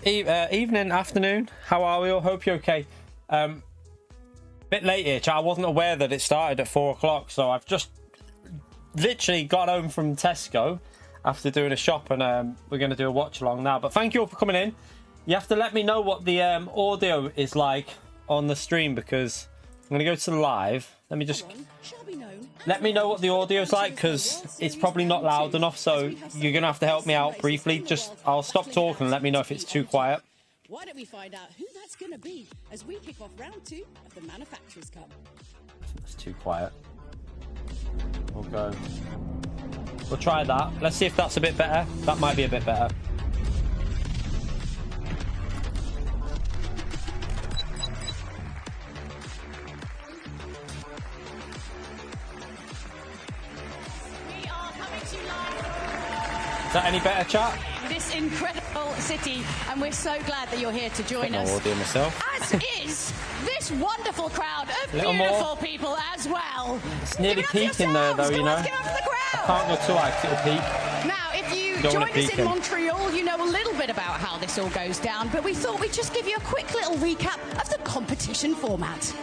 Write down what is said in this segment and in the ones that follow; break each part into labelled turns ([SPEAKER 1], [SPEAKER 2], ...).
[SPEAKER 1] Evening, afternoon. How are we all? Hope you're okay. Bit late here, chat. I wasn't aware that it started at 4 o'clock, so I've just literally got home from Tesco after doing a shop, and we're going to do a watch along now. But thank you all for coming in. You have to let me know what the audio is like on the stream, because I'm going to go to the live. Let me just let me know what the audio is like, because it's probably not loud enough, so you're going to have to help me out briefly. Just I'll stop talking and let me know if it's too quiet.
[SPEAKER 2] Why don't we find out who that's going to be as we kick off round 2 of the Manufacturers Cup?
[SPEAKER 1] I think that's too quiet. We'll go. We'll try that. Let's see if that's a bit better. That might be a bit better.
[SPEAKER 2] We are coming to you live.
[SPEAKER 1] Is that any better, chat?
[SPEAKER 2] This incredible city, and we're so glad that you're here to join us.
[SPEAKER 1] Audio myself.
[SPEAKER 2] As is this wonderful crowd of
[SPEAKER 1] Little
[SPEAKER 2] beautiful
[SPEAKER 1] more.
[SPEAKER 2] people as well.
[SPEAKER 1] It's nearly
[SPEAKER 2] Give it up for
[SPEAKER 1] peaking there, though,
[SPEAKER 2] yourselves.
[SPEAKER 1] you
[SPEAKER 2] Come
[SPEAKER 1] know.
[SPEAKER 2] on, give it up for the crowd.
[SPEAKER 1] I can't go too high 'cause it'll peak.
[SPEAKER 2] Now, if you
[SPEAKER 1] Don't wanna
[SPEAKER 2] joined us
[SPEAKER 1] peek
[SPEAKER 2] in
[SPEAKER 1] in.
[SPEAKER 2] Montreal, you know a little bit about how this all goes down, but we thought we'd just give you a quick little recap of the competition format.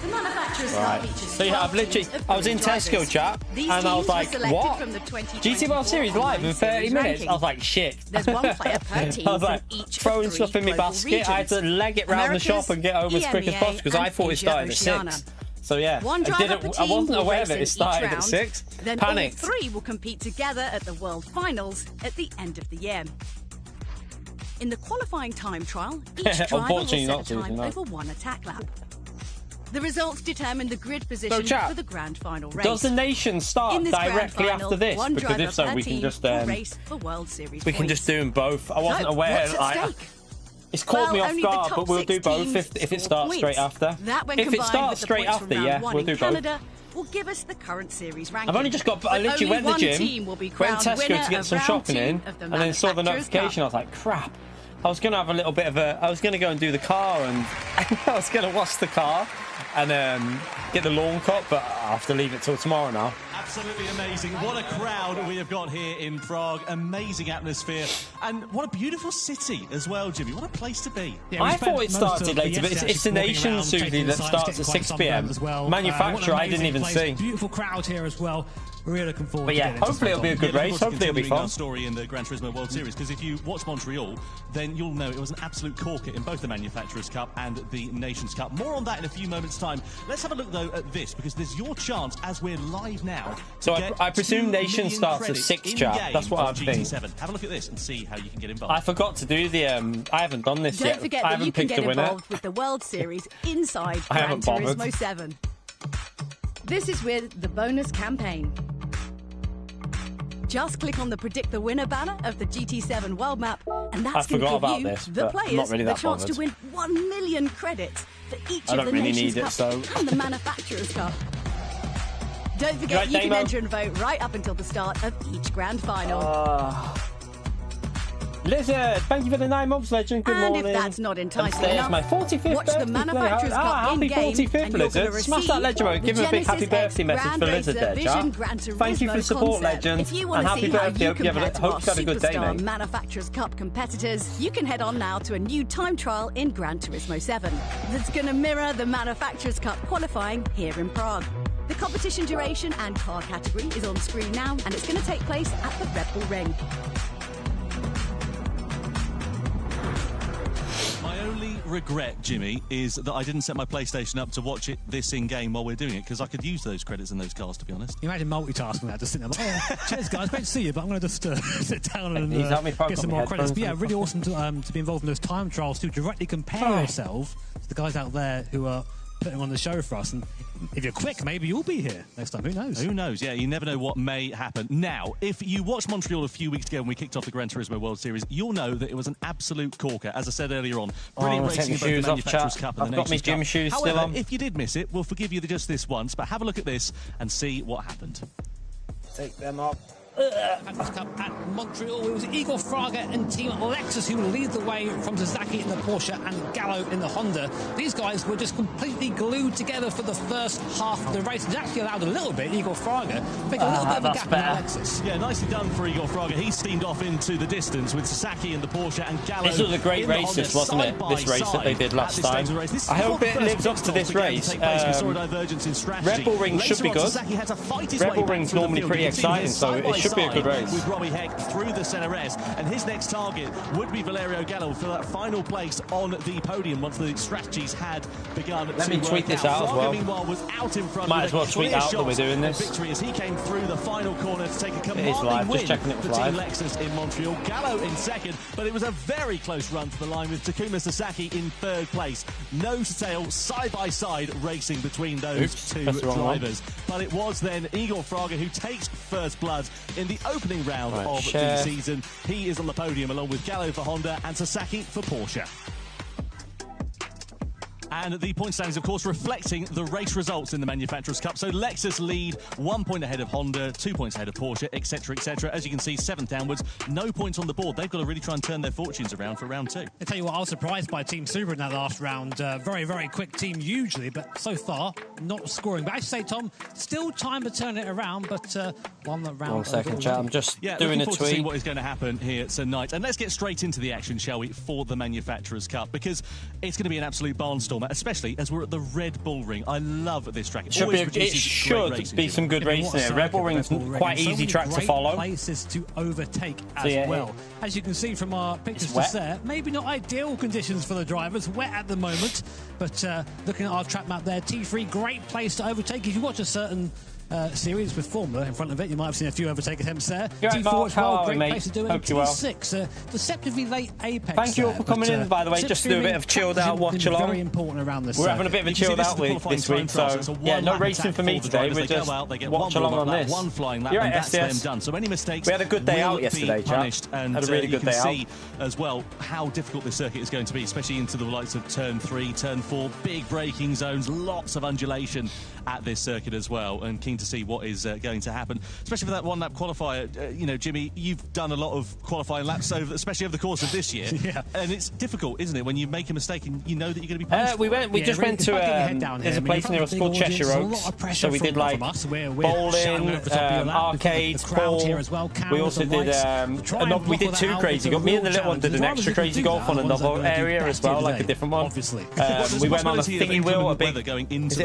[SPEAKER 2] The Manufacturers Cup
[SPEAKER 1] Right.
[SPEAKER 2] features
[SPEAKER 1] So yeah, I've
[SPEAKER 2] 12
[SPEAKER 1] literally,
[SPEAKER 2] teams of
[SPEAKER 1] I was in
[SPEAKER 2] drivers.
[SPEAKER 1] Tesco, chat,
[SPEAKER 2] These
[SPEAKER 1] and I was
[SPEAKER 2] teams were
[SPEAKER 1] like,
[SPEAKER 2] selected
[SPEAKER 1] what?
[SPEAKER 2] from the 2024
[SPEAKER 1] GT World Series live in
[SPEAKER 2] online
[SPEAKER 1] 30
[SPEAKER 2] series
[SPEAKER 1] minutes?
[SPEAKER 2] ranking.
[SPEAKER 1] I was like, shit.
[SPEAKER 2] There's one player per team
[SPEAKER 1] I was like,
[SPEAKER 2] from each of
[SPEAKER 1] throwing
[SPEAKER 2] 3
[SPEAKER 1] stuff in my
[SPEAKER 2] global
[SPEAKER 1] basket. I had to
[SPEAKER 2] regions.
[SPEAKER 1] leg it round the
[SPEAKER 2] Americas,
[SPEAKER 1] shop and get home as quick as
[SPEAKER 2] EMEA,
[SPEAKER 1] possible, because I
[SPEAKER 2] and
[SPEAKER 1] thought it
[SPEAKER 2] Asia
[SPEAKER 1] started at
[SPEAKER 2] Oceania.
[SPEAKER 1] 6. So yeah,
[SPEAKER 2] One driver per
[SPEAKER 1] I
[SPEAKER 2] team
[SPEAKER 1] wasn't
[SPEAKER 2] will
[SPEAKER 1] aware
[SPEAKER 2] race
[SPEAKER 1] that
[SPEAKER 2] in
[SPEAKER 1] it
[SPEAKER 2] each
[SPEAKER 1] started at
[SPEAKER 2] round.
[SPEAKER 1] 6.
[SPEAKER 2] Then
[SPEAKER 1] Panicked.
[SPEAKER 2] all 3 will compete together at the World Finals at the end of the year. In the qualifying time trial, each driver will
[SPEAKER 1] Unfortunately
[SPEAKER 2] set
[SPEAKER 1] not
[SPEAKER 2] a
[SPEAKER 1] to,
[SPEAKER 2] time
[SPEAKER 1] you know.
[SPEAKER 2] over 1 attack lap. The results determine the grid position
[SPEAKER 1] chat,
[SPEAKER 2] for the grand final race.
[SPEAKER 1] Does the nation start
[SPEAKER 2] In this grand
[SPEAKER 1] directly
[SPEAKER 2] final,
[SPEAKER 1] after this?
[SPEAKER 2] one
[SPEAKER 1] Because
[SPEAKER 2] driver
[SPEAKER 1] if so,
[SPEAKER 2] per
[SPEAKER 1] we can
[SPEAKER 2] team
[SPEAKER 1] just
[SPEAKER 2] will race for World Series
[SPEAKER 1] we can
[SPEAKER 2] points.
[SPEAKER 1] just do them both. I wasn't
[SPEAKER 2] So,
[SPEAKER 1] aware.
[SPEAKER 2] what's at
[SPEAKER 1] Like,
[SPEAKER 2] stake?
[SPEAKER 1] it's caught me
[SPEAKER 2] Well,
[SPEAKER 1] off
[SPEAKER 2] only the
[SPEAKER 1] guard,
[SPEAKER 2] top
[SPEAKER 1] but we'll
[SPEAKER 2] 6
[SPEAKER 1] do both
[SPEAKER 2] teams
[SPEAKER 1] if it
[SPEAKER 2] score
[SPEAKER 1] starts
[SPEAKER 2] points.
[SPEAKER 1] straight after.
[SPEAKER 2] That, when
[SPEAKER 1] If it
[SPEAKER 2] combined
[SPEAKER 1] starts
[SPEAKER 2] with the
[SPEAKER 1] straight
[SPEAKER 2] points from
[SPEAKER 1] after,
[SPEAKER 2] round
[SPEAKER 1] yeah,
[SPEAKER 2] 1
[SPEAKER 1] we'll
[SPEAKER 2] in
[SPEAKER 1] do both.
[SPEAKER 2] Canada, will give us the current series ranking.
[SPEAKER 1] I've only just got. I
[SPEAKER 2] But
[SPEAKER 1] literally went to the
[SPEAKER 2] only one
[SPEAKER 1] gym,
[SPEAKER 2] team will be
[SPEAKER 1] went
[SPEAKER 2] crowned
[SPEAKER 1] to Tesco
[SPEAKER 2] winner
[SPEAKER 1] to get
[SPEAKER 2] of
[SPEAKER 1] some
[SPEAKER 2] round
[SPEAKER 1] shopping
[SPEAKER 2] 2
[SPEAKER 1] in,
[SPEAKER 2] of the
[SPEAKER 1] and then saw the
[SPEAKER 2] Manufacturers
[SPEAKER 1] notification. I was like, crap. I was going to have a little bit of a. I was going to go and do the car, and I was going to wash the car and get the lawn cut, but I have to leave it till tomorrow now.
[SPEAKER 3] Absolutely amazing. What a crowd we have got here in Prague. Amazing atmosphere. And what a beautiful city as well, Jimmy. What a place to be.
[SPEAKER 4] Yeah,
[SPEAKER 1] I thought it started later, but it's the Nations usually that starts at 6 PM. Manufacturer, I didn't even see.
[SPEAKER 4] Beautiful crowd here as well. Really looking forward
[SPEAKER 1] But
[SPEAKER 4] to
[SPEAKER 1] yeah,
[SPEAKER 4] getting into
[SPEAKER 1] hopefully it'll be a good
[SPEAKER 3] Yeah,
[SPEAKER 1] race.
[SPEAKER 3] looking forward to
[SPEAKER 1] Hopefully it'll be
[SPEAKER 3] continuing
[SPEAKER 1] fun.
[SPEAKER 3] our story in the Gran Turismo World Series, because if you watch Montreal, then you'll know it was an absolute corker in both the Manufacturers Cup and the Nations Cup. More on that in a few moments' time. Let's have a look, though, at this, because there's your chance as we're live now.
[SPEAKER 1] So
[SPEAKER 3] to get
[SPEAKER 1] I presume
[SPEAKER 3] 2
[SPEAKER 1] Nation
[SPEAKER 3] million
[SPEAKER 1] starts at
[SPEAKER 3] credits
[SPEAKER 1] 6,
[SPEAKER 3] in
[SPEAKER 1] chap.
[SPEAKER 3] game
[SPEAKER 1] That's what
[SPEAKER 3] on
[SPEAKER 1] I think.
[SPEAKER 3] GT7. Have a look at this and see how you can get involved.
[SPEAKER 1] I forgot to do the. I haven't done this
[SPEAKER 2] Don't
[SPEAKER 1] yet.
[SPEAKER 2] forget
[SPEAKER 1] I
[SPEAKER 2] that
[SPEAKER 1] haven't
[SPEAKER 2] you can
[SPEAKER 1] picked
[SPEAKER 2] get
[SPEAKER 1] a winner.
[SPEAKER 2] involved with the World Series inside
[SPEAKER 1] I
[SPEAKER 2] Gran
[SPEAKER 1] haven't bothered.
[SPEAKER 2] Turismo 7. This is with the bonus campaign. Just click on the Predict the Winner banner of the GT7 world map, and
[SPEAKER 1] I
[SPEAKER 2] that's going to
[SPEAKER 1] forgot
[SPEAKER 2] give
[SPEAKER 1] about
[SPEAKER 2] you,
[SPEAKER 1] this,
[SPEAKER 2] the
[SPEAKER 1] but I'm
[SPEAKER 2] players,
[SPEAKER 1] not really
[SPEAKER 2] the
[SPEAKER 1] that
[SPEAKER 2] chance to
[SPEAKER 1] bothered.
[SPEAKER 2] win 1 million credits for each
[SPEAKER 1] I
[SPEAKER 2] of
[SPEAKER 1] don't
[SPEAKER 2] the
[SPEAKER 1] really
[SPEAKER 2] Nations
[SPEAKER 1] need it,
[SPEAKER 2] Cup
[SPEAKER 1] so-
[SPEAKER 2] and the Manufacturers Cup. Don't forget,
[SPEAKER 1] Right,
[SPEAKER 2] you can
[SPEAKER 1] Damo?
[SPEAKER 2] enter and vote right up until the start of each grand final.
[SPEAKER 1] Lizard, thank you for the 9 months, Legend. Good
[SPEAKER 2] And
[SPEAKER 1] morning.
[SPEAKER 2] if that's not enticing
[SPEAKER 1] Today is
[SPEAKER 2] enough,
[SPEAKER 1] my 45th
[SPEAKER 2] watch the
[SPEAKER 1] birthday
[SPEAKER 2] Manufacturers
[SPEAKER 1] play.
[SPEAKER 2] Cup
[SPEAKER 1] Happy
[SPEAKER 2] in-game,
[SPEAKER 1] 45th,
[SPEAKER 2] and you're
[SPEAKER 1] Lizard.
[SPEAKER 2] gonna
[SPEAKER 1] Smash that Legend vote.
[SPEAKER 2] the
[SPEAKER 1] Give him a big happy
[SPEAKER 2] Genesis
[SPEAKER 1] birthday
[SPEAKER 2] X
[SPEAKER 1] message
[SPEAKER 2] Grand
[SPEAKER 1] for Lizard
[SPEAKER 2] Racer
[SPEAKER 1] there,
[SPEAKER 2] Vision
[SPEAKER 1] chat.
[SPEAKER 2] Gran
[SPEAKER 1] Thank you for
[SPEAKER 2] Turismo
[SPEAKER 1] the support,
[SPEAKER 2] concept.
[SPEAKER 1] Legend.
[SPEAKER 2] If you
[SPEAKER 1] And
[SPEAKER 2] want to
[SPEAKER 1] happy
[SPEAKER 2] see how
[SPEAKER 1] birthday.
[SPEAKER 2] you
[SPEAKER 1] Hope you have
[SPEAKER 2] compare
[SPEAKER 1] a-
[SPEAKER 2] to
[SPEAKER 1] hope
[SPEAKER 2] our
[SPEAKER 1] you've had a good day,
[SPEAKER 2] superstar
[SPEAKER 1] mate.
[SPEAKER 2] Manufacturers Cup competitors, you can head on now to a new time trial in Gran Turismo 7 that's going to mirror the Manufacturers Cup qualifying here in Prague. The competition duration and car category is on screen now, and it's going to take place at the Red Bull Ring.
[SPEAKER 3] My only regret, Jimmy, is that I didn't set my PlayStation up to watch it this in-game while we're doing it, because I could use those credits in those cars, to be honest.
[SPEAKER 4] You imagine multitasking that, just sitting there like, oh, cheers guys, great to see you, but I'm going to just sit down and
[SPEAKER 1] Please help me
[SPEAKER 4] get some
[SPEAKER 1] my
[SPEAKER 4] more credits.
[SPEAKER 1] headphones.
[SPEAKER 4] But yeah, really awesome to be involved in those time trials, to directly compare yourself to the guys out there who are putting on the show for us. And if you're quick, maybe you'll be here next time. Who knows?
[SPEAKER 3] Who knows? Yeah, you never know what may happen. Now, if you watched Montreal a few weeks ago when we kicked off the Gran Turismo World Series, you'll know that it was an absolute corker, as I said earlier on. Brilliant
[SPEAKER 1] I'm
[SPEAKER 3] racing in
[SPEAKER 1] taking
[SPEAKER 3] both the
[SPEAKER 1] shoes off,
[SPEAKER 3] Manufacturers
[SPEAKER 1] chat.
[SPEAKER 3] Cup and
[SPEAKER 1] I've
[SPEAKER 3] the
[SPEAKER 1] got my
[SPEAKER 3] Nations
[SPEAKER 1] gym
[SPEAKER 3] Cup.
[SPEAKER 1] shoes
[SPEAKER 3] However,
[SPEAKER 1] still on.
[SPEAKER 3] if you did miss it, we'll forgive you just this once, but have a look at this and see what happened.
[SPEAKER 1] Take them off.
[SPEAKER 4] Manufacturers Cup at Montreal. It was Igor Fraga and Team Lexus who lead the way from Sasaki in the Porsche and Gallo in the Honda. These guys were just completely glued together for the first half of the race. It actually allowed a little bit, Igor Fraga, make a little bit of a gap in Lexus.
[SPEAKER 3] Yeah, nicely done for Igor Fraga. He steamed off into the distance with Sasaki in the Porsche and Gallo.
[SPEAKER 1] This was a great race, wasn't it? This race that they did last time. I hope it lives up to this race. Red Bull Ring should be good. Red Bull Ring's normally pretty exciting, so it should be a good race.
[SPEAKER 3] With Robbie Heck through the CRS, and his next target would be Valerio Gallo for that final place on the podium once the strategies had begun.
[SPEAKER 1] Let me tweet this out as well.
[SPEAKER 3] Meanwhile, was out in front.
[SPEAKER 1] Might as well tweet out that we're doing this.
[SPEAKER 3] Victory as he came through the final corner to take a commanding
[SPEAKER 1] live.
[SPEAKER 3] win
[SPEAKER 1] Just checking it was
[SPEAKER 3] for Team
[SPEAKER 1] live.
[SPEAKER 3] Lexus in Montreal. Gallo in second, but it was a very close run to the line with Takuma Sasaki in third place. Nose to tail, side by side racing between those two drivers. But it was then Igor Fraga who takes first blood in the opening round of the season. He is on the podium along with Gallo for Honda and Sasaki for Porsche. And the point standings, of course, reflecting the race results in the Manufacturers' Cup. So Lexus lead 1 point ahead of Honda, 2 points ahead of Porsche, etc., etc. As you can see, 7th downwards, no points on the board. They've got to really try and turn their fortunes around for round 2.
[SPEAKER 4] I tell you what, I was surprised by Team Subaru in that last round. Very, very quick team usually, but so far not scoring. But I should say, Tom, still time to turn it around, but one round.
[SPEAKER 1] 1 second, chat. I'm just doing a tweet.
[SPEAKER 3] To see what is going to happen here tonight. And let's get straight into the action, shall we, for the Manufacturers' Cup, because it's going to be an absolute barnstormer, especially as we're at the Red Bull Ring. I love this track. It should be some good racing here.
[SPEAKER 1] Red Bull Ring's quite easy track to follow.
[SPEAKER 4] Places to overtake as well. As you can see from our pictures just there, maybe not ideal conditions for the drivers. Wet at the moment, but looking at our track map there, T3, great place to overtake. If you watch a certain series with Formula in front of it, you might have seen a few overtake attempts there. T4 as well, great place to do it. T6, deceptively late apex.
[SPEAKER 1] Thank you all for coming in, by the way, just to do a bit of chilled out watch along.
[SPEAKER 4] Very important around this.
[SPEAKER 1] We're having a bit of a chilled out week this week, so yeah, no racing for me today. We're just watch along on this. You're right, SDS.
[SPEAKER 3] So any mistakes,
[SPEAKER 1] we had a good day out yesterday, chat. Had a really good day out.
[SPEAKER 3] You can see as well how difficult this circuit is going to be, especially into the likes of turn 3, turn 4, big braking zones, lots of undulation at this circuit as well, and keen to see what is going to happen, especially for that one-lap qualifier. You know, Jimmy, you've done a lot of qualifying laps, especially over the course of this year, and it's difficult, isn't it, when you make a mistake and you know that you're going to be punished?
[SPEAKER 1] We just went to there's a place near us called Cheshire Oaks, so we did like bowling, arcades, pool. We also did we did 2 crazy golf. Me and the little one did an extra crazy golf on another area as well, like a different one. We went on a thingy wheel, a big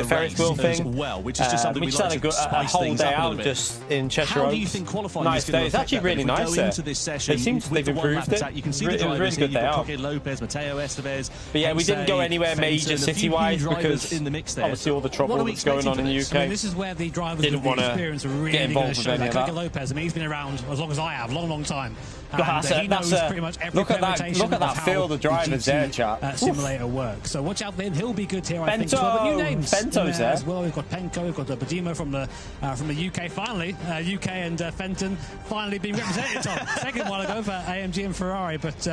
[SPEAKER 1] Ferris wheel thing.
[SPEAKER 3] Well, which is just something we like to
[SPEAKER 1] a whole day out just in Cheshire Oaks.
[SPEAKER 3] How do you think qualifying
[SPEAKER 1] nice day. It's actually really nice there. They've improved it.
[SPEAKER 3] You can see
[SPEAKER 1] it was really good day out.
[SPEAKER 3] Lopez, Mateo Estevez,
[SPEAKER 1] but yeah, we didn't go anywhere major city-wise because obviously all the trouble that's going on in the UK.
[SPEAKER 4] I mean, this is where the drivers
[SPEAKER 1] didn't want to get involved with any of that.
[SPEAKER 4] Lopez, I mean, he's been around as long as I have, long time.
[SPEAKER 1] Look at that field of drivers there, chat.
[SPEAKER 4] Simulator work. So watch out for him. He'll be good here, I think. But new names
[SPEAKER 1] Bento's there
[SPEAKER 4] as well. We've got Penko, we've got Podium from the UK. Finally, UK and Fenton finally being represented. Tom, second while ago for AMG and Ferrari. But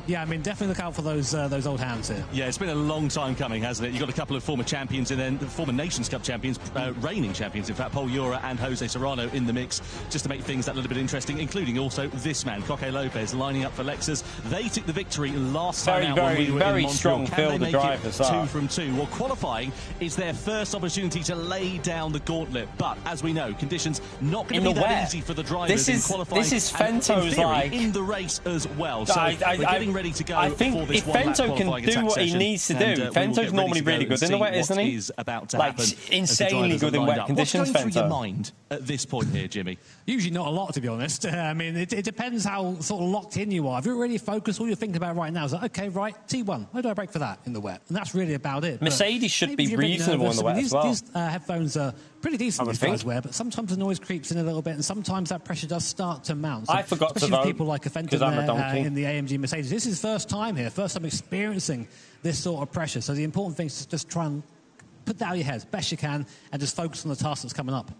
[SPEAKER 4] yeah, I mean, definitely look out for those old hands here.
[SPEAKER 3] Yeah, it's been a long time coming, hasn't it? You've got a couple of former champions and then the former Nations Cup champions, reigning champions, in fact, Paul Ura and Jose Serrano in the mix, just to make things that little bit interesting, including also this man, Coque Lopez, lining up for Lexus. They took the victory last time out when we were in Montreal.
[SPEAKER 1] Strong field of drivers.
[SPEAKER 3] 2 from 2. Well, qualifying is their first opportunity to lay down the gauntlet, but as we know, conditions not going to be that easy for the drivers in qualifying.
[SPEAKER 1] This is Fento's like
[SPEAKER 3] in the race as well. So we're getting ready to go.
[SPEAKER 1] I think
[SPEAKER 3] for this
[SPEAKER 1] if Fento can do what he needs to do, Fento's normally really good in the wet, isn't he? Like insanely good in wet conditions.
[SPEAKER 3] What's going through your mind at this point here, Jimmy?
[SPEAKER 4] Usually not a lot, to be honest. I mean, it depends how sort of locked in you are. If you're really focused, all you're thinking about right now is like, okay, right, T1, why do I brake for that in the wet? And that's really about it.
[SPEAKER 1] Mercedes should be reasonable in the wet as well.
[SPEAKER 4] These headphones are pretty decent, these guys wear, but sometimes the noise creeps in a little bit, and sometimes that pressure does start to mount. So
[SPEAKER 1] I forgot to vote,
[SPEAKER 4] with people like a Fenton there in the AMG Mercedes. This is first time here, first time experiencing this sort of pressure. So the important thing is to just try and put that out of your head as best you can and just focus on the task that's coming up.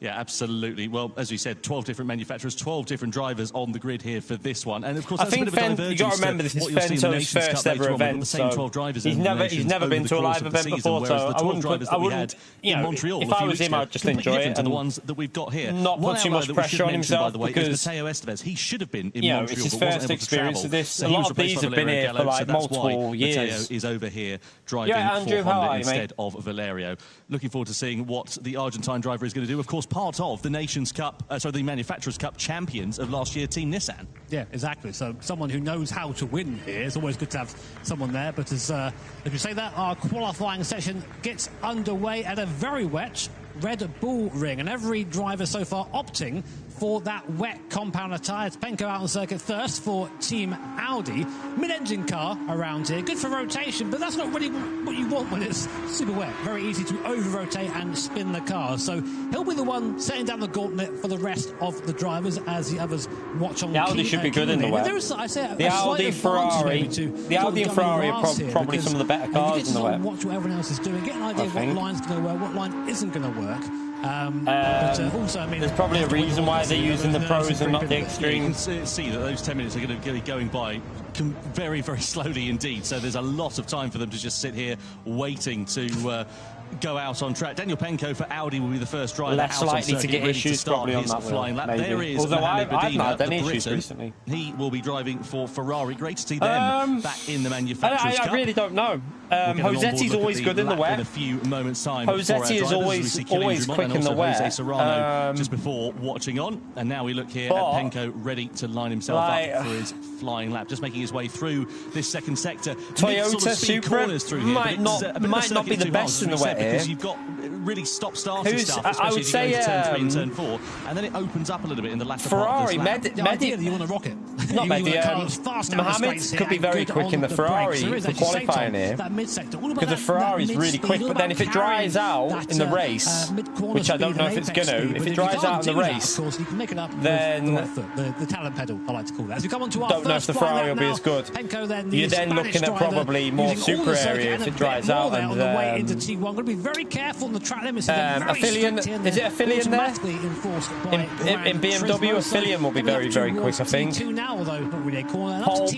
[SPEAKER 3] Yeah, absolutely. Well, as we said, 12 different manufacturers, 12 different drivers on the grid here for this one. And of course,
[SPEAKER 1] I think you got to remember this is Fento's first ever event, so he's never been to a live event before, so I wouldn't, you know,
[SPEAKER 3] Montreal,
[SPEAKER 1] if I was him, I'd just enjoy it.
[SPEAKER 3] And the ones that we've got here,
[SPEAKER 1] not put too much pressure on himself,
[SPEAKER 3] because he should have been in Montreal,
[SPEAKER 1] it's his first experience of this. A lot of these have been here for like multiple years.
[SPEAKER 3] Is over here driving for Honda instead of Valerio. Looking forward to seeing what the Argentine driver is going to do. Of course, part of the Nations Cup, the Manufacturers Cup champions of last year, Team Nissan.
[SPEAKER 4] Yeah, exactly. So someone who knows how to win here. It's always good to have someone there. But as you say that, our qualifying session gets underway at a very wet Red Bull Ring, and every driver so far opting for that wet compound attire. It's Penko out on circuit first for Team Audi. Mid-engine car around here, good for rotation, but that's not really what you want when it's super wet. Very easy to over-rotate and spin the car. So he'll be the one setting down the gauntlet for the rest of the drivers as the others watch on.
[SPEAKER 1] The Audi should be good in the wet. The Audi and Ferrari are probably some of the better cars in the wet.
[SPEAKER 4] Watch what everyone else is doing, get an idea of what line's going to work, what line isn't going to work. But also, I mean,
[SPEAKER 1] there's probably a reason why they're using the pros and not the extremes.
[SPEAKER 3] You can see that those 10 minutes are going to be going by very, very slowly indeed. So there's a lot of time for them to just sit here waiting to go out on track. Daniel Penko for Audi will be the first driver
[SPEAKER 1] less
[SPEAKER 3] out
[SPEAKER 1] likely
[SPEAKER 3] on circuit,
[SPEAKER 1] to get issues probably on that
[SPEAKER 3] flying lap. There is
[SPEAKER 1] although I've not had any
[SPEAKER 3] the
[SPEAKER 1] issues
[SPEAKER 3] Britain.
[SPEAKER 1] recently.
[SPEAKER 3] He will be driving for Ferrari. Great to see them back in the Manufacturers Cup.
[SPEAKER 1] I really don't know. Josetti's always good in the wet.
[SPEAKER 3] In a few moments' time.
[SPEAKER 1] Josetti is always quick in the wet.
[SPEAKER 3] Just before watching on, and now we look here at Penko ready to line himself up for his flying lap, just making his way through this second sector.
[SPEAKER 1] Toyota Supra might not be the best in the wet here.
[SPEAKER 3] Because you've got really stop-starting stuff, especially
[SPEAKER 1] I would say
[SPEAKER 3] turn 3 and turn 4, and then it opens up a little bit in the latter part of this lap.
[SPEAKER 4] Mehdi, you want to rock it.
[SPEAKER 1] Not Mehdi. Mohammed could be very quick in the Ferrari for qualifying here, because the Ferrari is really quick. But then if it dries out in the race, which I don't know if it's going to, if it dries out in the race, then
[SPEAKER 4] the talent pedal, I like to call that. As we come on to our
[SPEAKER 1] don't know if the Ferrari will be as good. You're then looking at probably more super area if it dries out. And
[SPEAKER 4] on the way into T1, going to be very careful on the track limits.
[SPEAKER 1] Affilian, is it Affilian there? In BMW, Affilian will be very, very quick, I think.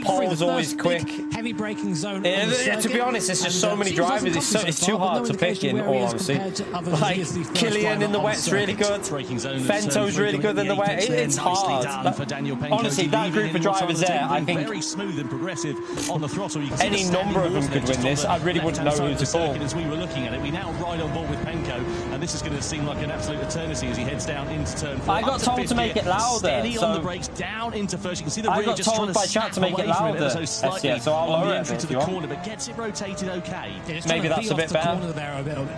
[SPEAKER 1] Pole's always quick.
[SPEAKER 4] Heavy braking zone.
[SPEAKER 1] To be honest, it's just so many drivers. It's too hard to pick, in all honesty. Like Killian in the wet's really good. Fento's really good in the wet. It's hard. Honestly, that group of drivers there, I think
[SPEAKER 3] very smooth and progressive on the throttle.
[SPEAKER 1] Any number of them could win this. I really wouldn't know who to call.
[SPEAKER 3] As we were looking at it, we now ride on board with Penko, and this is going to seem like an absolute eternity as he heads down into turn 4.
[SPEAKER 1] I got told to make it louder.
[SPEAKER 3] Steady on the brakes, down into first. You can see the
[SPEAKER 1] I
[SPEAKER 3] rear
[SPEAKER 1] got
[SPEAKER 3] just
[SPEAKER 1] told by chat to make it louder. So I'll lower it
[SPEAKER 3] to the corner, but gets it rotated okay.
[SPEAKER 1] Maybe that's a bit better.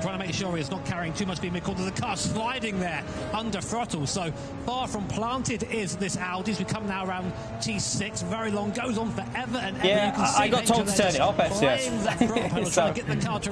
[SPEAKER 4] Trying to make sure he's not carrying too much speed mid-corner. The car sliding there under throttle. So far from planted is this Audi as we come now around T6. Very long, goes on forever and ever.
[SPEAKER 1] Yeah, I got told to turn it up, FCS. So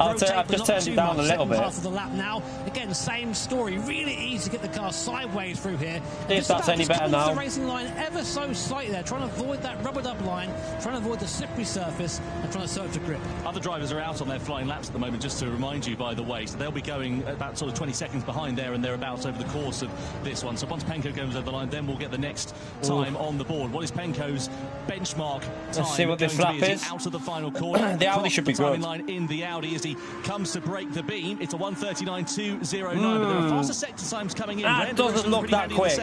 [SPEAKER 1] I've just turned it down a little bit.
[SPEAKER 4] Half of the lap now. Again, same story. Really easy to get the car sideways through here.
[SPEAKER 1] If that's any better now.
[SPEAKER 4] The racing line ever so slightly there, trying to avoid that rubbered up line, trying to avoid the slippery surface, and trying to search for grip.
[SPEAKER 3] Other drivers are out on their flying laps at the moment, just to remind you, by the way. So they'll be going about sort of 20 seconds behind there and thereabouts over the course of this one. So once Penko goes over the line, then we'll get the next time on the board. What is Penko's benchmark time?
[SPEAKER 1] Let's see what this lap is.
[SPEAKER 3] Out of the final corner.
[SPEAKER 1] The Audi should be good.
[SPEAKER 3] Line in the Audi as he comes to break the beam. It's a 1:39.209, but there are faster sector times coming in.
[SPEAKER 1] That doesn't look that quick.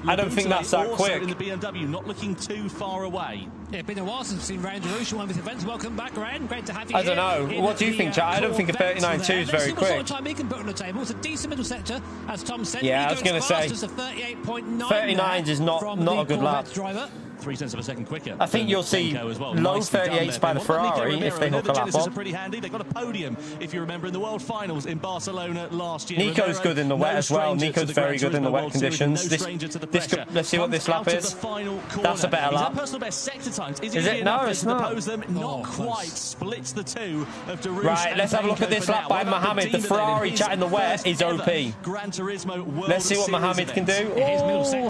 [SPEAKER 1] I don't think that's that quick.
[SPEAKER 3] In the BMW, not looking too far away.
[SPEAKER 4] Yeah, it's been a while since we've seen Ryan DeRouche at one of these events. Welcome back, Ryan. Great to have you
[SPEAKER 1] here. I don't know. What do you think, chat? I don't think a 39.2 is very quick.
[SPEAKER 4] What sort of time he can put on the table. It's a decent middle sector, as Tom said.
[SPEAKER 1] Yeah, I was going to say 39 is not a good lap.
[SPEAKER 3] 0.3 of a second quicker.
[SPEAKER 1] I think you'll see low 38s by the Ferrari if they hook a lap on.
[SPEAKER 3] Pretty handy. They got a podium, if you remember, in the World Finals in Barcelona last year.
[SPEAKER 1] Nico's good in the wet as well. Nico's very good in the wet conditions. Let's see what this lap is. That's a better lap.
[SPEAKER 3] Personal best sector times. Is
[SPEAKER 1] it? No, it's not.
[SPEAKER 3] Not quite. Splits the two of DeRouche.
[SPEAKER 1] Right, let's have a look at this lap by Mohammed. The Ferrari chat in the wet is OP.
[SPEAKER 3] Gran Turismo World
[SPEAKER 1] Let's see what Mohammed can do. Oh,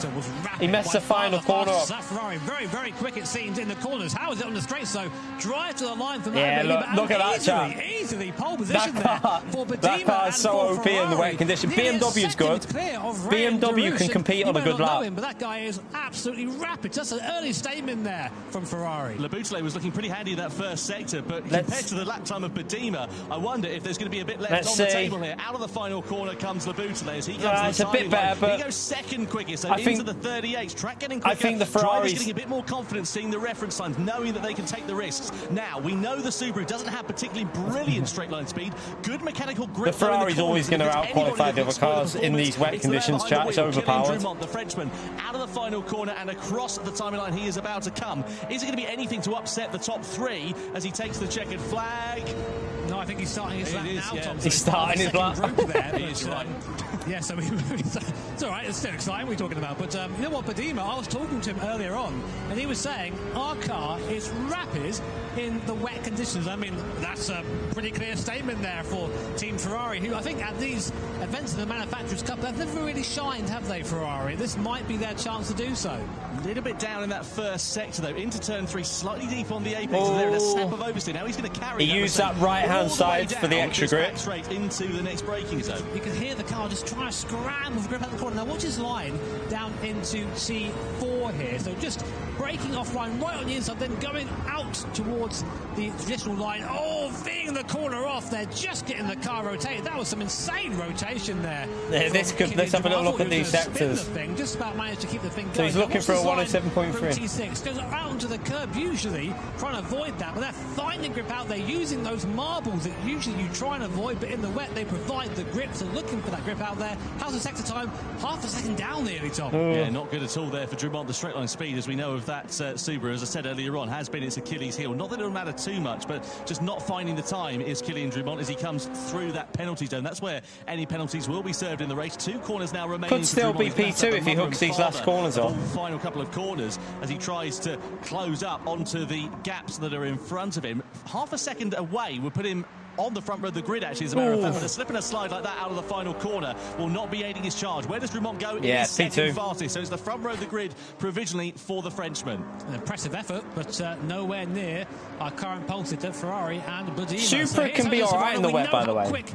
[SPEAKER 1] he messed the final corner up.
[SPEAKER 4] That Ferrari very, very quick, it seems, in the corners. How is it on the straight? So drive to the line from
[SPEAKER 1] yeah, look at that, chap.
[SPEAKER 4] Easily pole position
[SPEAKER 1] that car is so OP in the wet condition. BMW is good. BMW can compete on a good lap.
[SPEAKER 4] But that guy is absolutely rapid. Just an early statement there from Ferrari.
[SPEAKER 3] Laboutale was looking pretty handy in that first sector, but compared to the lap time of Bedima, I wonder if there's going to be a bit left on the table here. Out of the final corner comes Laboutale as he comes to the
[SPEAKER 1] it's a bit better, but
[SPEAKER 3] he goes second quickest, so
[SPEAKER 1] I think,
[SPEAKER 3] into the 38s. Track getting quicker.
[SPEAKER 1] I think the Ferrari's
[SPEAKER 3] getting a bit more confidence, seeing the reference times, knowing that they can take the risks. Now, we know the Subaru doesn't have particularly brilliant straight line speed, good mechanical grip.
[SPEAKER 1] The Ferrari's always going to out-qualify the other cars in these wet conditions, chat. It's overpowered.
[SPEAKER 3] The Frenchman out of the final corner and across the timing line he is about to come. Is it going to be anything to upset the top three as he takes the checkered flag?
[SPEAKER 4] No, I think he's starting his lap now, Tom.
[SPEAKER 1] He's starting his lap.
[SPEAKER 4] He is right. Yeah, so it's all right. It's still exciting we're talking about. But you know what, Bedima, I was talking to him earlier on, and he was saying our car is rapid in the wet conditions. I mean, that's a pretty clear statement there for Team Ferrari, who I think at these events in the Manufacturers' Cup, they've never really shined, have they, Ferrari? This might be their chance to do so.
[SPEAKER 3] A little bit down in that first sector, though, into turn 3, slightly deep on the apex. There in a snap of oversteer. Now he's going to carry.
[SPEAKER 1] He used that right-hand side for the extra grip.
[SPEAKER 3] Straight into the next braking zone.
[SPEAKER 4] You can hear the car just trying to scramble for grip at the corner. Now watch his line down into C4 here. So just braking offline right on the inside, then going out towards the traditional line. Oh, being the corner off there, just getting the car rotated. That was some insane rotation there.
[SPEAKER 1] Yeah, let's have a little look at these sectors.
[SPEAKER 4] Just about managed to keep the thing going.
[SPEAKER 1] So he's looking for a 107.3.
[SPEAKER 4] T6 goes out onto the curb, usually trying to avoid that, but they're finding grip out there, using those marbles that usually you try and avoid, but in the wet they provide the grip. So looking for that grip out there. How's the sector time? Half a second down nearly, Tom.
[SPEAKER 3] Yeah, not good at all there for Drummond. The straight line speed, as we know of that Subaru, as I said earlier on, has been its Achilles heel. Not that it'll matter too much, but just not finding the time is Kylian Drummond as he comes through that penalty zone. That's where any penalties will be served in the race. 2 corners now remaining.
[SPEAKER 1] Could still be P2 if he hooks these last corners off.
[SPEAKER 3] Final couple of corners as he tries to close up onto the gaps that are in front of him. Half a second away would put him on the front row of the grid, actually, as a matter of fact. But a slip and a slide like that out of the final corner will not be aiding his charge. Where does Drummond go?
[SPEAKER 1] Yeah,
[SPEAKER 3] P2. Fastest, so it's the front row of the grid provisionally for the Frenchman.
[SPEAKER 4] An impressive effort, but nowhere near our current pole sitter, Ferrari and Bedima.
[SPEAKER 1] Supra can be all right in the wet, by the way.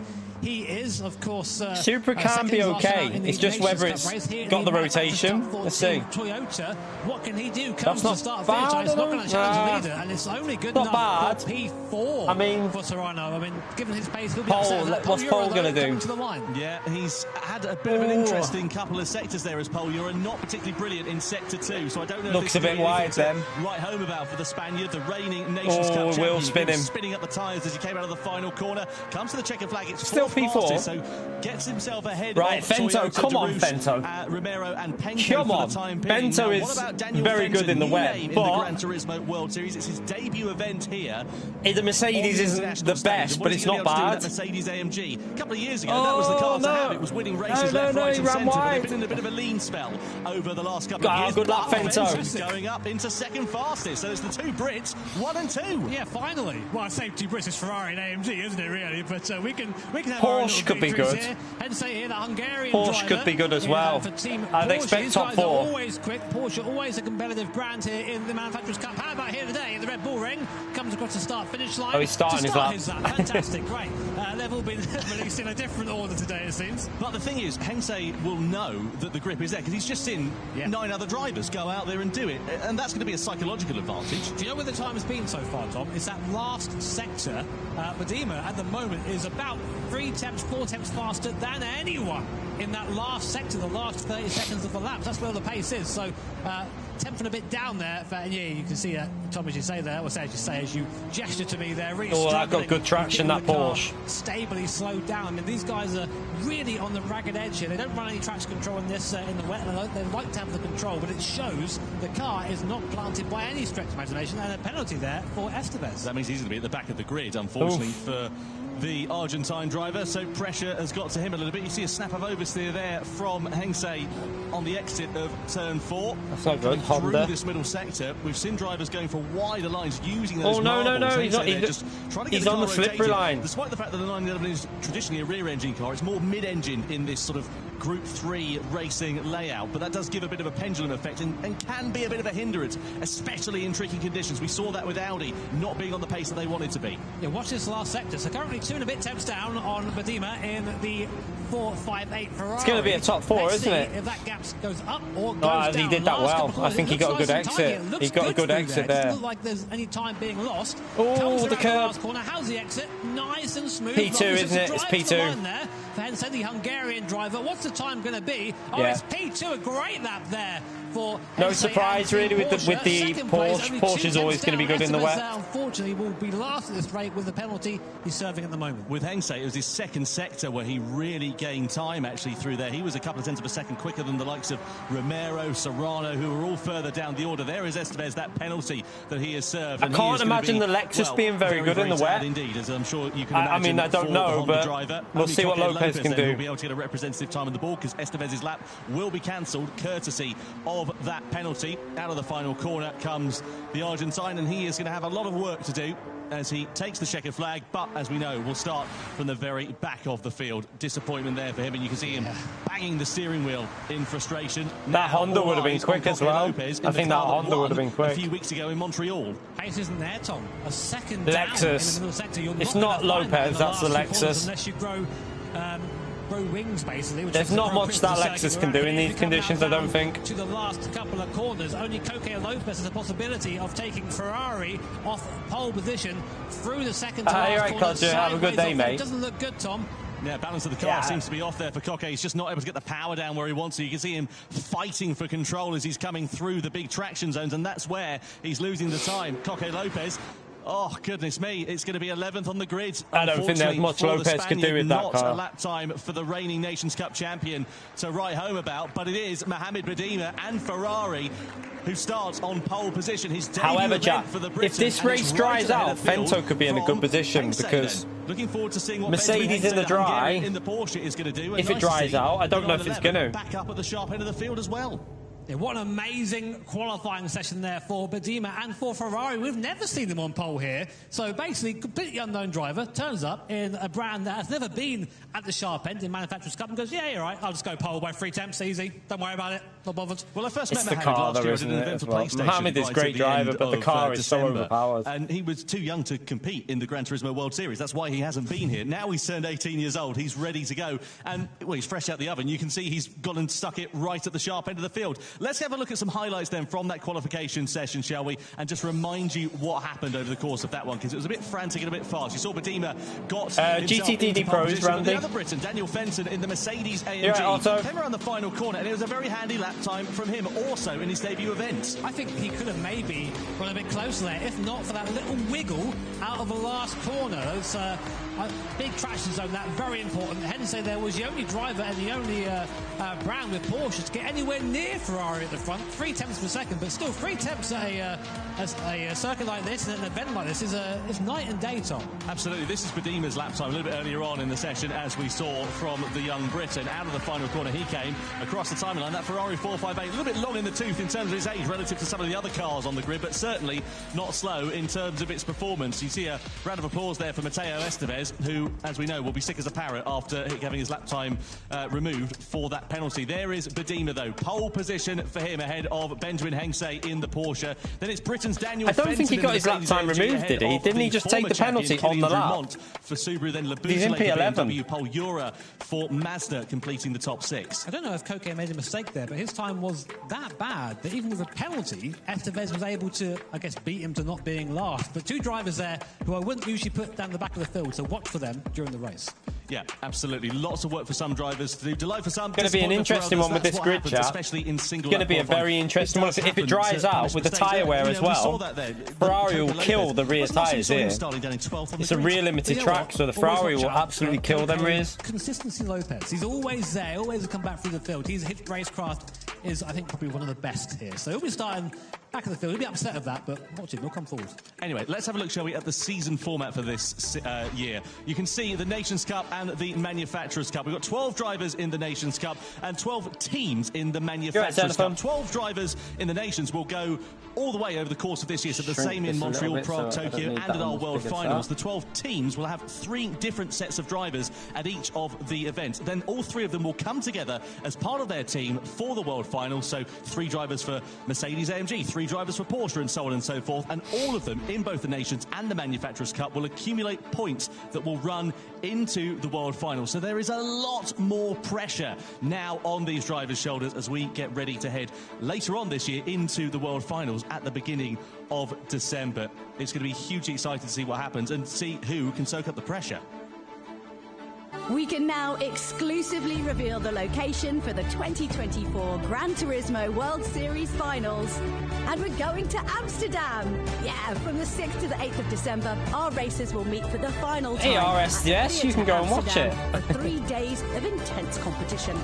[SPEAKER 4] He is, of course.
[SPEAKER 1] Supra can be okay. It's just whether it's got the rotation. Let's see.
[SPEAKER 4] Toyota, what can he do?
[SPEAKER 1] That's not bad.
[SPEAKER 4] It's not going to challenge the leader, and it's only good enough for P4.
[SPEAKER 1] I mean,
[SPEAKER 4] for Serrano. I mean, given his pace, he'll be
[SPEAKER 1] Pole. What's Pole going to do?
[SPEAKER 4] To the line.
[SPEAKER 3] Yeah, he's had a bit of an interesting couple of sectors there as Pole. You're not particularly brilliant in sector 2, so I don't know.
[SPEAKER 1] Looks a bit wide then.
[SPEAKER 3] Right home about for the Spaniard, the reigning Nations Cup champion.
[SPEAKER 1] Will spin him.
[SPEAKER 3] Spinning up the tyres as he came out of the final corner. Comes to the checkered flag. It's
[SPEAKER 1] still P4.
[SPEAKER 3] So gets himself ahead.
[SPEAKER 1] Right,
[SPEAKER 3] of
[SPEAKER 1] Fento,
[SPEAKER 3] Toyota,
[SPEAKER 1] come on,
[SPEAKER 3] Darus,
[SPEAKER 1] Fento.
[SPEAKER 3] Romero and Penko
[SPEAKER 1] come on.
[SPEAKER 3] for the time being.
[SPEAKER 1] Fento is very good in the wet,
[SPEAKER 3] but in the Gran Turismo World Series, it's his debut event here.
[SPEAKER 1] The Mercedes isn't the best, but it's not bad.
[SPEAKER 3] Mercedes AMG. A couple of years ago, that was the car to have. It was winning races left, right, and centre. But they've been in a bit of a lean spell over the last couple of years.
[SPEAKER 1] Good luck, Fento.
[SPEAKER 3] Going up into second fastest. So it's the 2 Brits, 1 and 2.
[SPEAKER 4] Yeah, finally. Well, I say 2 British, Ferrari and AMG, isn't it, really? But we can have
[SPEAKER 1] Porsche could be good.
[SPEAKER 4] Here, the Hungarian
[SPEAKER 1] Porsche could be good as well. I'd expect top 4.
[SPEAKER 4] Always quick. Porsche always a competitive brand here in the Manufacturers' Cup. How about here today in the Red Bull Ring? Comes across the start-finish line.
[SPEAKER 1] Oh, he's starting his lap.
[SPEAKER 4] Fantastic, great. They've all been released in a different order today, it seems.
[SPEAKER 3] But the thing is, Hensei will know that the grip is there because he's just seen 9 other drivers go out there and do it, and that's going to be a psychological advantage.
[SPEAKER 4] Do you know where the time has been so far, Tom? It's that last sector. Bedima at the moment is about 4 temps faster than anyone in that last sector, the last 30 seconds of the laps. That's where the pace is. So, tempting a bit down there. And yeah, you can see that, Tom, as you say there, or say as you gesture to me there. Really
[SPEAKER 1] that got good traction, that Porsche.
[SPEAKER 4] Stably slowed down. I mean, these guys are really on the ragged edge here. They don't run any traction control in this in the wet. They like to have the control, but it shows the car is not planted by any stretch of imagination, and a penalty there for Estevez.
[SPEAKER 3] That means he's going to be at the back of the grid, unfortunately, for the Argentine driver, so pressure has got to him a little bit. You see a snap of oversteer there from Hensei on the exit of turn 4.
[SPEAKER 1] That's not good.
[SPEAKER 3] Through this middle sector, we've seen drivers going for wider lines using those
[SPEAKER 1] no,
[SPEAKER 3] he's not.
[SPEAKER 1] He's on the slippery line.
[SPEAKER 3] Despite the fact that the 911 is traditionally a rear-engine car, it's more mid-engine in this sort of Group 3 racing layout, but that does give a bit of a pendulum effect and can be a bit of a hindrance, especially in tricky conditions. We saw that with Audi not being on the pace that they wanted to be.
[SPEAKER 4] Yeah, watch this last sector. So currently 2 and a bit temps down on Badima in the 458 Ferrari.
[SPEAKER 1] It's going to be a top 4, isn't it?
[SPEAKER 4] If that gap goes up or goes
[SPEAKER 1] down.
[SPEAKER 4] He
[SPEAKER 1] did that well. I think he got a good exit. He got a good exit there.
[SPEAKER 4] It doesn't look like there's any time being lost.
[SPEAKER 1] Oh, the curve.
[SPEAKER 4] Corner. How's the exit? Nice and smooth.
[SPEAKER 1] P2, isn't it? It's P2.
[SPEAKER 4] There for Henson, the Hungarian driver. What's the time going to be? Oh,
[SPEAKER 1] yeah.
[SPEAKER 4] It's P2. A great lap there. For
[SPEAKER 1] no surprise really with the Porsche. Porsche's always going to be good in the wet.
[SPEAKER 4] Unfortunately, will be last at this rate with the penalty he's serving at the moment.
[SPEAKER 3] With Hengse, it was his second sector where he really gained time actually through there. He was a couple of tenths of a second quicker than the likes of Romero, Serrano, who were all further down the order. There is Estevez, that penalty that he has served.
[SPEAKER 1] I can't imagine the Lexus being very good in the wet.
[SPEAKER 3] Indeed, as I'm sure you can imagine.
[SPEAKER 1] I mean, I don't know, but we'll see what Lopez can do.
[SPEAKER 3] Will be able to get a representative time on the board because Estevez's lap will be cancelled courtesy of that penalty. Out of the final corner comes the Argentine, and he is going to have a lot of work to do as he takes the checkered flag, but as we know, we'll start from the very back of the field. Disappointment there for him, and you can see him banging the steering wheel in frustration.
[SPEAKER 1] That Honda would have been quick as well. I think that Honda would have been quick.
[SPEAKER 3] A few weeks ago in Montreal.
[SPEAKER 4] Pace isn't there, Tom. A second
[SPEAKER 1] Lexus.
[SPEAKER 4] down in the middle sector.
[SPEAKER 1] It's not Lopez, that's the Lexus.
[SPEAKER 4] Unless you grow wings, basically.
[SPEAKER 1] There's not much that Lexus can do in these conditions, I don't think.
[SPEAKER 4] To the last couple of corners, only Coque Lopez has a possibility of taking Ferrari off pole position through the second to last
[SPEAKER 1] right,
[SPEAKER 4] corner.
[SPEAKER 1] Codger, have a good day, mate.
[SPEAKER 4] It doesn't look good, Tom.
[SPEAKER 3] Yeah, balance of the car seems to be off there for Coque. He's just not able to get the power down where he wants to. You can see him fighting for control as he's coming through the big traction zones, and that's where he's losing the time. Coque Lopez. Oh, goodness me, it's going to be 11th on the grid.
[SPEAKER 1] I don't think there's much Lopez could do with that car.
[SPEAKER 3] Not a lap time for the reigning Nations Cup champion to write home about, but it is Mohamed Badima and Ferrari who starts on pole position. His
[SPEAKER 1] However, Jack,
[SPEAKER 3] for the
[SPEAKER 1] if this race dries out, Fento could be in a good position because
[SPEAKER 3] looking forward to seeing what
[SPEAKER 1] Mercedes in the dry,
[SPEAKER 3] in the Porsche is going to do.
[SPEAKER 1] If it dries out, I don't know if it's going to.
[SPEAKER 3] Back up at the sharp end of the field as well.
[SPEAKER 4] Yeah, what an amazing qualifying session there for Badima and for Ferrari. We've never seen them on pole here. So basically, completely unknown driver turns up in a brand that has never been at the sharp end in Manufacturers' Cup and goes, yeah, you're right, I'll just go pole by 3 temps, easy. Don't worry about it, not bothered.
[SPEAKER 3] Well, I first
[SPEAKER 1] it's
[SPEAKER 3] met
[SPEAKER 1] the car,
[SPEAKER 3] last year
[SPEAKER 1] isn't
[SPEAKER 3] at an
[SPEAKER 1] it,
[SPEAKER 3] event for
[SPEAKER 1] well.
[SPEAKER 3] PlayStation.
[SPEAKER 1] Mohamed is a great driver, but the car is so overpowered.
[SPEAKER 3] And he was too young to compete in the Gran Turismo World Series. That's why he hasn't been here. Now he's turned 18 years old. He's ready to go. And, well, he's fresh out the oven. You can see he's gone and stuck it right at the sharp end of the field. Let's have a look at some highlights then from that qualification session, shall we? And just remind you what happened over the course of that one, because it was a bit frantic and a bit fast. You saw Badima got
[SPEAKER 1] GTD Pros, Randy.
[SPEAKER 3] The other Briton, Daniel Fenton, in the Mercedes AMG,
[SPEAKER 1] right,
[SPEAKER 3] came around the final corner, and it was a very handy lap time from him, also in his debut event.
[SPEAKER 4] I think he could have maybe gone a bit closer there, if not for that little wiggle out of the last corner. It's a big traction zone, that very important. Hence, there was the only driver and the only brand with Porsche to get anywhere near Ferrari at the front. 3 tenths per second, but still 3 tenths at a circuit like this and an event like this is night and day, Tom.
[SPEAKER 3] Absolutely. This is Badima's lap time a little bit earlier on in the session, as we saw from the young Briton. Out of the final corner he came across the timeline. That Ferrari 458, a little bit long in the tooth in terms of his age relative to some of the other cars on the grid, but certainly not slow in terms of its performance. You see a round of applause there for Mateo Estevez, who, as we know, will be sick as a parrot after having his lap time removed for that penalty. There is Badima, though. Pole position for him ahead of Benjamin Hengse in the Porsche. Then it's Britain's Daniel
[SPEAKER 1] I don't think he got his lap time removed, did he? Didn't he just take the penalty on the lap?
[SPEAKER 3] For Subaru, then
[SPEAKER 1] He's in P11.
[SPEAKER 3] Pole Eura for Mazda completing the top 6.
[SPEAKER 4] I don't know if Coque made a mistake there, but his time was that bad that even with a penalty, Estevez was able to, I guess, beat him to not being last. But 2 drivers there who I wouldn't usually put down the back of the field, so watch for them during the race.
[SPEAKER 3] Yeah, absolutely. Lots of work for some drivers to do. Delight for some.
[SPEAKER 1] Going to be an interesting one with this grid, chat.
[SPEAKER 3] Especially in single.
[SPEAKER 1] Going to be a very interesting one. If it dries out with the tyre wear as well, Ferrari will kill the rear tyres here. It's a rear limited track, so the Ferrari will absolutely kill them rears.
[SPEAKER 4] Consistency Lopez. He's always there, always come back through the field. His racecraft is, I think, probably one of the best here. So he'll be starting back of the field. He'll be upset of that, but watch him. He'll come forward.
[SPEAKER 3] Anyway, let's have a look, shall we, at the season format for this year. You can see the Nations Cup and the Manufacturers Cup. We've got 12 drivers in the Nations Cup and 12 teams in the Manufacturers Cup. 12 drivers in the Nations will go all the way over the course of this year, so the same in Montreal, Prague, Tokyo, and at our World Finals. The 12 teams will have 3 different sets of drivers at each of the events. Then all 3 of them will come together as part of their team for the World Finals. So 3 drivers for Mercedes-AMG, 3 drivers for Porsche, and so on and so forth. And all of them in both the Nations and the Manufacturers Cup will accumulate points that will run into the World Finals. So there is a lot more pressure now on these drivers' shoulders as we get ready to head later on this year into the World Finals at the beginning of December. It's going to be hugely exciting to see what happens and see who can soak up the pressure.
[SPEAKER 2] We can now exclusively reveal the location for the 2024 Gran Turismo World Series Finals. And we're going to Amsterdam. Yeah, from the 6th to the 8th of December, our racers will meet for the final time.
[SPEAKER 1] Hey, RSDS, you can go and watch it.
[SPEAKER 2] For 3 days of intense competition.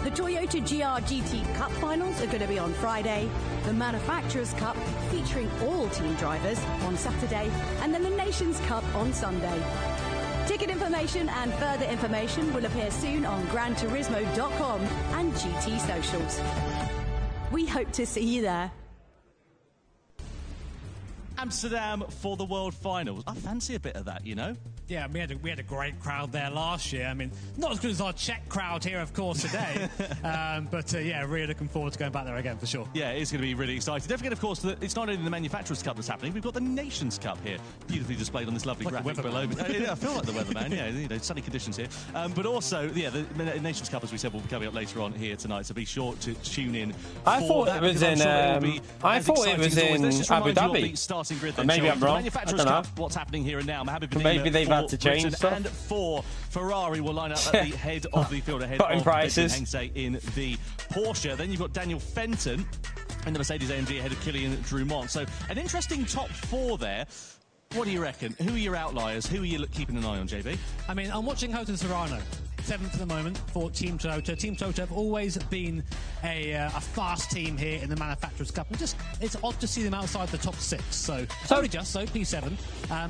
[SPEAKER 2] The Toyota GR-GT Cup Finals are going to be on Friday, the Manufacturers' Cup featuring all team drivers on Saturday, and then the Nations Cup on Sunday. Ticket information and further information will appear soon on GranTurismo.com and GT socials. We hope to see you there.
[SPEAKER 3] Amsterdam for the World Finals. I fancy a bit of that, you know.
[SPEAKER 4] Yeah, we had a great crowd there last year. I mean, not as good as our Czech crowd here, of course, today. But yeah, really looking forward to going back there again, for sure.
[SPEAKER 3] Yeah, it's going to be really exciting. Don't forget, of course, that it's not only the Manufacturers' Cup that's happening. We've got the Nations Cup here, beautifully displayed on this lovely graphic below me. I feel like the weatherman, yeah, you know, sunny conditions here. But also, yeah, the Nations Cup, as we said, will be coming up later on here tonight, so be sure to tune in.
[SPEAKER 1] I thought it was in Abu Dhabi.
[SPEAKER 3] Starting grid, then,
[SPEAKER 1] maybe I'm wrong.
[SPEAKER 3] Manufacturers Cup, what's happening here and now.
[SPEAKER 1] Maybe they've had to change stuff.
[SPEAKER 3] And 4 Ferrari will line up at the head of the field, ahead of
[SPEAKER 1] prices
[SPEAKER 3] Hengse in the Porsche. Then you've got Daniel Fenton in the Mercedes-AMG ahead of Kylian Drumont. So an interesting top 4 there. What do you reckon? Who are your outliers? Who are you keeping an eye on, JB?
[SPEAKER 4] I mean, I'm watching Houghton Serrano. 7th at the moment for Team Toyota. Team Toyota have always been a fast team here in the Manufacturers Cup. And it's odd to see them outside the top 6. So only just so P7.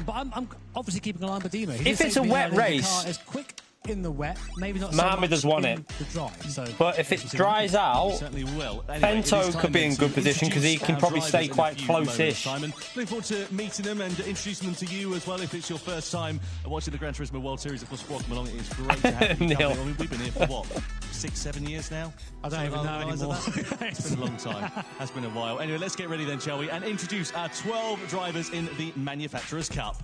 [SPEAKER 4] But I'm obviously keeping an eye on Badima.
[SPEAKER 1] If it's a wet race,
[SPEAKER 4] the car is quick in the wet, maybe not
[SPEAKER 1] Mohammed
[SPEAKER 4] so
[SPEAKER 1] has won it.
[SPEAKER 4] The dry, so
[SPEAKER 1] but if it dries out,
[SPEAKER 3] certainly will. Anyway,
[SPEAKER 1] Fento could be in good position because he can probably stay quite close-ish.
[SPEAKER 3] Looking forward to meeting them and introducing them to you as well if it's your first time watching the Gran Turismo World Series. Of course, welcome along. It's great to have you.
[SPEAKER 1] Neil.
[SPEAKER 3] I mean, we've been here for what, 6-7 years now?
[SPEAKER 4] I don't even know anymore.
[SPEAKER 3] It's been a long time. Has been a while. Anyway, let's get ready then, shall we? And introduce our 12 drivers in the Manufacturers' Cup.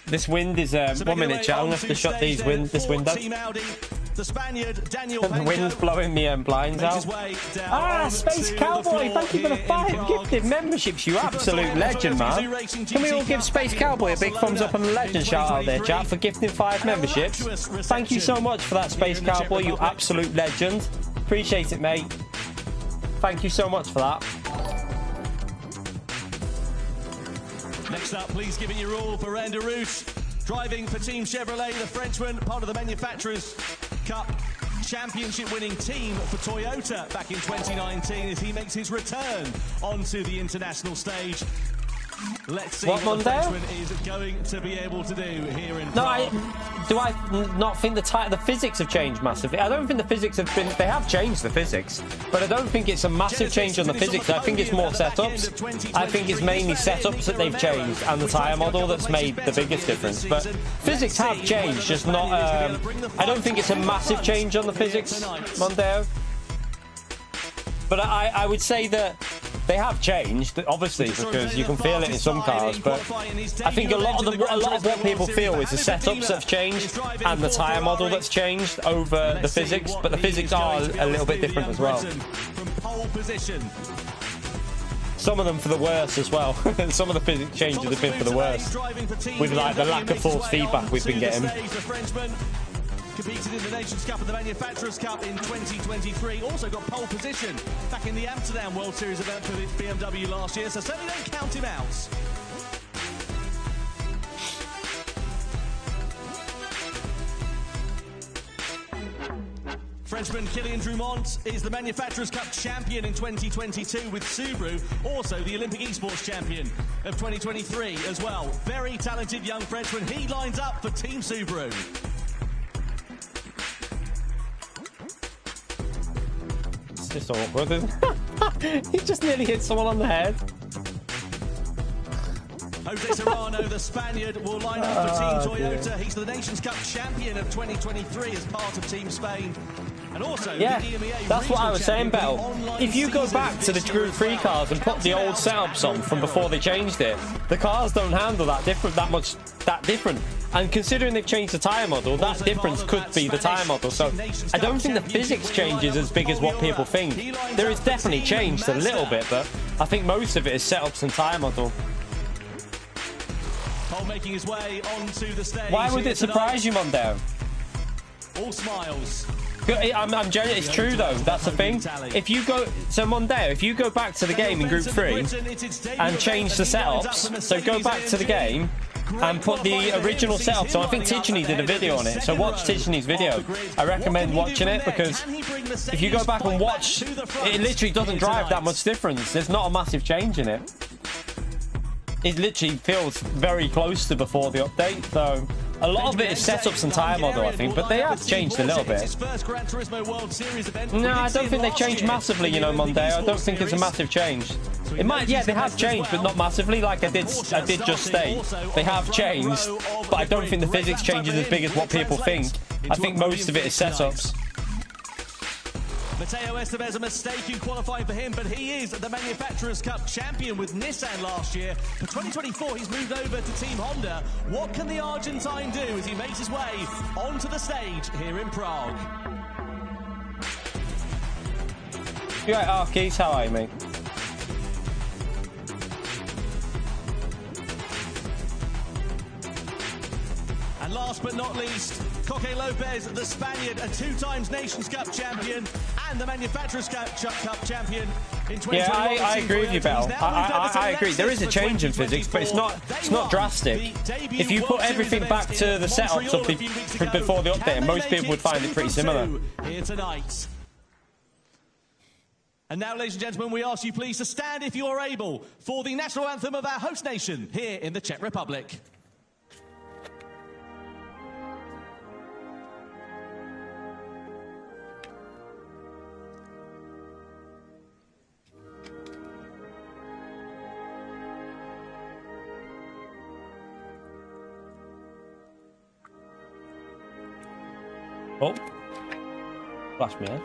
[SPEAKER 1] This wind is 1 minute, chat. I'm going to have to shut this window.
[SPEAKER 3] Team Audi, the Spaniard, Daniel
[SPEAKER 1] The wind's blowing the blinds out. Space Cowboy, thank you for the 5 gifted memberships, you absolute legend, man. Can we all give Space Cowboy a big thumbs up and a legend shout out there, chat, for gifting 5 memberships? Thank you so much for that, Space Cowboy, you absolute legend. Appreciate it, mate. Thank you so much for that.
[SPEAKER 3] Next up, please give it your all for Randy Roos, driving for Team Chevrolet, the Frenchman, part of the Manufacturers' Cup championship-winning team for Toyota back in 2019 as he makes his return onto the international stage. Let's see what the Frenchman is going to be able to do here in Prague.
[SPEAKER 1] Do I not think the physics have changed massively? I don't think the physics have been... They have changed the physics, but I don't think it's a massive change on the physics. I think it's more setups. I think it's mainly setups that they've changed and the tyre model that's made the biggest difference. But physics have changed, just not... I don't think it's a massive change on the physics, Mondeo. But I would say that they have changed, obviously, because you can feel it in some cars. But I think a lot of what people feel is the setups that have changed and the tyre model that's changed over the physics. But the physics are a little bit different as well. Some of them for the worse as well. Some of the physics changes have been for the worse, with like the lack of force feedback we've been getting.
[SPEAKER 3] Competed in the Nations Cup and the Manufacturers' Cup in 2023. Also got pole position back in the Amsterdam World Series event for the BMW last year, so certainly don't count him out. Frenchman Kylian Drumont is the Manufacturers' Cup champion in 2022 with Subaru, also the Olympic esports champion of 2023 as well. Very talented young Frenchman. He lines up for Team Subaru.
[SPEAKER 1] It's just awkward, isn't it? He just nearly hit someone on the head.
[SPEAKER 3] Jose Serrano, the Spaniard, will line up for Team Toyota. Dear. He's the Nations Cup champion of 2023 as part of Team Spain. And also,
[SPEAKER 1] yeah,
[SPEAKER 3] the EMEA
[SPEAKER 1] that's what I was saying, Bell. If you go back to the Group 3 cars and put the old setups on from before they changed it, the cars don't handle that different. And considering they've changed the tyre model, that difference could be the tyre model. So I don't think the physics change is as big as what people think. There is definitely changed a little bit, but I think most of it is setups and tyre model.
[SPEAKER 3] Making his way onto the stage.
[SPEAKER 1] Why would it surprise you, Mondale?
[SPEAKER 3] All smiles.
[SPEAKER 1] I'm genuine. It's true though. That's the thing. If you go, so Mondale, if you go back to the game in Group 3 and change the setups, so go back to the game and put the original setup. So I think Tijani did a video on it. So watch Tijani's video. I recommend watching it because if you go back and watch, it literally doesn't drive that much difference. There's not a massive change in it. It literally feels very close to before the update, so a lot of it is setups and tyre model, I think, but they have changed a little bit. No, I don't think they've changed massively, you know, Monday. I don't think it's a massive change. It might, yeah, they have changed, but not massively, like I did just state. They have changed, but I don't think the physics changes as big as what people think. I think most of it is setups.
[SPEAKER 3] Matteo Estevez, a mistake in qualifying for him, but he is the Manufacturers' Cup champion with Nissan last year. For 2024, he's moved over to Team Honda. What can the Argentine do as he makes his way onto the stage here in Prague?
[SPEAKER 1] You right, Arkeys? How are you, mate?
[SPEAKER 3] And last but not least, Coque Lopez, the Spaniard, a two-times Nations Cup champion and the Manufacturers' Cup champion in 2021.
[SPEAKER 1] Yeah, I agree with you, Bell. I agree. There is a change in physics, but it's not drastic. If you put everything back to the setups of before the update, most people would find it pretty similar.
[SPEAKER 3] Here tonight. And now, ladies and gentlemen, we ask you please to stand if you are able for the national anthem of our host nation here in the Czech Republic.
[SPEAKER 1] Oh, flash me out.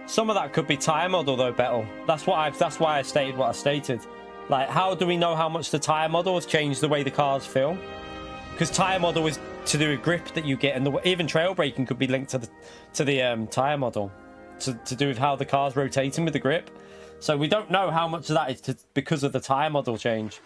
[SPEAKER 1] Some of that could be tyre model though, Bettel. That's why I stated what I stated. Like, how do we know how much the tyre model has changed the way the cars feel? Because tyre model is to do with grip that you get, and even trail braking could be linked to the tyre model to do with how the car's rotating with the grip. So we don't know how much of that is because of the tyre model change.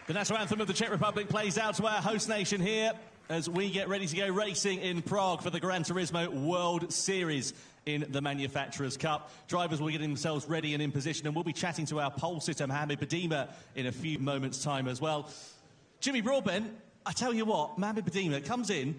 [SPEAKER 3] The national anthem of the Czech Republic plays out to our host nation here as we get ready to go racing in Prague for the Gran Turismo World Series in the Manufacturers' Cup. Drivers will get themselves ready and in position, and we'll be chatting to our pole sitter, Mohamed Badima, in a few moments' time as well. Jimmy Broadbent, I tell you what, Mohamed Badima comes in,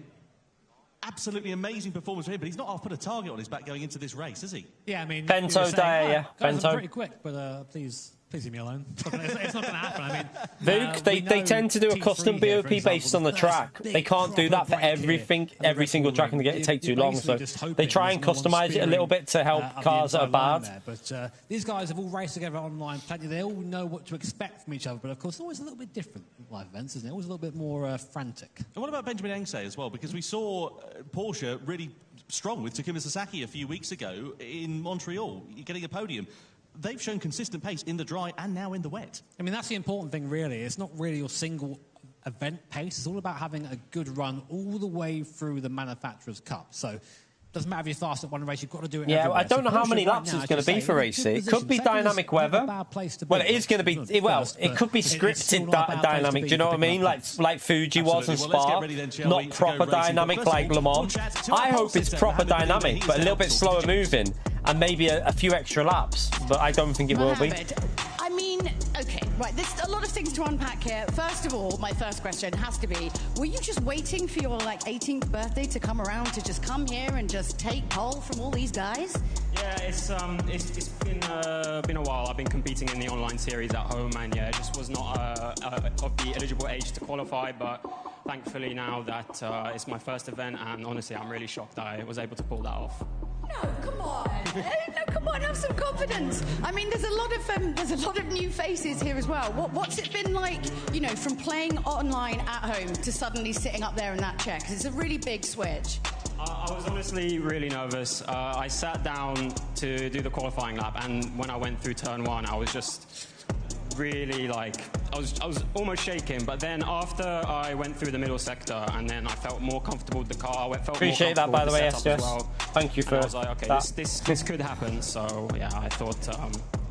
[SPEAKER 3] absolutely amazing performance for him, but he's not half put a target on his back going into this race, is he?
[SPEAKER 4] Yeah, I mean...
[SPEAKER 1] Bento Dyer, yeah.
[SPEAKER 4] Bento. Pretty quick, but please leave me alone. It's not going to happen. I mean,
[SPEAKER 1] Luke, they tend to do a custom BOP based on the track. They can't do that for every single track in the game. It takes too long, so they try and customize it a little bit to help cars that are bad.
[SPEAKER 4] But these guys have all raced together online plenty. They all know what to expect from each other, but of course, it's always a little bit different in live events, isn't it? Always a little bit more frantic.
[SPEAKER 3] And what about Benjamin Engse as well? Because we saw Porsche really strong with Takuma Sasaki a few weeks ago in Montreal, getting a podium. They've shown consistent pace in the dry and now in the wet.
[SPEAKER 4] I mean, that's the important thing, really. It's not really your single event pace. It's all about having a good run all the way through the Manufacturers' Cup. So Doesn't matter if you're fast at one race, you've got to do it.
[SPEAKER 1] Yeah,
[SPEAKER 4] everywhere.
[SPEAKER 1] I don't know
[SPEAKER 4] So
[SPEAKER 1] how many
[SPEAKER 4] Porsche right
[SPEAKER 1] laps
[SPEAKER 4] now,
[SPEAKER 1] it's going to be for Racing. It could be dynamic weather. Well, it is going to be. Well, it could be scripted dynamic. Do you know what I mean? Like Fuji was and Spa, not proper dynamic like Le Mans. I hope it's proper dynamic, but a little bit slower moving, and maybe a few extra laps. But I don't think it will be.
[SPEAKER 2] I mean, okay, right, there's a lot of things to unpack here. First of all, my first question has to be, were you just waiting for your, like, 18th birthday to come around to just come here and just take pole from all these guys?
[SPEAKER 5] Yeah, it's been a while. I've been competing in the online series at home, and yeah, it just was not of the eligible age to qualify, but thankfully now that it's my first event, and honestly, I'm really shocked that I was able to pull that off.
[SPEAKER 2] No, come on. No, come on, have some confidence. I mean, there's a lot of new faces here as well. What's it been like, you know, from playing online at home to suddenly sitting up there in that chair? Because it's a really big switch.
[SPEAKER 5] I was honestly really nervous. I sat down to do the qualifying lap, and when I went through turn one, I was just really like, I was almost shaking, but then after I went through the middle sector and then I felt more comfortable with the car, I felt
[SPEAKER 1] Appreciate that, by the way, SJS. Well. Thank you for
[SPEAKER 5] I was like, okay, this could happen, so yeah, I thought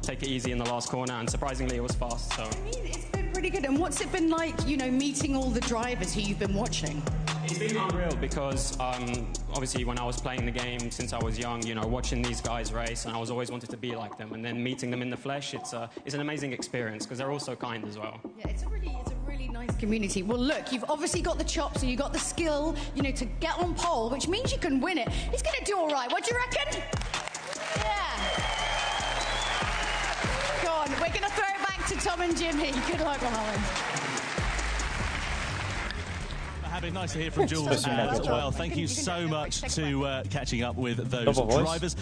[SPEAKER 5] take it easy in the last corner, and surprisingly it was fast. So
[SPEAKER 2] I mean, it's been pretty good. And what's it been like, you know, meeting all the drivers who you've been watching?
[SPEAKER 5] It's been unreal because obviously when I was playing the game since I was young, you know, watching these guys race, and I was always wanted to be like them, and then meeting them in the flesh, it's an amazing experience because they're all so kind as well.
[SPEAKER 2] Yeah, it's a really nice community. Well, look, you've obviously got the chops and you've got the skill, you know, to get on pole, which means you can win it. He's going to do all right. What do you reckon? Yeah. Go on. We're going to throw it back to Tom and Jimmy. Good luck, Mohammed.
[SPEAKER 3] Having nice to hear from Jules as well. Thank you so much to catching up with those drivers.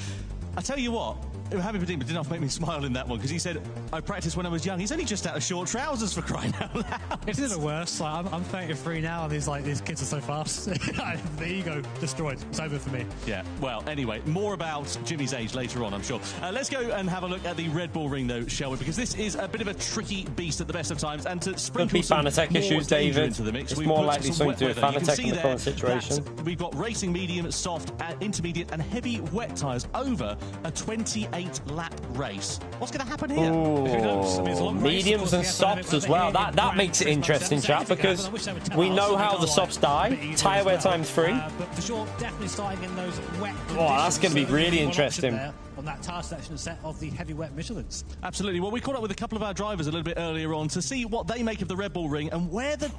[SPEAKER 3] I tell you what, Happy Podium did not make me smile in that one because he said, I practiced when I was young. He's only just out of short trousers, for crying out loud.
[SPEAKER 4] It's even worse. Like, I'm 33 now, and these kids are so fast. The ego destroyed. It's over for me.
[SPEAKER 3] Yeah, well, anyway, more about Jimmy's age later on, I'm sure. Let's go and have a look at the Red Bull Ring, though, shall we? Because this is a bit of a tricky beast at the best of times, and to sprinkle some
[SPEAKER 1] Fanatec issues, David.
[SPEAKER 3] Into the mix,
[SPEAKER 1] it's more likely something to do with Fanatec in the current situation.
[SPEAKER 3] We've got racing medium, soft, intermediate, and heavy wet tyres over a 28-lap race. What's going to happen here?
[SPEAKER 4] Who knows? I mean,
[SPEAKER 1] mediums and softs as well. That makes it interesting, chat, because we know how the softs die. Tyre wear times 3.
[SPEAKER 4] But for sure, definitely starting in those wet conditions.
[SPEAKER 1] Oh, that's going to be really interesting.
[SPEAKER 4] On that tyre selection set of the heavy wet Michelins.
[SPEAKER 3] Absolutely. Well, we caught up with a couple of our drivers a little bit earlier on to see what they make of the Red Bull Ring and where the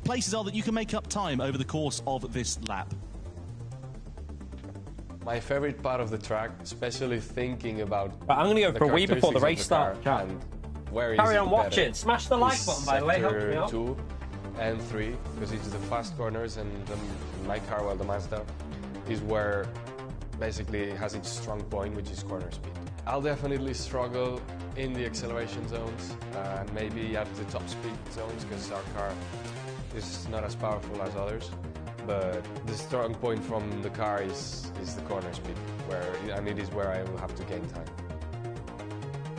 [SPEAKER 3] places are that you can make up time over the course of this lap.
[SPEAKER 6] My favorite part of the track, especially thinking about.
[SPEAKER 1] But I'm going to go for a wee before the race starts. Carry on watching. Smash the like button, by the way. Help me out.
[SPEAKER 6] 2 and 3, because it's the fast corners, and my car, well, the Mazda, is where basically it has its strong point, which is corner speed. I'll definitely struggle in the acceleration zones, and maybe at the top speed zones, because our car is not as powerful as others. But the strong point from the car is the corner speed, and it is where I will have to gain time.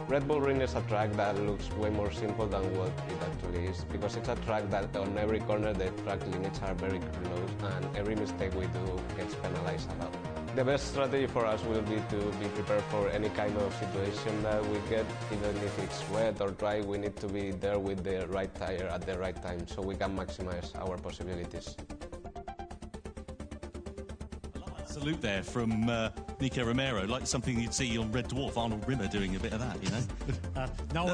[SPEAKER 7] Red Bull Ring is a track that looks way more simple than what it actually is, because it's a track that on every corner the track limits are very close, and every mistake we do gets penalized a lot. The best strategy for us will be to be prepared for any kind of situation that we get, even if it's wet or dry. We need to be there with the right tire at the right time so we can maximize our possibilities.
[SPEAKER 3] Salute there from Nico Romero, like something you'd see on Red Dwarf, Arnold Rimmer doing a bit of that, you know? That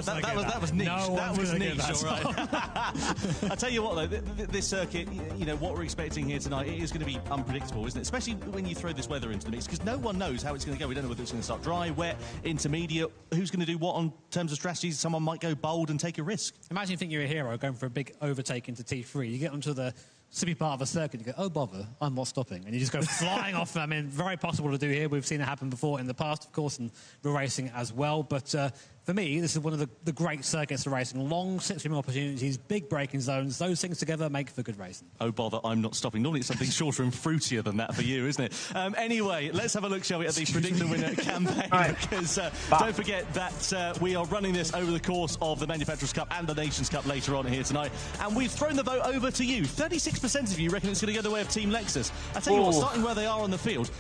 [SPEAKER 3] was niche.
[SPEAKER 4] No,
[SPEAKER 3] that was niche, all right. I tell you what, though, this circuit, you know, what we're expecting here tonight, it is going to be unpredictable, isn't it? Especially when you throw this weather into the mix, because no one knows how it's going to go. We don't know whether it's going to start dry, wet, intermediate. Who's going to do what on terms of strategies? Someone might go bold and take a risk.
[SPEAKER 4] Imagine you think you're a hero going for a big overtake into T3. You get onto the slippy part of a circuit, you go, oh bother, I'm not stopping, and you just go flying off. I mean, very possible to do here. We've seen it happen before in the past, of course, and real racing as well. But for me, this is one of the great circuits of racing. Long slipstream opportunities, big braking zones. Those things together make for good racing.
[SPEAKER 3] Oh bother, I'm not stopping. Normally it's something shorter and fruitier than that for you, isn't it? Anyway, let's have a look, shall we, at the Predict the Winner campaign. Right. Because don't forget that we are running this over the course of the Manufacturers' Cup and the Nations' Cup later on here tonight. And we've thrown the vote over to you. 36% of you reckon it's going to go the way of Team Lexus. I tell you what, starting where they are on the field,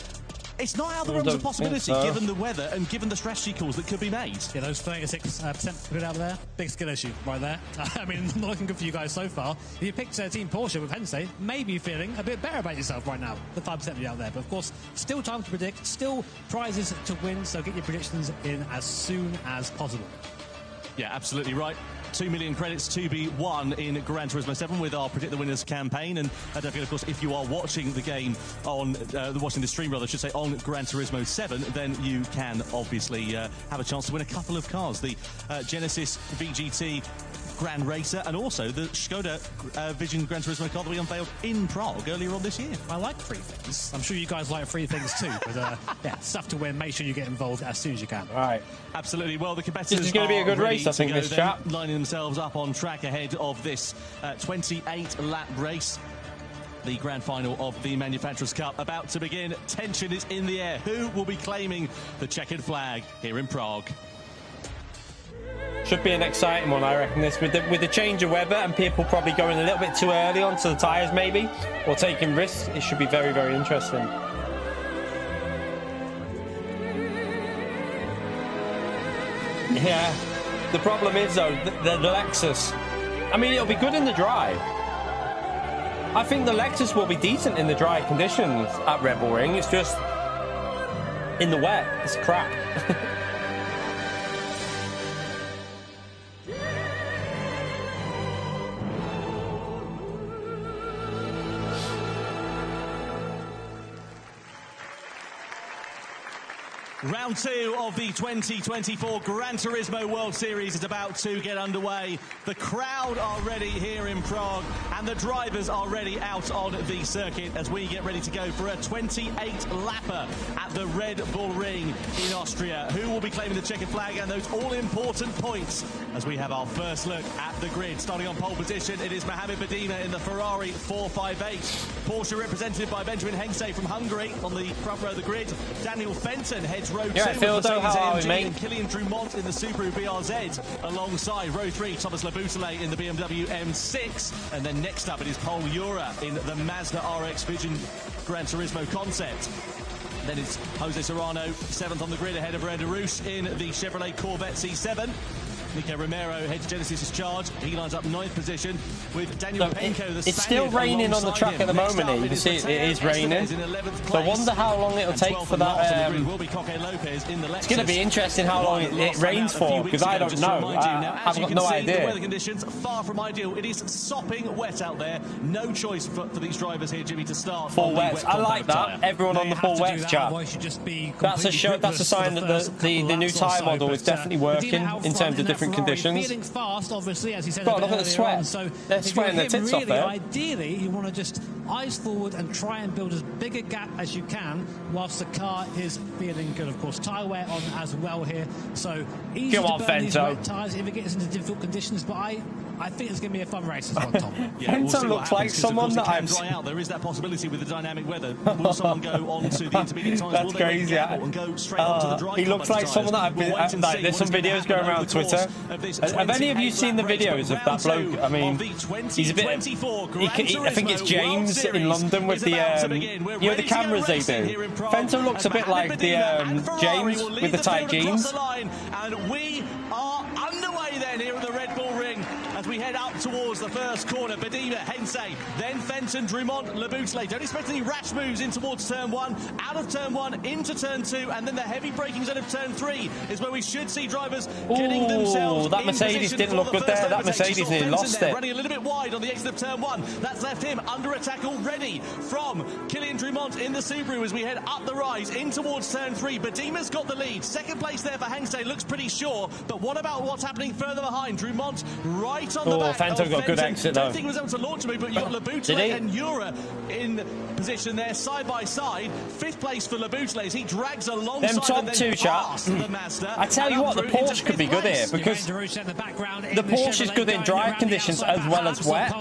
[SPEAKER 3] It's not out of the realms of possibility, given the weather and given the strategy calls that could be made.
[SPEAKER 4] Yeah, those 36% put out there, big skill issue right there. I mean, not looking good for you guys so far. If you picked Team Porsche with Hensei, maybe feeling a bit better about yourself right now. The 5% out there, but of course, still time to predict, still prizes to win. So get your predictions in as soon as possible.
[SPEAKER 3] Yeah, absolutely right. 2 million credits to be won in Gran Turismo 7 with our Predict the Winners campaign. And don't forget, of course, if you are watching the game on, watching the stream, rather, I should say, on Gran Turismo 7, then you can obviously have a chance to win a couple of cars. The Genesis VGT Grand Racer and also the Skoda Vision Gran Turismo car that we unveiled in Prague earlier on this year.
[SPEAKER 4] I like free things. I'm sure you guys like free things too. But yeah, stuff to win. Make sure you get involved as soon as you can.
[SPEAKER 1] All right.
[SPEAKER 3] Absolutely. Well, the competitors
[SPEAKER 1] this is going to be a good race, I think, this chap.
[SPEAKER 3] Lining themselves up on track ahead of this 28-lap race. The grand final of the Manufacturers' Cup about to begin. Tension is in the air. Who will be claiming the checkered flag here in Prague?
[SPEAKER 1] Should be an exciting one, I reckon, this. With the change of weather and people probably going a little bit too early onto the tyres, maybe, or taking risks, it should be very, very interesting. Yeah. The problem is, though, the Lexus. I mean, it'll be good in the dry. I think the Lexus will be decent in the dry conditions at Red Bull Ring. It's just in the wet, it's crap.
[SPEAKER 3] Round 2 of the 2024 Gran Turismo World Series is about to get underway. The crowd are ready here in Prague and the drivers are ready out on the circuit as we get ready to go for a 28-lapper at the Red Bull Ring in Austria. Who will be claiming the checkered flag and those all-important points as we have our first look at the grid. Starting on pole position, it is Mohamed Badima in the Ferrari 458. Porsche represented by Benjamin Hensei from Hungary on the front row of the grid. Daniel Fenton heads row 2
[SPEAKER 1] yeah,
[SPEAKER 3] with
[SPEAKER 1] Phil, how are we, mate?
[SPEAKER 3] and Kilian Drumont in the Subaru BRZ alongside row 3 Thomas Laboutelet in the BMW M6, and then next up it is Paul Ura in the Mazda RX Vision Gran Turismo concept. Then it's Jose Serrano 7th on the grid ahead of Red Rouge in the Chevrolet Corvette C7. Nico Romero heads Genesis's charge. He lines up 9th position with Daniel Penko, the
[SPEAKER 1] It's still raining on the track at the moment. You can see it is raining. So I wonder how long it'll take for that. It's going to be interesting how long it rains for, because I don't know. I've got no idea.
[SPEAKER 3] The weather conditions far from ideal. It is sopping wet out there. No choice for these drivers here, Jimmy, to start.
[SPEAKER 1] Full wets. I like that. Everyone on the full wets, chap. That's a show. That's a sign that the new tyre model is definitely working in terms of different conditions.
[SPEAKER 4] Feeling fast, obviously, as he said.
[SPEAKER 1] God, look at the sweat.
[SPEAKER 4] So
[SPEAKER 1] they're sweating their tits off there.
[SPEAKER 4] Ideally, you want to just eyes forward and try and build as big a gap as you can whilst the car is feeling good. Of course, tyre wear on as well here. So easy to burn these wet tyres if it gets into difficult conditions. But I think it's going to be a fun race this one, Tom.
[SPEAKER 3] Yeah,
[SPEAKER 1] Fenton looks like someone that I've
[SPEAKER 3] dry out. There is that possibility with the dynamic weather. Will someone go on to the intermediate times?
[SPEAKER 1] That's crazy.
[SPEAKER 3] And go straight onto the dry
[SPEAKER 1] he looks like someone that I've been. Like, there's some videos going around Twitter. Have any of you seen the videos of that bloke? I mean, he's a bit. I think it's James in London with the you know, the cameras they do. Fenton looks a bit like the James with the tight jeans.
[SPEAKER 3] And we are underway then here at the Red Bull Ring as we head up towards the first corner. Badima, Hensei, then Fenton, Drumont, Laboutelet. Don't expect any rash moves in towards turn 1, out of turn 1, into turn 2, and then the heavy braking zone of turn 3 is where we should see drivers getting themselves
[SPEAKER 1] that Mercedes didn't look good there. That Mercedes nearly lost it.
[SPEAKER 3] Running a little bit wide on the exit of turn 1. That's left him under attack already from Kilian Drumont in the Subaru as we head up the rise in towards turn 3. Badima's got the lead. Second place there for Hensei, looks pretty sure, but what about what's happening further behind? Drumont right on the back.
[SPEAKER 1] Fenton got a good exit though.
[SPEAKER 3] I don't think he was able to launch a move, but you've got Laboutelet and Ura in position there side by side. 5th place for Laboutelet as he drags alongside
[SPEAKER 1] them top two, chap. I tell you what, the Porsche could be good here because the Porsche is good in dry conditions as well as wet.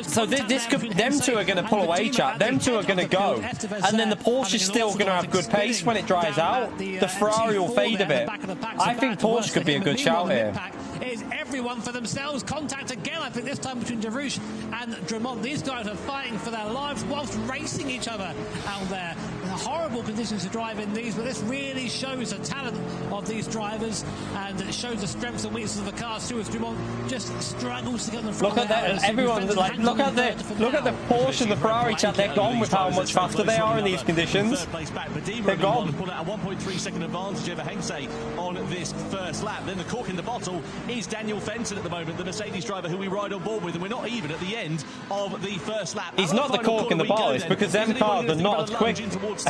[SPEAKER 1] So this could, them two are going to pull away, chap. Them two are going to go, and then the Porsche is still going to have good pace when it dries out. The Ferrari will fade a bit. I think Porsche could be a good shout. out here.
[SPEAKER 4] It is everyone for themselves. Contact again, I think this time between Darush and Drummond. These guys are fighting for their lives whilst racing each other out there. Horrible conditions to drive in these, but this really shows the talent of these drivers, and it shows the strengths and weaknesses of the cars too, as Drummond just struggles to get the front.
[SPEAKER 1] Look at that, everyone, like, look at the Porsche and the Ferrari chat. They're gone with how much faster they are in these conditions. They're gone.
[SPEAKER 3] Pulled out a 1.3-second advantage over Hensei on this first lap. Then the cork in the bottle is Daniel Fenton at the moment, the Mercedes driver who we ride on board with, and we're not even at the end of the first lap.
[SPEAKER 1] He's not the cork in the bottle, it's because them cars are not as quick.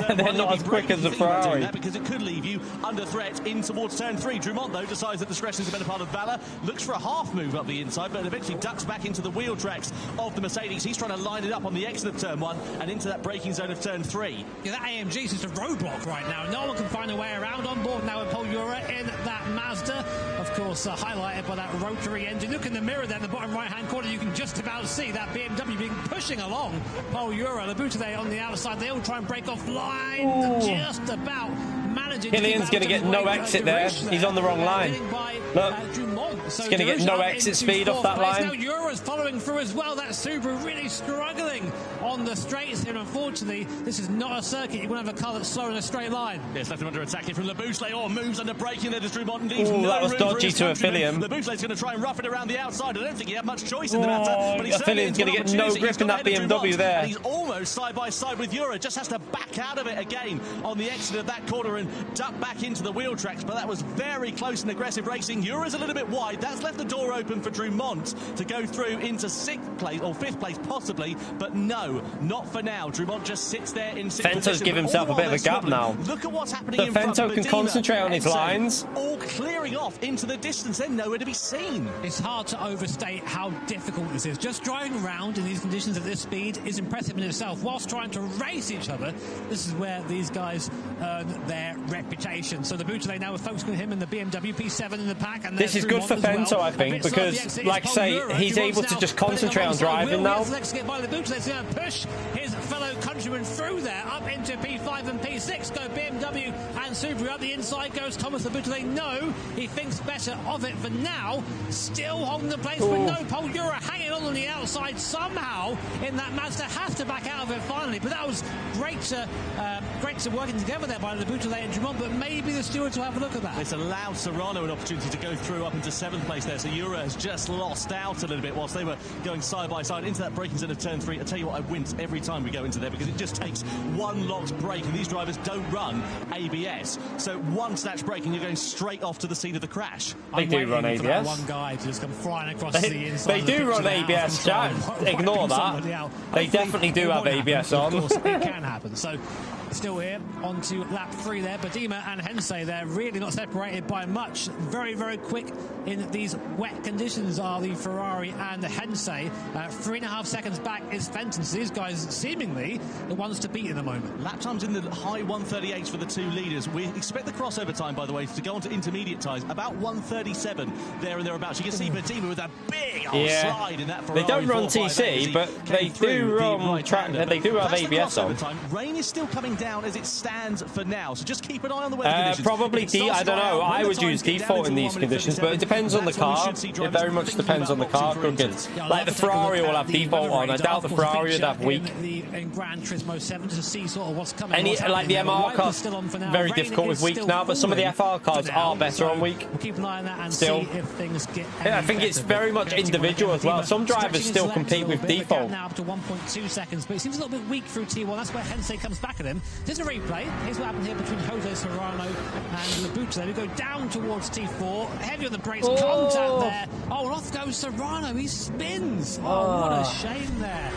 [SPEAKER 1] They're not as quick as the Ferrari.
[SPEAKER 3] Because it could leave you under threat in towards turn 3. Drummond, though, decides that discretion is a better part of valour. Looks for a half move up the inside, but eventually ducks back into the wheel tracks of the Mercedes. He's trying to line it up on the exit of turn 1 and into that braking zone of turn 3.
[SPEAKER 4] Yeah, that AMG is just a roadblock right now. No one can find a way around. On board now with Paul Ura in that Mazda. Of course, highlighted by that rotary engine. Look in the mirror there in the bottom right-hand corner. You can just about see that BMW being pushing along Paul Ura. Laboutelet on the outside. They all try and break off line.
[SPEAKER 1] Ooh.
[SPEAKER 4] Just about managing.
[SPEAKER 1] Killian's going to get no exit there. He's on the wrong line. Look, he's going to get no exit speed off that line.
[SPEAKER 4] Now Ura's following through as well. That Subaru really struggling on the straights here. Unfortunately, this is not a circuit. You want to have a car that's slow in a straight line.
[SPEAKER 3] Yes, left him under attack here from Laboutelet. Oh, moves under braking there to Drummond.
[SPEAKER 1] Ooh, that was dodgy to Affilium.
[SPEAKER 3] Laboutelet's going to try and rough it around the outside. I don't think he had much choice in the matter. But
[SPEAKER 1] Affilium's going to get no grip in that BMW there.
[SPEAKER 3] And he's almost side by side with Ura. Just has to back out of it again on the exit of that corner and duck back into the wheel tracks. But that was very close and aggressive racing. Ura's a little bit wide. That's left the door open for Drummond to go through into 6th place or 5th place possibly. But no, not for now. Drummond just sits there in 6th position.
[SPEAKER 1] Fento's given himself a bit of a gap now.
[SPEAKER 3] Look at what's happening
[SPEAKER 1] So
[SPEAKER 3] in front.
[SPEAKER 1] Fento can concentrate on his lines.
[SPEAKER 3] All clearing off into the distance. They're nowhere to be seen.
[SPEAKER 4] It's hard to overstate how difficult this is. Just driving around in these conditions at this speed is impressive in itself. Whilst trying to race each other, this is where these guys earn their reputation. So the Boutelet now are focusing on him and the BMW P7 in the pack. And
[SPEAKER 1] this is good for Fento, I think, because, like I say, he's able to just concentrate on driving now.
[SPEAKER 4] Let's get by the Boutelet's going to push his fellow countrymen through there, up into P5 and P6. Go BMW and Subaru. Up the inside goes Thomas the Boutelet. No, he thinks better of it for now. Still holding the place, but no, Paul Ura hanging on the outside somehow in that Mazda. Has to back out of it finally, but that was great to working together there by the Boutelet and Drummond, but maybe the stewards will have a look at that.
[SPEAKER 3] It's allowed Serrano an opportunity to go through up into 7th place there, so Ura has just lost out a little bit whilst they were going side by side into that braking zone of turn 3. I tell you what, I wince every time we go into there because it just takes one locked brake, and these drivers don't run ABS, so one snatch brake and you're going straight off to the scene of the crash.
[SPEAKER 1] They do run ABS.
[SPEAKER 4] One guy to just come flying across the inside.
[SPEAKER 1] They do run ABS, Jack. Ignore that. They definitely do have ABS on.
[SPEAKER 4] Of course, it can happen. So still here on to lap 3 there. Badima and Hensei, they're really not separated by much. Very, very quick in these wet conditions are the Ferrari and the Hensei. 3.5 seconds back is Fenton. So these guys seemingly the ones to beat in the moment.
[SPEAKER 3] Lap times in the high 138s for the two leaders. We expect the crossover time, by the way, to go on to intermediate times, about 137 there and thereabouts. You can see Badima with a big old slide in that Ferrari.
[SPEAKER 1] They don't run TC, but they do run track. They do have ABS on.
[SPEAKER 3] Rain is still coming down as it stands for now, so just keep an eye on the weather conditions.
[SPEAKER 1] Probably I don't know. I would use default in these conditions, but it depends on the car. It very much depends on the car. Like the Ferrari will have default on. I doubt the Ferrari would have weak.
[SPEAKER 4] In Gran Turismo 7 to see sort of what's coming.
[SPEAKER 1] Like the MR cars, very difficult with weak now, but some of the FR cars are better on weak.
[SPEAKER 4] We'll keep an eye on that and
[SPEAKER 1] still,
[SPEAKER 4] see if things get.
[SPEAKER 1] I think it's very much individual as well. Some drivers still compete with default.
[SPEAKER 4] Now up to 1.2 seconds, but it seems a little bit weak through T1. That's where Hensei comes back at him. There's a replay. Here's what happened here between Jose Serrano and Laboutelet. We go down towards T4. Heavy on the brakes. Contact there. Oh, and off goes Serrano. He spins. Oh, what a shame there.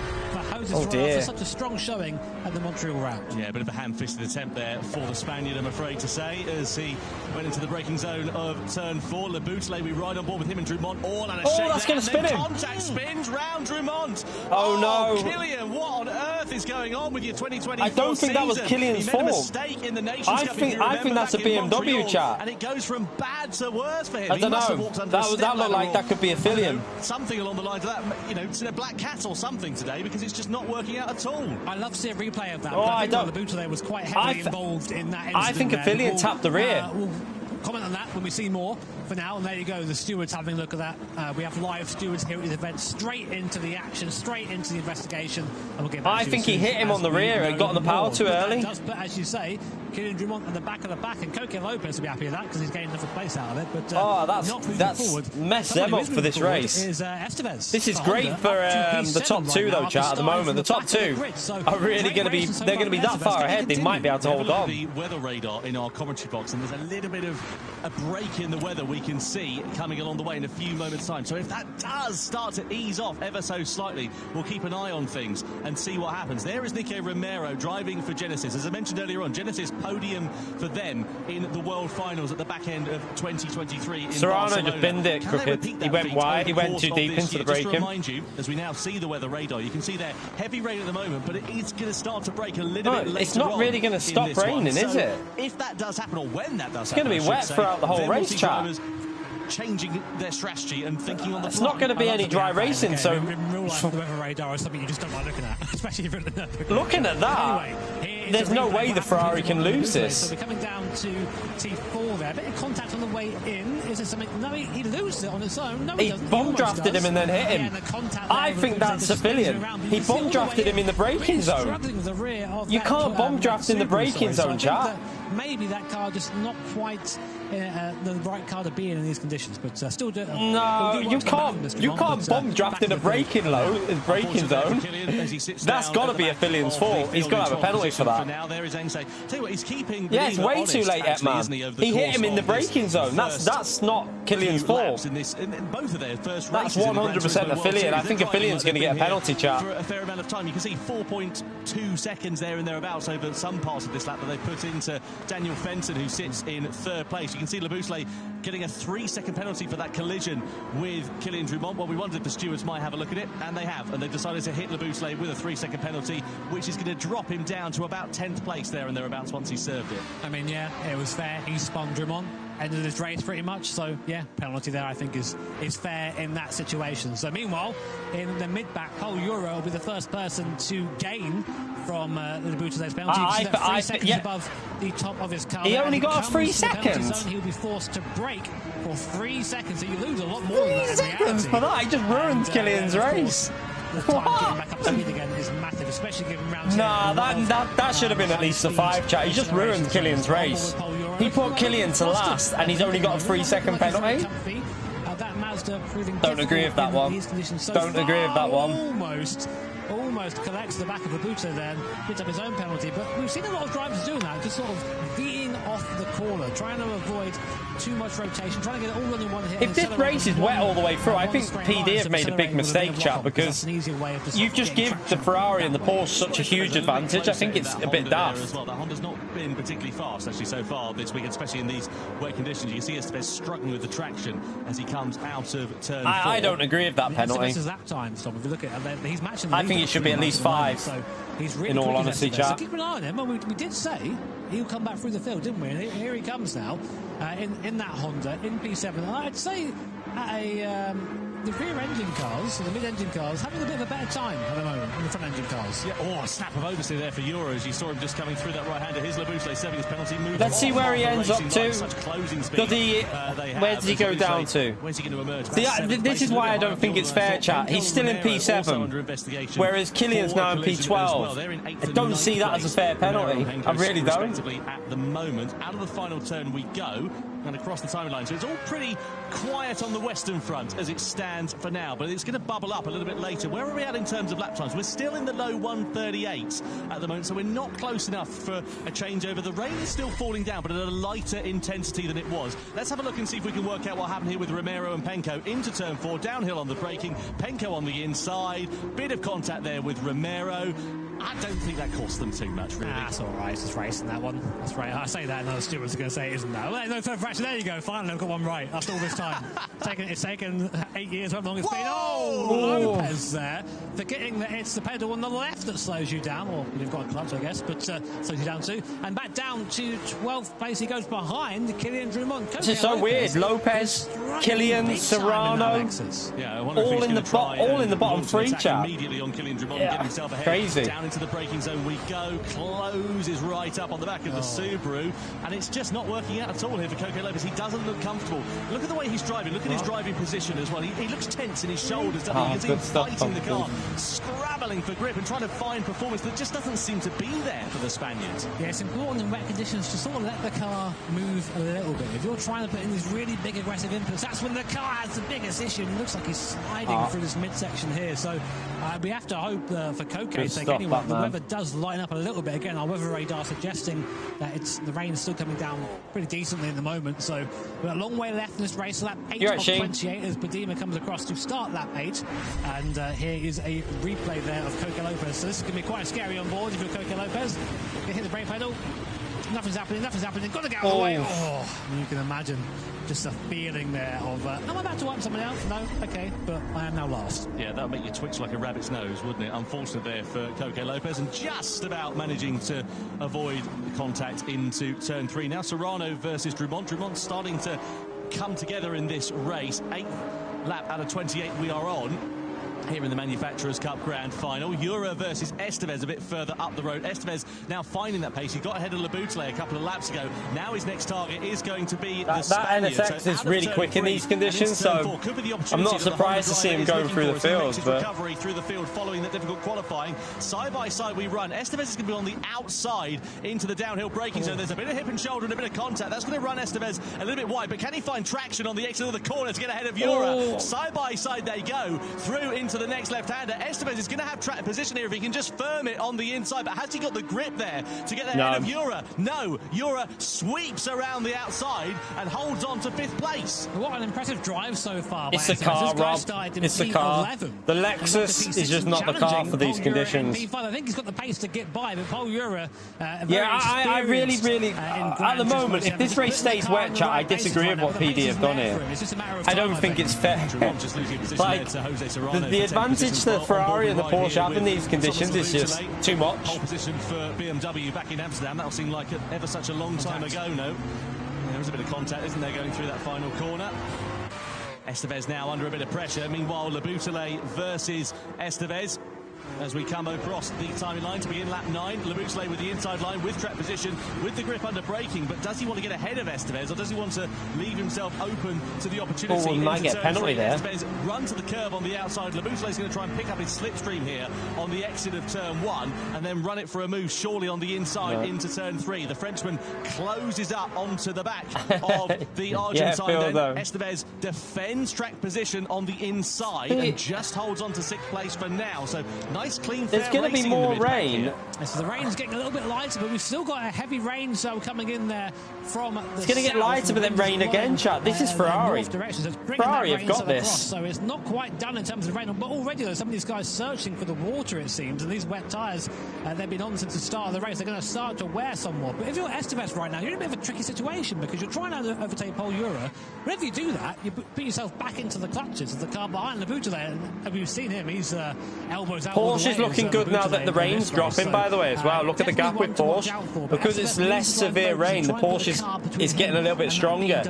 [SPEAKER 4] Oh dear. Such a strong showing at the Montreal round.
[SPEAKER 3] Yeah, a bit of a ham-fisted attempt there for the Spaniard, I'm afraid to say, as he went into the braking zone of turn 4. Laboutelet, we ride on board with him and Drummond, all out of shape.
[SPEAKER 1] That's going to spin him.
[SPEAKER 3] Contact spins round Drummond.
[SPEAKER 1] Oh no.
[SPEAKER 3] Killian, what on earth is going on with your 2024
[SPEAKER 1] I don't think that was Killian's fault.
[SPEAKER 3] He made a mistake in the Nations Cup.
[SPEAKER 1] I think that's a BMW chat.
[SPEAKER 3] And it goes from bad to worse for him.
[SPEAKER 1] I don't know. That looked like that could be a Fillion.
[SPEAKER 3] Something along the lines of that, you know, it's a black cat or something today, because it's just not working out at all.
[SPEAKER 4] I love to see a replay of that.
[SPEAKER 1] Oh, I don't.
[SPEAKER 4] Laboutelet was quite heavily involved in that incident.
[SPEAKER 1] I think a Fillion tapped the rear.
[SPEAKER 4] We'll comment on that when we see more. for now. And there you go, the stewards having a look at that. We have live stewards here at the event, straight into the action, straight into the investigation. And we'll get back
[SPEAKER 1] I
[SPEAKER 4] to
[SPEAKER 1] think
[SPEAKER 4] you
[SPEAKER 1] he hit him on the rear and got on the power too early.
[SPEAKER 4] But as you say, Kylian Drummond at the back of the pack, and Coque Lopez will be happy with that because he's gained enough place out of it. But
[SPEAKER 1] that's messed them up for this race. This is great for the top two though, chat. At the moment, the top two are really going to be. They're going to be that far ahead. They might be able to hold on.
[SPEAKER 3] The weather radar in our commentary box, and there's a little bit of a break in the weather we can see coming along the way in a few moments' time. So if that does start to ease off ever so slightly, we'll keep an eye on things and see what happens. There is Nico Romero driving for Genesis. As I mentioned earlier on, Genesis podium for them in the World Finals at the back end of 2023 in
[SPEAKER 1] Serrano
[SPEAKER 3] Barcelona.
[SPEAKER 1] just binned it crooked. He went wide. He went too deep into the braking.
[SPEAKER 3] Just to remind you, as we now see the weather radar, you can see there heavy rain at the moment, but it is going to start to break a little bit later.
[SPEAKER 1] It's not really going to stop raining, is it?
[SPEAKER 3] If that does happen, or when that does
[SPEAKER 1] happen, it's going to be wet throughout the whole race, chat.
[SPEAKER 3] Changing their strategy and thinking on the fly.
[SPEAKER 1] It's not going to be any dry racing, so
[SPEAKER 4] in real life, the weather radar is something you just don't like looking at, especially if you're
[SPEAKER 1] looking at that. Anyway, there's no way the Ferrari can lose this.
[SPEAKER 4] So we're coming down to T4 there. A bit of contact on the way in. Is there something? No, he loses it on its own. No,
[SPEAKER 1] he bomb drafted him and then hit him. I think that's civilian. He bomb drafted him in the braking zone. You can't bomb draft in the braking zone, chat.
[SPEAKER 4] Maybe that car just not quite the right car to be in these conditions, but still do.
[SPEAKER 1] No, you can't bomb draft in a braking zone. That's got to be a Fillion's fault. He's got to have a penalty for that. Yeah, it's way too late, Epman. He hit him in the braking zone. That's not Killian's fault. That's 100% a Fillion. I think a Fillion's going to get a penalty, chat.
[SPEAKER 3] For a fair amount of time, you can see 4.2 seconds there and thereabouts over some parts of this lap that they put into Daniel Fenton, who sits in third place. You can see Labuschagne getting a 3-second penalty for that collision with Kylian Drummond. Well, we wondered if the stewards might have a look at it, and they have, and they've decided to hit Labuschagne with a 3-second penalty, which is going to drop him down to about 10th place there and thereabouts once he served it.
[SPEAKER 4] I mean, yeah, it was fair. He spun Drummond, ended his race pretty much, so yeah, penalty there I think is fair in that situation. So meanwhile, in the mid-back, Paul Euro will be the first person to gain from Labuschagne penalty. 3 seconds above the top of his car.
[SPEAKER 1] He only got a 3 seconds.
[SPEAKER 4] He'll be forced to brake for 3 seconds, so you lose a lot more than that.
[SPEAKER 1] 3 seconds for that? He just ruined Killian's race.
[SPEAKER 4] The time getting back up to speed again is massive, especially given round 10.
[SPEAKER 1] Nah, that should have been at least a 5, chat. He just ruined Killian's race. He put Kylian to last, and he's only got a 3-second penalty. Don't agree with that one. Don't agree with that one.
[SPEAKER 4] Almost collects the back of Labuschagne there and picks up his own penalty. But we've seen a lot of drivers doing that, just sort of veering off the corner, trying to avoid too much rotation, trying to get it all in one hit.
[SPEAKER 1] If this race is wet all the way through, I think PD have made a big mistake, chat, because you just give the Ferrari and the Porsche such a huge advantage. I think it's a bit daft.
[SPEAKER 3] Well, the Honda's not been particularly fast actually so far this week, especially in these wet conditions. You can see Estevez struggling with the traction as he comes out of turn 4.
[SPEAKER 1] I don't agree with that penalty.
[SPEAKER 4] This is lap time, Tom. If you look at he's matching.
[SPEAKER 1] I think it should be at least 5.
[SPEAKER 4] So he's really
[SPEAKER 1] in all honesty, chat.
[SPEAKER 4] So keep an eye on him. Well, we did say he'll come back through the field, didn't we? And here he comes now in that Honda in P7. And I'd say at the rear engine cars, the mid engine cars, having a bit of a better time at the moment than the front engine cars.
[SPEAKER 3] Yeah, a snap of oversteer there for Euros. You saw him just coming through that right hander. Here's Labuschagne serving his penalty.
[SPEAKER 1] Let's see where he ends up to. Does he? Where does he go down to?
[SPEAKER 3] Where's he going to emerge?
[SPEAKER 1] This is why I don't think it's fair, chat. He's still in P7, whereas Killian's now in P12. I don't see that as a fair penalty. I really don't.
[SPEAKER 3] At the moment, out of the final turn we go, and across the timeline. So it's all pretty quiet on the Western front as it stands for now, but it's going to bubble up a little bit later. Where are we at in terms of lap times? We're still in the low 138s at the moment, so we're not close enough for a changeover. The rain is still falling down, but at a lighter intensity than it was. Let's have a look and see if we can work out what happened here with Romero and Penko into turn 4, downhill on the braking, Penko on the inside, bit of contact there with Romero. I don't think that cost them too much, really.
[SPEAKER 4] That's all right. It's just racing, that one. That's right. I say that, and other stewards are going to say it isn't that. Well, no further fraction. There you go. Finally, I've got one right after all this time. It's taken 8 years, how long it's been. Oh, Lopez there. Forgetting that it's the pedal on the left that slows you down. Or you've got a clutch, I guess, but slows you down too. And back down to 12th place. He goes behind Kylian Drummond.
[SPEAKER 1] This is so weird. Lopez, Kylian, Serrano, all in the bottom 3, chat.
[SPEAKER 3] Immediately on Kylian Drummond,
[SPEAKER 1] yeah.
[SPEAKER 3] get himself ahead.
[SPEAKER 1] Crazy.
[SPEAKER 3] Down into the braking zone we go. Closes right up on the back of the Subaru, and it's just not working out at all here for Coque Lopez. He doesn't look comfortable. Look at the way he's driving. Look at his driving position as well. He looks tense in his shoulders, doesn't he? He's fighting the car, scrabbling for grip and trying to find performance that just doesn't seem to be there for the Spaniards.
[SPEAKER 4] Yeah, it's important in wet conditions to sort of let the car move a little bit. If you're trying to put in these really big aggressive inputs, that's when the car has the biggest issue. It looks like he's sliding through this midsection here. So we have to hope for Koke's sake anyway, the weather does lighten up a little bit. Again, our weather radar suggesting that the rain's still coming down pretty decently in the moment. So we've got a long way left in this race. Lap 8 of 28 as Podium comes across to start lap 8. And here is a replay there of Koke Lopez. So this is going to be quite scary on board if you're Koke Lopez. You hit the brake pedal. Nothing's happening. Got to get out of the way. Oh, you can imagine just a feeling there of, am I about to wipe someone out? No? Okay, but I am now last.
[SPEAKER 3] Yeah, that would make you twitch like a rabbit's nose, wouldn't it? Unfortunate there for Koke Lopez, and just about managing to avoid contact into turn 3. Now Serrano versus Drummond. Drummond starting to come together in this race. 8th lap out of 28 we are on. Here in the Manufacturers' Cup Grand Final. Jura versus Estevez a bit further up the road. Estevez now finding that pace. He got ahead of Laboutelet a couple of laps ago. Now his next target is going to be the Spaniard.
[SPEAKER 1] That NSX is really quick in these conditions, so I'm not surprised to see him going through the field. But
[SPEAKER 3] recovery through the field following that difficult qualifying. Side by side we run. Estevez is going to be on the outside into the downhill braking zone. There's a bit of hip and shoulder and a bit of contact. That's going to run Estevez a little bit wide, but can he find traction on the exit of the corner to get ahead of Jura? Side by side they go through into the next left-hander. Estevez is going to have track position here if he can just firm it on the inside, but has he got the grip there to get ahead of Jura? No, Jura sweeps around the outside and holds on to 5th place.
[SPEAKER 4] What an impressive drive so far.
[SPEAKER 1] It's the car, Rob. It's the car. The Lexus is just not the car for these conditions.
[SPEAKER 4] I think he's got the pace to get by, but Paul Jura,
[SPEAKER 1] I really, at the moment, if this race stays wet, chat, I disagree with what PD have done here. I don't think it's fair. Like, the advantage the Ferrari and the Porsche have in these conditions is just too much.
[SPEAKER 3] Pole position for BMW back in Amsterdam. That'll seem like ever such a long time ago. No, there is a bit of contact, isn't there, going through that final corner. Estevez now under a bit of pressure. Meanwhile, Laboutelet versus Estevez. As we come across the timing line to begin lap 9, Laboutelet with the inside line with track position, with the grip under braking, but does he want to get ahead of Estevez, or does he want to leave himself open to the opportunity?
[SPEAKER 1] Oh, might get a penalty there.
[SPEAKER 3] Estevez run to the curve on the outside. Laboutelet is going to try and pick up his slipstream here on the exit of turn 1, and then run it for a move surely on the inside into turn 3. The Frenchman closes up onto the back of the Argentine. Estevez defends track position on the inside and just holds on to 6th place for now. So nice, clean, fair.
[SPEAKER 1] There's going to be more rain.
[SPEAKER 4] So the rain's getting a little bit lighter, but we've still got a heavy rain so coming in there from the
[SPEAKER 1] It's going to get lighter, but then rain again, chat. This is Ferrari. Ferrari have got this.
[SPEAKER 4] So it's not quite done in terms of rain, but already though, some of these guys searching for the water, it seems, and these wet tyres, they've been on since the start of the race. They're going to start to wear some more. But if you're Estevez right now, you're in a bit of a tricky situation because you're trying to overtake Paul Jura. Whenever you do that, you put yourself back into the clutches of the car behind Laboutelet, and we've seen him. He's elbows out.
[SPEAKER 1] Porsche's looking good now that the rain's dropping, by the way, as well. Look at the gap with Porsche. Because it's less severe rain, the Porsche is getting a little bit stronger.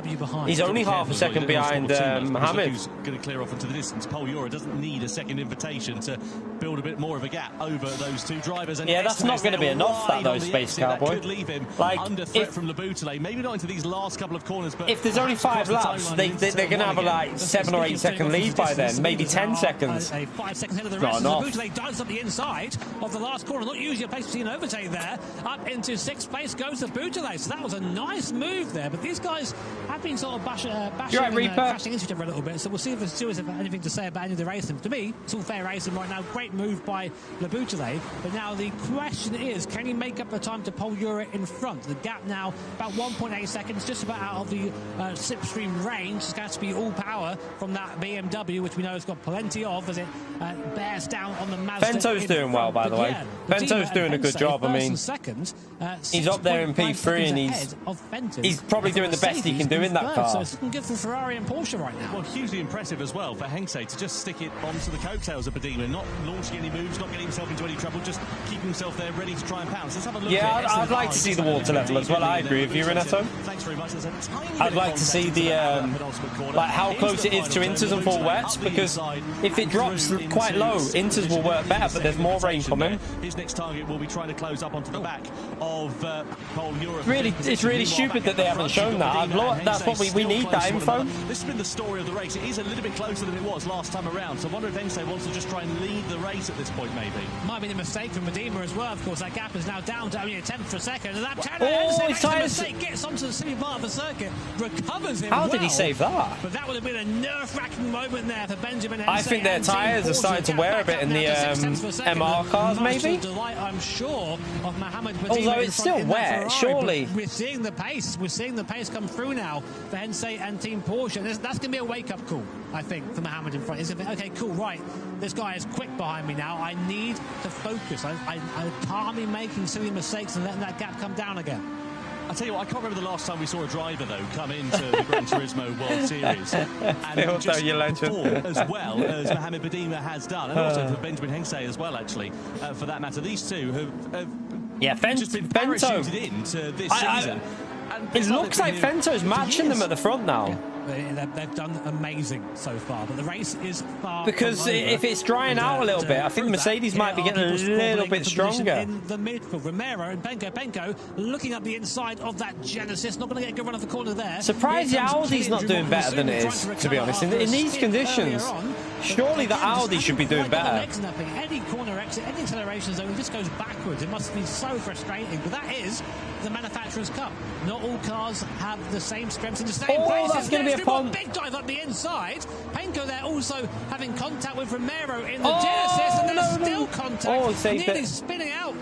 [SPEAKER 1] He's only half a second behind Hamid.
[SPEAKER 3] Who's going to clear off into the distance. Paul Jura doesn't need a second invitation to build a bit more of a gap over those two drivers. And
[SPEAKER 1] yeah, that's not going to be enough, that though, Space Cowboy.
[SPEAKER 3] That could leave him under threat from Laboutelet. Maybe not into these last couple of corners, but
[SPEAKER 1] if there's only 5 laps, they're going to have a like 7 or 8 second lead by then, maybe 10 seconds.
[SPEAKER 4] 5 seconds ahead of the rest. Laboutelet dives up the inside of the last corner, not usually a place to see an overtake there. Up into 6th place goes Laboutelet. So that was a nice move there, but these guys have been sort of bashing and crashing into each other a little bit. So we'll see if the stewards have anything to say about any of the racing. To me, it's all fair racing right now. Great move by Laboutelet. But now the question is, can he make up the time to Paul Jura in front? The gap now about 1.8 seconds, just about out of the slipstream range. It's going to be all power from that BMW, which we know has got plenty of as it bears down on the Mazda.
[SPEAKER 1] Bento's doing well, by the way. Yeah, Bento's doing a good job. I mean, he's up there in P3 and he's probably doing the best he can do in that car.
[SPEAKER 4] So it's looking good for Ferrari and Porsche right now.
[SPEAKER 3] Well, hugely impressive as well for Hengse to just stick it onto the coattails of Podium, not launching any moves, not getting himself into any trouble, just keeping himself there ready to try and pounce. Let's have a look.
[SPEAKER 1] Yeah, I'd like to see the water level as well. I agree with you, Renato.
[SPEAKER 3] Thanks very much.
[SPEAKER 1] I'd like to see the like how close it is to inters and full wets, because if it drops quite low, inters will work better, but there's more rain coming.
[SPEAKER 3] His next target will be trying to close up onto the back of Pole Europe.
[SPEAKER 1] It's really stupid that they haven't shown that. That's what we need, that info.
[SPEAKER 3] This has been the story of the race. It is a little bit closer than it was last time around. So I wonder if Ense wants to just try and lead the race at this point, maybe.
[SPEAKER 4] Might be a mistake from Medina as well. Of course, that gap is now down to only a tenth for a second. And that mistake gets onto the silly part of the circuit, recovers him.
[SPEAKER 1] How did he save that?
[SPEAKER 4] But that would have been a nerve-wracking moment there for Benjamin Ense.
[SPEAKER 1] I think their tyres are starting to wear a bit in the MR cars, maybe.
[SPEAKER 4] I'm sure of Mohammed.
[SPEAKER 1] Although it's still wet, surely.
[SPEAKER 4] We're seeing the pace. We're seeing the pace come through now for Ense and Team Porsche. That's going to be a wake-up call, I think, for Mohammed in front. Is okay, cool, right. This guy is quick behind me now. I need to focus. I can't be making silly mistakes and letting that gap come down again.
[SPEAKER 3] I'll tell you what, I can't remember the last time we saw a driver, though, come into the Gran Turismo World Series and just perform as well as Mohammed Bedima has done, and also for Benjamin Ense as well, actually, for that matter. These two have just been parachuted into this season.
[SPEAKER 1] It looks like Fento's matching them at the front now.
[SPEAKER 4] They've done amazing so far, but the race is far
[SPEAKER 1] because if it's drying out a little bit, I think the Mercedes might be getting a little bit stronger.
[SPEAKER 4] In the midfield, Romero and Penko looking up the inside of that Genesis, not going to get a good run off the corner there.
[SPEAKER 1] Surprised the Audi's not doing better than it is, to be honest. In these conditions, surely the Audi should be doing better.
[SPEAKER 4] Any corner exit, any acceleration zone, it just goes backwards. It must be so frustrating, but that is the Manufacturers' Cup. Not all cars have the same strengths in the same places.
[SPEAKER 1] That's going to be a pump.
[SPEAKER 4] Big dive up the inside. Penko there also having contact with Romero in the Genesis, and there's still contact. Nearly spinning out.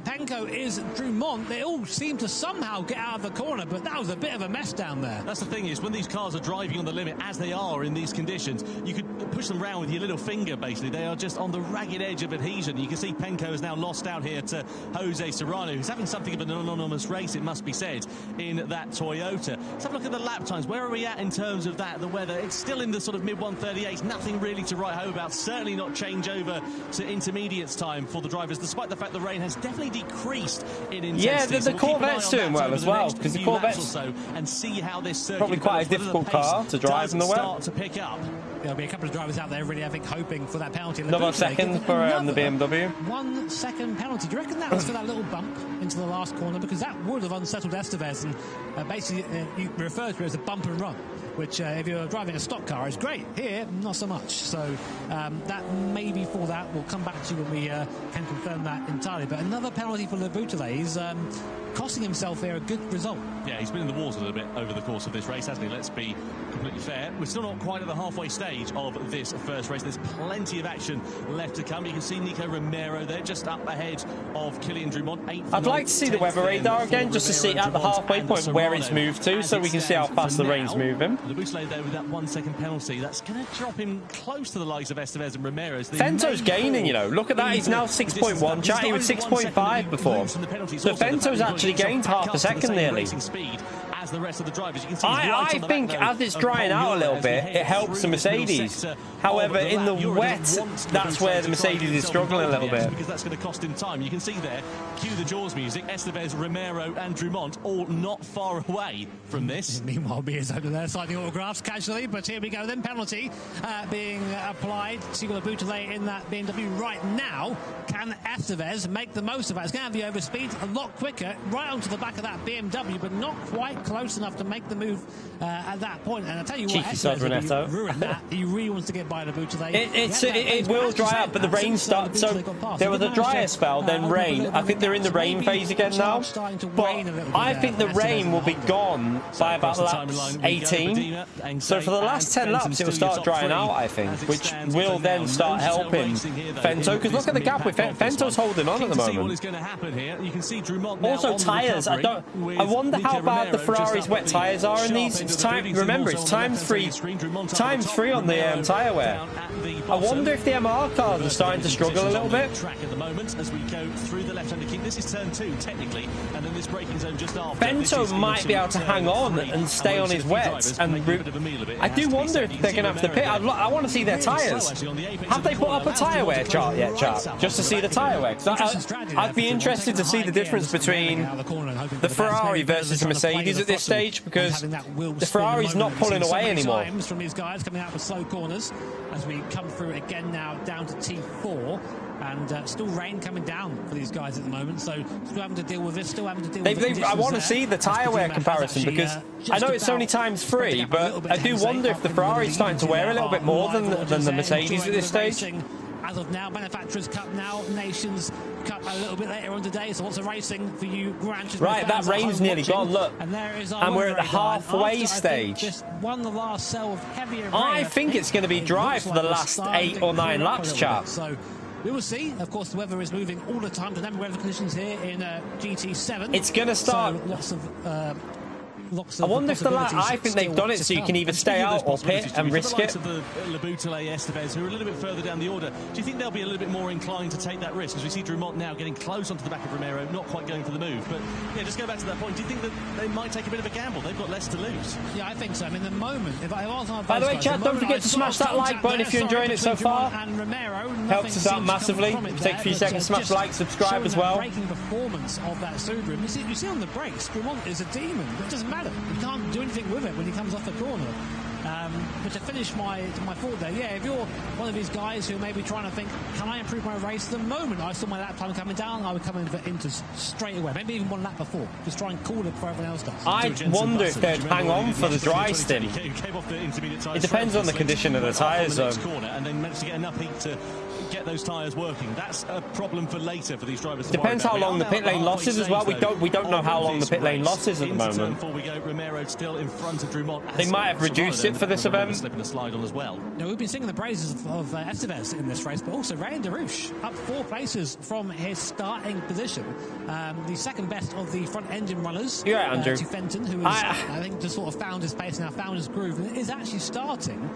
[SPEAKER 4] Penko is Drummond. They all seem to somehow get out of the corner, but that was a bit of a mess down there.
[SPEAKER 3] That's the thing, is when these cars are driving on the limit, as they are in these conditions, you could push them around with your little finger, basically. They are just on the ragged edge of adhesion. You can see Penko has now lost out here to Jose Serrano, who's having something of an anonymous race, it must be said, in that Toyota. Let's have a look at the lap times. Where are we at in terms of that, the weather? It's still in the sort of mid-138s. Nothing really to write home about. Certainly not change over to intermediates time for the drivers, despite the fact the rain has definitely decreased in intensity.
[SPEAKER 1] Yeah, the Corvette's doing well as well, because the Corvette's
[SPEAKER 3] and see how this
[SPEAKER 1] probably quite a difficult car to drive in the wet.
[SPEAKER 3] To pick up.
[SPEAKER 4] There'll be a couple of drivers out there really, I think, hoping for that penalty.
[SPEAKER 1] Another second for the BMW.
[SPEAKER 4] 1 second penalty. Do you reckon that was for that little bump into the last corner? Because that would have unsettled Estevez, and basically you refer to it as a bump and run, which if you're driving a stock car is great. Here, not so much. So that may be for that. We'll come back to you when we can confirm that entirely. But another penalty for Lebutele. He's costing himself there a good result.
[SPEAKER 3] Yeah, he's been in the wars a little bit over the course of this race, hasn't he? Let's be completely fair. We're still not quite at the halfway stage of this first race. There's plenty of action left to come. You can see Nico Romero there, just up ahead of Kylian Drummond.
[SPEAKER 1] I'd like to see the weather radar again, just to see at the halfway point where it's moved to, so we can see how fast the rain's moving.
[SPEAKER 3] Lebutele there with that 1 second penalty. That's going to drop him close to the likes of Estevez and Romero.
[SPEAKER 1] Fento's gaining, you know. Look at that. He's now 6.1. Chat, he was 6.5 before. So Fento's actually gained half a second nearly.
[SPEAKER 3] As the rest of the drivers, you can see
[SPEAKER 1] I think as it's drying out a little bit, it helps the Mercedes. However, in the wet, that's where the Mercedes is struggling a little bit.
[SPEAKER 3] Because that's going to cost him time. You can see there, cue the Jaws music, Estevez, Romero and Drummond all not far away from this.
[SPEAKER 4] Meanwhile, Beers over there signing autographs casually, but here we go then. Penalty being applied to Lebutele in that BMW right now. Can Estevez make the most of it? It's going to have the overspeed a lot quicker, right onto the back of that BMW, but not quite close enough to make the move at that point. And I tell you what, Estevez ruined that. He really wants to get by Lebutele.
[SPEAKER 1] It will dry out, but the rain starts. So there was a drier spell, then rain. I think they're in the rain phase again now. But I think the rain will be gone by about lap 18. So for the last 10 laps, it will start drying out, I think, which will then start helping Fento. Because look at the gap with Fento's holding on at the moment. Also, tyres. I wonder how bad the Ferrari's wet tyres are in these. Remember, it's times three on the tyre wear. I wonder if the MR cars are starting to struggle a little bit.
[SPEAKER 3] Track at the moment as we go through the left-hander kick. This is turn 2 technically, and then this braking zone just after.
[SPEAKER 1] Fento might be able to hang on and stay on his wets. And I do wonder if they're going to have to pit. I want to see their tyres. Have they put up a tyre wear chart yet, chap? Just to see the tyre wear. I'd be interested to see the difference between the Ferrari versus the Mercedes at this stage because the Ferrari's not pulling away anymore.
[SPEAKER 4] From these guys coming out with slow corners as we come through again now down to T4. And still rain coming down for these guys at the moment, so still having to deal with this, still having to deal with the conditions.
[SPEAKER 1] I want to see the tyre wear comparison because I know it's only ×3, but I do wonder if the Ferrari's starting to wear a little bit more than the Mercedes at this stage.
[SPEAKER 4] As of now, Manufacturers' Cup now, Nations Cup a little bit later on today, so lots of racing for you Gran Turismo
[SPEAKER 1] Right, that rain's nearly gone, look.
[SPEAKER 4] And there is
[SPEAKER 1] and we're at the halfway stage.
[SPEAKER 4] Just won the last cell of heavier rain.
[SPEAKER 1] I think it's going to be dry for the last 8 or 9 laps, chap.
[SPEAKER 4] So we will see. Of course, the weather is moving all the time. Dynamic weather conditions here in GT7.
[SPEAKER 1] It's going to start.
[SPEAKER 4] So lots of
[SPEAKER 1] I wonder if I think they've done it so you can either stay out or pit and risk it.
[SPEAKER 3] The Estevez, who are a little bit further down the order, do you think they'll be a little bit more inclined to take that risk? As we see Drummond now getting close onto the back of Romero, not quite going for the move. But yeah, just go back to that point. Do you think that they might take a bit of a gamble? They've got less to lose.
[SPEAKER 4] Yeah, I think so. I mean, the moment.
[SPEAKER 1] By the way, chat, don't forget to smash that like button if you're enjoying it so far. Helps us out massively. Take a few seconds, smash like, subscribe as well.
[SPEAKER 4] Braking performance of that Subaru. You see on the brakes, Drummond is a demon. But it doesn't matter. You can't do anything with it when he comes off the corner. But to finish my thought there, yeah, if you're one of these guys who may be trying to think, can I improve my race? The moment I saw my lap time coming down, I would come in for Inters straight away, maybe even one lap before, just try and call it before everyone else does.
[SPEAKER 1] I wonder if they'd hang on for the dry stint. It depends on the condition of the tyres, though.
[SPEAKER 3] And then managed to get enough heat to get those tyres working. That's a problem for later for these drivers.
[SPEAKER 1] Depends how long the pit lane loss is as well. We don't know how long the pit lane loss is at the moment. They might have reduced it for this event.
[SPEAKER 4] Now, we've been singing the praises of Estevez in this race, but also Ryan Derouche up 4 places from his starting position. The second best of the front engine runners.
[SPEAKER 1] You're right, Andrew.
[SPEAKER 4] To Fenton, who is, I think, just sort of found his pace now, found his groove, and is actually starting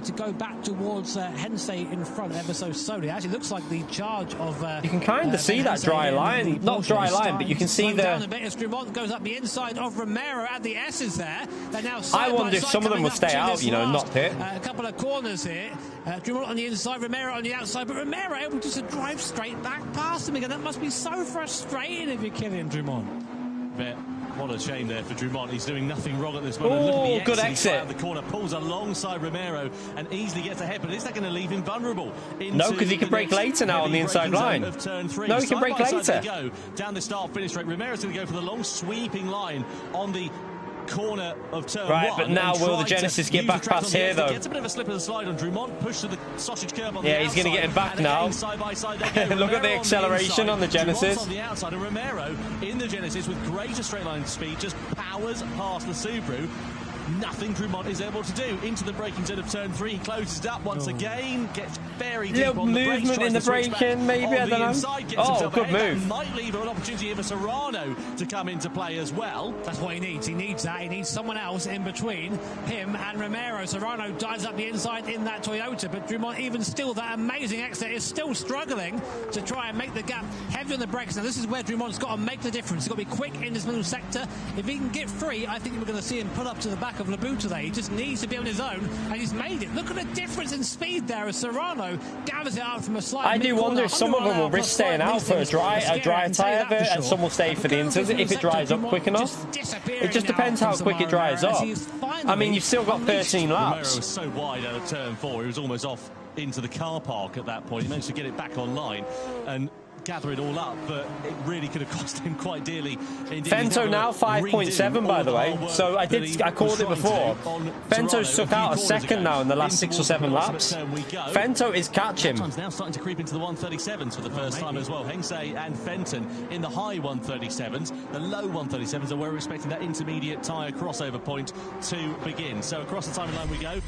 [SPEAKER 4] to go back towards Hensei in front ever so slowly. It actually looks like the charge of
[SPEAKER 1] you can kind of see that dry line, not dry line, but you can see the
[SPEAKER 4] down a bit as Drummond goes up the inside of Romero at the S's there. They're now
[SPEAKER 1] I wonder if some of them will stay out, you know, not pit.
[SPEAKER 4] A couple of corners here. Drummond on the inside, Romero on the outside, but Romero able just to drive straight back past him again. That must be so frustrating if you're killing Drummond.
[SPEAKER 3] What a shame there for Drummond. He's doing nothing wrong at this moment.
[SPEAKER 1] Oh, good exit.
[SPEAKER 3] Out of the corner, pulls alongside Romero and easily gets ahead. But is that going to leave him vulnerable?
[SPEAKER 1] No, because he can brake later now on the inside line. No, he can brake later.
[SPEAKER 3] Go down the start-finish straight. Romero's going to go for the long sweeping line on the corner of turn 1.
[SPEAKER 1] Right, but now will the Genesis get back past here, though?
[SPEAKER 3] Gets a bit of a slip of the slide on Drummond, push to the sausage curb on the
[SPEAKER 1] yeah, he's going to get him back now. Look at the acceleration on the Genesis.
[SPEAKER 3] On the outside, and Romero in the Genesis with greater straight line speed just powers past the Subaru. Nothing Drummond is able to do. Into the braking zone of turn 3, he closes it up once again, gets very deep
[SPEAKER 1] little
[SPEAKER 3] on the brakes,
[SPEAKER 1] movement in the braking, maybe, I don't know. Oh, good move.
[SPEAKER 3] That might leave an opportunity here for Serrano to come into play as well.
[SPEAKER 4] That's what he needs. He needs that. He needs someone else in between him and Romero. Serrano dives up the inside in that Toyota, but Drummond, even still, that amazing exit, is still struggling to try and make the gap heavy on the brakes. Now, this is where Drummond's got to make the difference. He's got to be quick in this middle sector. If he can get free, I think we're going to see him put up to the back of Labu today. He just needs to be on his own, and he's made it. Look at the difference in speed there as Serrano gathers it out from a slight.
[SPEAKER 1] I do wonder if some of them will risk staying out for a dry tyre bit, and some will stay for the inters if it dries up quick enough. It just depends how quick it dries up. I mean, you've still got 13 laps.
[SPEAKER 3] Romero was so wide out of turn 4, he was almost off into the car park at that point. He managed to get it back online and gather it all up, but it really could have cost him quite dearly.
[SPEAKER 1] Fento now 5.7, by the way. So I called it before. Fento's took out a second now in the last 6 or 7 laps. Fento is catching.
[SPEAKER 3] Now starting to creep into the 137s for the first time as well. Hensei and Fenton in the high 137s. The low 137s are where we're expecting that intermediate tyre crossover point to begin. So across the timeline we go.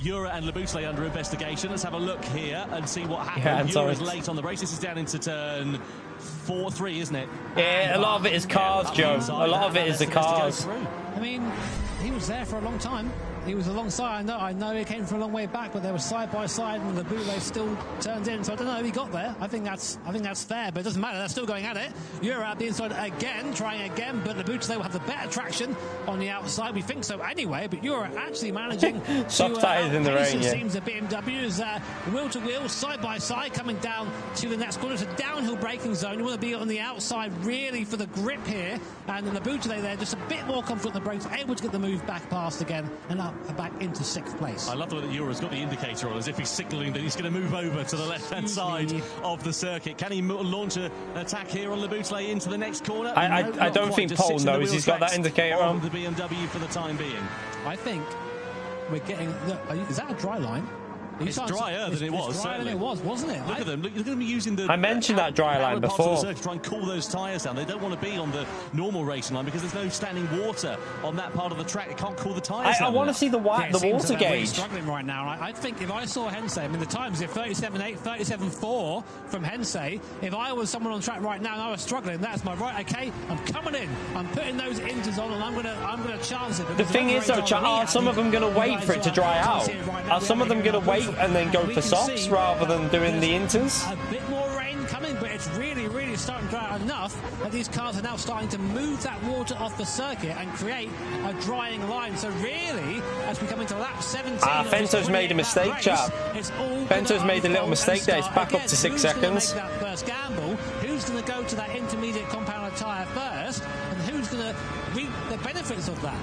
[SPEAKER 3] Jura and Labusle under investigation. Let's have a look here and see what happened. Jura's late on the race. This is down into turn 4-3, isn't it?
[SPEAKER 1] Yeah, a lot of it is cars, Joe. A lot of it is the cars.
[SPEAKER 4] I mean, he was there for a long time. He was alongside. I know he came from a long way back, but they were side by side, and the bootleg still turned in. So I don't know if he got there. I think that's fair, but it doesn't matter. They're still going at it. You're out the inside again, trying again, but the bootleg will have the better traction on the outside. We think so anyway, but you're actually managing
[SPEAKER 1] soft tires in the rain.
[SPEAKER 4] It seems the BMW is wheel to wheel, side by side, coming down to the next corner. It's a downhill braking zone. You want to be on the outside really for the grip here, and then the bootleg there just a bit more comfort on the brakes, able to get the move back past again and up back into 6th place.
[SPEAKER 3] I love the way that Eura's got the indicator on as if he's signalling that he's going to move over to the left-hand side of the circuit. Can he launch an attack here on the bootleg into the next corner?
[SPEAKER 1] I don't think Paul knows he's got that indicator on.
[SPEAKER 3] The BMW for the time being.
[SPEAKER 4] I think we're getting... Is that a dry line?
[SPEAKER 3] It's drier than it was.
[SPEAKER 4] It's drier than it was, wasn't it?
[SPEAKER 3] Look at them. Look at them using the...
[SPEAKER 1] I mentioned that dry line before.
[SPEAKER 3] To try and cool those tyres down. They don't want to be on the normal racing line because there's no standing water on that part of the track. It can't cool the tyres down.
[SPEAKER 1] I want to see the water gauge.
[SPEAKER 4] Struggling right now. I think if I saw Hensei, I mean, the times are 37.8, 37.4 from Hensei. If I was someone on track right now and I was struggling, that's my right. Okay, I'm coming in. I'm putting those inters on, and I'm gonna chance it.
[SPEAKER 1] The thing is, though, are some of them going to wait for it to dry out? Are some of them going to wait and then go for softs rather than doing the inters?
[SPEAKER 4] A bit more rain coming, but it's really starting to dry out enough that these cars are now starting to move that water off the circuit and create a drying line. So really, as we come into lap 17...
[SPEAKER 1] Fento's made a mistake, chap. Fento's made a little mistake there. It's back up to 6 seconds.
[SPEAKER 4] That first gamble, who's going to go to that intermediate compound tyre first, and who's going to reap the benefits of that?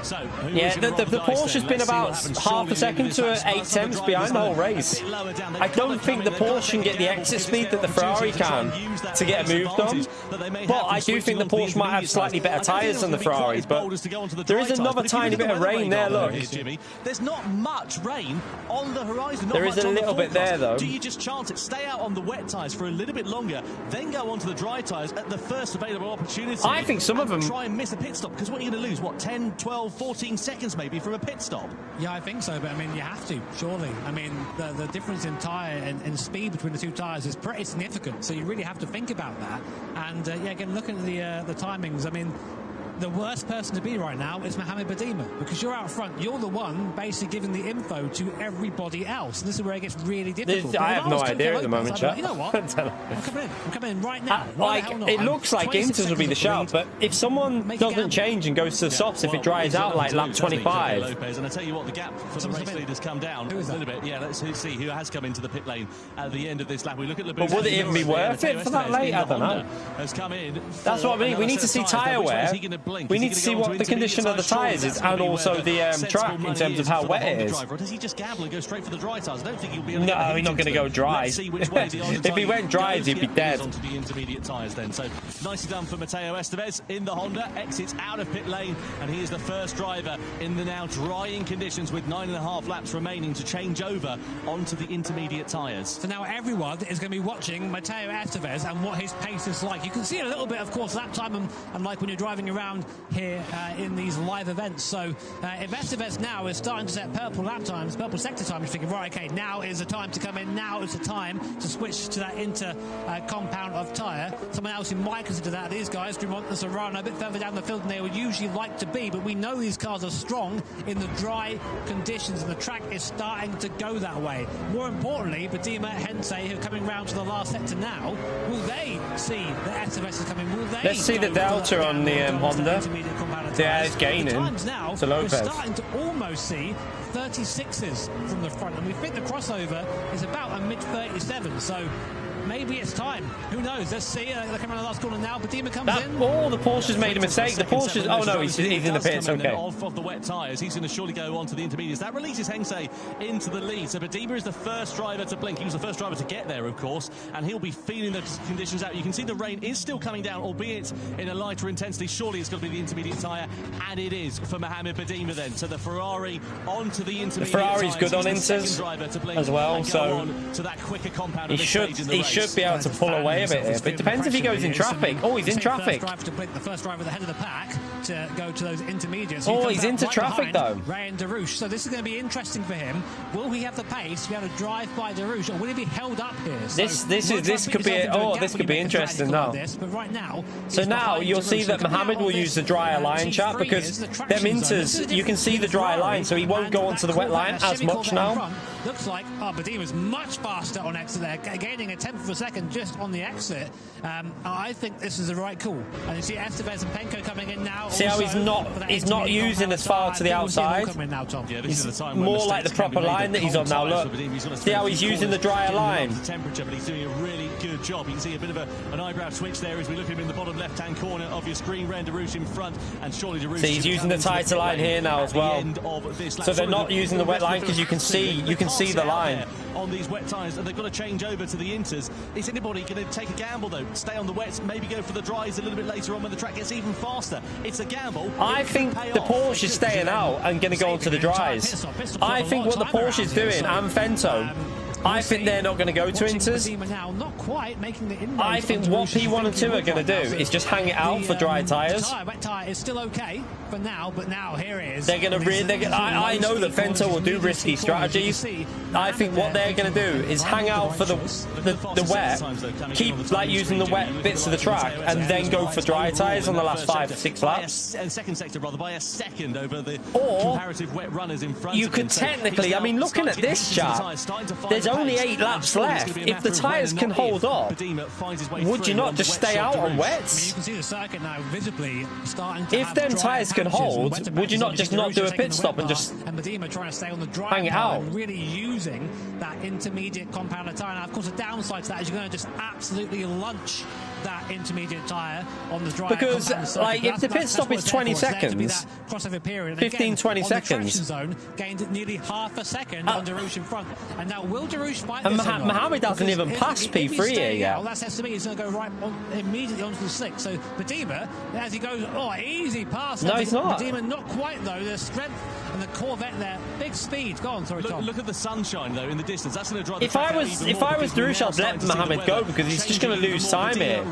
[SPEAKER 3] So,
[SPEAKER 1] yeah, the Porsche's been about half a second to 8/10 behind the whole race. I don't think the Porsche can get the exit speed that the Ferrari can to get it moved on. But I do think the Porsche might have slightly better tyres than the Ferrari. But there is another tiny bit of rain there, look.
[SPEAKER 3] There's not much rain on the horizon.
[SPEAKER 1] There is a little bit there, though.
[SPEAKER 3] Do you just chance it, stay out on the wet tyres for a little bit longer, then go onto the dry tyres at the first available opportunity?
[SPEAKER 1] I think some of them...
[SPEAKER 3] try and miss a pit stop, because what are you going to lose? What, 10, 12, 14 seconds maybe from a pit stop?
[SPEAKER 4] Yeah, I think so, but I mean, you have to, surely. I mean, the difference in tyre and speed between the two tyres is pretty significant, so you really have to think about that. And yeah, again, looking at the timings, I mean, the worst person to be right now is Mohamed Badima, because you're out front. You're the one basically giving the info to everybody else, and this is where it gets really difficult.
[SPEAKER 1] I have no idea at the moment,
[SPEAKER 4] you know what? I'm coming in right now.
[SPEAKER 1] It looks like inters will be the shout, but if someone doesn't change and goes to the softs, if it dries out like lap 25.
[SPEAKER 3] Lopez, and I tell you what, the gap for the race leaders come down a little bit. Yeah, let's see who has come into the pit lane at the end of this lap. We look at the.
[SPEAKER 1] But would it even be worth it for that late? I don't know.
[SPEAKER 3] Has come in.
[SPEAKER 1] That's what I mean. We need to see tyre wear. We need to see what the condition of the tyres is, and also the track in terms of how wet it is.
[SPEAKER 3] Does he just gamble and go straight for the dry tyres? I don't think he'll be.
[SPEAKER 1] No, he's not going to go dry. If he went dry, he'd be dead.
[SPEAKER 3] Onto the intermediate tyres then. So nicely done for Mateo Estevez in the Honda. Exits out of pit lane, and he is the first driver in the now drying conditions with 9.5 laps remaining to change over onto the intermediate tyres.
[SPEAKER 4] So now everyone is going to be watching Mateo Estevez and what his pace is like. You can see a little bit, of course, lap time, and like when you're driving around here in these live events. So if Estevez now is starting to set purple lap times, purple sector time, you're thinking, right, okay, now is the time to come in. Now is the time to switch to that inter compound of tyre. Someone else who might consider that, these guys, Dumont and Serrano, a bit further down the field than they would usually like to be, but we know these cars are strong in the dry conditions, and the track is starting to go that way. More importantly, Badima, Hensei, who are coming round to the last sector now, will they see that Estevez is coming? Will they?
[SPEAKER 1] Let's see the delta on the Honda. Yeah, it's gaining.
[SPEAKER 4] Now,
[SPEAKER 1] to Lopez.
[SPEAKER 4] We're starting to almost see 36s from the front, and we think the crossover is about a mid-37, so maybe it's time. Who knows? Let's see. They're coming around the last corner now. Badima comes in.
[SPEAKER 1] Oh, the Porsche's made a mistake. The Porsche's... Oh, no, he's in the pits. Okay.
[SPEAKER 3] Off of the wet tyres. He's going to surely go on to the intermediates. That releases Hensei into the lead. So Badima is the first driver to blink. He was the first driver to get there, of course, and he'll be feeling the conditions out. You can see the rain is still coming down, albeit in a lighter intensity. Surely it's going to be the intermediate tyre, and it is for Mohamed Badima then. So the Ferrari onto the intermediate.
[SPEAKER 1] The Ferrari's good on inters as well, so
[SPEAKER 3] to that quicker compound
[SPEAKER 1] he should should be able to pull away a bit here, but it depends if he goes in traffic. Oh, he's in traffic.
[SPEAKER 4] The first driver at the head of the pack to go to those intermediates.
[SPEAKER 1] Oh, he's into traffic though.
[SPEAKER 4] Ray and Darush. So this is going to be interesting for him. Will he have the pace to be able to drive by Darush, or will he be held up here? So
[SPEAKER 1] this could be this could be interesting now.
[SPEAKER 4] But right now,
[SPEAKER 1] so now you'll see that Mohammed will use the drier line, chat, because them inters, you can see the dry line, so he won't go onto the wet line as much now.
[SPEAKER 4] Looks like Badima's much faster on exit there, gaining a tenth of a second just on the exit. I think this is the right call. And you see Estevez and Penko coming in now.
[SPEAKER 1] See how he's not using as far to the outside.
[SPEAKER 3] Yeah, this is the time
[SPEAKER 1] more like the proper line that he's on now. Look, see how he's using the drier line.
[SPEAKER 3] Temperature, but he's doing a really good job. You can see a bit of an eyebrow switch there as we look at him in the bottom left-hand corner of your screen. Ren Darush in front, and surely Darush.
[SPEAKER 1] See, he's using the tighter line here now as well. So they're not using the wet line because you can see the line
[SPEAKER 3] on these wet tyres, and they've got to change over to the inters. Is anybody going to take a gamble though? Stay on the wets, maybe go for the dries a little bit later on when the track gets even faster. It's a gamble.
[SPEAKER 1] I think the Porsche is staying out and going to go onto the dries. I think what the Porsche is doing, and Fento, I think they're not going to go to inters. I think what P1 and 2 are going to do is just hang it out for dry tyres.
[SPEAKER 4] Wet tyre is still okay for now, but now here it is.
[SPEAKER 1] They're going to I know that Fento will do risky strategies. I think what they're going to do is hang out for the wet, keep like using the wet bits of the track, and then go for dry tyres on the last 5 to 6 laps.
[SPEAKER 3] And second sector, rather, by a second over the comparative wet runners in front.
[SPEAKER 1] You could technically, I mean, looking at this chart, there's only 8 laps left. If the tyres can hold up, would you not just stay out on wets?
[SPEAKER 4] You can see the circuit now visibly starting to
[SPEAKER 1] if them tyres can hold, would you not just not do a pit stop and just
[SPEAKER 4] trying to stay on the
[SPEAKER 1] hang it out?
[SPEAKER 4] Really using that intermediate compounder tyre. Now, of course, the downside to that is you're going to just absolutely lunch that intermediate tyre on the dry.
[SPEAKER 1] Because, like, if the pit stop is 20 seconds, 15-20 seconds,
[SPEAKER 4] zone gained nearly half a second on Darush in front. And now, will Darush fight
[SPEAKER 1] and
[SPEAKER 4] this?
[SPEAKER 1] Mohammed hasn't even passed P3 here yet.
[SPEAKER 4] Well, that's SME. He's going to go right immediately onto the slick. So Padima, as he goes, easy pass.
[SPEAKER 1] No, he's not.
[SPEAKER 4] Padima, not quite though. The strength and the Corvette there, big speed. Go on, sorry, Tom.
[SPEAKER 3] Look at the sunshine though in the distance. That's going to drive.
[SPEAKER 1] If I was Darush, I'd let Mohammed go because he's just going to lose time here.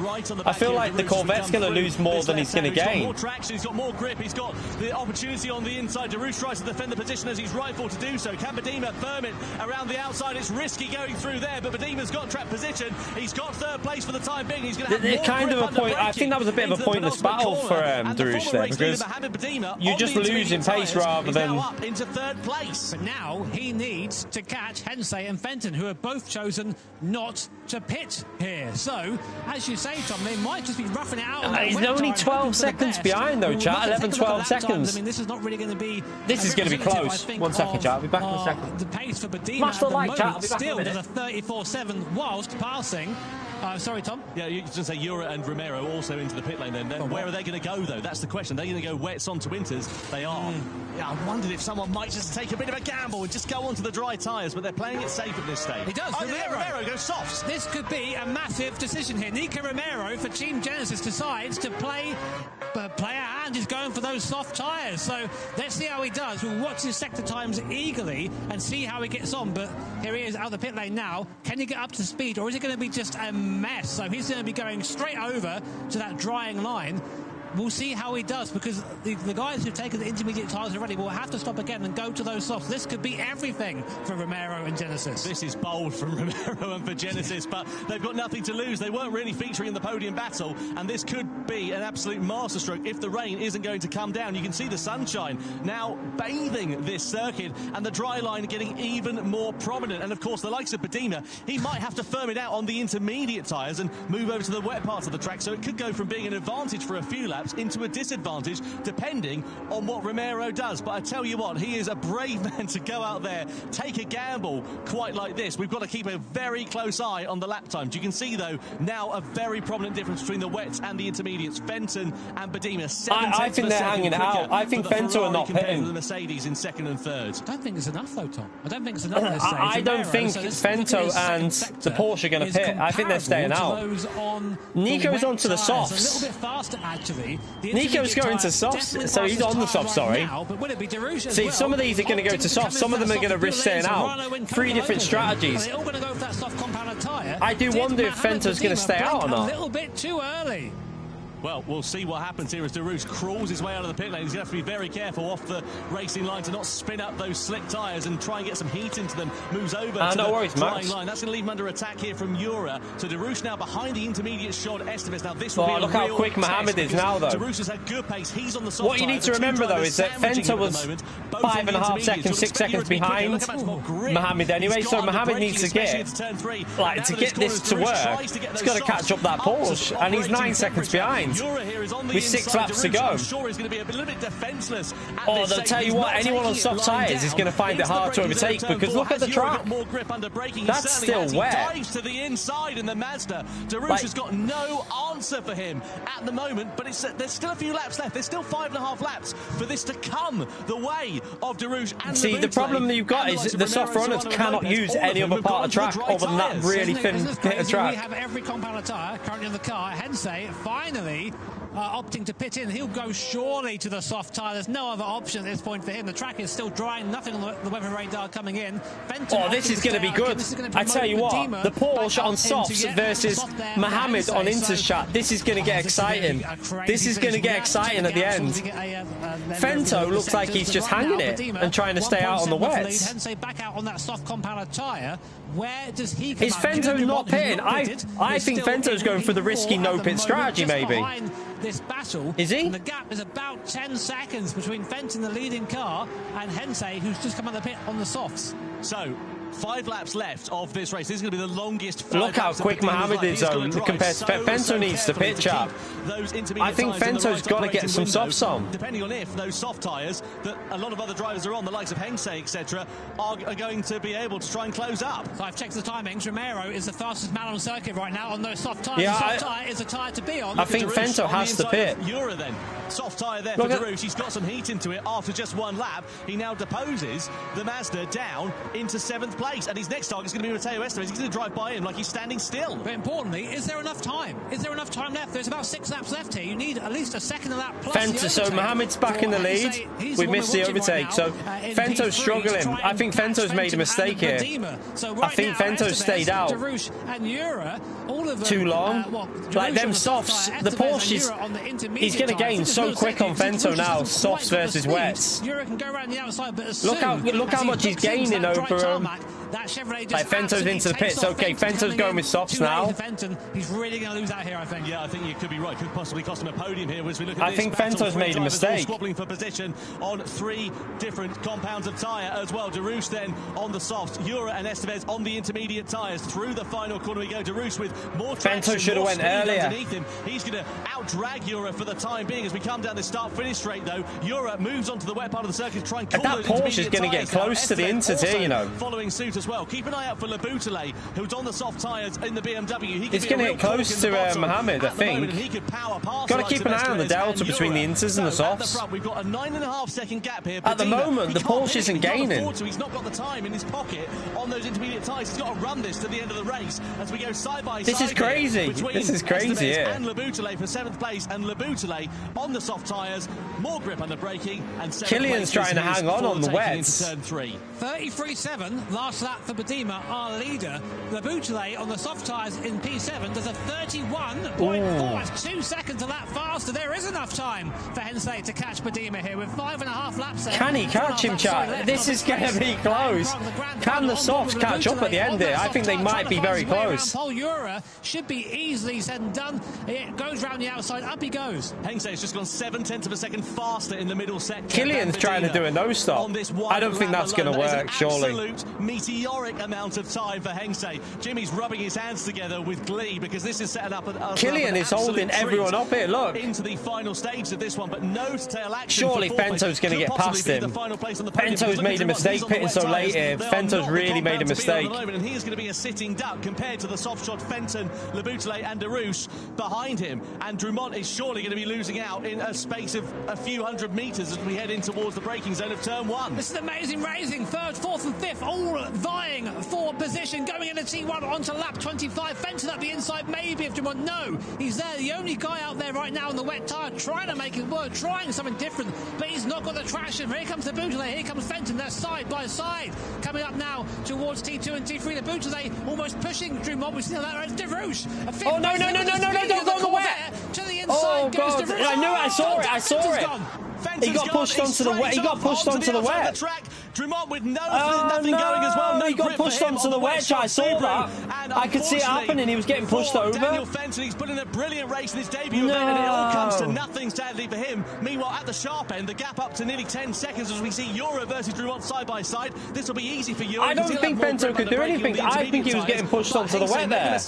[SPEAKER 1] I feel like the Corvette's going to lose more than he's going to gain.
[SPEAKER 3] More traction, he's got more grip, he's got the opportunity on the inside. Darush tries to defend the position as he's rightful to do so. Can Padima firm it around the outside? It's risky going through there, but Padima's got track position. He's got third place for the time being. He's going to have more
[SPEAKER 1] kind of a point. I think that was a bit of a pointless battle for Darush there because you're just losing pace rather than
[SPEAKER 3] into third place.
[SPEAKER 4] But now he needs to catch Hensei and Fenton, who have both chosen not to pit here. So, as you say, Tom, they might just be roughing it out.
[SPEAKER 1] He's only 12 seconds behind, though, chat. 11-12 seconds.
[SPEAKER 4] I mean, this is not really going to be.
[SPEAKER 1] This is going to be close. 1 second, chat. I'll be back in a second.
[SPEAKER 4] The pace for Padima
[SPEAKER 1] Smash the like, chat. I'll be back
[SPEAKER 4] still
[SPEAKER 1] in a
[SPEAKER 4] does a 34.7 whilst passing. Sorry, Tom.
[SPEAKER 3] Yeah, you just say Ura and Romero also into the pit lane. Then where are they going to go, though? That's the question. They're going to go wets onto winters. They are. Yeah, I wondered if someone might just take a bit of a gamble and just go onto the dry tyres, but they're playing it safe at this stage.
[SPEAKER 4] He does.
[SPEAKER 3] Romero goes soft.
[SPEAKER 4] This could be a massive decision here. Nico Romero for Team Genesis decides to play a hand. He's going for those soft tyres. So let's see how he does. We'll watch his sector times eagerly and see how he gets on. But here he is out of the pit lane now. Can he get up to speed, or is it going to be just a mess? So he's going to be going straight over to that drying line. We'll see how he does, because the guys who've taken the intermediate tyres already will have to stop again and go to those softs. This could be everything for Romero and Genesis.
[SPEAKER 3] This is bold from Romero and for Genesis, but they've got nothing to lose. They weren't really featuring in the podium battle, and this could be an absolute masterstroke if the rain isn't going to come down. You can see the sunshine now bathing this circuit, and the dry line getting even more prominent. And of course, the likes of Padima, he might have to firm it out on the intermediate tyres and move over to the wet part of the track, so it could go from being an advantage for a few laps into a disadvantage depending on what Romero does. But I tell you what, he is a brave man to go out there, take a gamble quite like this. We've got to keep a very close eye on the lap times. You can see though now a very prominent difference between the wets and the intermediates. Fenton and Padima,
[SPEAKER 1] I think they're hanging it out. I think Fenton are not pitting.
[SPEAKER 3] The Mercedes in second and third.
[SPEAKER 4] I don't think it's enough though, Tom. I don't think it's enough at this stage.
[SPEAKER 1] I don't think Fenton and the Porsche are going to pit. I think they're staying out. Nico's onto the softs.
[SPEAKER 4] A little bit faster actually. Finally,
[SPEAKER 1] Nico's going to softs, so he's on the soft, sorry. See, some of these are going to go to soft, some of them are going to risk staying out. 3 different strategies. I do wonder if Fento's going to stay out or not.
[SPEAKER 4] A little bit too early.
[SPEAKER 3] Well, we'll see what happens here as Darush crawls his way out of the pit lane. He's going to have to be very careful off the racing line to not spin up those slick tyres and try and get some heat into them. Moves over to the drying line. That's going to leave him under attack here from Jura. So Darush now behind the intermediate shot. Esteves. Now this will be a
[SPEAKER 1] look how
[SPEAKER 3] real
[SPEAKER 1] quick Mohammed is now, though.
[SPEAKER 3] Darush has had good pace. He's on the soft
[SPEAKER 1] What you need to remember, though, is that Fento was 5.5 seconds, 6 seconds behind Mohammed anyway. So Mohammed needs to get, to get this to work, he's got to catch up that Porsche, and he's 9 seconds behind. With 6 laps to go. Oh, they'll tell you what, anyone on soft tyres is going to find it hard to overtake because look at the track. That's still wet.
[SPEAKER 3] To the inside in the Mazda. Darush has got no answer for him at the moment, but there's still a few laps left. There's still 5.5 laps for this to come the way of Darush and
[SPEAKER 1] See, the problem that you've got is the soft runners cannot use any other part of track other than that really thin bit of track.
[SPEAKER 4] We have every compound of tyre currently in the car. Hensei finally opting to pit in. He'll go surely to the soft tyre. There's no other option at this point for him. The track is still dry, nothing on the weather radar coming in.
[SPEAKER 1] Oh, this is going to be good. I tell you what, the Porsche on softs versus Mohammed on Interchat. This is going to get exciting. This is going to get exciting at the end. Fento looks like he's just hanging it and trying to stay out on the wets.
[SPEAKER 4] Hensei back out on that soft compound tyre. Where does he come
[SPEAKER 1] Is Fento not pitting? I think Fento's going for the risky no pit strategy, maybe.
[SPEAKER 4] This battle,
[SPEAKER 1] is he?
[SPEAKER 4] And the gap is about 10 seconds between Fenton, the leading car, and Hensei, who's just come out of the pit on the softs.
[SPEAKER 3] So 5 laps left of this race. This is going to be the longest.
[SPEAKER 1] Look how quick Mohammed is, though, compared to Fento needs to pitch up. I think Fento's got to get some softs on.
[SPEAKER 3] Depending on if those soft tyres that a lot of other drivers are on, the likes of Hensei, etc., are going to be able to try and close up.
[SPEAKER 4] So I've checked the timings. Romero is the fastest man on circuit right now on those soft tyres.
[SPEAKER 1] Yeah,
[SPEAKER 4] soft tyre is a tyre to be on.
[SPEAKER 1] I think Fento has to pit.
[SPEAKER 3] Jura then. Soft tyre there for Darush. He's got some heat into it after just 1 lap. He now deposes the Mazda down into 7th place, and his next target is going to be Matteo Esteves. He's going to drive by him like he's standing still.
[SPEAKER 4] But importantly, is there enough time? Is there enough time left? There's about 6 laps left here. You need at least a second lap plus
[SPEAKER 1] Fento, so Mohammed's back in the lead. We missed the overtake, so Fento's struggling. I think Fento's made a mistake here. I think Fento's stayed out too long. Like them softs, the Porsche, he's going to gain so quick on Fento now, softs versus wets. Look how much he's gaining over like Fento's into the pits. Okay, Fento's going with softs now.
[SPEAKER 4] He's really going to lose out here, I think.
[SPEAKER 3] Yeah, I think you could be right. Could possibly cost him a podium here as we look at
[SPEAKER 1] I think Fento's made a mistake.
[SPEAKER 3] Squabbling for position on 3 different compounds of tyre as well. Darush then on the softs. Jura and Esteves on the intermediate tyres. Through the final corner we go. Darush with more traction.
[SPEAKER 1] Fento should have went earlier.
[SPEAKER 3] Him. He's going to out-drag Jura for the time being as we come down this start-finish straight, though. Jura moves onto the wet part of the circuit to try and call
[SPEAKER 1] that Porsche is going to get close to the Inters here, you know.
[SPEAKER 3] Following suit as well. Keep an eye out for Laboutelet, who's on the soft tyres in the BMW.
[SPEAKER 1] He's going to get close to Mohammed, I think. Got to keep an eye on the delta between the Inters and the softs.
[SPEAKER 3] We've got a 9.5-second gap here.
[SPEAKER 1] At the moment, the Porsche isn't gaining.
[SPEAKER 3] He's not got the time in his pocket on those intermediate tyres. He's got to run this to the end of the race as we go side by side.
[SPEAKER 1] This is crazy. This is crazy, yeah.
[SPEAKER 3] And Laboutelet for 7th place, and Laboutelet on the soft tyres, more grip under braking, and
[SPEAKER 1] Killian's trying to hang on the wets.
[SPEAKER 4] 33.7, last lap for Badima, our leader. Laboutelet on the soft tyres in P7 does a 31.4. It's 2 seconds a lap faster. There is enough time for Hensei to catch Badima here with 5.5 laps there.
[SPEAKER 1] Can he catch him, chat? This is going to be close. Can the softs catch up at the end here? I think they might be very close.
[SPEAKER 4] Jura should be easily said and done. It goes round the outside, up he goes.
[SPEAKER 3] Hensei's just gone 0.7 of a second faster in the middle sector.
[SPEAKER 1] Killian's trying to do a no-stop. I don't think that's going to work, surely.
[SPEAKER 3] Absolute meteoric amount of time for Hensei. Jimmy's rubbing his hands together with glee because this is setting up
[SPEAKER 1] Killian is holding everyone up here, look.
[SPEAKER 3] Into the final stage of this one, but no tail action.
[SPEAKER 1] Surely Fento's going to get past him. Fento's made a mistake pitting so late here. Fento's really made a mistake.
[SPEAKER 3] And he is going to be a sitting duck compared to the soft shot Fenton, Laboutelet and Darush behind him. And Drummond is surely going to be losing out in a space of a few hundred metres as we head in towards the braking zone of turn 1.
[SPEAKER 4] This is amazing racing. 3rd, 4th and 5th, all vying for position, going into T1 onto lap 25. Fenton up the inside, maybe if Dumont. No, he's there, the only guy out there right now on the wet tyre, trying to make it work, trying something different, but he's not got the traction. Here comes the Boutelet, here comes Fenton, they're side by side. Coming up now towards T2 and T3, the Boutelet almost pushing Dumont. We see that as DeRouche.
[SPEAKER 1] Oh, no, don't go on the wet.
[SPEAKER 4] To the inside,
[SPEAKER 1] oh, God, I knew it, I saw it. He got pushed onto the wet. He got pushed onto the wet.
[SPEAKER 3] Dumont with nothing going as well. No,
[SPEAKER 1] he got pushed onto the wet. I saw that. I could see it happening. He was getting pushed over.
[SPEAKER 3] Daniel Fenton, he's put in a brilliant race in his debut event, and it all comes to nothing, sadly, for him. Meanwhile, at the sharp end, the gap up to nearly 10 seconds as we see Euro versus Dumont side by side. This will be easy for Euro.
[SPEAKER 1] I don't think Fenton could do anything. I think he was getting pushed onto the wet there.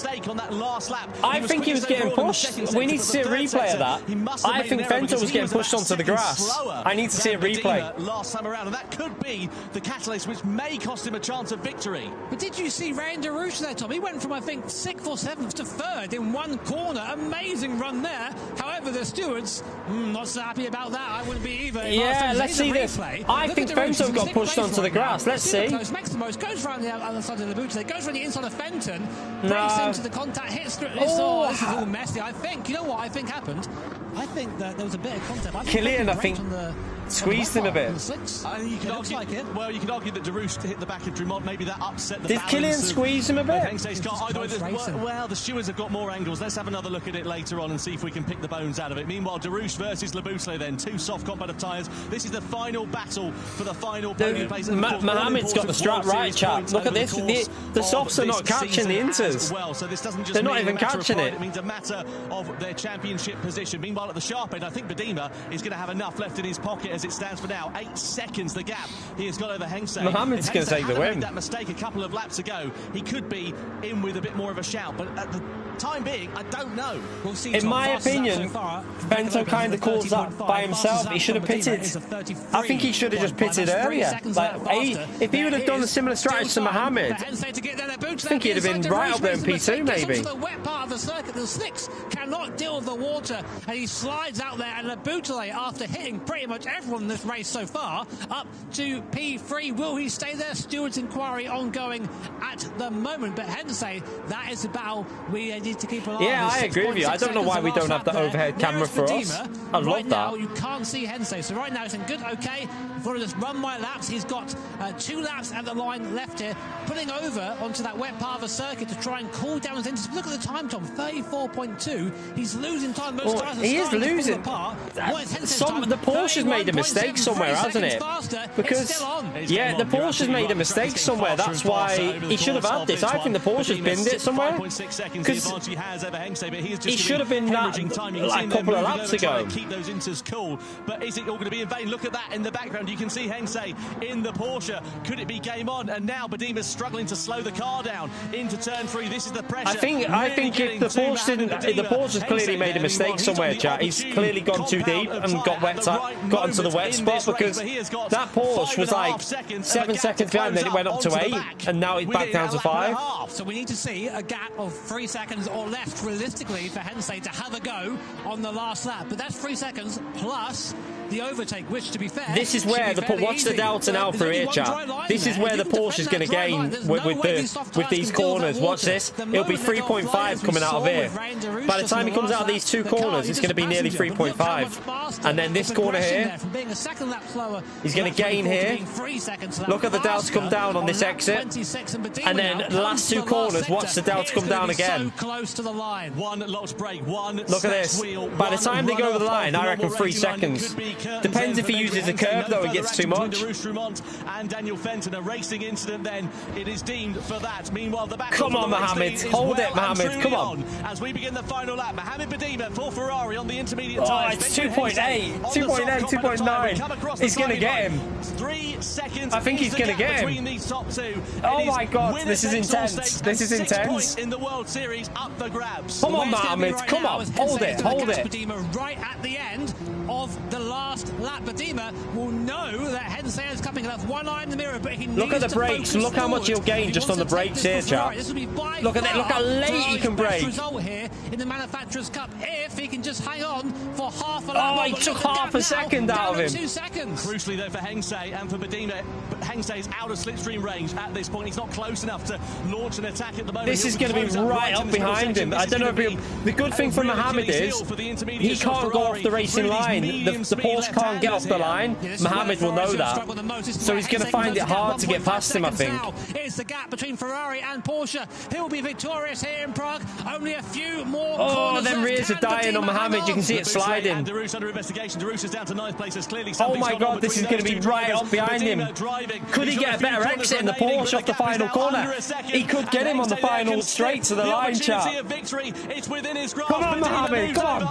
[SPEAKER 1] I think he was getting pushed. We need to see a replay of that. I think Fenton was getting pushed onto the grass. I need to see a replay.
[SPEAKER 3] Last time around, and that could be the catalyst which may cost him a chance of victory.
[SPEAKER 4] But did you see Ryan DeRouche there, Tom? He went from, I think, 6th or 7th to 3rd in one corner. Amazing run there. However, the stewards, not so happy about that. I wouldn't be either.
[SPEAKER 1] Yeah, let's see this. I think Fenton got pushed onto the grass. Let's see.
[SPEAKER 4] Makes the most, goes around the other side of the Boutelet, goes around the inside of Fenton, breaks into the contact, hits through. Oh, this is all messy. I think, you know what I think happened? I think that there was a bit of contact.
[SPEAKER 1] Killian, I think, squeezed him a bit.
[SPEAKER 3] You could argue,
[SPEAKER 4] like it.
[SPEAKER 3] Well, you could argue that DeRouche hit the back of Dumont. Maybe that upset the balance.
[SPEAKER 1] Did Killian squeeze him a bit?
[SPEAKER 3] Either way, well, the stewards have got more angles. Let's have another look at it later on and see if we can pick the bones out of it. Meanwhile, DeRouche versus Le Boutelet then. Two soft combative tyres. This is the final battle for the final podium place.
[SPEAKER 1] Mohamed's got the strap right, chap. Look at this. The softs are not catching the inters.
[SPEAKER 3] Well, so this doesn't just
[SPEAKER 1] They're not even catching it.
[SPEAKER 3] It means a matter of their championship position. Meanwhile, at the sharp end, I think Badima is going to have enough left in his pocket as it stands for now. 8 seconds the gap he has got over Hengse.
[SPEAKER 1] Mohamed's going to take the win.
[SPEAKER 3] That mistake a couple of laps ago, he could be in with a bit more of a shout, but at the time being, I don't know.
[SPEAKER 4] We'll see.
[SPEAKER 1] In my opinion, Fenton kind of calls that by himself. He should have pitted. I think he should have just pitted earlier. Like, if he would have done a similar strategy to Mohamed, I think he'd have been right up there in P2 maybe.
[SPEAKER 4] The wet part of the circuit, the Strix cannot deal with the water, and he slides out there, and the Boutelet, after hitting pretty much everyone in this race so far, up to P3. Will he stay there? Stewards' inquiry ongoing at the moment, but Hengse, that is a battle we need to keep an eye on.
[SPEAKER 1] Yeah, I agree with you. I don't know why we don't have the overhead camera for us. I love that.
[SPEAKER 4] Now you can't see Hengse, so right now it's in good. Okay, I've got to just run my laps. He's got 2 laps at the line left here, pulling over onto that wet part of the circuit to try and cool down his engines. Look at the time, Tom, 34.2. He's losing time. Most tires
[SPEAKER 1] he is losing. The Porsche's made a mistake somewhere, hasn't it? Because yeah, the Porsche's made a mistake somewhere. That's why he should have had this. I think the Porsche's binned it somewhere. Because he should have been that like a couple of laps ago.
[SPEAKER 3] Keep those inters cool, but is it all going to be in vain? Look at that in the background. You can see Hengse in the Porsche. Could it be game on? And now Badima's struggling to slow the car down into turn 3. This is the pressure.
[SPEAKER 1] I think if the Porsche didn't, the Porsche's clearly made a mistake somewhere, chat. He's clearly gone too deep and got into the wet spot, because that Porsche was like 7 seconds behind, then it went up to 8, and now it's back down to 5.
[SPEAKER 4] So we need to see a gap of 3 seconds or less realistically for Hengse to have a go on the last lap, but that's 3 seconds plus the overtake, which, to be fair,
[SPEAKER 1] this is where watch the Delta now for here, chat. This is where the Porsche is going to gain with these corners. Watch this. It'll be 3.5 coming out of here. By the time he comes out of these 2 corners, it's going to be nearly 3.5. And then this corner here, he's going to gain here. Look at the Delta come down on this exit. And then the last 2 corners, watch the Delta come down again. Look at this. By the time they go over the line, I reckon 3 seconds. Depends if he uses a curb though and gets too much.
[SPEAKER 3] And Daniel Fenton, a racing incident then. It is deemed for that. Meanwhile, the battle.
[SPEAKER 1] Come on, Mohamed. Hold it, Mohamed. Come on.
[SPEAKER 3] As we begin the final lap, Mohamed Badima for Ferrari on the intermediate
[SPEAKER 1] tyres. It's 2.8, 2.8, 2.9. He's going to get him.
[SPEAKER 3] 3 seconds.
[SPEAKER 1] I think he's going to get him.
[SPEAKER 3] These top 2.
[SPEAKER 1] Oh my God, this is intense. This is intense.
[SPEAKER 3] In the World Series, up the grabs.
[SPEAKER 1] Come on, Mohamed. Come on. Hold it. Hold it.
[SPEAKER 4] Badima right at the end of the last lap. Badima will know that Hengse is coming. That's one eye in the mirror, but he needs
[SPEAKER 1] look at the brakes. Look how much he'll gain just on the brakes here, chap. Look at it. Look how late he can brake.
[SPEAKER 4] Result here in the Manufacturers' Cup if he can just hang on for half a lap.
[SPEAKER 1] Oh, he took half a second out of him.
[SPEAKER 4] 2 seconds.
[SPEAKER 3] Crucially though for Hengse and for Badima, Hengse is out of slipstream range at this point. He's not close enough to launch an attack at the moment.
[SPEAKER 1] This is going to be right up behind him. I don't know if the good thing for Mohammed is he can't go off the racing line. The Porsche can't get off the line. Mohammed will know that. So he's going to find it hard to get past him, I think.
[SPEAKER 4] It's the gap between Ferrari and Porsche. He'll be victorious here in Prague. Only a few more.
[SPEAKER 1] Oh, them rears are dying on Mohammed. You can see it sliding.
[SPEAKER 3] Under investigation. Is down to 9th place. There's clearly
[SPEAKER 1] oh my God, this is going to be right up behind him. Could he get a better exit in the Porsche off the final corner? He could get him on the final straight to the line, chap. Come on, Mohammed, come on.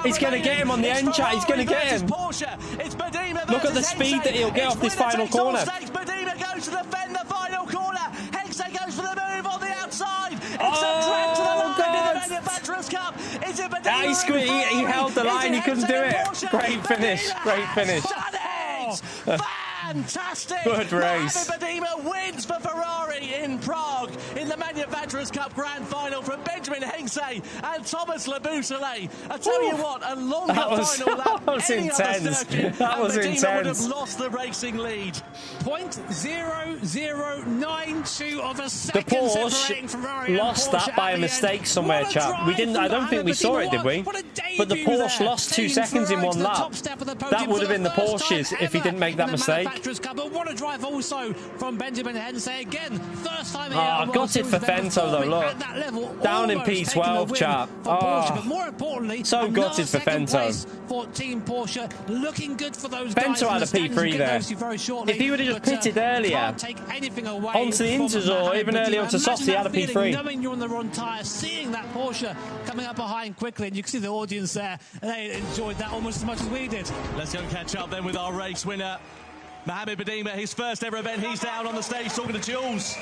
[SPEAKER 1] He's going to get him on the end, chat. He's going to get him. Look at the speed that he'll get off this final corner.
[SPEAKER 3] Goes to defend the final corner. Hengse goes for the move on the outside. It's
[SPEAKER 1] oh, God.
[SPEAKER 3] Manufacturers Cup. Is it
[SPEAKER 1] he held the line. He couldn't do it. Great finish. Great finish.
[SPEAKER 3] Fantastic!
[SPEAKER 1] Good race.
[SPEAKER 3] Mohammed wins for Ferrari in Prague in the Manufacturers Cup Grand Final from Benjamin Hengse and Thomas Laboutelet. I tell you what, a longer final lap.
[SPEAKER 1] That was intense. That was intense.
[SPEAKER 3] Would have lost the racing lead.
[SPEAKER 4] 0.0092 of a second.
[SPEAKER 1] The Porsche lost that by a mistake somewhere, chap. We didn't. I don't think we saw it, did we? But the Porsche lost 2 seconds in one lap. That would have been the Porsches if he didn't make that mistake.
[SPEAKER 4] But what a drive also from Benjamin Hengse again. First time here.
[SPEAKER 1] Oh, gutted for Fento though. Look, down in P12, chap.
[SPEAKER 4] Oh, but more importantly,
[SPEAKER 1] so gutted for Fento.
[SPEAKER 4] For Team Porsche, looking good for those
[SPEAKER 1] Fento had a P3 there. If he would have just pitted earlier onto the inters or even earlier onto softs, he had a P3.
[SPEAKER 4] Knowing you're on the wrong tyre, seeing that Porsche coming up behind quickly, and you can see the audience there, and they enjoyed that almost as much as we did.
[SPEAKER 3] Let's go and catch up then with our race winner, Mohammed Badima, his first ever event. He's down on the stage talking to Jules.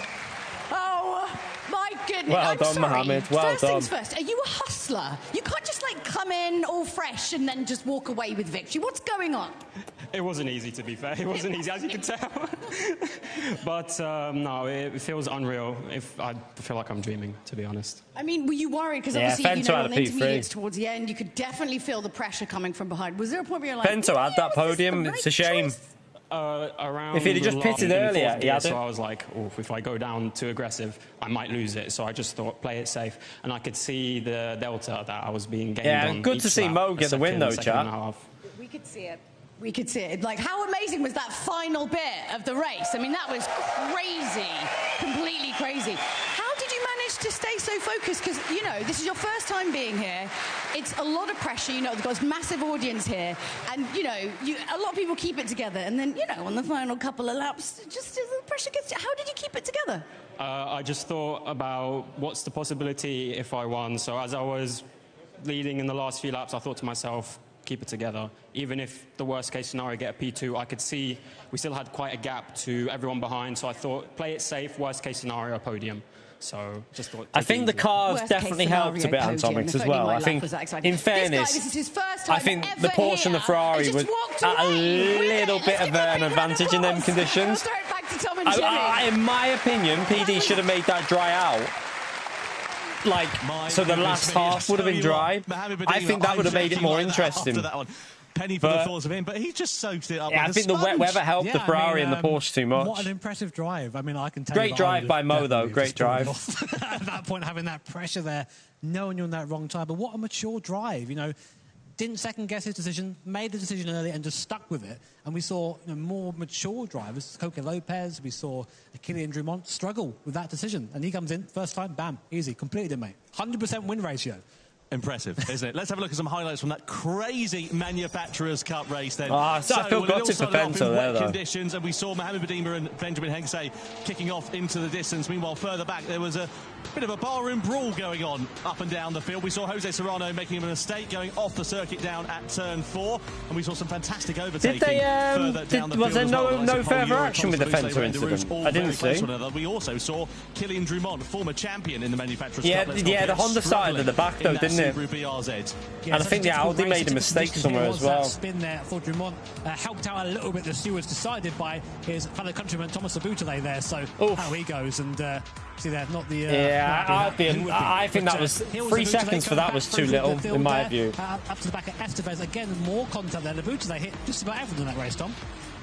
[SPEAKER 2] Oh, my goodness.
[SPEAKER 1] Well done, Mohammed. Well
[SPEAKER 2] first
[SPEAKER 1] done.
[SPEAKER 2] Things first, are you a hustler? You can't just like come in all fresh and then just walk away with victory. What's going on?
[SPEAKER 5] It wasn't easy, to be fair. It wasn't easy, as you can tell. But no, it feels unreal. I feel like I'm dreaming, to be honest.
[SPEAKER 2] I mean, were you worried? Because obviously, you know, on the intermediates towards the end, you could definitely feel the pressure coming from behind. Was there a point where you're like,
[SPEAKER 1] Fento had that podium. It's a shame.
[SPEAKER 5] Around
[SPEAKER 1] if he'd have just pitted earlier, he had it.
[SPEAKER 5] So I was like, oh, if I go down too aggressive, I might lose it. So I just thought, play it safe. And I could see the delta that I was being gained on.
[SPEAKER 1] Yeah, good to see Mo get the win, though, chap.
[SPEAKER 2] We could see it. We could see it. Like, how amazing was that final bit of the race? I mean, that was crazy. Completely crazy. How did you manage to stay so focused? Because, you know, this is your first time being here. It's a lot of pressure. You know, there's a massive audience here. And, you know, a lot of people keep it together. And then, you know, on the final couple of laps, just as the pressure gets... How did you keep it together?
[SPEAKER 5] I just thought about what's the possibility if I won. So as I was leading in the last few laps, I thought to myself, keep it together. Even if the worst case scenario, get a P2, I could see we still had quite a gap to everyone behind. So I thought, play it safe, worst case scenario, podium. So just thought.
[SPEAKER 1] I think the cars definitely helped a bit Atomics as well. I think, in fairness, I think the Porsche and the Ferrari was at a little bit of an advantage in them conditions. In my opinion, PD should have made that dry out. Like, so the last half would have been dry. I think that would have made it more interesting.
[SPEAKER 3] Penny for the thoughts of him, but he just soaked it up.
[SPEAKER 1] Yeah, I think the wet weather helped the Ferrari and the Porsche too much.
[SPEAKER 4] What an impressive drive. I mean, I can tell
[SPEAKER 1] Great drive by Mo, though. Great drive.
[SPEAKER 4] At that point, having that pressure there, knowing you're on that wrong tyre. But what a mature drive, you know. Didn't second-guess his decision, made the decision early and just stuck with it. And we saw more mature drivers, Coque Lopez, we saw Kylian Drumont struggle with that decision. And he comes in, first time, bam, easy, completed it, mate. 100% win ratio.
[SPEAKER 3] Impressive, isn't it? Let's have a look at some highlights from that crazy Manufacturers Cup race then.
[SPEAKER 1] I feel gutted for Fento there, though.
[SPEAKER 3] Conditions, and we saw Mohammed Badima and Benjamin Hengse kicking off into the distance. Meanwhile, further back, there was a bit of a barroom brawl going on up and down the field. We saw Jose Serrano making a mistake going off the circuit down at turn 4, and we saw some fantastic overtaking further down the field.
[SPEAKER 1] Was there no further action with the Fento incident? I didn't see.
[SPEAKER 3] We also saw Kylian Drumont, former champion in the Manufacturers Cup.
[SPEAKER 1] Yeah, the Honda started at the back, though, didn't it? And I think the Audi made a mistake somewhere as well.
[SPEAKER 4] That spin there for Drumont helped out a little bit. The stewards decided by his fellow countryman Thomas Laboutelet there. So how he goes and see there, not the.
[SPEAKER 1] I think that was 3 seconds for that was too little in my view.
[SPEAKER 4] Up to the back of Estevez again, more contact there. Laboutelet hit just about everything in that race, Tom.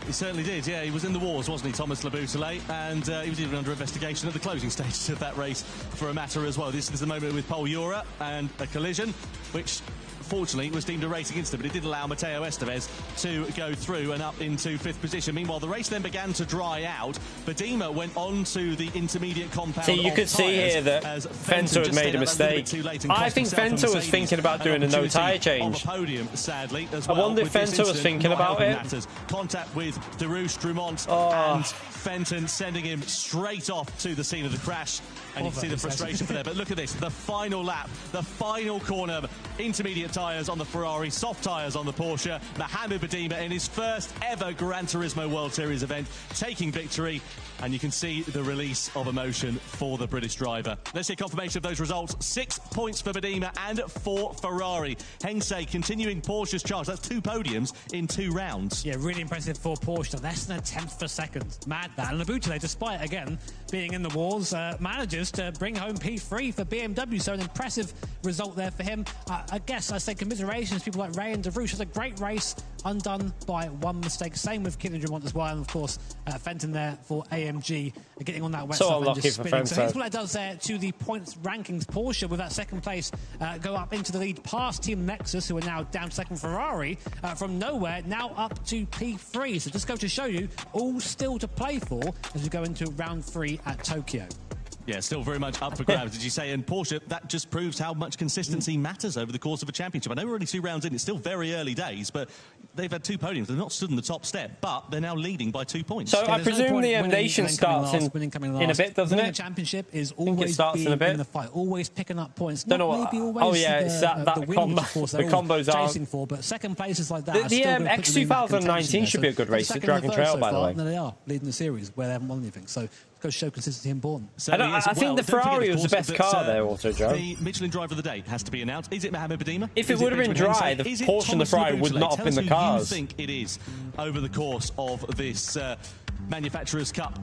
[SPEAKER 3] He certainly did, yeah. He was in the wars, wasn't he, Thomas Laboutelle? And he was even under investigation at the closing stages of that race for a matter as well. This is the moment with Paul Ura and a collision, which fortunately was deemed a race against him, but it did allow Matteo Estevez to go through and up into 5th position. Meanwhile, the race then began to dry out. Badima went on to the intermediate compound.
[SPEAKER 1] See, you could see here that Fenter had made a mistake. I think Fenter was thinking about doing a no tyre change.
[SPEAKER 3] Podium, sadly, as
[SPEAKER 1] I
[SPEAKER 3] well.
[SPEAKER 1] wonder if Fenter was thinking about it.
[SPEAKER 3] Contact with Darush Drumont and Fenton sending him straight off to the scene of the crash. And you can see the frustration for there. But look at this, the final lap, the final corner, intermediate tyres on the Ferrari, soft tyres on the Porsche. Mohamed Badima in his first ever Gran Turismo World Series event, taking victory. And you can see the release of emotion for the British driver. Let's see a confirmation of those results. 6 points for Badima and 4 Ferrari. Hengse continuing Porsche's charge. That's 2 podiums in 2 rounds.
[SPEAKER 4] Yeah, really impressive for Porsche. Less than a 10th per second. Mad that. And Laboutelle, despite, again, being in the wars, manages to bring home P3 for BMW. So an impressive result there for him. I guess I say commiserations. People like Ray and DeVrouche. It's a great race, undone by one mistake. Same with Kylian Drumont as well. And, of course, Fenton there for AMG getting on that wet stuff and just spinning. So here's what it does there to the points rankings. Porsche with that second place go up into the lead past Team Nexus, who are now down second. Ferrari from nowhere now up to P3. So just go to show you, all still to play for as we go into round 3 at Tokyo.
[SPEAKER 3] Yeah, still very much up for grabs, did you say? And Porsche, that just proves how much consistency matters over the course of a championship. I know we're only 2 rounds in, it's still very early days, but they've had 2 podiums. They've not stood in the top step, but they're now leading by 2 points.
[SPEAKER 1] So I presume the nation starts in a bit, doesn't it?
[SPEAKER 4] The championship is always
[SPEAKER 1] starts in a bit.
[SPEAKER 4] In the fight, always picking up points.
[SPEAKER 1] Don't know what. Oh yeah, it's that combo. The combos are
[SPEAKER 4] chasing for, but second places like that.
[SPEAKER 1] The X 2019 should be a good race at Dragon Trail, by the way.
[SPEAKER 4] No, they are leading the series where they haven't won anything. So go show consistency important.
[SPEAKER 1] I think the Ferrari was the best car there, also, Joe.
[SPEAKER 3] The Michelin driver of the day has to be announced. Is it Mohamed Badima?
[SPEAKER 1] If it would have been dry, the Porsche and the Ferrari would not have been the cars.
[SPEAKER 3] Who you think it is over the course of this Manufacturers' Cup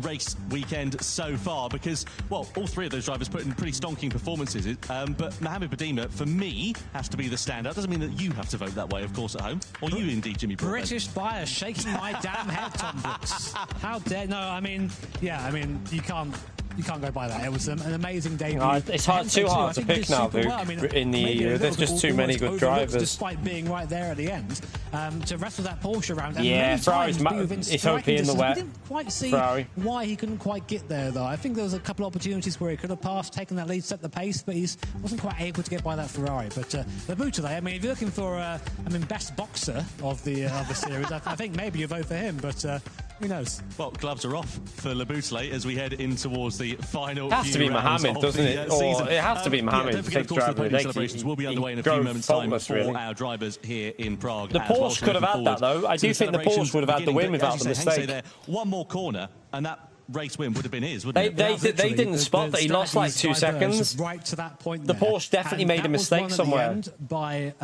[SPEAKER 3] race weekend so far? Because, well, all 3 of those drivers put in pretty stonking performances, but Mohamed Badima, for me, has to be the standout. Doesn't mean that you have to vote that way, of course, at home. Or you, indeed, Jimmy Broadbent.
[SPEAKER 4] British bias shaking my damn head, Tom Brooks. How dare... No, I mean, yeah, I mean, you can't go by that. It was an amazing debut.
[SPEAKER 1] It's too hard to pick now, Luke, in the EU. There's just too many good drivers.
[SPEAKER 4] Despite being right there at the end, to wrestle that Porsche around.
[SPEAKER 1] Yeah, Ferrari's it's OP in the wet.
[SPEAKER 4] We didn't quite see why he couldn't quite get there, though. I think there was a couple of opportunities where he could have passed, taken that lead, set the pace, but he wasn't quite able to get by that Ferrari. But Laboutelle, I mean, if you're looking for, best boxer of the series, I think maybe you vote for him, but who knows?
[SPEAKER 3] Well, gloves are off for Laboutelle as we head in towards the final.
[SPEAKER 1] It has to be Mohamed, doesn't it? Or it has to be Mohamed.
[SPEAKER 3] Don't forget, of course, the podium celebrations will be underway in a few moments' time for our drivers here in Prague.
[SPEAKER 1] The Porsche could have had that, though. I do think the Porsche would have had the win without the mistake.
[SPEAKER 3] One more corner, and that race win would have been his, wouldn't it?
[SPEAKER 1] They didn't spot that he lost like 2 seconds.
[SPEAKER 4] Right to that point.
[SPEAKER 1] The Porsche definitely made a mistake somewhere.
[SPEAKER 4] By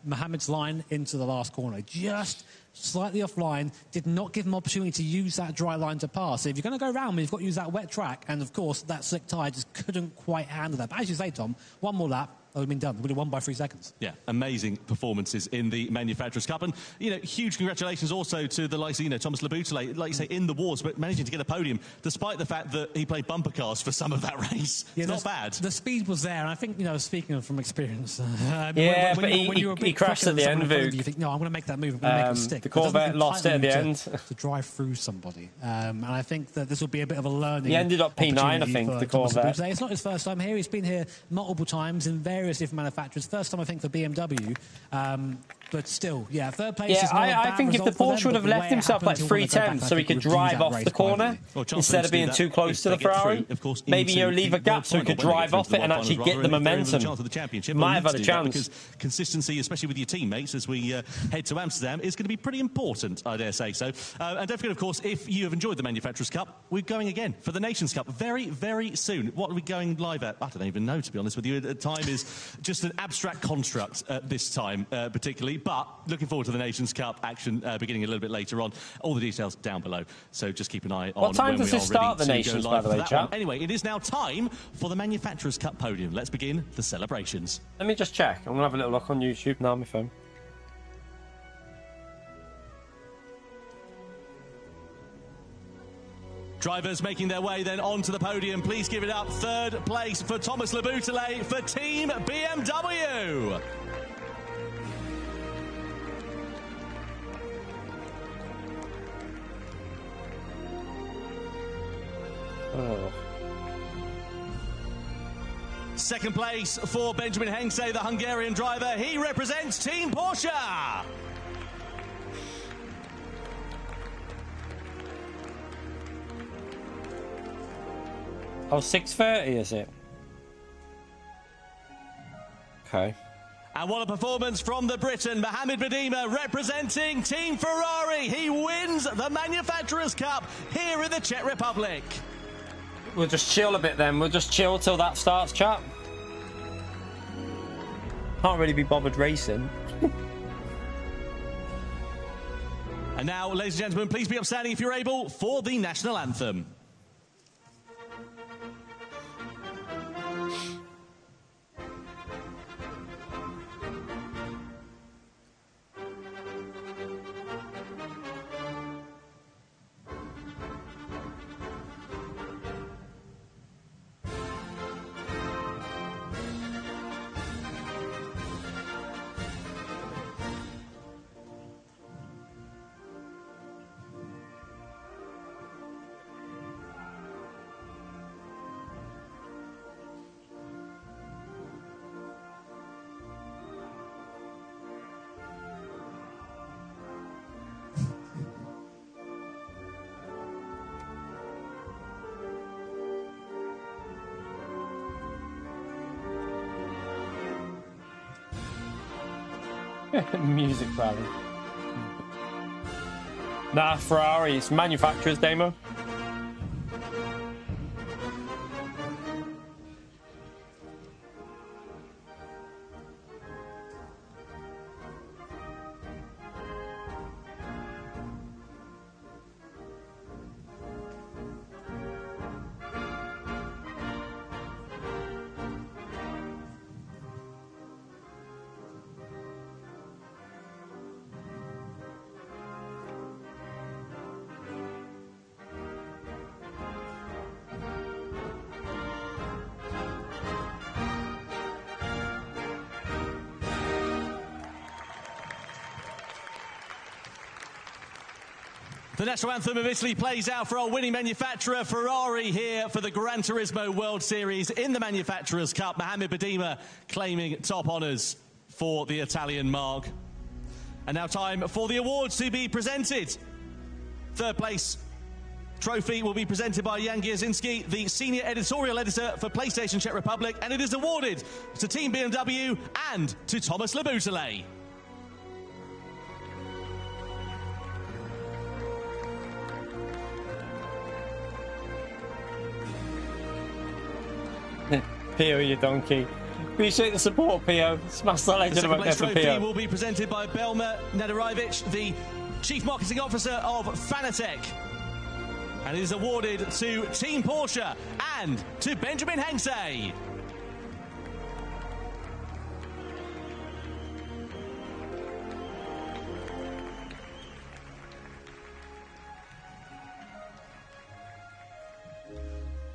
[SPEAKER 4] Mohamed's line into the last corner. Just slightly offline, did not give him opportunity to use that dry line to pass. So if you're going to go around, you've got to use that wet track, and of course that slick tyre just couldn't quite handle that. But as you say, Tom, one more lap, that would have been done. Would have won by 3 seconds. Yeah,
[SPEAKER 3] amazing performances in the Manufacturers' Cup. And, huge congratulations also to the likes of, Thomas Laboutelle, like you say, in the wars, but managing to get a podium, despite the fact that he played bumper cars for some of that race. Yeah, it's not bad.
[SPEAKER 4] The speed was there, and I think, speaking of from experience...
[SPEAKER 1] he crashed at the end, Luke.
[SPEAKER 4] You think, no, I'm going to make that move, I'm going to make it stick.
[SPEAKER 1] The Corvette lost it at the end.
[SPEAKER 4] To drive through somebody. And I think that this will be a bit of a learning...
[SPEAKER 1] He ended up P9, I think, the Corvette.
[SPEAKER 4] It's not his first time here. He's been here multiple times in various different manufacturers. First time, I think, for BMW. But still, yeah, third place is not a bad
[SPEAKER 1] I think if the Porsche would have left himself like 3/10 so he could drive off the corner instead of being too close to the Ferrari, maybe leave a gap so he could drive off it and actually get the momentum. Might have had a chance.
[SPEAKER 3] Because consistency, especially with your teammates as we head to Amsterdam, is going to be pretty important, I dare say so. And don't forget, of course, if you have enjoyed the Manufacturers' Cup, we're going again for the Nations Cup very, very soon. What are we going live at? I don't even know, to be honest with you. Time is just an abstract construct at this time, particularly. But looking forward to the Nations Cup action beginning a little bit later on. All the details down below. So just keep an eye on
[SPEAKER 1] what time does it start, the Nations, by the way, chap?
[SPEAKER 3] Anyway, it is now time for the Manufacturers' Cup podium. Let's begin the celebrations.
[SPEAKER 1] Let me just check. I'm going to have a little look on YouTube now on my phone.
[SPEAKER 3] Drivers making their way then onto the podium. Please give it up. Third place for Thomas Leboutelet for Team BMW.
[SPEAKER 1] Oh.
[SPEAKER 3] Second place for Benjamin Hengse, the Hungarian driver. He represents Team Porsche.
[SPEAKER 1] Oh, 6:30 is it? Okay.
[SPEAKER 3] And what a performance from the Briton, Mohamed Badima, representing Team Ferrari. He wins the Manufacturers' Cup here in the Czech Republic.
[SPEAKER 1] We'll just chill a bit then. We'll just chill till that starts, chat. Can't really be bothered racing.
[SPEAKER 3] And now, ladies and gentlemen, please be upstanding if you're able for the national anthem.
[SPEAKER 1] Music rally. Nah, Ferrari. It's manufacturers demo.
[SPEAKER 3] The national anthem of Italy plays out for our winning manufacturer, Ferrari, here for the Gran Turismo World Series in the Manufacturers' Cup. Mohamed Badima claiming top honours for the Italian marque. And now time for the awards to be presented. Third place trophy will be presented by Jan Gierzinski, the senior editorial editor for PlayStation Czech Republic, and it is awarded to Team BMW and to Thomas Leboutelet.
[SPEAKER 1] Pio, you donkey. Appreciate the support, Pio. Smash that legend about there for
[SPEAKER 3] trophy
[SPEAKER 1] Pio.
[SPEAKER 3] Will be presented by Belma Nadarevic, the Chief Marketing Officer of Fanatec. And it is awarded to Team Porsche and to Benjamin Hengse.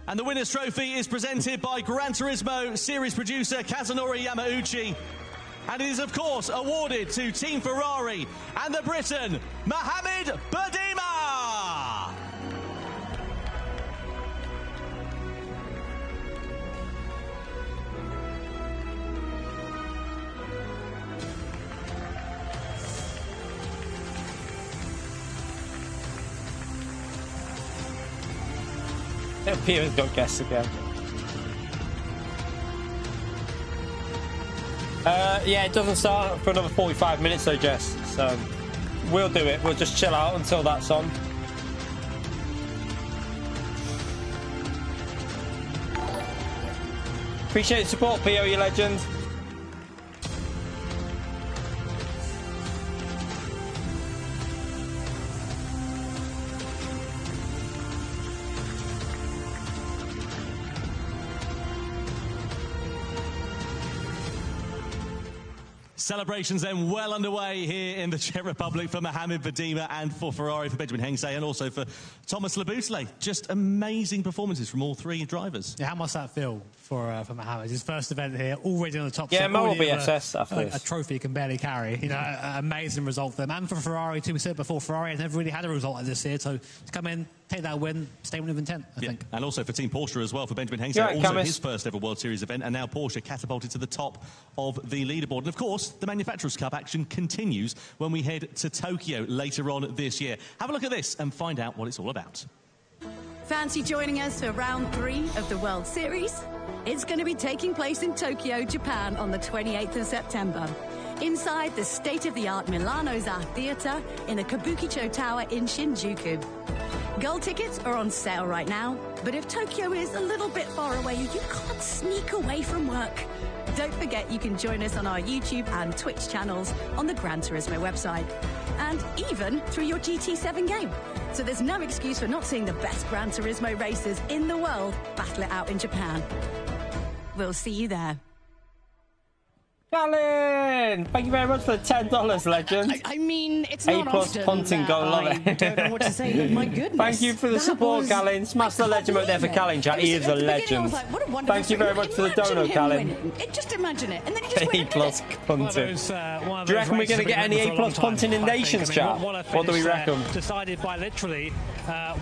[SPEAKER 3] And the winner's trophy is presented by Gran Turismo series producer Kazunori Yamauchi. And it is, of course, awarded to Team Ferrari and the Briton, Mohamed Badima.
[SPEAKER 1] Pio's got guests again. Yeah, it doesn't start for another 45 minutes though, Jess. So we'll do it. We'll just chill out until that's on. Appreciate the support, Pio, you legend.
[SPEAKER 3] Celebrations then well underway here in the Czech Republic for Mohamed Vadima and for Ferrari, for Benjamin Hengsay, and also for Thomas Laboutelet. Just amazing performances from all three drivers.
[SPEAKER 4] Yeah, how must that feel for Mohamed? His first event here, already on the top.
[SPEAKER 1] Yeah, more
[SPEAKER 4] already
[SPEAKER 1] BSS after
[SPEAKER 4] a
[SPEAKER 1] this.
[SPEAKER 4] trophy he can barely carry. You know, an amazing result for them. And for Ferrari, too, we said before, Ferrari has never really had a result like this year. So to come in, take that win, statement of intent, I think.
[SPEAKER 3] And also for Team Porsche as well, for Benjamin Hengsay,
[SPEAKER 1] Right,
[SPEAKER 3] also his first ever World Series event, and now Porsche catapulted to the top of the leaderboard. And of course, the Manufacturers' Cup action continues when we head to Tokyo later on this year. Have a look at this and find out what it's all about.
[SPEAKER 2] Fancy joining us for round 3 of the World Series? It's going to be taking place in Tokyo, Japan on the 28th of September. Inside the state-of-the-art Milano-za Theatre in the Kabukicho Tower in Shinjuku. Gold tickets are on sale right now, but if Tokyo is a little bit far away, you can't sneak away from work. Don't forget you can join us on our YouTube and Twitch channels on the Gran Turismo website, and even through your GT7 game. So there's no excuse for not seeing the best Gran Turismo racers in the world battle it out in Japan. We'll see you there.
[SPEAKER 1] Colin, thank you very much for the $10, legend.
[SPEAKER 2] I mean, it's not often
[SPEAKER 1] Ponting, go love
[SPEAKER 2] I
[SPEAKER 1] it.
[SPEAKER 2] don't know what to say, but my goodness.
[SPEAKER 1] Thank you for the support, Colin. Smash the legend out there for Colin, chat. He is a legend. Thank you very much for the dono, Colin.
[SPEAKER 2] Just imagine it, and then he just
[SPEAKER 1] A plus punting. Do you reckon we're going to get any A plus punting in Nations, chat? What do we reckon?
[SPEAKER 4] Decided by literally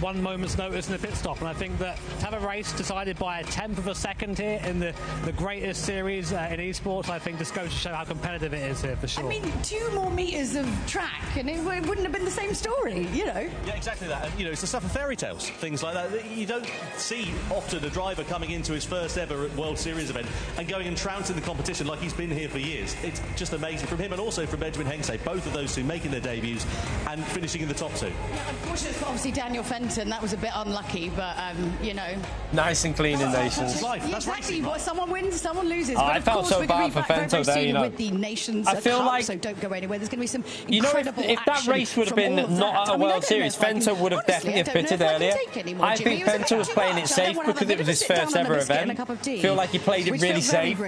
[SPEAKER 4] 1 moment's notice in the pit stop, and I think that to have a race decided by a 1/10 of a second here in the greatest series in esports, I think just goes to show how competitive it is here for sure.
[SPEAKER 2] I mean, 2 more meters of track, and it wouldn't have been the same story, you know.
[SPEAKER 3] Yeah, exactly that. And, you know, it's the stuff of fairy tales, things like that. You don't see often a driver coming into his first ever World Series event and going and trouncing the competition like he's been here for years. It's just amazing from him and also from Benjamin Hengsay, both of those two making their debuts and finishing in the top 2.
[SPEAKER 2] Yeah, unfortunately for obviously Daniel Fenton, that was a bit unlucky, but, you know.
[SPEAKER 1] Nice and clean in Nations.
[SPEAKER 2] Exactly, someone wins, someone loses.
[SPEAKER 1] Oh, I felt so bad for Fento there, you know.
[SPEAKER 2] With the Nations
[SPEAKER 1] I feel
[SPEAKER 2] Cup,
[SPEAKER 1] like,
[SPEAKER 2] so don't go anywhere. There's going to be some
[SPEAKER 1] you know,
[SPEAKER 2] incredible
[SPEAKER 1] if that race would have been not at a World Series, Fento would have definitely pitted earlier. I think Fento was playing it safe because it was his first ever event. I feel like he played it really safe,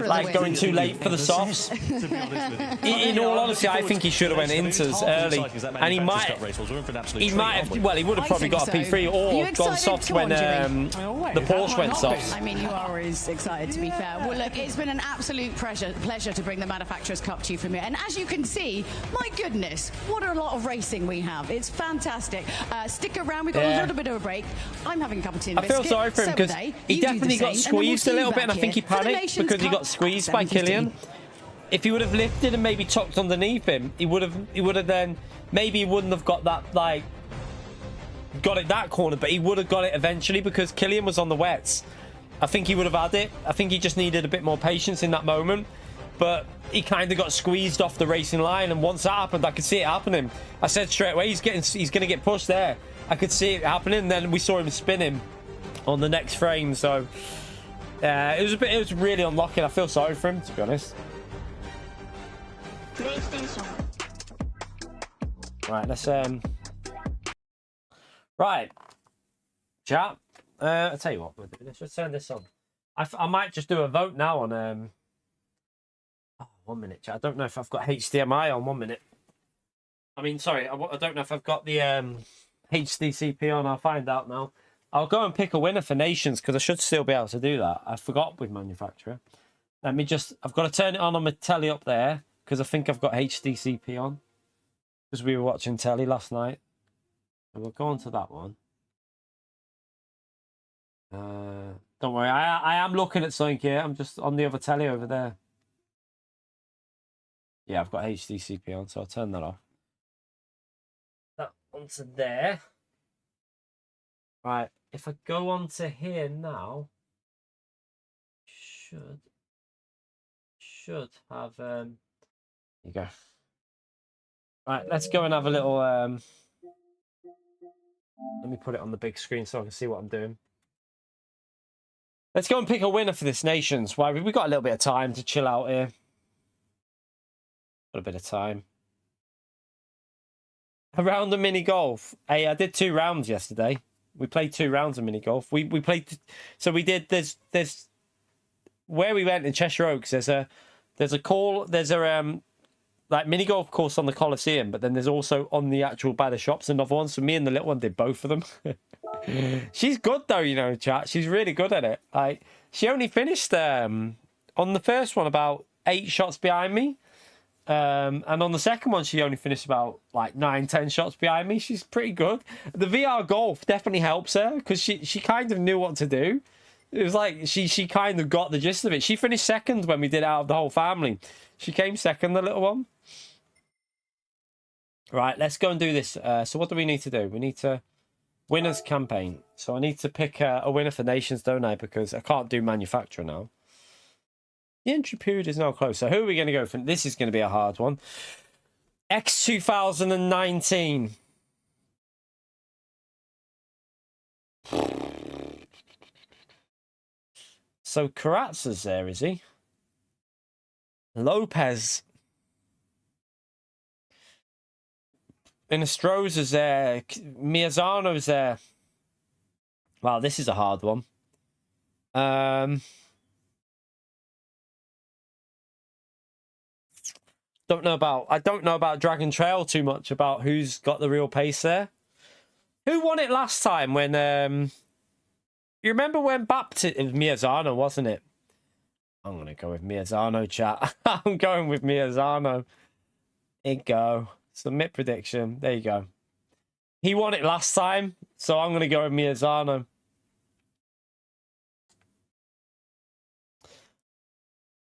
[SPEAKER 1] like going too late for the softs. In all honesty, I think he should have went Inters early, and he might have, well, he would have probably got a P3 or gone softs when the Porsche went softs.
[SPEAKER 2] I mean, you are always excited, to be fair. Well, look, it's been an absolute pleasure to bring the Manufacturers' Cup to you from here. And as you can see, my goodness, what a lot of racing we have. It's fantastic. Stick around, we've got a little bit of a break. I'm having a cup of tea and a
[SPEAKER 1] biscuit. I feel sorry for him because he definitely got squeezed a little bit, and I think he panicked because he got squeezed by Killian. If he would have lifted and maybe tucked underneath him, he would have then, maybe he wouldn't have got that, like, got it that corner, but he would have got it eventually because Killian was on the wets. I think he would have had it. I think he just needed a bit more patience in that moment. But he kind of got squeezed off the racing line, and once that happened, I could see it happening. I said straight away, he's going to get pushed there. I could see it happening. Then we saw him spinning on the next frame. So it was really unlucky. I feel sorry for him, to be honest. Right, let's right, chat. I'll tell you what, let's just turn this on. I might just do a vote now on 1 minute, chat. I don't know if I've got HDMI on. 1 minute. I mean, sorry, I don't know if I've got the HDCP on. I'll find out now. I'll go and pick a winner for Nations because I should still be able to do that. I forgot with Manufacturer. Let me just, I've got to turn it on my telly up there because I think I've got HDCP on because we were watching telly last night. So we'll go on to that one. Don't worry, I am looking at something here. I'm just on the other telly over there. Yeah, I've got HDCP on, so I'll turn that off. That onto there. Right, if I go on to here now, should have there you go. Right, let's go and have a little let me put it on the big screen so I can see what I'm doing. Let's go and pick a winner for this Nations. Why, we've got a little bit of time to chill out here. Got a bit of time. Around the mini golf. Hey, I did 2 rounds yesterday. We played 2 rounds of mini golf. We played, so we did. There's where we went in Cheshire Oaks. There's There's a like mini golf course on the Coliseum, but then there's also on the actual by the shops another one. So me and the little one did both of them. She's good though, you know, chat. She's really good at it. Like she only finished on the first one about 8 shots behind me. And on the second one, she only finished about like 9-10 shots behind me. She's pretty good. The VR golf definitely helps her because she kind of knew what to do. It was like she kind of got the gist of it. She finished second when we did it out of the whole family. She came second, the little one. Right, let's go and do this. So what do we need to do? We need to winners campaign. So I need to pick a winner for nations, don't I? Because I can't do manufacturer now. The entry period is now closed. So who are we going to go for? This is going to be a hard one. X 2019. So Karatza's there, is he? Lopez. Inostroza's there. Miyazano's there. Wow, this is a hard one. I don't know about Dragon Trail too much about who's got the real pace there. Who won it last time when you remember when Baptist, it was Miyazano, wasn't it? I'm gonna go with Miyazano, chat. I'm going with Miyazano. There you go. Submit prediction. There you go. He won it last time, so I'm gonna go with Miyazano.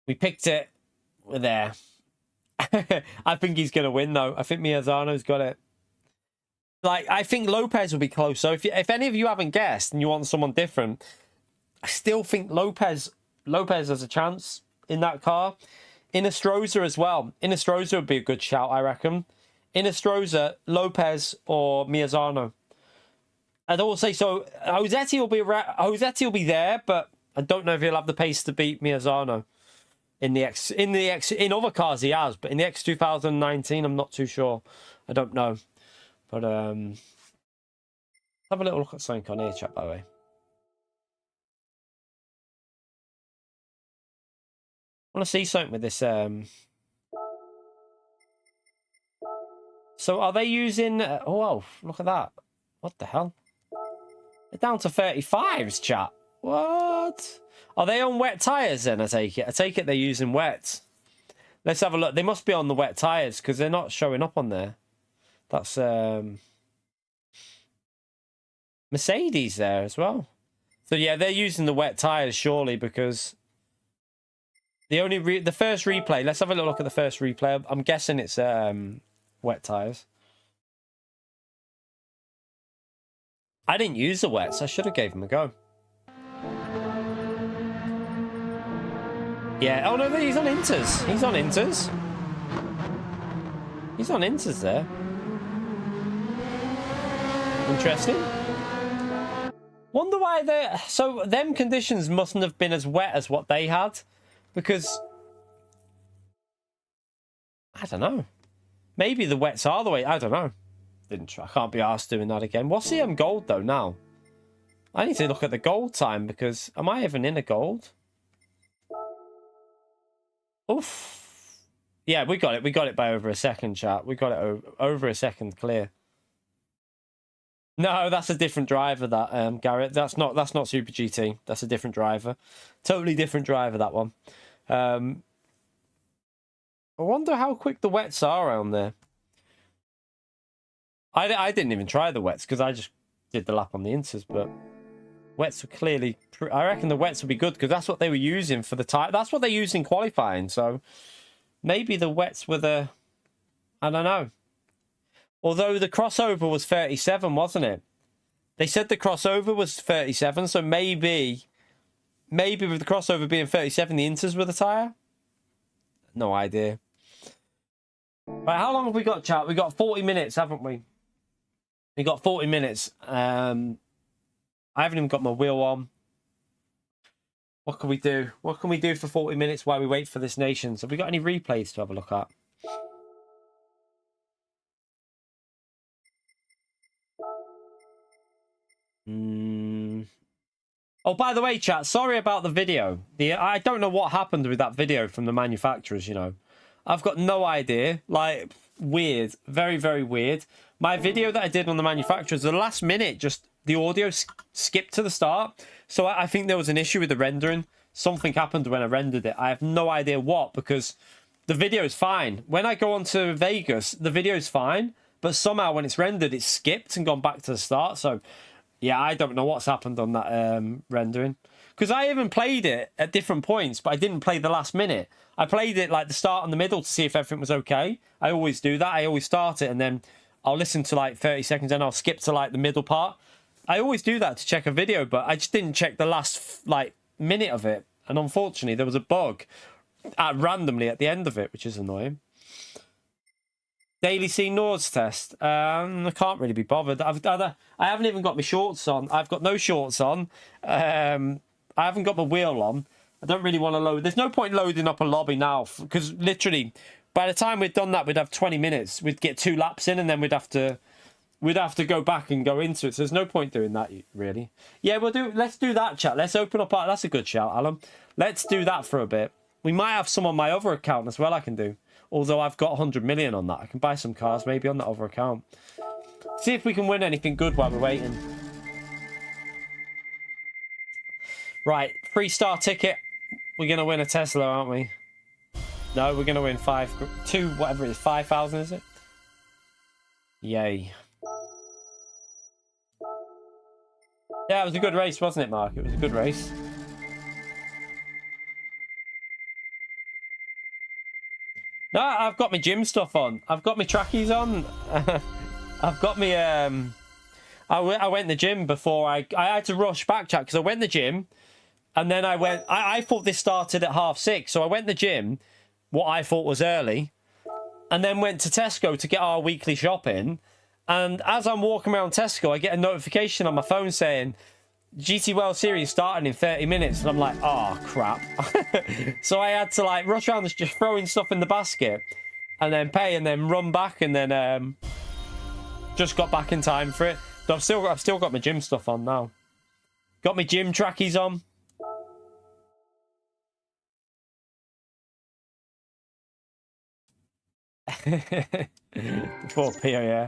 [SPEAKER 1] We picked it. We're there. I think he's going to win, though. I think Miyazano's got it. Like, I think Lopez will be close. So if any of you haven't guessed and you want someone different, I still think Lopez has a chance in that car. Inostroza as well. Inostroza would be a good shout, I reckon. Inostroza, Lopez, or Miyazano. I'd also say, so Josetti will be there, but I don't know if he'll have the pace to beat Miyazano. In other cars he has, but in the X 2019 I'm not too sure. I don't know. But have a little look at something on here, chat, by the way. I want to see something with this. So are they using? Oh, wow, look at that! What the hell? They're down to 35s, chat. What? Are they on wet tyres then, I take it? I take it they're using wets. Let's have a look. They must be on the wet tyres because they're not showing up on there. That's Mercedes there as well. So yeah, they're using the wet tyres surely because the first replay. Let's have a little look at the first replay. I'm guessing it's wet tyres. I didn't use the wets. I should have gave them a go. Yeah. Oh no, he's on inters. He's on inters. He's on inters there. Interesting. Wonder why they. So them conditions mustn't have been as wet as what they had, because I don't know. Maybe the wets are the way. I don't know. Didn't try. I can't be asked doing that again. What's the gold though now? I need to look at the gold time because am I even in a gold? Oof. Yeah, we got it. We got it by over a second, chat. We got it over a second clear. No, that's a different driver, that Garrett. That's not Super GT. That's a different driver. Totally different driver, that one. I wonder how quick the wets are around there. I didn't even try the wets because I just did the lap on the inters, but wets were clearly... I reckon the wets would be good because that's what they were using for the time. That's what they used in qualifying, so maybe the wets were the... I don't know. Although the crossover was 37, wasn't it? They said the crossover was 37, so maybe with the crossover being 37, the inters were the tyre? No idea. Right, how long have we got, chat? We got 40 minutes, haven't we? We got 40 minutes. I haven't even got my wheel on. What can we do? What can we do for 40 minutes while we wait for this nation? So have we got any replays to have a look at? Oh, by the way, chat, sorry about the video. I don't know what happened with that video from the manufacturers, you know. I've got no idea. Like, weird. Very, very weird. My video that I did on the manufacturers, the last minute, just the audio skipped to the start. So I think there was an issue with the rendering. Something happened when I rendered it. I have no idea what, because the video is fine. When I go on to Vegas, the video is fine. But somehow when it's rendered, it's skipped and gone back to the start. So... yeah, I don't know what's happened on that rendering. Because I even played it at different points, but I didn't play the last minute. I played it like the start and the middle to see if everything was okay. I always do that. I always start it and then I'll listen to like 30 seconds and I'll skip to like the middle part. I always do that to check a video, but I just didn't check the last like minute of it. And unfortunately, there was a bug randomly at the end of it, which is annoying. Daily C Nords test. I can't really be bothered. I haven't even got my shorts on. I've got no shorts on. I haven't got my wheel on. I don't really want to load. There's no point loading up a lobby now because literally, by the time we'd done that, we'd have 20 minutes. We'd get 2 laps in, and then we'd have to go back and go into it. So there's no point doing that really. Yeah, let's do that, chat. Let's open up. That's a good shout, Alan. Let's do that for a bit. We might have some on my other account as well. I can do. Although I've got 100 million on that. I can buy some cars maybe on that other account. See if we can win anything good while we're waiting. Right, 3-star ticket. We're going to win a Tesla, aren't we? No, we're going to win 5,000, is it? Yay. Yeah, it was a good race, wasn't it, Mark? It was a good race. No, I've got my gym stuff on. I've got my trackies on. I've got my... I went to the gym before I had to rush back, chat, because I went to the gym, and then I went... I thought this started at 6:30, so I went to the gym, what I thought was early, and then went to Tesco to get our weekly shopping, and as I'm walking around Tesco, I get a notification on my phone saying... GT World Series starting in 30 minutes, and I'm like, oh crap. So I had to like rush around just throwing stuff in the basket and then pay and then run back, and then just got back in time for it. So I've still got my gym stuff on now. Got my gym trackies on. Poor Pio, yeah.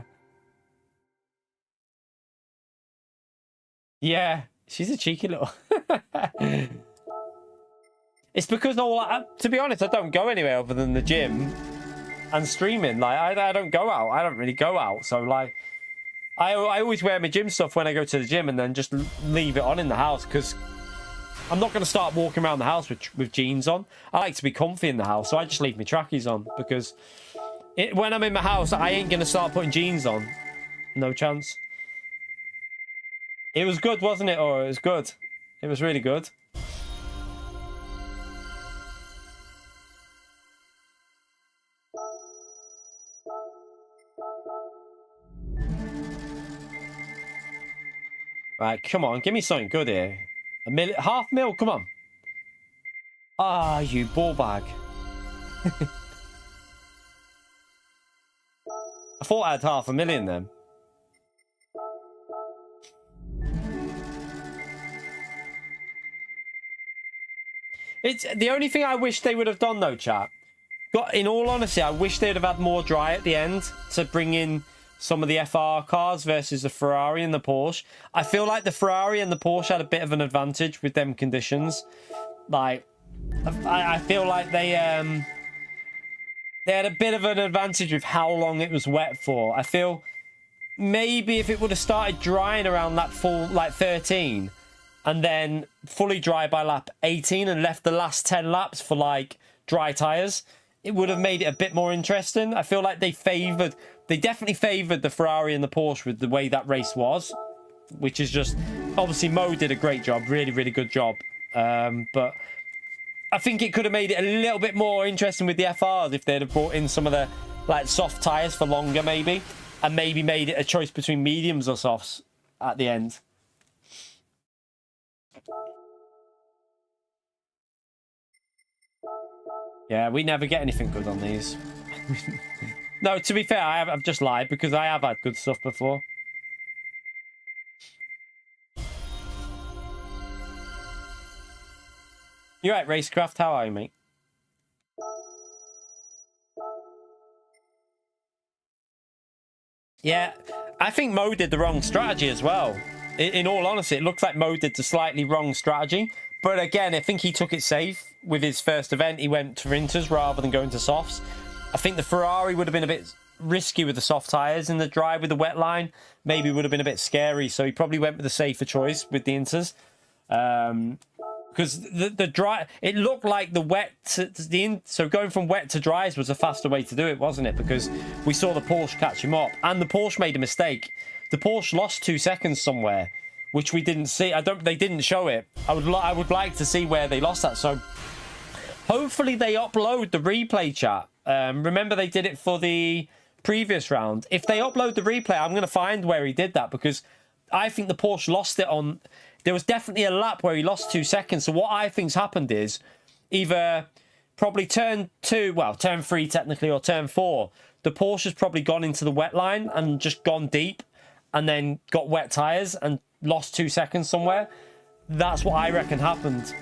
[SPEAKER 1] Yeah. She's a cheeky little... It's because, to be honest, I don't go anywhere other than the gym and streaming. Like, I don't go out. I don't really go out. So, like, I always wear my gym stuff when I go to the gym and then just leave it on in the house because I'm not going to start walking around the house with jeans on. I like to be comfy in the house, so I just leave my trackies on because when I'm in my house, I ain't going to start putting jeans on. No chance. It was good, wasn't it? Or it was good. It was really good. Right, come on. Give me something good here. $500,000, come on. Ah, you ball bag. I thought I had $500,000 then. It's the only thing I wish they would have done though, chat. In all honesty, I wish they'd have had more dry at the end to bring in some of the FR cars versus the Ferrari and the Porsche. I feel like the Ferrari and the Porsche had a bit of an advantage with them conditions. Like, I feel like they had a bit of an advantage with how long it was wet for. I feel maybe if it would have started drying around that full, like 13, and then fully dry by lap 18 and left the last 10 laps for like dry tyres, it would have made it a bit more interesting. I feel like they definitely favoured the Ferrari and the Porsche with the way that race was, which is just, obviously Mo did a great job, really, really good job. But I think it could have made it a little bit more interesting with the FRs if they'd have brought in some of the like soft tyres for longer maybe, and maybe made it a choice between mediums or softs at the end. Yeah, we never get anything good on these. No, to be fair, I've just lied because I have had good stuff before. You're right, Racecraft. How are you, mate? Yeah, I think Mo did the wrong strategy as well. In all honesty, it looks like Mo did the slightly wrong strategy. But again, I think he took it safe with his first event. He went to inters rather than going to softs. I think the Ferrari would have been a bit risky with the soft tyres, and the drive with the wet line maybe would have been a bit scary. So he probably went with the safer choice with the inters. Because the dry, it looked like the wet so going from wet to dries was a faster way to do it, wasn't it? Because we saw the Porsche catch him up, and the Porsche made a mistake. The Porsche lost 2 seconds somewhere, which we didn't see. They didn't show it. I would like to see where they lost that. So hopefully they upload the replay, chat. Remember they did it for the previous round. If they upload the replay, I'm going to find where he did that, because I think the Porsche lost it on. There was definitely a lap where he lost 2 seconds. So what I think's happened is either probably turn 3 technically, or turn 4. The Porsche's probably gone into the wet line and just gone deep, and then got wet tyres and lost 2 seconds somewhere. That's what I reckon happened.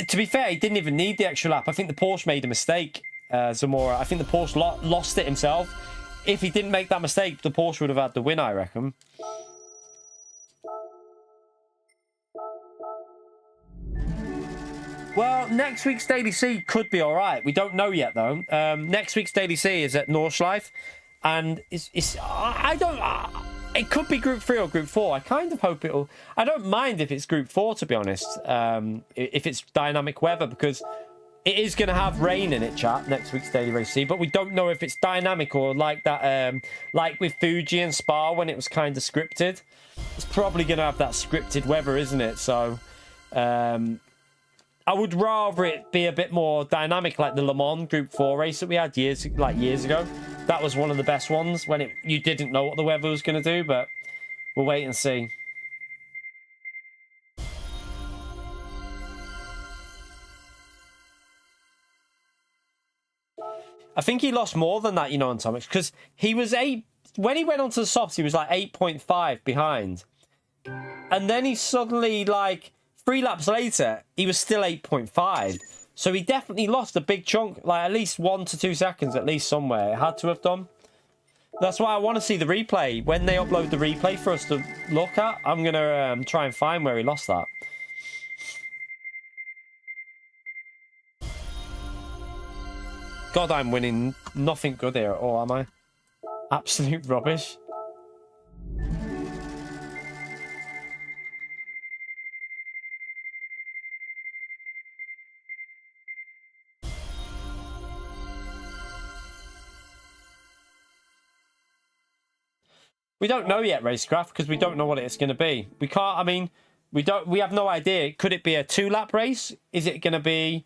[SPEAKER 1] To be fair, he didn't even need the extra lap. I think the Porsche made a mistake, Zamora. I think the Porsche lost it himself. If he didn't make that mistake, the Porsche would have had the win, I reckon. Well, next week's Daily C could be all right. We don't know yet, though. Next week's Daily C is at Nordschleife, and it could be Group 3 or Group 4. I kind of hope it'll. I don't mind if it's Group 4, to be honest. If it's dynamic weather, because it is going to have rain in it, chat. Next week's Daily Race C, but we don't know if it's dynamic or like that, like with Fuji and Spa when it was kind of scripted. It's probably going to have that scripted weather, isn't it? So. I would rather it be a bit more dynamic, like the Le Mans Group 4 race that we had years ago. That was one of the best ones when you didn't know what the weather was going to do, but we'll wait and see. I think he lost more than that, on Atomics, because he was when he went onto the softs, he was like 8.5 behind. And then he suddenly, 3 laps later, he was still 8.5. So he definitely lost a big chunk, at least 1 to 2 seconds, at least somewhere. It had to have done. That's why I want to see the replay. When they upload the replay for us to look at, I'm going to try and find where he lost that. God, I'm winning nothing good here at all, am I? Absolute rubbish. We don't know yet, Racecraft, because we don't know what it's going to be. We can't, we have no idea. Could it be a 2-lap race? Is it going to be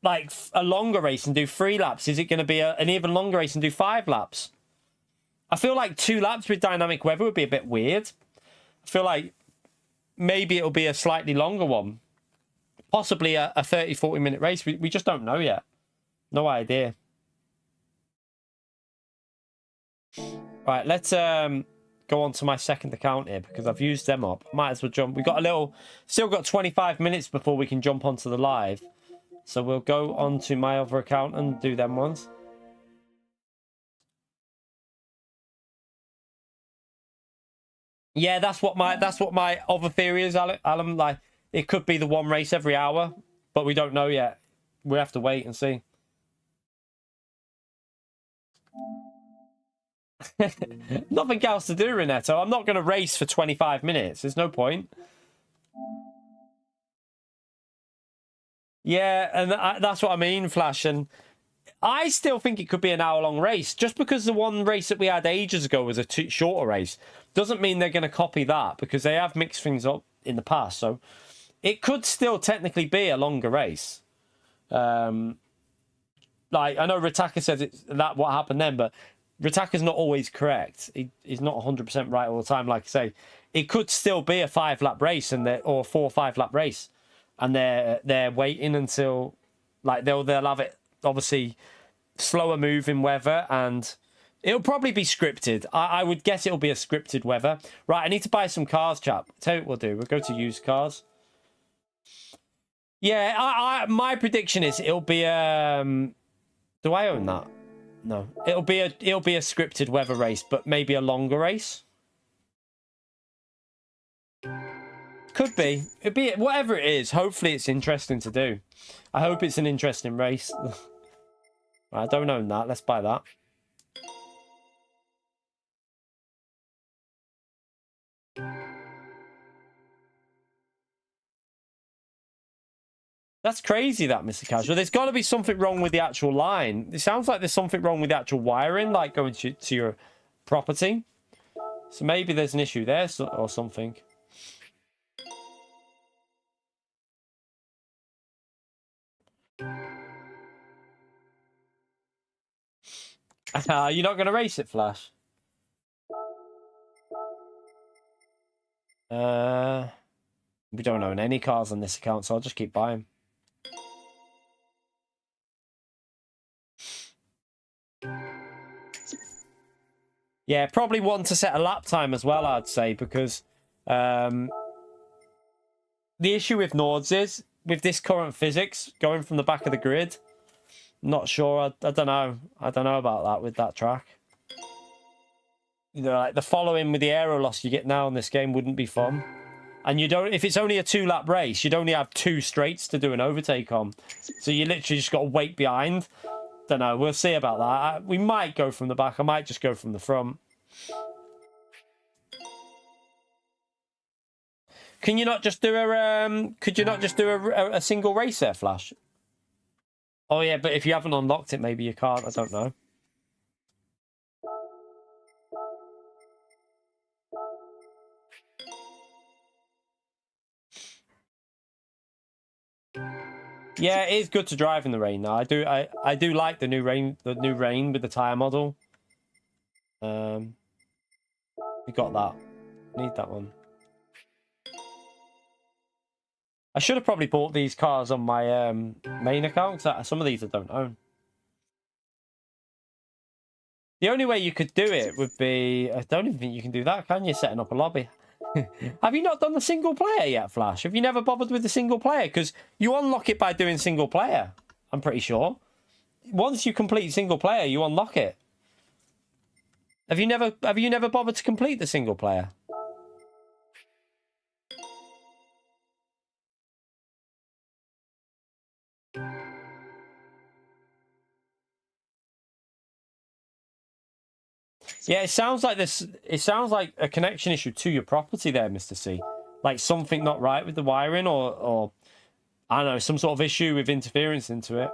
[SPEAKER 1] a longer race and do 3 laps? Is it going to be an even longer race and do 5 laps? I feel like 2 laps with dynamic weather would be a bit weird. I feel like maybe it'll be a slightly longer one. Possibly a 30-40 minute race. We just don't know yet. No idea. Right, let's go on to my second account here, because I've used them up. Might as well jump. We've got still got 25 minutes before we can jump onto the live. So we'll go on to my other account and do them ones. Yeah, that's what my other theory is, Alan. It could be the one race every hour, but we don't know yet. We have to wait and see. Nothing else to do, Reneto. I'm not going to race for 25 minutes. There's no point. Yeah, and that's what I mean, Flash. And I still think it could be an hour-long race. Just because the one race that we had ages ago was a shorter race doesn't mean they're going to copy that, because they have mixed things up in the past. So it could still technically be a longer race. I know Ritaka says that what happened then, but Ritaka's not always correct. He's not 100% right all the time. Like I say, it could still be a 5-lap race or a 4 or 5-lap race, and they're waiting until they'll have it obviously slower moving weather and It'll probably be scripted. I would guess it'll be a scripted weather. Right, I need to buy some cars, chap. Tell you what we'll do. We'll go to used cars. Yeah, my prediction is it'll be do I own that? No. It'll be a scripted weather race, but maybe a longer race. Could be. It'd be whatever it is. Hopefully it's interesting to do. I hope it's an interesting race. I don't own that. Let's buy that. That's crazy, that, Mr. Casual. There's got to be something wrong with the actual line. It sounds like there's something wrong with the actual wiring, like going to your property. So maybe there's an issue there or something. You're not going to race it, Flash? We don't own any cars on this account, so I'll just keep buying. Yeah, probably want to set a lap time as well, I'd say, because the issue with Nords is, with this current physics, going from the back of the grid, not sure. I don't know. I don't know about that with that track. You know, like the following with the aero loss you get now in this game wouldn't be fun. And you don't, if it's only a 2-lap race, you'd only have 2 straights to do an overtake on. So you literally just got to wait behind. Don't know. We'll see about that. We might go from the back. I might just go from the front. Can you not just do a? Could you not just do a single race there, Flash? Oh yeah, but if you haven't unlocked it, maybe you can't. I don't know. Yeah, it is good to drive in the rain now. I do like the new rain with the tire model. We got that. Need that one. I should have probably bought these cars on my main account, because some of these I don't own. The only way you could do it would be... I don't even think you can do that, can you? Setting up a lobby. Have you not done the single player yet, Flash? Have you never bothered with the single player? Because you unlock it by doing single player, I'm pretty sure. Once you complete single player, you unlock it. Have you never bothered to complete the single player? Yeah, it sounds like this. It sounds like a connection issue to your property there, Mr. C. Like something not right with the wiring, or I don't know, some sort of issue with interference into it.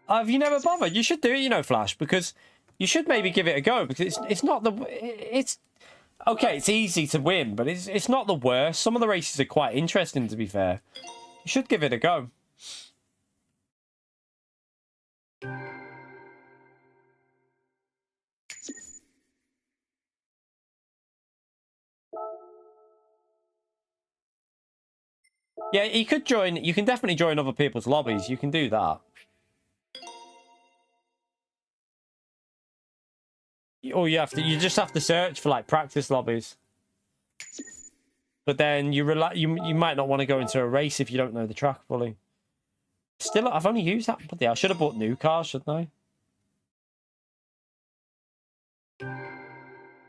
[SPEAKER 1] Have you never bothered? You should do it, you know, Flash, because you should maybe give it a go, because it's not the it's okay. It's easy to win, but it's not the worst. Some of the races are quite interesting, to be fair. You should give it a go. Yeah, you could join. You can definitely join other people's lobbies. You can do that. Or you just have to search for like practice lobbies. But then you might not want to go into a race if you don't know the track fully. Still, I've only used that. But yeah, I should have bought new cars, shouldn't I?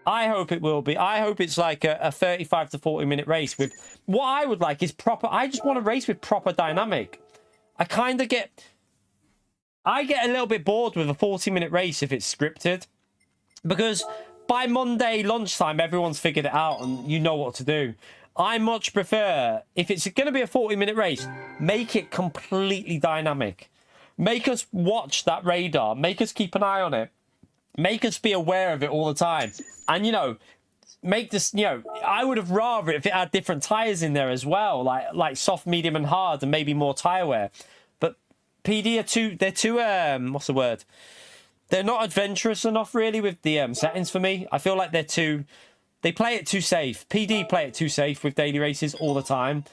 [SPEAKER 1] I hope it will be. I hope it's like a 35 to 40 minute race with what I would like is proper. I just want to race with proper dynamic. I get a little bit bored with a 40-minute race if it's scripted, because by Monday lunchtime everyone's figured it out and you know what to do. I much prefer, if it's going to be a 40-minute race, make it completely dynamic. Make us watch that radar. Make us keep an eye on it. Make us be aware of it all the time. And, you know, make this, you know, I would have rather if it had different tyres in there as well, like soft, medium and hard, and maybe more tyre wear. But PD they're too, what's the word? They're not adventurous enough, really, with the settings for me. I feel like they play it too safe. PD play it too safe with daily races all the time.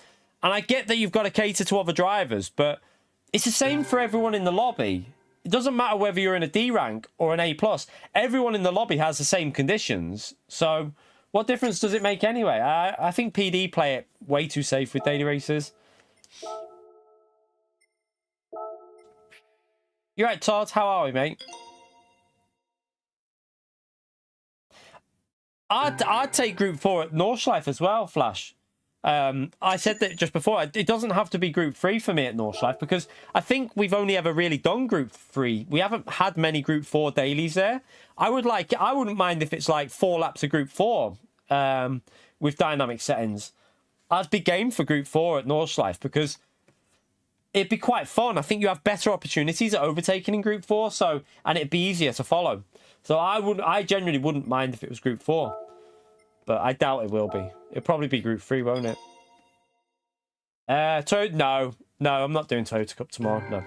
[SPEAKER 1] And I get that you've got to cater to other drivers, but it's the same for everyone in the lobby. It doesn't matter whether you're in a D rank or an A+. Everyone in the lobby has the same conditions. So what difference does it make anyway? I think PD play it way too safe with daily races. You right, Todd? How are we, mate? I'd take Group 4 at Nordschleife as well, Flash. I said that just before. It doesn't have to be Group 3 for me at Nordschleife because I think we've only ever really done Group 3. We haven't had many Group 4 dailies there. I wouldn't mind if it's like 4 laps of Group 4 with dynamic settings. I'd be game for Group 4 at Nordschleife because it'd be quite fun. I think you have better opportunities at overtaking in Group 4, and it'd be easier to follow. So I genuinely wouldn't mind if it was Group 4. But I doubt it will be. It'll probably be Group 3, won't it? No, I'm not doing Toyota Cup tomorrow. No.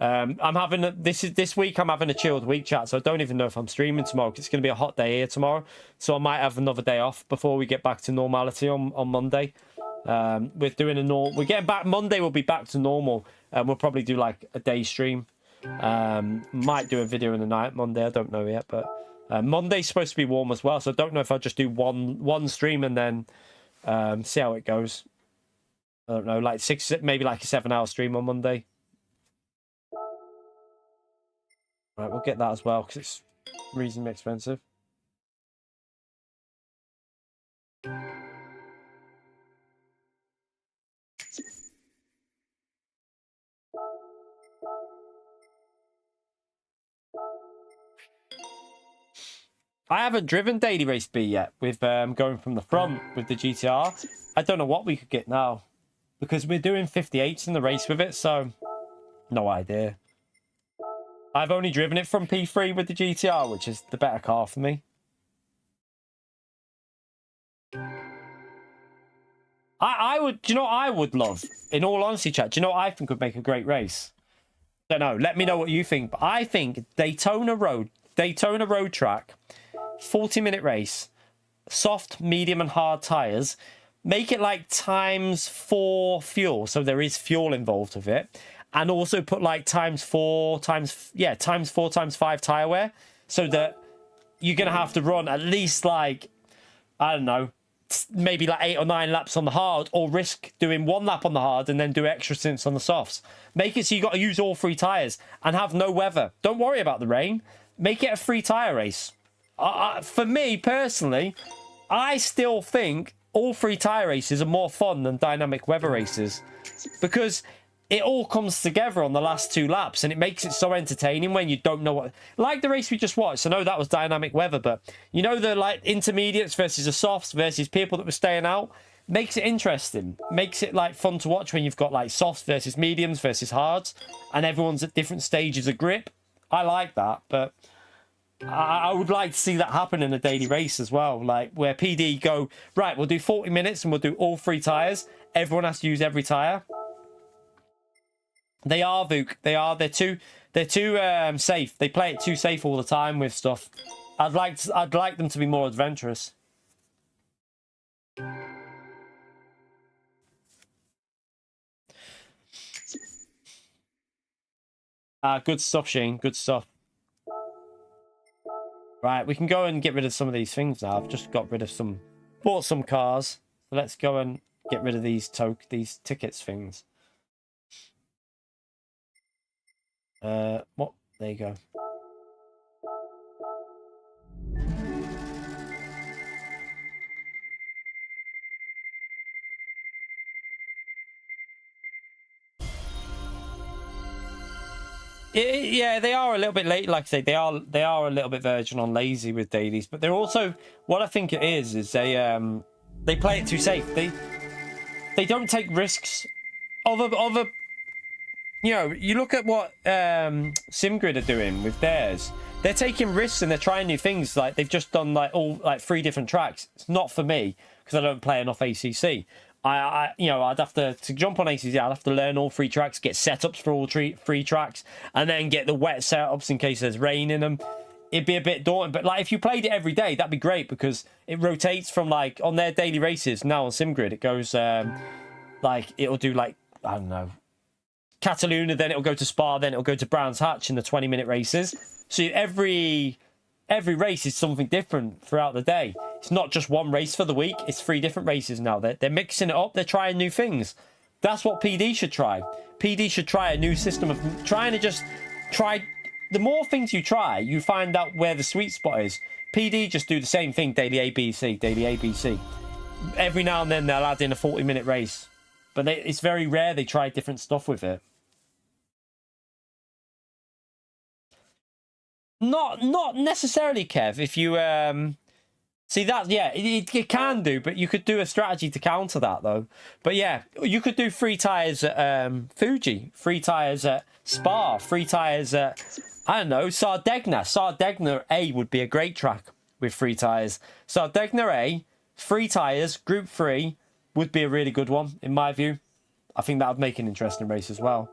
[SPEAKER 1] I'm having this week. I'm having a chilled week, chat. So I don't even know if I'm streaming tomorrow. Cause it's going to be a hot day here tomorrow. So I might have another day off before we get back to normality on Monday. We're getting back Monday. We'll be back to normal, and we'll probably do like a day stream. Might do a video in the night Monday. I don't know yet, but Monday's supposed to be warm as well. So I don't know if I'll just do one stream and then see how it goes. I don't know, like maybe like a 7-hour stream on Monday. Right, we'll get that as well because it's reasonably expensive. I haven't driven Daily Race B yet with going from the front with the GTR. I don't know what we could get now because we're doing 58s in the race with it, so no idea. I've only driven it from P3 with the GTR, which is the better car for me. I would, do you know what I would love? In all honesty, chat, do you know what I think would make a great race? Don't know. Let me know what you think. But I think Daytona Road track, 40-minute race, soft, medium, and hard tires. Make it like ×4 fuel, so there is fuel involved with it, and also put like ×4 ×5 tire wear, so that you're gonna have to run at least like, I don't know, maybe like 8 or 9 laps on the hard, or risk doing 1 lap on the hard and then do extra stints on the softs. Make it so you got to use all 3 tires and have no weather. Don't worry about the rain. Make it a 3 tire race. For me personally, I still think all 3 tire races are more fun than dynamic weather races because it all comes together on the last 2 laps and it makes it so entertaining when you don't know what, like the race we just watched. I know that was dynamic weather, but you know, the like intermediates versus the softs versus people that were staying out makes it interesting, makes it like fun to watch when you've got like softs versus mediums versus hards and everyone's at different stages of grip. I like that, but I would like to see that happen in a daily race as well, like where PD go, right, we'll do 40 minutes and we'll do all 3 tires. Everyone has to use every tire. They are, Vuk. They're too safe. They play it too safe all the time with stuff. I'd like them to be more adventurous. Good stuff, Shane. Good stuff. Right, we can go and get rid of some of these things now. I've just got rid of bought some cars. So let's go and get rid of these tickets things. What? There you go. Yeah, they are a little bit late. Like I say, they are a little bit verging on lazy with dailies, but they're also, what I think it is they play it too safe. They don't take risks. Other you know, you look at what SimGrid are doing with theirs. They're taking risks and they're trying new things. Like they've just done like 3 different tracks. It's not for me because I don't play enough ACC. I'd have to jump on ACC. I'd have to learn all 3 tracks, get setups for all 3 tracks, and then get the wet setups in case there's rain in them. It'd be a bit daunting. But like if you played it every day, that'd be great because it rotates from like on their daily races now on SimGrid. It goes Like, it'll do, like, I don't know, Catalunya, then it'll go to Spa, then it'll go to Brands Hatch in the 20-minute races. So every race is something different throughout the day. It's not just one race for the week. It's 3 different races now. They're mixing it up. They're trying new things. That's what PD should try. PD should try a new system of trying to just try. The more things you try, you find out where the sweet spot is. PD just do the same thing, daily ABC, daily ABC. Every now and then they'll add in a 40-minute race. But it's very rare they try different stuff with it. Not necessarily, Kev. If you see that, yeah, it can do, but you could do a strategy to counter that though. But yeah, you could do free tires at Fuji, free tires at Spa, free tires at, I don't know, Sardegna. Sardegna A would be a great track with free tires. Sardegna A, free tires, Group 3 would be a really good one in my view. I think that would make an interesting race as well.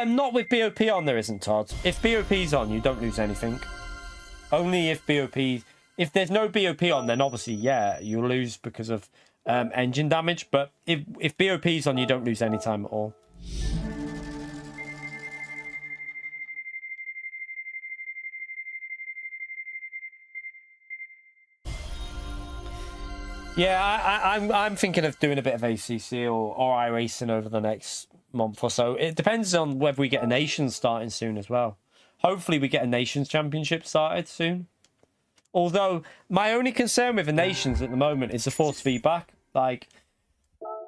[SPEAKER 1] Not with BOP on, there isn't, Todd. If BOP's on, you don't lose anything. Only if BOP... If there's no BOP on, then obviously, yeah, you'll lose because of engine damage. But if BOP's on, you don't lose any time at all. Yeah, I'm thinking of doing a bit of ACC or iRacing over the next month or so. It depends on whether we get a Nations starting soon as well. Hopefully we get a Nations Championship started soon. Although, my only concern with the Nations at the moment is the force feedback. Like,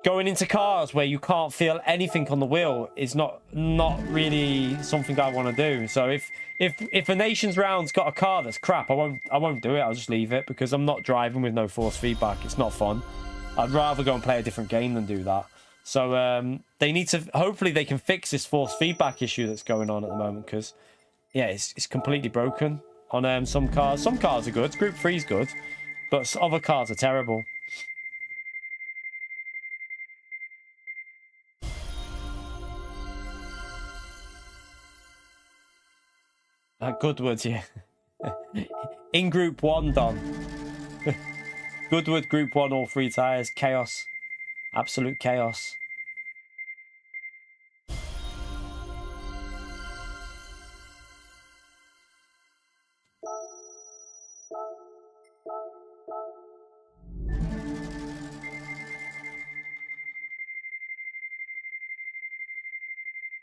[SPEAKER 1] going into cars where you can't feel anything on the wheel is not really something I want to do. So if a Nations round's got a car that's crap, I won't do it. I'll just leave it because I'm not driving with no force feedback. It's not fun. I'd rather go and play a different game than do that. So they need to, hopefully they can fix this force feedback issue that's going on at the moment, because yeah, it's completely broken on some cars. Some cars are good. Group 3's good, but other cars are terrible. Goodwood, yeah. In Group 1, Don. Goodwood, Group 1, all 3 tyres. Chaos. Absolute chaos.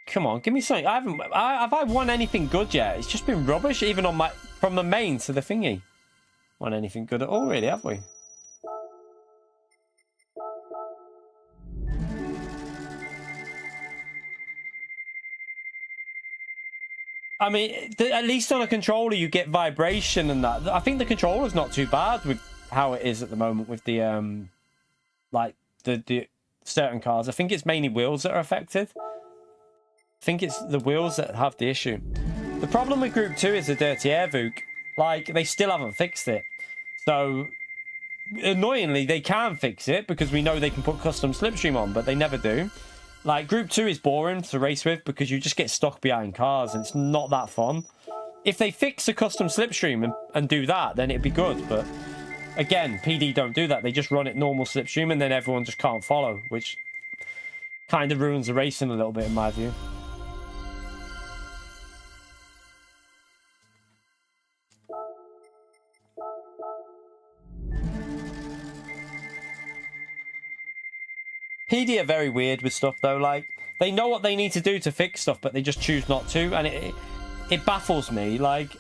[SPEAKER 1] Come on, give me something. Have I won anything good yet? It's just been rubbish, even on my from the main to the thingy. Won anything good at all, really, have we? I mean, at least on a controller you get vibration and that. I think the controller's not too bad with how it is at the moment with the like the certain cars. I think it's mainly wheels that are affected. I think it's the wheels that have the issue. The problem with Group 2 is the dirty air VOOC. Like, they still haven't fixed it. So, annoyingly, they can fix it because we know they can put custom slipstream on, but they never do. Like, Group 2 is boring to race with because you just get stuck behind cars and it's not that fun. If they fix the custom slipstream and do that, then it'd be good. But, again, PD don't do that. They just run it normal slipstream and then everyone just can't follow, which kind of ruins the racing a little bit in my view. PD are very weird with stuff though. Like, they know what they need to do to fix stuff, but they just choose not to, and it baffles me. Like,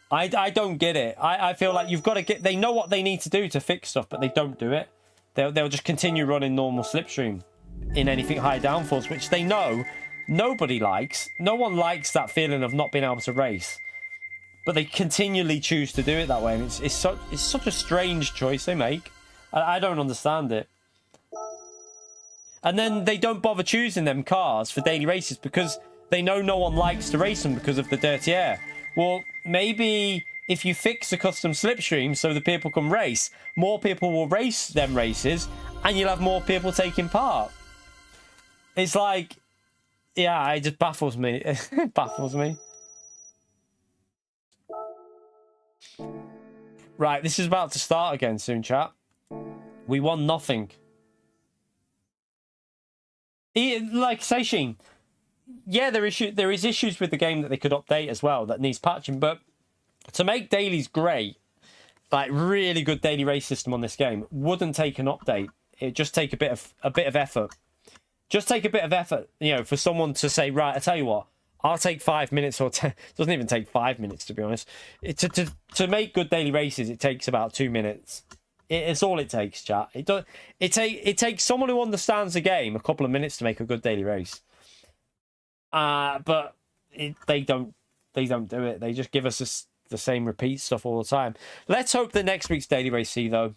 [SPEAKER 1] I don't get it. I feel like you've got to get. They know what they need to do to fix stuff, but they don't do it. They'll just continue running normal slipstream in anything high downforce, which they know nobody likes. No one likes that feeling of not being able to race, but they continually choose to do it that way, and it's such a strange choice they make. I don't understand it. And then they don't bother choosing them cars for daily races because they know no one likes to race them because of the dirty air. Well, maybe if you fix the custom slipstream so the people can race, more people will race them races and you'll have more people taking part. It's like, yeah, it just baffles me. It baffles me. Right, this is about to start again soon, chat. We won nothing. Like say, Sheen, yeah, there is issues with the game that they could update as well that needs patching, but to make dailies great, like really good daily race system on this game, wouldn't take an update. It'd just take a bit of effort. Just take a bit of effort, you know, for someone to say, right, I tell you what, I'll take 5 minutes or 10. It doesn't even take 5 minutes, to be honest. To make good daily races, it takes about 2 minutes. It's all it takes, chat. It takes someone who understands the game a couple of minutes to make a good daily race. But they don't do it. They just give us the same repeat stuff all the time. Let's hope that next week's daily race C though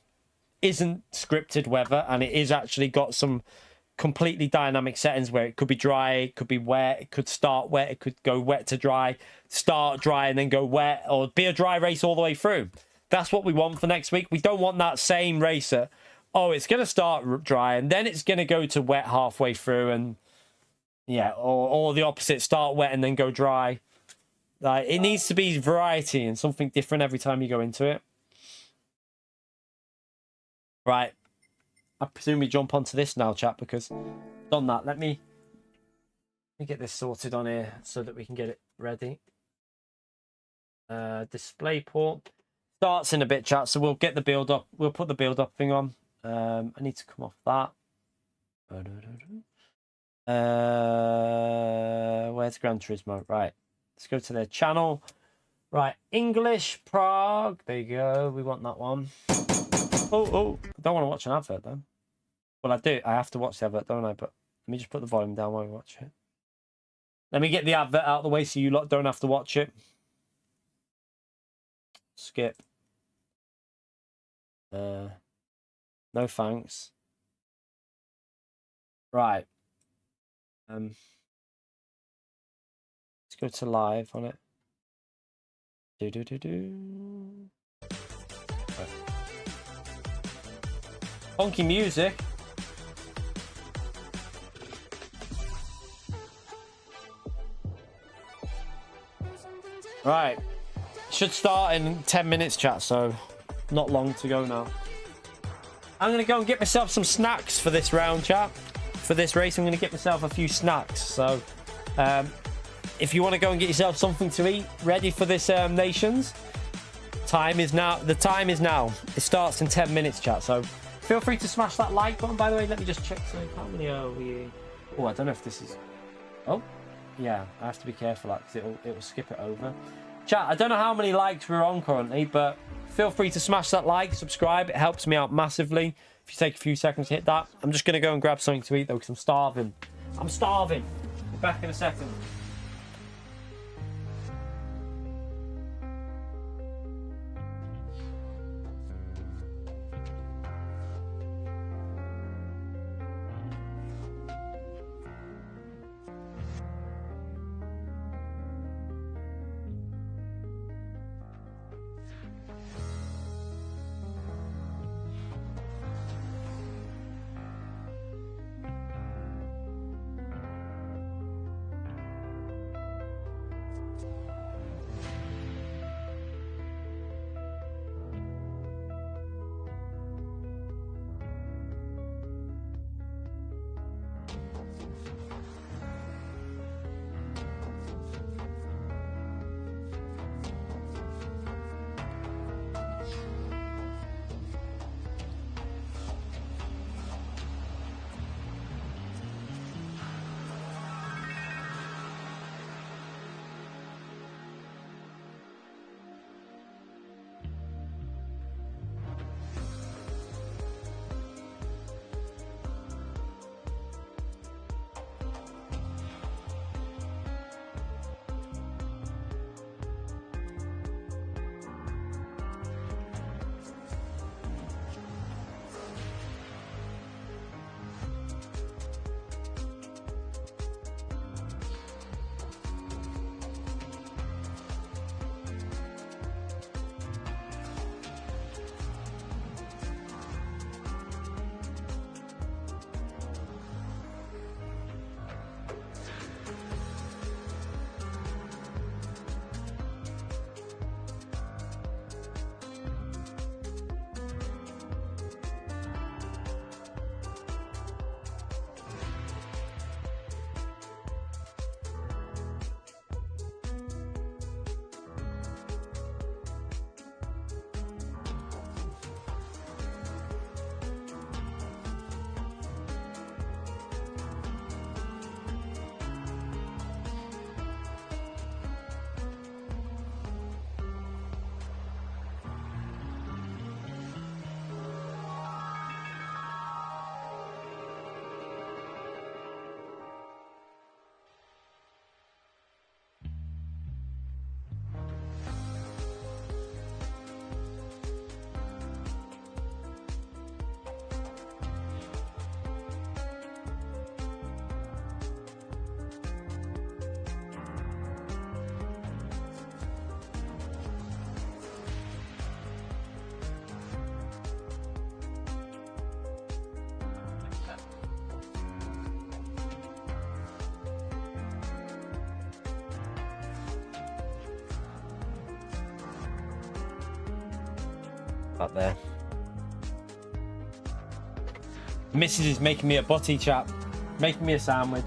[SPEAKER 1] isn't scripted weather, and it is actually got some completely dynamic settings where it could be dry, it could be wet, it could start wet, it could go wet to dry, start dry and then go wet, or be a dry race all the way through. That's what we want for next week. We don't want that same racer. Oh, it's going to start dry and then it's going to go to wet halfway through, and yeah, or the opposite, start wet and then go dry. Like, it needs to be variety and something different every time you go into it. Right. I presume we jump onto this now, chat, because I've done that. Let me get this sorted on here so that we can get it ready. Display port. Starts in a bit, chat, so we'll get the build up. We'll put the build up thing on. I need to come off that. Where's Gran Turismo? Right. Let's go to their channel. Right, English, Prague. There you go. We want that one. Oh, I don't want to watch an advert, though. Well, I do. I have to watch the advert, don't I? But let me just put the volume down while we watch it. Let me get the advert out of the way so you lot don't have to watch it. Skip. No thanks. Right. Let's go to live on it. Right. Funky music. Right. Should start in 10 minutes, chat, so not long to go now. I'm going to go and get myself some snacks for this round, chat. For this race, I'm going to get myself a few snacks. So, if you want to go and get yourself something to eat, ready for this Nations, time is now. The time is now. It starts in 10 minutes, chat. So, feel free to smash that like button. By the way, let me just check. So, how many are we? Oh, I don't know if this is. Oh, yeah. I have to be careful because it will skip it over. Chat, I don't know how many likes we're on currently, but feel free to smash that like, subscribe. It helps me out massively. If you take a few seconds to hit that. I'm just going to go and grab something to eat, though, because I'm starving. I'm starving. Be back in a second. that there. Mrs. is making me a butty, chap. Making me a sandwich.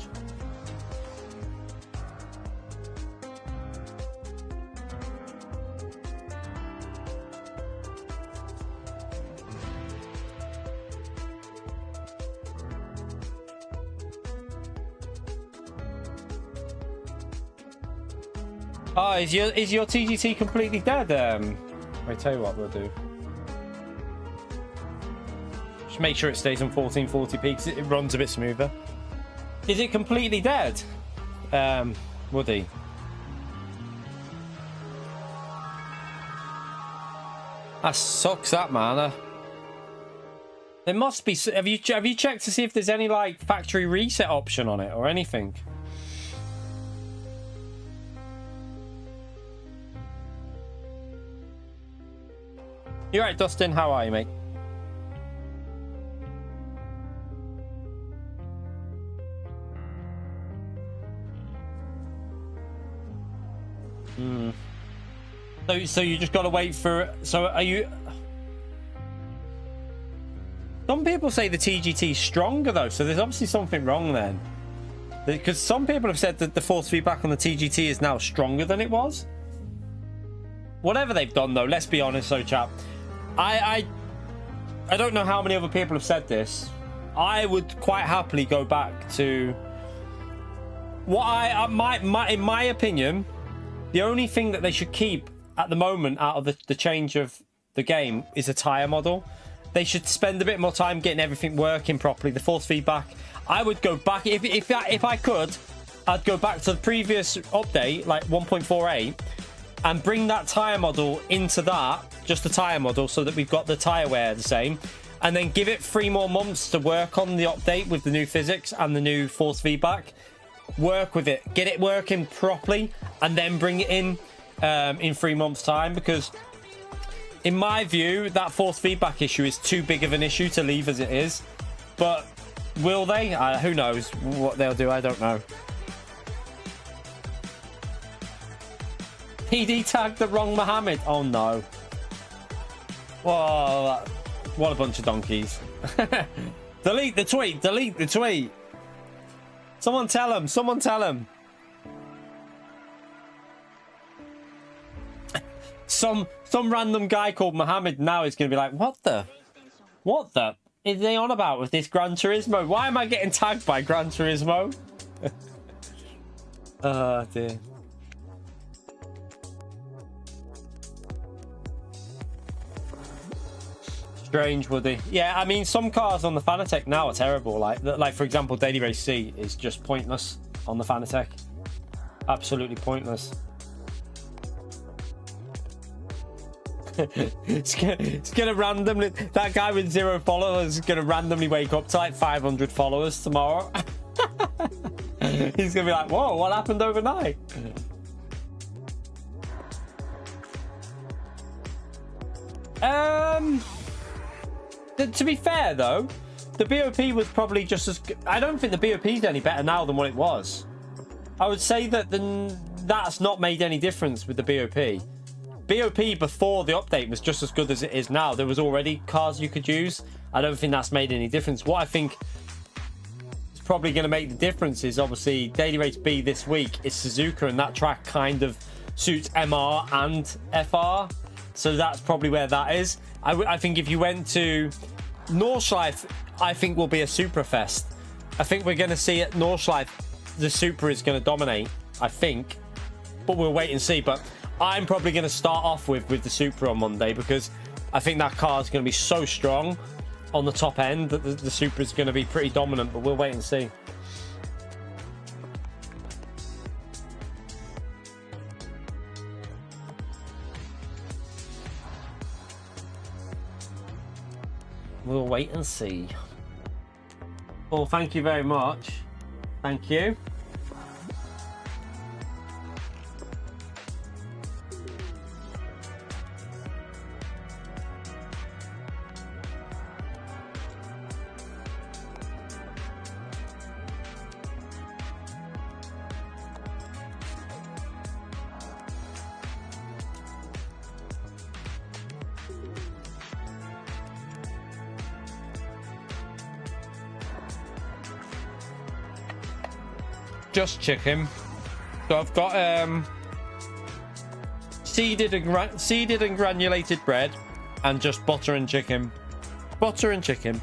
[SPEAKER 1] Oh, is your TGT completely dead? I tell you what we'll do. Just make sure it stays on 1440p because it runs a bit smoother. Is it completely dead? Woody. That sucks, that man. There must be. Have you checked to see if there's any like factory reset option on it or anything? You're right, Dustin. How are you, mate? So you just gotta wait for. So are you? Some people say the TGT is stronger though, so there's obviously something wrong then. Because some people have said that the force feedback on the TGT is now stronger than it was. Whatever they've done though, let's be honest, so chap. I don't know how many other people have said this. I would quite happily go back to what in my opinion, the only thing that they should keep at the moment out of the change of the game is a tire model. They should spend a bit more time getting everything working properly. The force feedback. I would go back if I could. I'd go back to the previous update, like 1.48, and bring that tire model into that, just the tire model, so that we've got the tire wear the same, and then give it 3 more months to work on the update with the new physics and the new force feedback. Work with it, get it working properly, and then bring it in 3 months time, because in my view that force feedback issue is too big of an issue to leave as it is. But will they? Who knows what they'll do. I don't know. PD tagged the wrong Mohammed. Oh no. Whoa, what a bunch of donkeys. Delete the tweet, delete the tweet. Someone tell him, someone tell him. Some random guy called Mohammed now is going to be like, what the is they on about with this Gran Turismo? Why am I getting tagged by Gran Turismo? Oh dear. Strange, Woody. Yeah, I mean, some cars on the Fanatec now are terrible. Like for example, Daily Race C is just pointless on the Fanatec. Absolutely pointless. It's gonna randomly, that guy with 0 followers is gonna randomly wake up to like 500 followers tomorrow. He's gonna be like, whoa, what happened overnight? To be fair though, the BOP was probably just as good. I don't think the BOP is any better now than what it was. I would say that that's not made any difference with the BOP. BOP before the update was just as good as it is now. There was already cars you could use. I don't think that's made any difference. What I think is probably going to make the difference is obviously Daily Race B this week is Suzuka, and that track kind of suits MR and FR. So that's probably where that is. I think if you went to Nordschleife, I think will be a Supra fest. I think we're going to see at Nordschleife, the Supra is going to dominate, I think. But we'll wait and see. But I'm probably going to start off with the Supra on Monday, because I think that car is going to be so strong on the top end that the Supra is going to be pretty dominant. But we'll wait and see. We'll wait and see. Well, thank you very much. Thank you. just chicken. So I've got seeded and granulated bread, and just butter and chicken. Butter and chicken.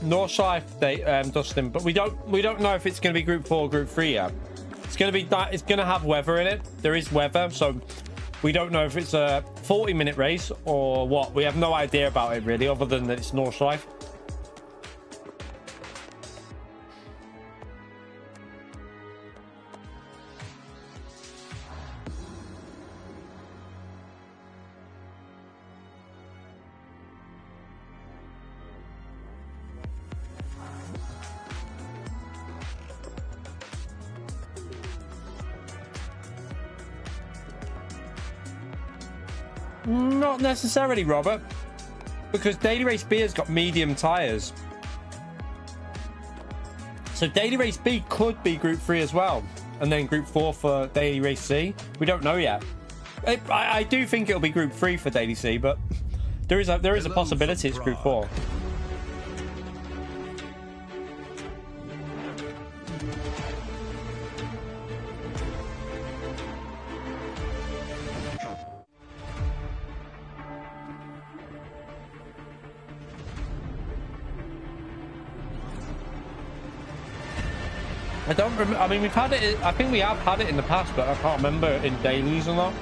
[SPEAKER 1] Northside, Dustin, but we don't know if it's going to be Group 4 or Group 3 yet. It's going to have weather in it. There is weather, so we don't know if it's a 40-minute race or what. We have no idea about it really, other than that it's Northside. Not necessarily, Robert, because Daily Race B has got medium tires. So Daily Race B could be Group 3 as well, and then Group 4 for Daily Race C. We don't know yet. I do think it'll be Group 3 for Daily C, but there is a possibility it's Group 4. I don't remember. I mean, we've had it. I think we have had it in the past, but I can't remember in dailies or not.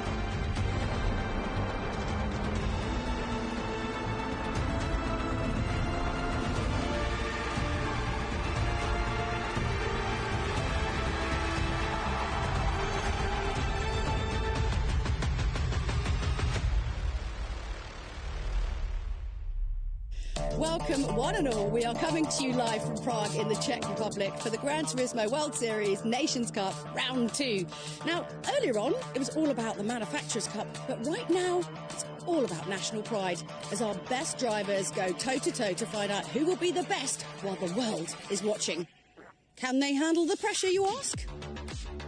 [SPEAKER 2] Welcome, one and all. We are coming to you live from Prague in the Czech Republic for the Gran Turismo World Series Nations Cup Round 2. Now, earlier on, it was all about the Manufacturers' Cup, but right now, it's all about national pride as our best drivers go toe-to-toe to find out who will be the best while the world is watching. Can they handle the pressure, you ask?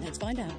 [SPEAKER 2] Let's find out.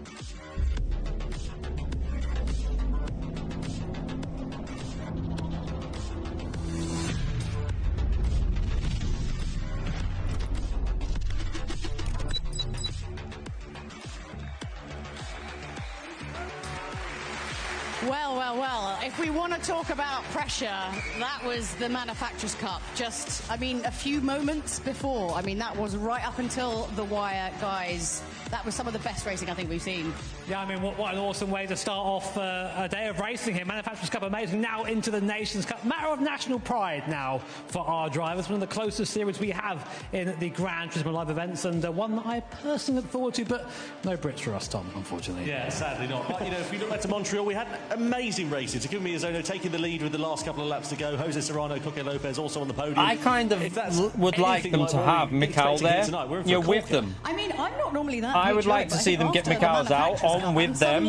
[SPEAKER 8] Well, if we want to talk about pressure, that was the Manufacturers' Cup. Just, I mean, a few moments before. I mean, that was right up until the wire, guys. That was some of the best racing I think we've seen.
[SPEAKER 4] Yeah, I mean, what an awesome way to start off a day of racing here. Manufacturers' Cup amazing. Now into the Nations Cup. Matter of national pride now for our drivers. One of the closest series we have in the Gran Turismo live events, and one that I personally look forward to, but no Brits for us, Tom, unfortunately.
[SPEAKER 3] Yeah, sadly not. But, you know, if we look back to Montreal, we had amazing races. Takumi Miyazono taking the lead with the last couple of laps to go. Jose Serrano, Coque Lopez also on the podium.
[SPEAKER 1] I kind of would like them to have Mikal there, you know, with them.
[SPEAKER 8] I mean, I'm not normally that.
[SPEAKER 1] I would like to see them get Mikal Zhao on with them.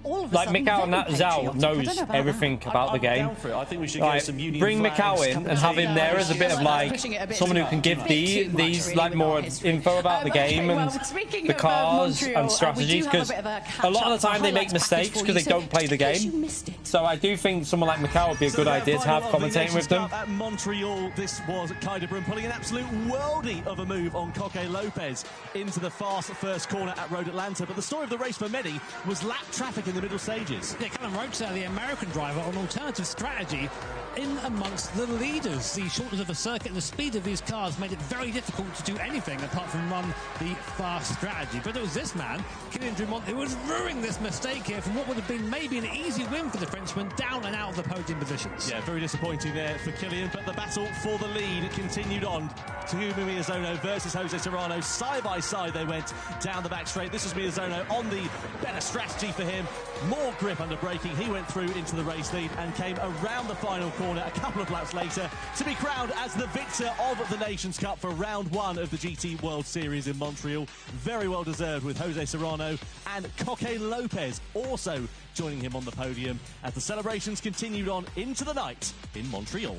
[SPEAKER 1] Like, Mikal Zhao knows everything about the game.
[SPEAKER 3] I think we should
[SPEAKER 1] like,
[SPEAKER 3] some union
[SPEAKER 1] bring
[SPEAKER 3] flags.
[SPEAKER 1] Mikal in and have him there as a bit of like someone who can give these like more info about the game and the cars and strategies, because a lot of the time they make mistakes because they don't play the game. So I do think someone like Mikal would be a good idea to have commentating with them.
[SPEAKER 3] At Montreal, this was Kai de Bruyne pulling an absolute worldie of a move on Coque Lopez into the fast first corner at Road Atlanta. But the story of the race for many was lap traffic in the middle stages.
[SPEAKER 4] Yeah, Callum Roach, the American driver, on alternative strategy in amongst the leaders. The shortness of the circuit and the speed of these cars made it very difficult to do anything apart from run the fast strategy. But it was this man, Kylian Drumont, who was ruining this mistake here from what would have been maybe an easy win for the Frenchman, down and out of the podium positions.
[SPEAKER 3] Yeah, very disappointing there for Kylian, but the battle for the lead continued on. Takumi Miyazono versus Jose Serrano. Side by side they went down the back straight. This was Miyazono on the better strategy for him. more grip under braking. He went through into the race lead and came around the final corner a couple of laps later to be crowned as the victor of the Nations Cup for round 1 of the GT World Series in Montreal. Very well deserved, with Jose Serrano and Coque Lopez also joining him on the podium as the celebrations continued on into the night in Montreal.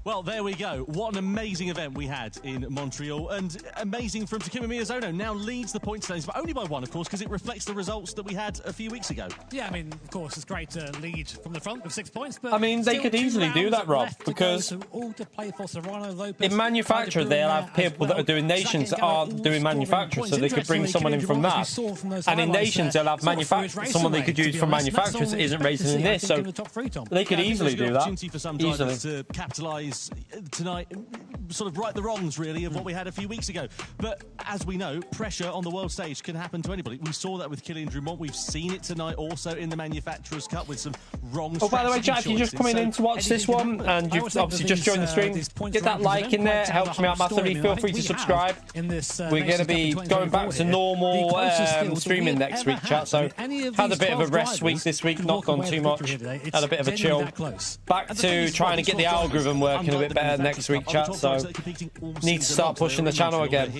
[SPEAKER 3] Well, there we go. What an amazing event we had in Montreal, and amazing from Takuma Miyazono. Now leads the point standings, but only by 1, of course, because it reflects the results that we had a few weeks ago.
[SPEAKER 4] Yeah, I mean, of course, it's great to lead from the front with 6 points, but
[SPEAKER 1] I mean, they could easily do that, Rob, because
[SPEAKER 4] all to play for Serrano, Lopez,
[SPEAKER 1] in manufacturer they'll have people that are doing nations that aren't doing manufacturer, so they could bring someone in from that. And in nations they'll have manufacturer, someone they could use from manufacturers that isn't racing in this, so they could easily do that.
[SPEAKER 3] Opportunity for some drivers to capitalise tonight, sort of right the wrongs really of what we had a few weeks ago. But as we know, pressure on the world stage can happen to anybody. We saw that with Kylian Drumont. We've seen it tonight also in the Manufacturers Cup with some wrong.
[SPEAKER 1] Oh, by the way, chat, if you're just coming in to watch this one and you've obviously just joined the stream, get that like in there. It helps me out massively. Feel free to subscribe. We're going to be going back to normal streaming next week, chat. So had a bit of a rest week this week, not done too much. Had a bit of a chill. Back to trying to get the algorithm working a bit better next week, chat. So need to start pushing the channel again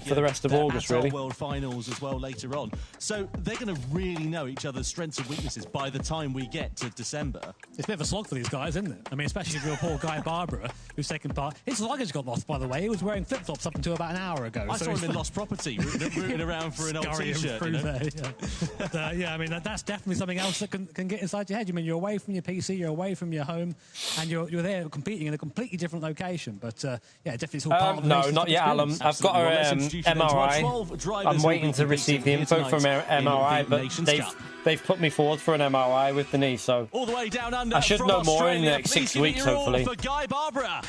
[SPEAKER 1] for the rest of August, really.
[SPEAKER 3] World Finals as well later on, so they're going to really know each other's strengths and weaknesses by the time we get to December.
[SPEAKER 4] It's a bit of a slog for these guys, isn't it? I mean, especially for your poor guy Barbara, who's taken part. His luggage got lost, by the way. He was wearing flip-flops up until about an hour ago.
[SPEAKER 3] I saw him in Lost Property, rooting around for an old T-shirt. You know?
[SPEAKER 4] There, yeah. But, yeah, I mean, that's definitely something else that can get inside your head. I mean, you're away from your PC, you're away from your home, and you're there competing in a completely different location. But yeah, definitely it's all part of the
[SPEAKER 1] no, not yet, Alan. I've got a MRI. I'm waiting to receive the info from MRI, but they've put me forward for an MRI with the knee, so
[SPEAKER 3] all the way down under,
[SPEAKER 1] I should know more in the next 6 weeks, hopefully.
[SPEAKER 3] For Guy Barbara.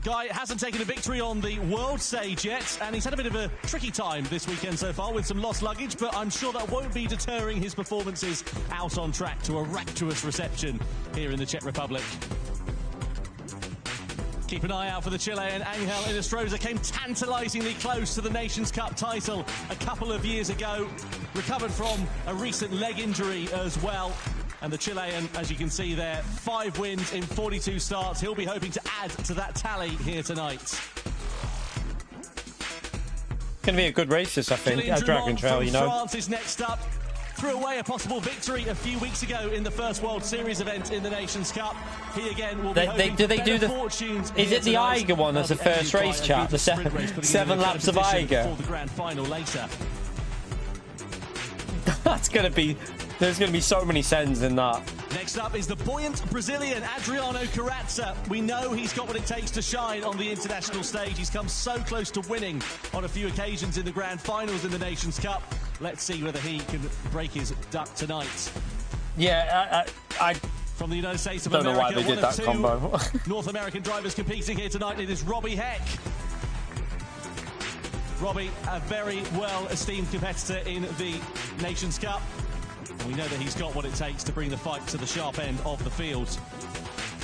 [SPEAKER 3] Guy hasn't taken a victory on the world stage yet, and he's had a bit of a tricky time this weekend so far with some lost luggage, but I'm sure that won't be deterring his performances out on track to a rapturous reception here in the Czech Republic. Keep an eye out for the Chilean Angel Inestrosa. Came tantalisingly close to the Nations Cup title a couple of years ago. Recovered from a recent leg injury as well. And the Chilean, as you can see there, 5 wins in 42 starts. He'll be hoping to add to that tally here tonight.
[SPEAKER 1] Going to be a good race this, I think, at Dragon Trail, you know.
[SPEAKER 3] France is next up. Threw away a possible victory a few weeks ago in the first World Series event in the Nations Cup. He again will be hoping for better fortunes.
[SPEAKER 1] Is it the Eiger one as the first race, chat? The 7 laps of Eiger?
[SPEAKER 3] For the grand final later.
[SPEAKER 1] That's going to be... There's going to be so many sends in that.
[SPEAKER 3] Next up is the buoyant Brazilian Adriano Carrazza. We know he's got what it takes to shine on the international stage. He's come so close to winning on a few occasions in the grand finals in the Nations Cup. Let's see whether he can break his duck tonight.
[SPEAKER 1] Yeah, I
[SPEAKER 3] from the United States of
[SPEAKER 1] don't
[SPEAKER 3] America,
[SPEAKER 1] know why they did that combo.
[SPEAKER 3] North American drivers competing here tonight. It is Robbie Heck. Robbie, a very well-esteemed competitor in the Nations Cup. We know that he's got what it takes to bring the fight to the sharp end of the field.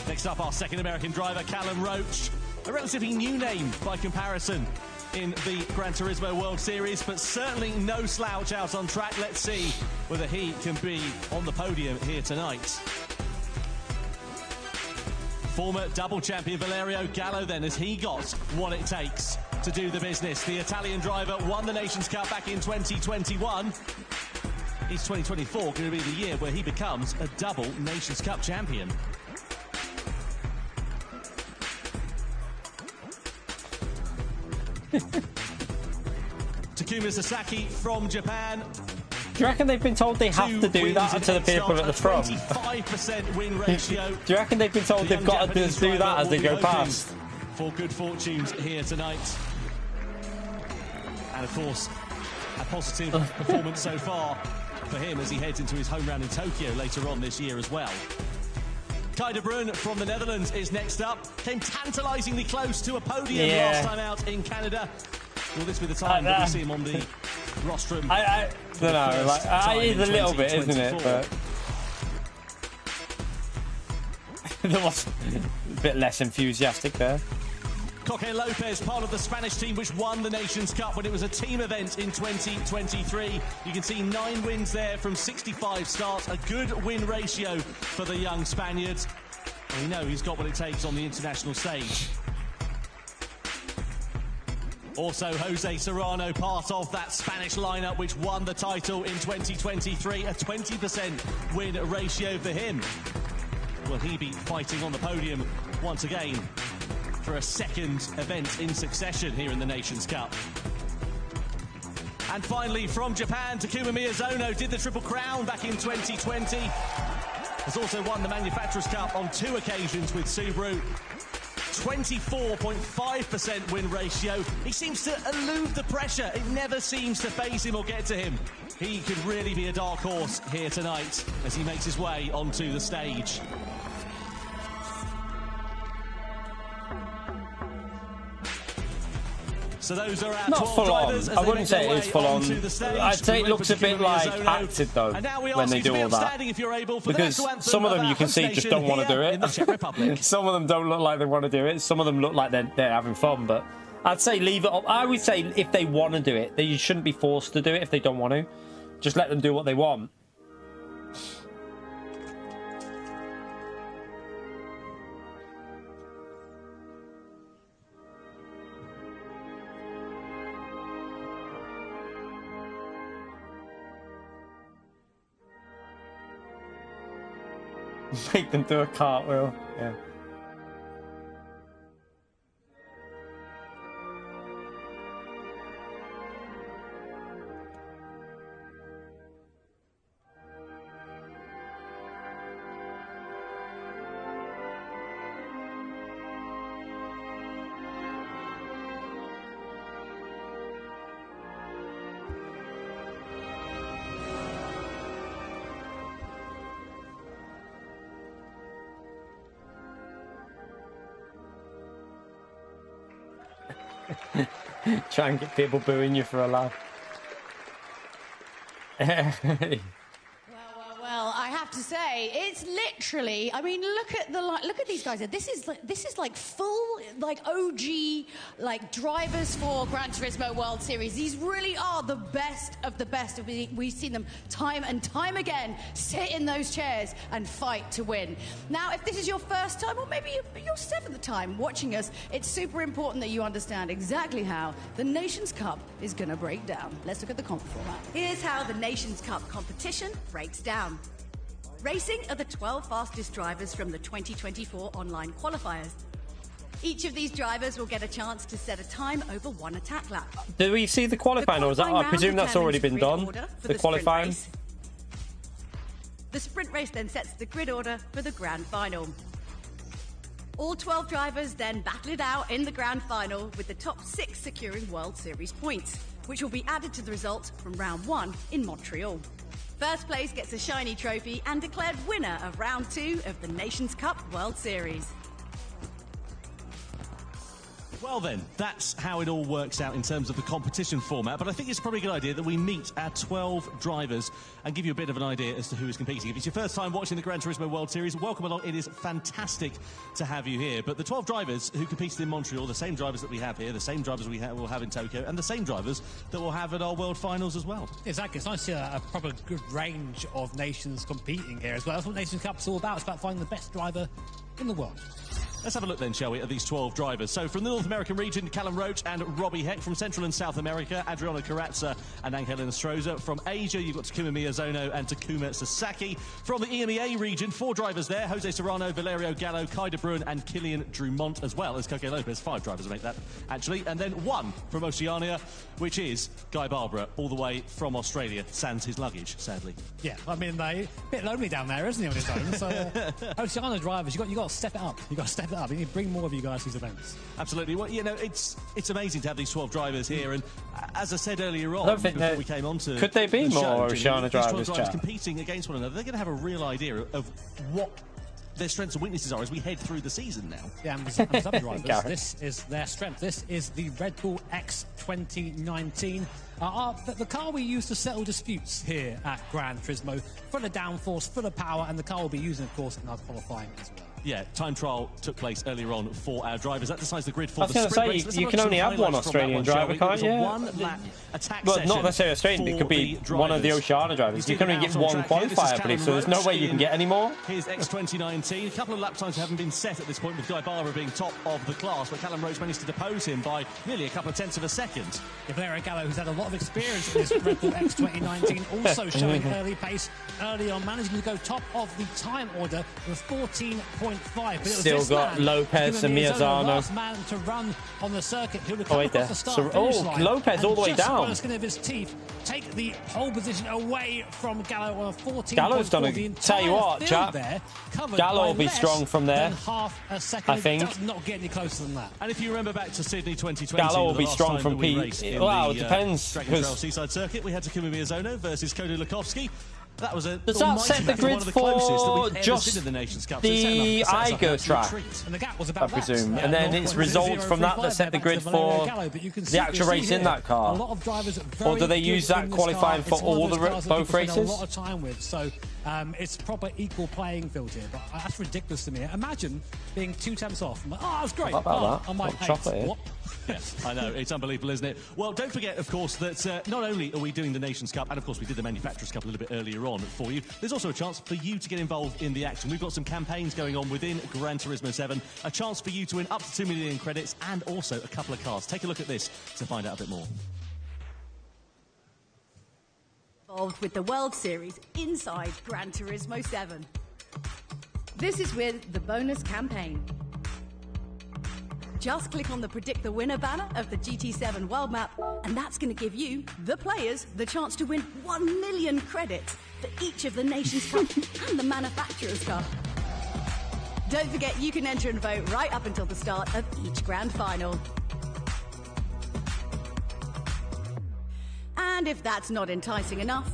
[SPEAKER 3] Next up, our second American driver, Callum Roach. A relatively new name by comparison in the Gran Turismo World Series, but certainly no slouch out on track. Let's see whether he can be on the podium here tonight. Former double champion Valerio Gallo then, has he got what it takes to do the business? The Italian driver won the Nations Cup back in 2021. Is 2024 going to be the year where he becomes a double Nations Cup champion? Takuma Sasaki from Japan.
[SPEAKER 1] Do you reckon they've been told they have to do that to the people at the front?
[SPEAKER 3] 25% win ratio.
[SPEAKER 1] Do you reckon they've been told they've got to do that as they go past?
[SPEAKER 3] For good fortunes here tonight. And of course, a positive performance so far for him as he heads into his home round in Tokyo later on this year as well. Kai de Bruyne from the Netherlands is next up. Came tantalisingly close to a podium last time out in Canada. Will this be the time that we see him on the rostrum?
[SPEAKER 1] I don't know, like, it is a little bit, isn't it? But there was a bit less enthusiastic there.
[SPEAKER 3] Coque Lopez, part of the Spanish team which won the Nations Cup when it was a team event in 2023. You can see 9 wins there from 65 starts, a good win ratio for the young Spaniard. And we know he's got what it takes on the international stage. Also, Jose Serrano, part of that Spanish lineup which won the title in 2023. A 20% win ratio for him. Will he be fighting on the podium once again for a second event in succession here in the Nations Cup? And finally, from Japan, Takuma Miyazono did the Triple Crown back in 2020. Has also won the Manufacturers' Cup on 2 occasions with Subaru. 24.5% win ratio. He seems to elude the pressure. It never seems to faze him or get to him. He could really be a dark horse here tonight as he makes his way onto the stage. So those are our
[SPEAKER 1] Not
[SPEAKER 3] 12
[SPEAKER 1] full on.
[SPEAKER 3] drivers as
[SPEAKER 1] I
[SPEAKER 3] they
[SPEAKER 1] wouldn't
[SPEAKER 3] make
[SPEAKER 1] say
[SPEAKER 3] their
[SPEAKER 1] it is
[SPEAKER 3] way
[SPEAKER 1] full on.
[SPEAKER 3] onto the stage.
[SPEAKER 1] I'd say it
[SPEAKER 3] We
[SPEAKER 1] looks a
[SPEAKER 3] wait for
[SPEAKER 1] bit like
[SPEAKER 3] Gigabyte
[SPEAKER 1] acted though
[SPEAKER 3] And now we
[SPEAKER 1] when
[SPEAKER 3] ask
[SPEAKER 1] they
[SPEAKER 3] you
[SPEAKER 1] do
[SPEAKER 3] to be
[SPEAKER 1] all that.
[SPEAKER 3] outstanding if you're able for the
[SPEAKER 1] Because
[SPEAKER 3] national anthem
[SPEAKER 1] some of them
[SPEAKER 3] our
[SPEAKER 1] you can
[SPEAKER 3] host
[SPEAKER 1] see just
[SPEAKER 3] nation
[SPEAKER 1] don't want to do
[SPEAKER 3] here
[SPEAKER 1] it.
[SPEAKER 3] in the Czech Republic.
[SPEAKER 1] Some of them don't look like they want to do it. Some of them look like they're having fun. But I'd say leave it up. I would say if they want to do it, you shouldn't be forced to do it if they don't want to. Just let them do what they want. Make them do a cartwheel. Yeah. Try and get people booing you for a laugh.
[SPEAKER 8] Well, I have to say, it's literally. I mean, look at these guys. This is like full OG drivers for Gran Turismo World Series. These really are the best of the best. We've seen them time and time again sit in those chairs and fight to win. Now, if this is your first time, or maybe your 7th time watching us, it's super important that you understand exactly how the Nations Cup is going to break down. Let's look at the comp format.
[SPEAKER 2] Here's how the Nations Cup competition breaks down. Racing are the 12 fastest drivers from the 2024 online qualifiers. Each of these drivers will get a chance to set a time over 1 attack lap.
[SPEAKER 1] Did we see the qualifying, or is that? I presume that's already been done. The qualifying.
[SPEAKER 2] The sprint race then sets the grid order for the grand final. All 12 drivers then battle it out in the grand final, with the top 6 securing World Series points, which will be added to the results from round 1 in Montreal. First place gets a shiny trophy and declared winner of round 2 of the Nations Cup World Series.
[SPEAKER 3] Well then, that's how it all works out in terms of the competition format, but I think it's probably a good idea that we meet our 12 drivers and give you a bit of an idea as to who is competing. If it's your first time watching the Gran Turismo World Series, welcome along. It is fantastic to have you here. But the 12 drivers who competed in Montreal, the same drivers that we have here, the same drivers we will have in Tokyo, and the same drivers that we'll have at our World Finals as well.
[SPEAKER 4] Exactly. It's nice to see a proper good range of nations competing here as well. That's what Nations Cup's all about. It's about finding the best driver in the world.
[SPEAKER 3] Let's have a look then, shall we, at these 12 drivers. So from the North American region, Callum Roach and Robbie Heck. From Central and South America, Adriano Carrazza and Angel Nostroza. From Asia, you've got Takuma Miyazono and Takuma Sasaki. From the EMEA region, 4 drivers there. Jose Serrano, Valerio Gallo, Kai de Bruin and Kilian Drumont, as well as Coque Lopez. 5 drivers make that, actually. And then 1 from Oceania, which is Guy Barbara, all the way from Australia. Sans his luggage, sadly.
[SPEAKER 4] Yeah, I mean, a bit lonely down there, isn't he, on his own? So, Oceania drivers, you've got to step it up. You've got to step it up. You need to bring more of you guys to these events.
[SPEAKER 3] Absolutely. Well, you know, it's amazing to have these 12 drivers here, and as I said earlier on,
[SPEAKER 1] I don't think
[SPEAKER 3] before we came on to
[SPEAKER 1] could they be
[SPEAKER 3] the
[SPEAKER 1] more
[SPEAKER 3] show,
[SPEAKER 1] Oceania drivers,
[SPEAKER 3] competing against one another. They're going to have a real idea of what their strengths and weaknesses are as we head through the season now.
[SPEAKER 4] Yeah, and some drivers, this is their strength. This is the Red Bull X 2019. The car we use to settle disputes here at Gran Turismo, full of downforce, full of power, and the car we'll be using, of course, in our qualifying as well.
[SPEAKER 3] Yeah, time trial took place earlier on for our drivers. That decides the grid for the
[SPEAKER 1] I was
[SPEAKER 3] sprint
[SPEAKER 1] going
[SPEAKER 3] race.
[SPEAKER 1] to say, you can only have one Australian driver, can't you?
[SPEAKER 3] One-lap attack
[SPEAKER 1] Well,
[SPEAKER 3] session
[SPEAKER 1] not necessarily Australian, it could be one of the Oceania drivers. You can only get one qualifier, I believe, so there's no way you can get any more.
[SPEAKER 3] Here's X2019. A couple of lap times haven't been set at this point, with Guy Barber being top of the class, but Callum Roach managed to depose him by nearly a couple of tenths of a second.
[SPEAKER 4] Valero Gallo, who's had a lot of experience in this Red Bull X2019, also showing early pace early on, managing to go top of the time order with 14.5. But it was
[SPEAKER 1] Still got Lopez and Miazano.
[SPEAKER 4] Last man to run on the circuit. Who would
[SPEAKER 1] Oh, wait there. Lopez all the way down.
[SPEAKER 4] The skin of his teeth take the pole position away from Gallo on a 14.
[SPEAKER 1] Gallo's done a. Tell you what, chap. Gallo will be strong from there.
[SPEAKER 4] Half a second.
[SPEAKER 1] I think.
[SPEAKER 4] It does not get any closer than that.
[SPEAKER 3] And if you remember back to Sydney 2020,
[SPEAKER 1] Gallo will be strong from Pete. Well, it depends.
[SPEAKER 3] Dragon Trail Seaside Circuit, we had Takuma Miyazono versus Kodo Lukovsky. That was a
[SPEAKER 1] Does that set the grid for just the Eiger track,
[SPEAKER 4] and the gap was
[SPEAKER 1] I presume? And then it's results from that set the grid for the actual race in that car? Or do they use that qualifying for all the both races?
[SPEAKER 4] A lot of time with, so it's proper equal playing field here. But that's ridiculous to me. Imagine being 2 tenths off. Like, oh, that's great.
[SPEAKER 1] I might chocolate it.
[SPEAKER 3] Yes, I know. It's unbelievable, isn't it? Well, don't forget, of course, that not only are we doing the Nations Cup, and of course we did the Manufacturers Cup a little bit earlier on for you, there's also a chance for you to get involved in the action. We've got some campaigns going on within Gran Turismo 7, a chance for you to win up to 2 million in credits, and also a couple of cars. Take a look at this to find out a bit more.
[SPEAKER 2] Involved with the World Series inside Gran Turismo 7. This is with the bonus campaign. Just click on the Predict the Winner banner of the GT7 World Map, and that's going to give you, the players, the chance to win 1 million credits for each of the Nations Cup and the Manufacturers Cup. Don't forget, you can enter and vote right up until the start of each grand final. And if that's not enticing enough,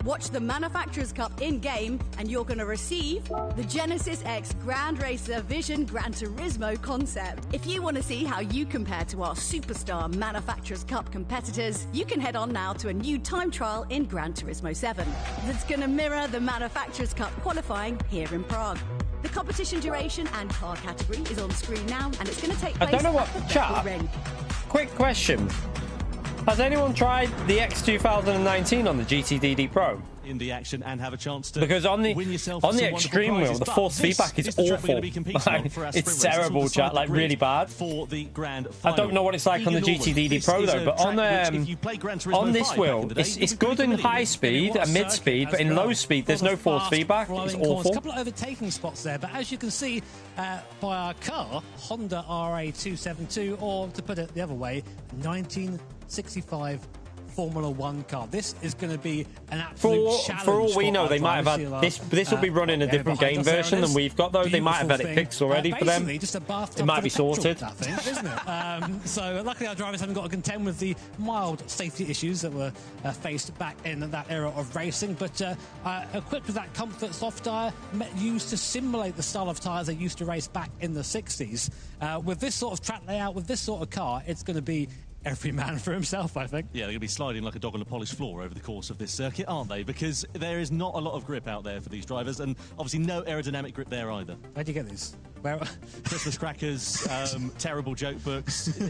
[SPEAKER 2] watch the Manufacturers Cup in-game and you're going to receive the Genesis X Grand Racer Vision Gran Turismo concept. If you want to see how you compare to our superstar Manufacturers Cup competitors, you can head on now to a new time trial in Gran Turismo 7 that's going to mirror the Manufacturers Cup qualifying here in Prague. The competition duration and car category is on screen now, and it's going to take place
[SPEAKER 1] I don't know what,
[SPEAKER 2] at the
[SPEAKER 1] chat.
[SPEAKER 2] ring.
[SPEAKER 1] Quick question. Has anyone tried the X2019 on the GTDD Pro?
[SPEAKER 3] In the action and have a chance to
[SPEAKER 1] because on the extreme wheel, the force feedback is awful. It's terrible, chat, like really bad.
[SPEAKER 3] For the grand final.
[SPEAKER 1] I don't know what it's like on the GTDD Pro though, but on this wheel, it's good in high speed and mid speed, but in low speed, there's no force feedback. It's awful.
[SPEAKER 4] A couple of overtaking spots there, but as you can see by our car, Honda RA272, or to put it the other way, 1965 Formula One car. This is going to be an absolute challenge.
[SPEAKER 1] For all we know, they might have had this will be running a different game version than we've got, though. They might have had it fixed already for them.
[SPEAKER 4] Just a bathtub
[SPEAKER 1] it might be sorted.
[SPEAKER 4] That thing, isn't it? So luckily our drivers haven't got to contend with the mild safety issues that were faced back in that era of racing, but equipped with that comfort soft tyre used to simulate the style of tyres they used to race back in the 60s. With this sort of track layout, with this sort of car, it's going to be every man for himself, I think.
[SPEAKER 3] Yeah, they're going to be sliding like a dog on a polished floor over the course of this circuit, aren't they? Because there is not a lot of grip out there for these drivers, and obviously no aerodynamic grip there either.
[SPEAKER 4] Where do you get these?
[SPEAKER 3] Christmas crackers, terrible joke books.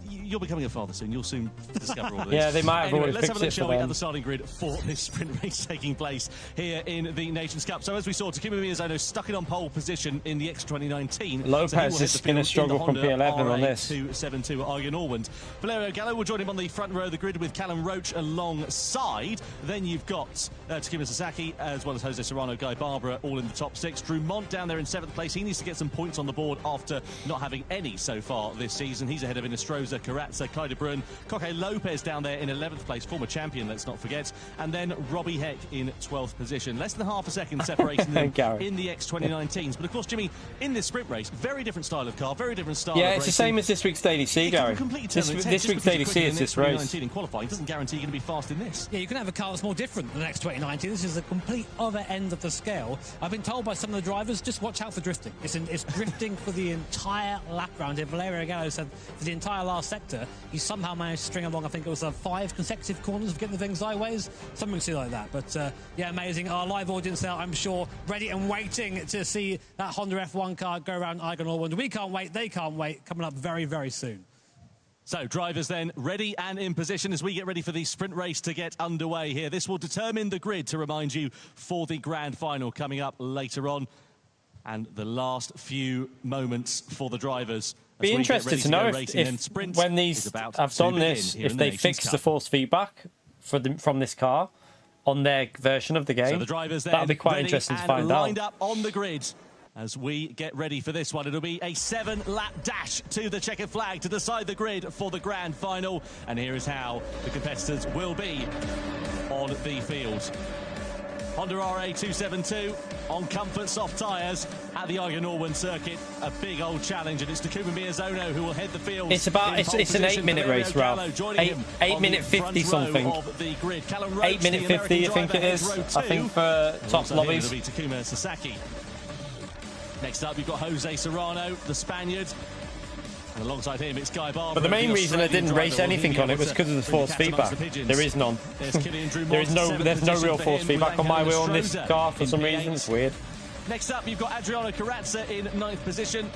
[SPEAKER 3] You're becoming a father soon. You'll soon discover all this.
[SPEAKER 1] Yeah, they might have already
[SPEAKER 3] let's
[SPEAKER 1] fixed
[SPEAKER 3] have a look,
[SPEAKER 1] it
[SPEAKER 3] shall
[SPEAKER 1] for
[SPEAKER 3] we,
[SPEAKER 1] them.
[SPEAKER 3] at the starting grid for this sprint race taking place here in the Nations Cup. So as we saw, Takuma Miyazono stuck it on pole position in the X2019.
[SPEAKER 1] Lopez is going to struggle from P11 on this.
[SPEAKER 3] 272 at Argon Allwand. Valerio Gallo will join him on the front row of the grid with Callum Roach alongside. Then you've got Takuma Sasaki as well as Jose Serrano, Guy Barbara all in the top 6. Drew Mont down there in 7th place. He needs to get some points on the board after not having any so far this season. He's ahead of Inestrosa, Carrazza, Kai de Bruyne, Coque Lopez down there in 11th place, former champion, let's not forget, and then Robbie Heck in 12th position. Less than half a second separation in the X2019s. But of course, Jimmy, in this sprint race, very different style of car, very different style of racing.
[SPEAKER 1] It's the same as this week's Daily C, Gary. This week's Daily C is this race.
[SPEAKER 3] In qualifying doesn't guarantee you're going to be fast in this.
[SPEAKER 4] Yeah, you can have a car that's more different than the X2019. This is the complete other end of the scale. I've been told by some of the drivers, just watch out for drifting. It's drifting for the entire lap round here. Valerio Gallo said for the entire last sector, he somehow managed to string along, I think it was 5 consecutive corners of getting the thing sideways, something silly like that. But yeah, amazing. Our live audience there, I'm sure, ready and waiting to see that Honda F1 car go around Eigen Norwand. We can't wait, they can't wait, coming up very, very soon.
[SPEAKER 3] So, drivers then ready and in position as we get ready for the sprint race to get underway here. This will determine the grid, to remind you, for the grand final coming up later on. And the last few moments for the drivers.
[SPEAKER 1] Be interested to know if when these have done this, if they fix the force feedback from this car on their version of the game.
[SPEAKER 3] So the drivers then
[SPEAKER 1] that'll be quite interesting to find out.
[SPEAKER 3] Lined up on the grid. As we get ready for this one, it'll be a 7-lap dash to the checkered flag to decide the grid for the grand final. And here is how the competitors will be on the field. Honda RA272 on comfort soft tyres at the Eigen Norwand circuit. A big old challenge, and it's Takuma Miyazono who will head the field.
[SPEAKER 1] It's an 8-minute race, Ralph. 8 minute 50 something. 8 minute 50, I think it is. I think for top lobbies.
[SPEAKER 3] It'll be Takuma Sasaki. Next up, you've got Jose Serrano, the Spaniard. And alongside him, it's Guy Barber.
[SPEAKER 1] But the main reason I didn't race anything on it was because of the force feedback. There is none. There's no real force feedback on my wheel on this car for some reason. It's weird.
[SPEAKER 3] Next up, you've got Adriano Carrazza in 9th position.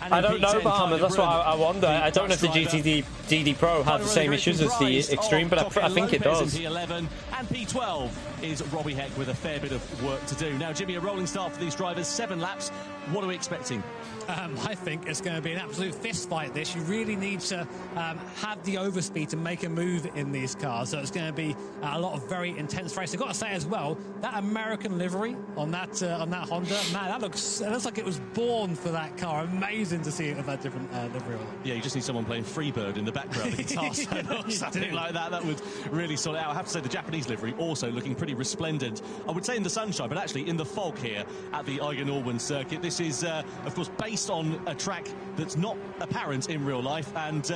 [SPEAKER 1] I don't know, Bahama. That's what I wonder. I don't know if the GTD Pro had the same issues as the Extreme, but I think it does.
[SPEAKER 3] P11 and P12 is Robbie Heck with a fair bit of work to do. Now, Jimmy, a rolling start for these drivers, 7 laps. What are we expecting?
[SPEAKER 4] I think it's going to be an absolute fist fight, this. You really need to have the overspeed to make a move in these cars. So it's going to be a lot of very intense race. I've got to say as well, that American livery on that Honda, man, that looks like it was born for that car. Amazing to see it with that different livery on it.
[SPEAKER 3] Yeah, you just need someone playing Freebird in the background, the guitar solo or something like that. That would really sort it out. I have to say the Japanese livery also looking pretty resplendent. I would say in the sunshine, but actually in the fog here at the Eigen Norwand circuit. This is, of course, based on a track that's not apparent in real life, and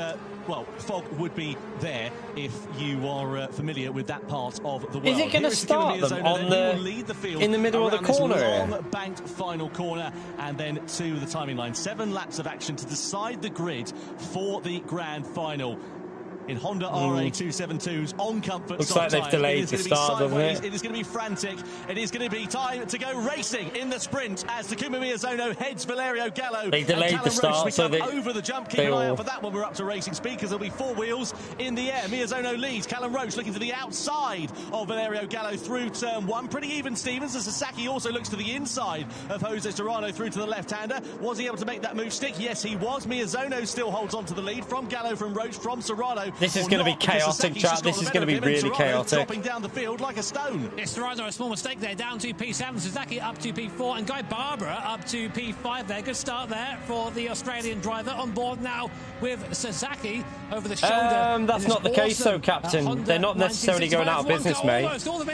[SPEAKER 3] well, fog would be there if you are familiar with that part of the world.
[SPEAKER 1] Is it going to start them on in the middle of the corner?
[SPEAKER 3] Long banked final corner, and then to the timing line. 7 laps of action to decide the grid for the grand final. In Honda RA272s on comfort.
[SPEAKER 1] Looks like they've delayed the start, doesn't it?
[SPEAKER 3] It is going to be frantic. It is going to be time to go racing in the sprint as Takuma Miyazono heads Valerio Gallo.
[SPEAKER 1] They delayed the start, so they
[SPEAKER 3] over the jump. Keep an eye out for that one. We're up to racing speed because there'll be 4 wheels in the air. Miyazono leads. Callum Roach looking to the outside of Valerio Gallo through turn 1. Pretty even, Stevens, as Sasaki also looks to the inside of Jose Serrano through to the left-hander. Was he able to make that move stick? Yes, he was. Miyazono still holds on to the lead from Gallo, from Roach, from Serrano.
[SPEAKER 1] This is going to be chaotic, chat. This is going to be really chaotic.
[SPEAKER 3] Dropping down the field like a stone.
[SPEAKER 4] Yes, Serrano, a small mistake there, down to P7. Suzuki up to P4, and Guy Barbara up to P5 there. Good start there for the Australian driver. On board now with Sasaki over the shoulder.
[SPEAKER 1] That's not the case, though, Captain. They're not necessarily going out of business, mate.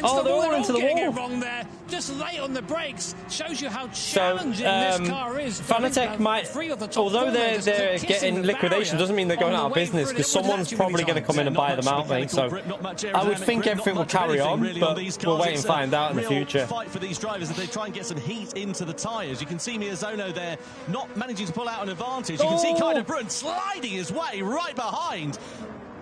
[SPEAKER 4] Oh, they're all into the wall. Wrong there. Just late on the brakes. Shows you how challenging this car is.
[SPEAKER 1] Fanatec might, although they're getting liquidation, doesn't mean they're going out of business, because someone's probably going to come in and buy them out, mate. So I would think everything will carry on, but we'll wait and find out in the future.
[SPEAKER 3] Fight for these drivers as they try and get some heat into the tyres. You can see Miyazono there not managing to pull out an advantage. You can see Kyle Brun sliding his way right behind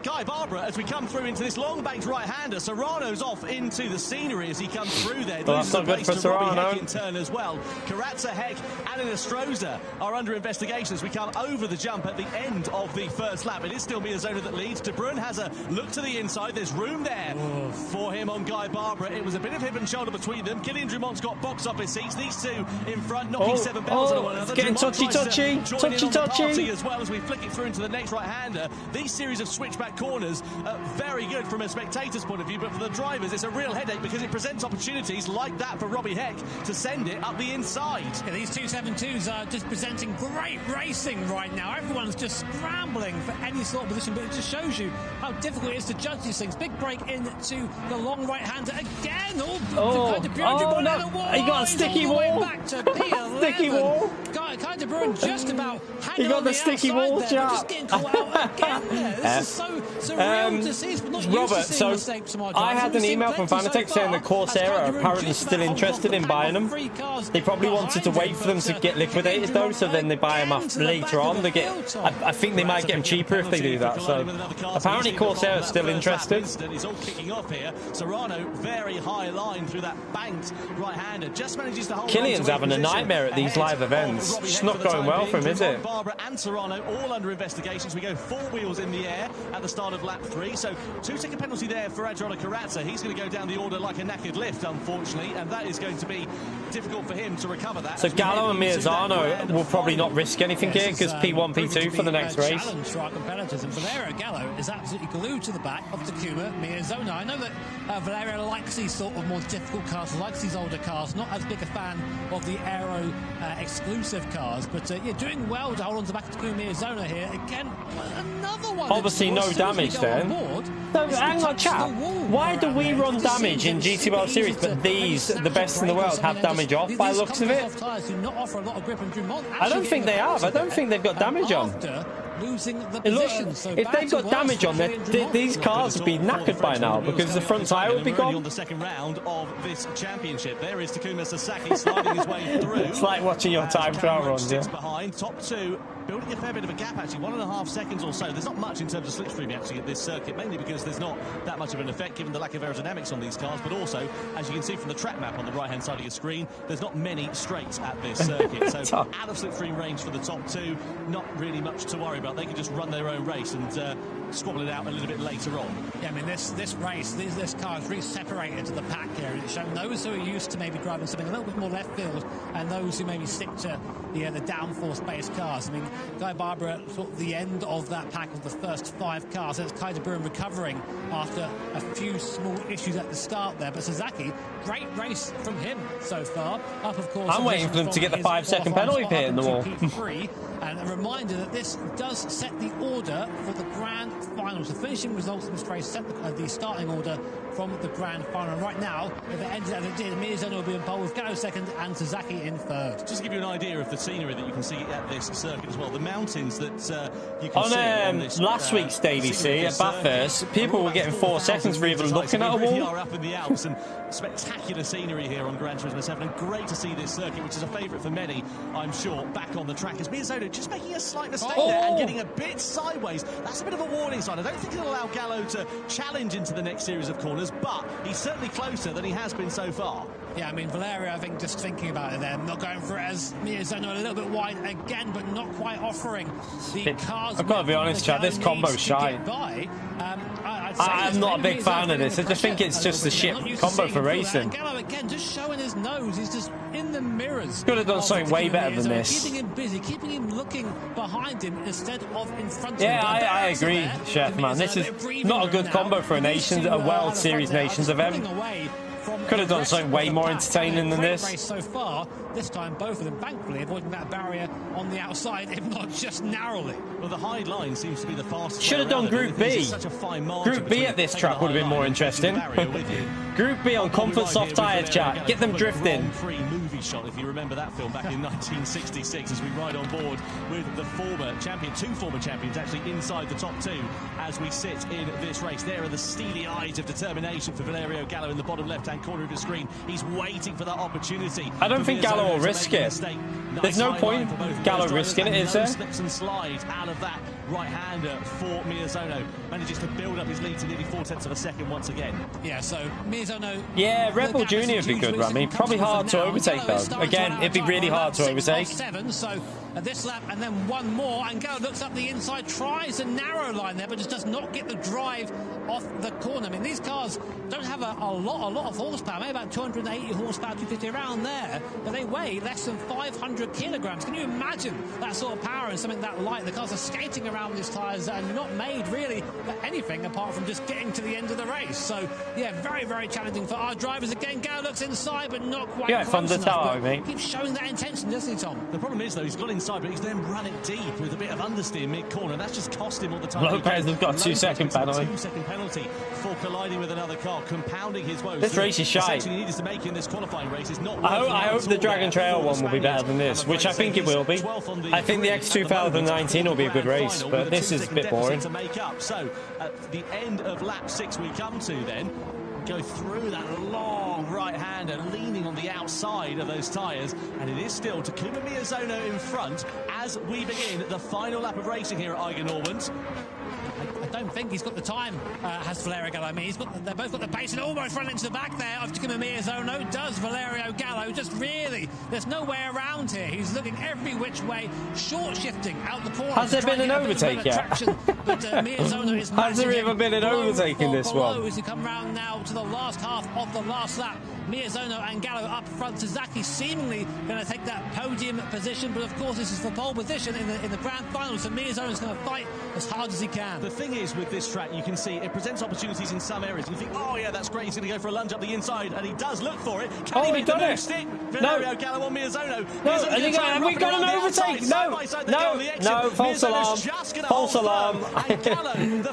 [SPEAKER 3] Guy Barbara as we come through into this long banked right-hander. Serrano's off into the scenery as he comes through there.
[SPEAKER 1] Well, that's not good for Serrano.
[SPEAKER 3] In turn as well. Carrazza, Heck and Inestrosa are under investigation as we come over the jump at the end of the first lap. It is still Miyazono that leads. De Bruyne has a look to the inside. There's room there for him on Guy Barbara. It was a bit of hip and shoulder between them. Killian Drumont's got box office seats. These two in front, knocking 7 bells on one another.
[SPEAKER 1] It's getting touchy-touchy. Touchy-touchy.
[SPEAKER 3] As well as we flick it through into the next right-hander. These series of switchback corners are very good from a spectator's point of view, but for the drivers it's a real headache because it presents opportunities like that for Robbie Heck to send it up the inside.
[SPEAKER 4] Yeah, these 272s are just presenting great racing right now. Everyone's just scrambling for any sort of position, but it just shows you how difficult it is to judge these things. Big break into the long right-hander again.
[SPEAKER 1] Oh, no. He got a sticky wall. Sticky wall.
[SPEAKER 4] Kai de Bruyne just about hanging
[SPEAKER 1] He got
[SPEAKER 4] on
[SPEAKER 1] the sticky
[SPEAKER 4] outside
[SPEAKER 1] wall,
[SPEAKER 4] there,
[SPEAKER 1] chap.
[SPEAKER 4] just getting caught out again there. This is so surreal to see. We're not used
[SPEAKER 1] Robert,
[SPEAKER 4] to seeing mistakes from our
[SPEAKER 1] I
[SPEAKER 4] drivers.
[SPEAKER 1] had
[SPEAKER 4] We've
[SPEAKER 1] an
[SPEAKER 4] seen
[SPEAKER 1] email from
[SPEAKER 4] plenty
[SPEAKER 1] Fanatec
[SPEAKER 4] so
[SPEAKER 1] saying that
[SPEAKER 4] far.
[SPEAKER 1] Corsair
[SPEAKER 4] As Kai de
[SPEAKER 1] are
[SPEAKER 4] Bruyne
[SPEAKER 1] apparently
[SPEAKER 4] just
[SPEAKER 1] still
[SPEAKER 4] about
[SPEAKER 1] interested in
[SPEAKER 4] off the
[SPEAKER 1] buying
[SPEAKER 4] pack
[SPEAKER 1] them.
[SPEAKER 4] of 3 cars
[SPEAKER 1] They probably wanted to wait for them to get liquidated though, so then they buy them off later on. They get, I think they might get them cheaper if they do that. So apparently Corsair is still interested.
[SPEAKER 3] He's all kicking off here. Serrano, very high line through that banked right-hander, just manages to hold.
[SPEAKER 1] Killian's having a nightmare at these live events. It's not going well for him, is it?
[SPEAKER 3] Barbara and Serrano all under investigations. We go 4 wheels in the air at the start of lap 3. So 2-second penalty there for Adriano Carrazza. He's going to go down the order like a knackered lift, unfortunately, and that is going to be difficult for him to recover that.
[SPEAKER 1] So Gallo and Mirzano will probably not risk anything here because P1, P2 for the next race.
[SPEAKER 4] Challenge for our competitors, and Valerio Gallo is absolutely glued to the back of Takuma Miyazono. I know that Valerio likes these sort of more difficult cars, likes these older cars, not as big a fan of the aero exclusive cars, but yeah, doing well to hold on to the back of Takuma Miyazono here. Again, another one.
[SPEAKER 1] Obviously no damage then. So hang on, chap. Why do we run damage in GTWS series, but these, the best in the world, have damage off by the looks of it? I don't think they have. I don't think they've got damage on. If they've got damage on, these cars would be knackered by now because the front tyre would be gone.
[SPEAKER 3] On the second round of this championship, there is Takuma Sasaki sliding his way through.
[SPEAKER 1] It's like watching your time trial runs, yeah.
[SPEAKER 3] Behind, top 2, building a fair bit of a gap actually, 1.5 seconds or so. There's not much in terms of slipstream actually at this circuit, mainly because there's not that much of an effect given the lack of aerodynamics on these cars, but also, as you can see from the track map on the right-hand side of your screen, there's not many straights at this circuit. So out of slipstream range for the top 2, not really much to worry about. They can just run their own race and squabble it out a little bit later on.
[SPEAKER 4] Yeah, I mean, this race, this car is really separated to the pack here. It's shown those who are used to maybe driving something a little bit more left field and those who maybe stick to the downforce-based cars. I mean, Guy Barbara sort of the end of that pack of the first 5 cars. That's Kai de Bruyne recovering after a few small issues at the start there. But Sasaki, great race from him so far. Up, of course.
[SPEAKER 1] I'm waiting for them to get the 5-second penalty pit in the wall.
[SPEAKER 4] And a reminder that this does set the order for the grand finals. The finishing results of this race set the starting order from the grand final. And right now, if it ended as it did, Miyazono will be in pole with Gallo second and Sasaki in third.
[SPEAKER 3] Just to give you an idea of the scenery that you can see at this circuit as well, the mountains that you can
[SPEAKER 1] see
[SPEAKER 3] on this,
[SPEAKER 1] last week's Daily C at Bathurst, people were getting 4 seconds for even looking at a wall.
[SPEAKER 3] We are up in the Alps, and spectacular scenery here on Gran Turismo 7, and great to see this circuit, which is a favourite for many, I'm sure, back on the track. As Miyazono just making a slight mistake there and getting a bit sideways. That's a bit of a warning sign. I don't think it'll allow Gallo to challenge into the next series of corners, but he's certainly closer than he has been so far.
[SPEAKER 4] Yeah, I mean, Valerio, I think, just thinking about it there, not going for it as Miyazono a little bit wide again, but not quite offering the cars.
[SPEAKER 1] I've got to be honest, Chad, this combo's shy. I'm not a big fan of this. I just think it's just a shit combo for racing.
[SPEAKER 4] Gallo again, just showing his nose. He's just in the mirrors.
[SPEAKER 1] Could have done something way better than this.
[SPEAKER 4] Keeping him busy, keeping him looking behind him instead of in front of him.
[SPEAKER 1] Yeah, I agree, Chef, man. This is not a good combo for a World Series Nations event. Could have done something way more entertaining than this.
[SPEAKER 4] So far, this time both of them, thankfully, avoiding that barrier on the outside, if not just narrowly.
[SPEAKER 3] Well, the high line seems to be the fastest.
[SPEAKER 1] Should have done Group B. Group B at this track would have been more interesting. Group B on comfort soft tyres, chat. Get them drifting.
[SPEAKER 3] Movie shot, if you remember that film back in 1966, as we ride on board with the former champion, 2 former champions actually inside the top 2 as we sit in this race. There are the steely eyes of determination for Valerio Gallo in the bottom left-hand corner of the screen. He's waiting for that opportunity.
[SPEAKER 1] I don't think Gallo will risk it. There's no point Gallo risking it, is there?
[SPEAKER 3] Slips and slides out of that right-hander for Miyazono. Manages to build up his lead to nearly 4/10 of a second once again.
[SPEAKER 4] Yeah, so Miyazono...
[SPEAKER 1] Yeah, Red Bull Jr. would be good, Rami. Probably hard to overtake, though. Again, it'd be really hard to overtake.
[SPEAKER 4] 7, so this lap and then one more, and Gallo looks up the inside, tries a narrow line there, but just does not get the drive off the corner. I mean, these cars don't have a lot of horsepower, maybe about 280 horsepower, 250 around there, but they weigh less than 500 kilograms. Can you imagine that sort of power in something that light? The cars are skating around with these tyres that are not made really for anything apart from just getting to the end of the race. So, yeah, very, very challenging for our drivers. Again, Gallo looks inside, but not quite close enough.
[SPEAKER 1] Tower, mate.
[SPEAKER 4] Keeps showing that intention, doesn't he, Tom?
[SPEAKER 3] The problem is, though, he's got inside inside, but he's then run it deep with a bit of understeer mid-corner. That's just cost him all the time.
[SPEAKER 1] Lopez has got a 2-second penalty.
[SPEAKER 3] 2-second penalty for colliding with another car, compounding his woes.
[SPEAKER 1] This race is shite.
[SPEAKER 3] He needed to make in this qualifying race is not.
[SPEAKER 1] I hope the Dragon Trail one will be better than this, which I think it will be. I think the X 2019 will be a good race, but this is a bit boring.
[SPEAKER 3] To make up. So at the end of lap 6 we come to then. Go through that long right-hander, leaning on the outside of those tyres, and it is still Takuma Miyazono in front as we begin the final lap of racing here at Eigen Normands.
[SPEAKER 4] I don't think he's got the time, has Valerio Gallo. I mean, they've both got the pace and almost run into the back there of Takuma Miyazono. Does Valerio Gallo just really? There's no way around here. He's looking every which way, short shifting out the corner.
[SPEAKER 1] Has there been an overtake yet?
[SPEAKER 4] But Miyazono is
[SPEAKER 1] has there ever been an overtake in this one?
[SPEAKER 4] As you come round now to the last half of the last lap, Miyazono and Gallo up front. Sasaki seemingly going to take that podium position, but of course this is for pole position in the grand final, so Miyazono's going to fight as hard as he can.
[SPEAKER 3] The thing is with this track, you can see it presents opportunities in some areas. You think, oh yeah, that's great, he's going to go for a lunge up the inside, and he does look for it. Can he make the move stick? Valerio Gallo on Miyazono.
[SPEAKER 1] No, have we got an overtake? No, false alarm. False alarm.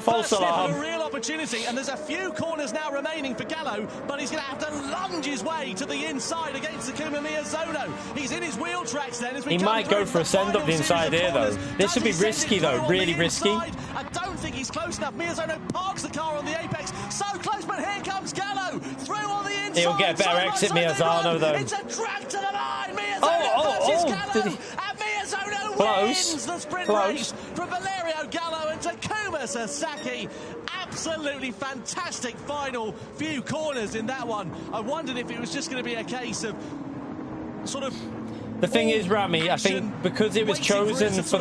[SPEAKER 1] False alarm.
[SPEAKER 3] A real opportunity, and there's a few corners now remaining for Gallo, but he's going to have to lunge his way to the inside against Takuma Miyazono. He's in his wheel tracks then. As we
[SPEAKER 1] he might go for a send up the inside here though. This would be risky though, really risky.
[SPEAKER 3] I don't think he's close enough. Miyazono parks the car on the apex. So close, but here comes Gallo through on the inside.
[SPEAKER 1] He'll get a better exit, Miyazono though.
[SPEAKER 3] It's a drag to the line. Miyazono versus Gallo. And Miyazono wins the sprint race from Valerio Gallo and Takuma Sasaki. Absolutely fantastic final few corners in that one. I wondered if it was just going to be a case of sort of.
[SPEAKER 1] The thing is, Rami, I think because it was chosen for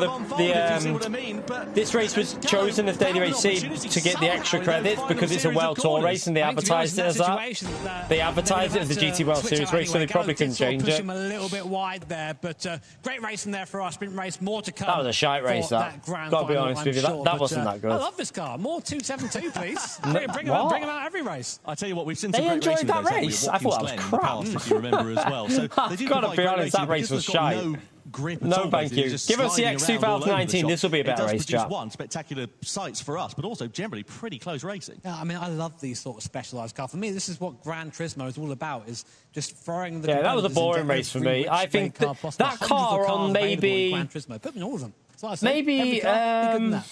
[SPEAKER 1] this race was chosen as Daily Race C to get the extra credits because it's a World Tour race and they advertised it as that. They advertised it as the GT World Series race, so they probably couldn't change it.
[SPEAKER 4] Him a little bit wide there, but great racing there for our sprint race. More to come.
[SPEAKER 1] That was a shite race. That. Gotta be honest with you, that wasn't that good.
[SPEAKER 4] I love this car. More 272, please. Bring him out every race.
[SPEAKER 3] I tell you what, we've seen
[SPEAKER 1] some
[SPEAKER 3] great
[SPEAKER 1] enjoyed that race. I thought that was crap.
[SPEAKER 3] If you remember as well. So
[SPEAKER 1] I've got to be honest, that race was shite. No, thank you. Give us the X 2019. This will be a better race, chap.
[SPEAKER 3] One spectacular sights for us, but also generally pretty close racing.
[SPEAKER 4] Yeah, I mean, I love these sort of specialised cars. For me, this is what Gran Turismo is all about: is just throwing the.
[SPEAKER 1] Yeah, that was a boring race for me. I think that car on maybe.
[SPEAKER 4] Gran Turismo, put me in all of them.
[SPEAKER 1] Maybe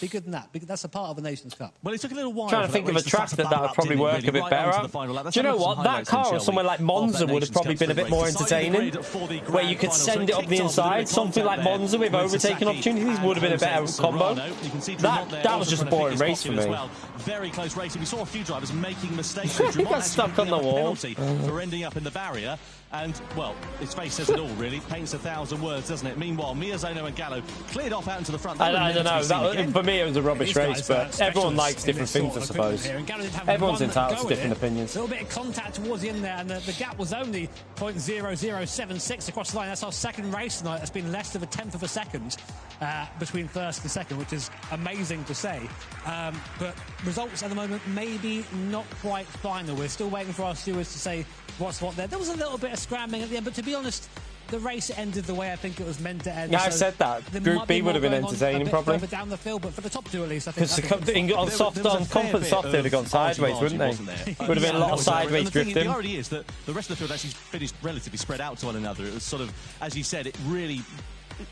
[SPEAKER 4] be good than that. That's a part of the Nations Cup.
[SPEAKER 3] Well, it took a little while.
[SPEAKER 1] Trying to think of a track that would probably work a bit better. Do you know what? That car or somewhere like Monza would have probably been a bit more entertaining, where you could send it up the inside. Something like Monza with overtaking opportunities would have been a better combo. That was just a boring race for me.
[SPEAKER 3] Very close racing. We saw a few drivers making mistakes.
[SPEAKER 1] He got stuck on the wall
[SPEAKER 3] for ending up in the barrier. And, well, his face says it all, really. Paints 1,000 words, doesn't it? Meanwhile, Miyazono and Gallo cleared off out into the front.
[SPEAKER 1] I don't know. For me, it was a rubbish race, but everyone likes different things, I suppose. Everyone's entitled to different opinions.
[SPEAKER 4] A little bit of contact towards the end there, and the gap was only 0.0076 across the line. That's our second race tonight. That's been less than a tenth of a second between first and second, which is amazing to say. But results at the moment, maybe not quite final. We're still waiting for our stewards to say what's what there. There was a little bit of scrambling at the end, but to be honest, the race ended the way I think it was meant to end.
[SPEAKER 1] Yeah, I said that. Group B would have been entertaining, probably.
[SPEAKER 4] Down the field, but for the top two at least, I think.
[SPEAKER 1] Because on comfort soft, they'd have gone sideways, wouldn't they? Would have been a lot of sideways drifting.
[SPEAKER 3] The irony is that the rest of the field actually finished relatively spread out to one another. It was sort of, as you said, it really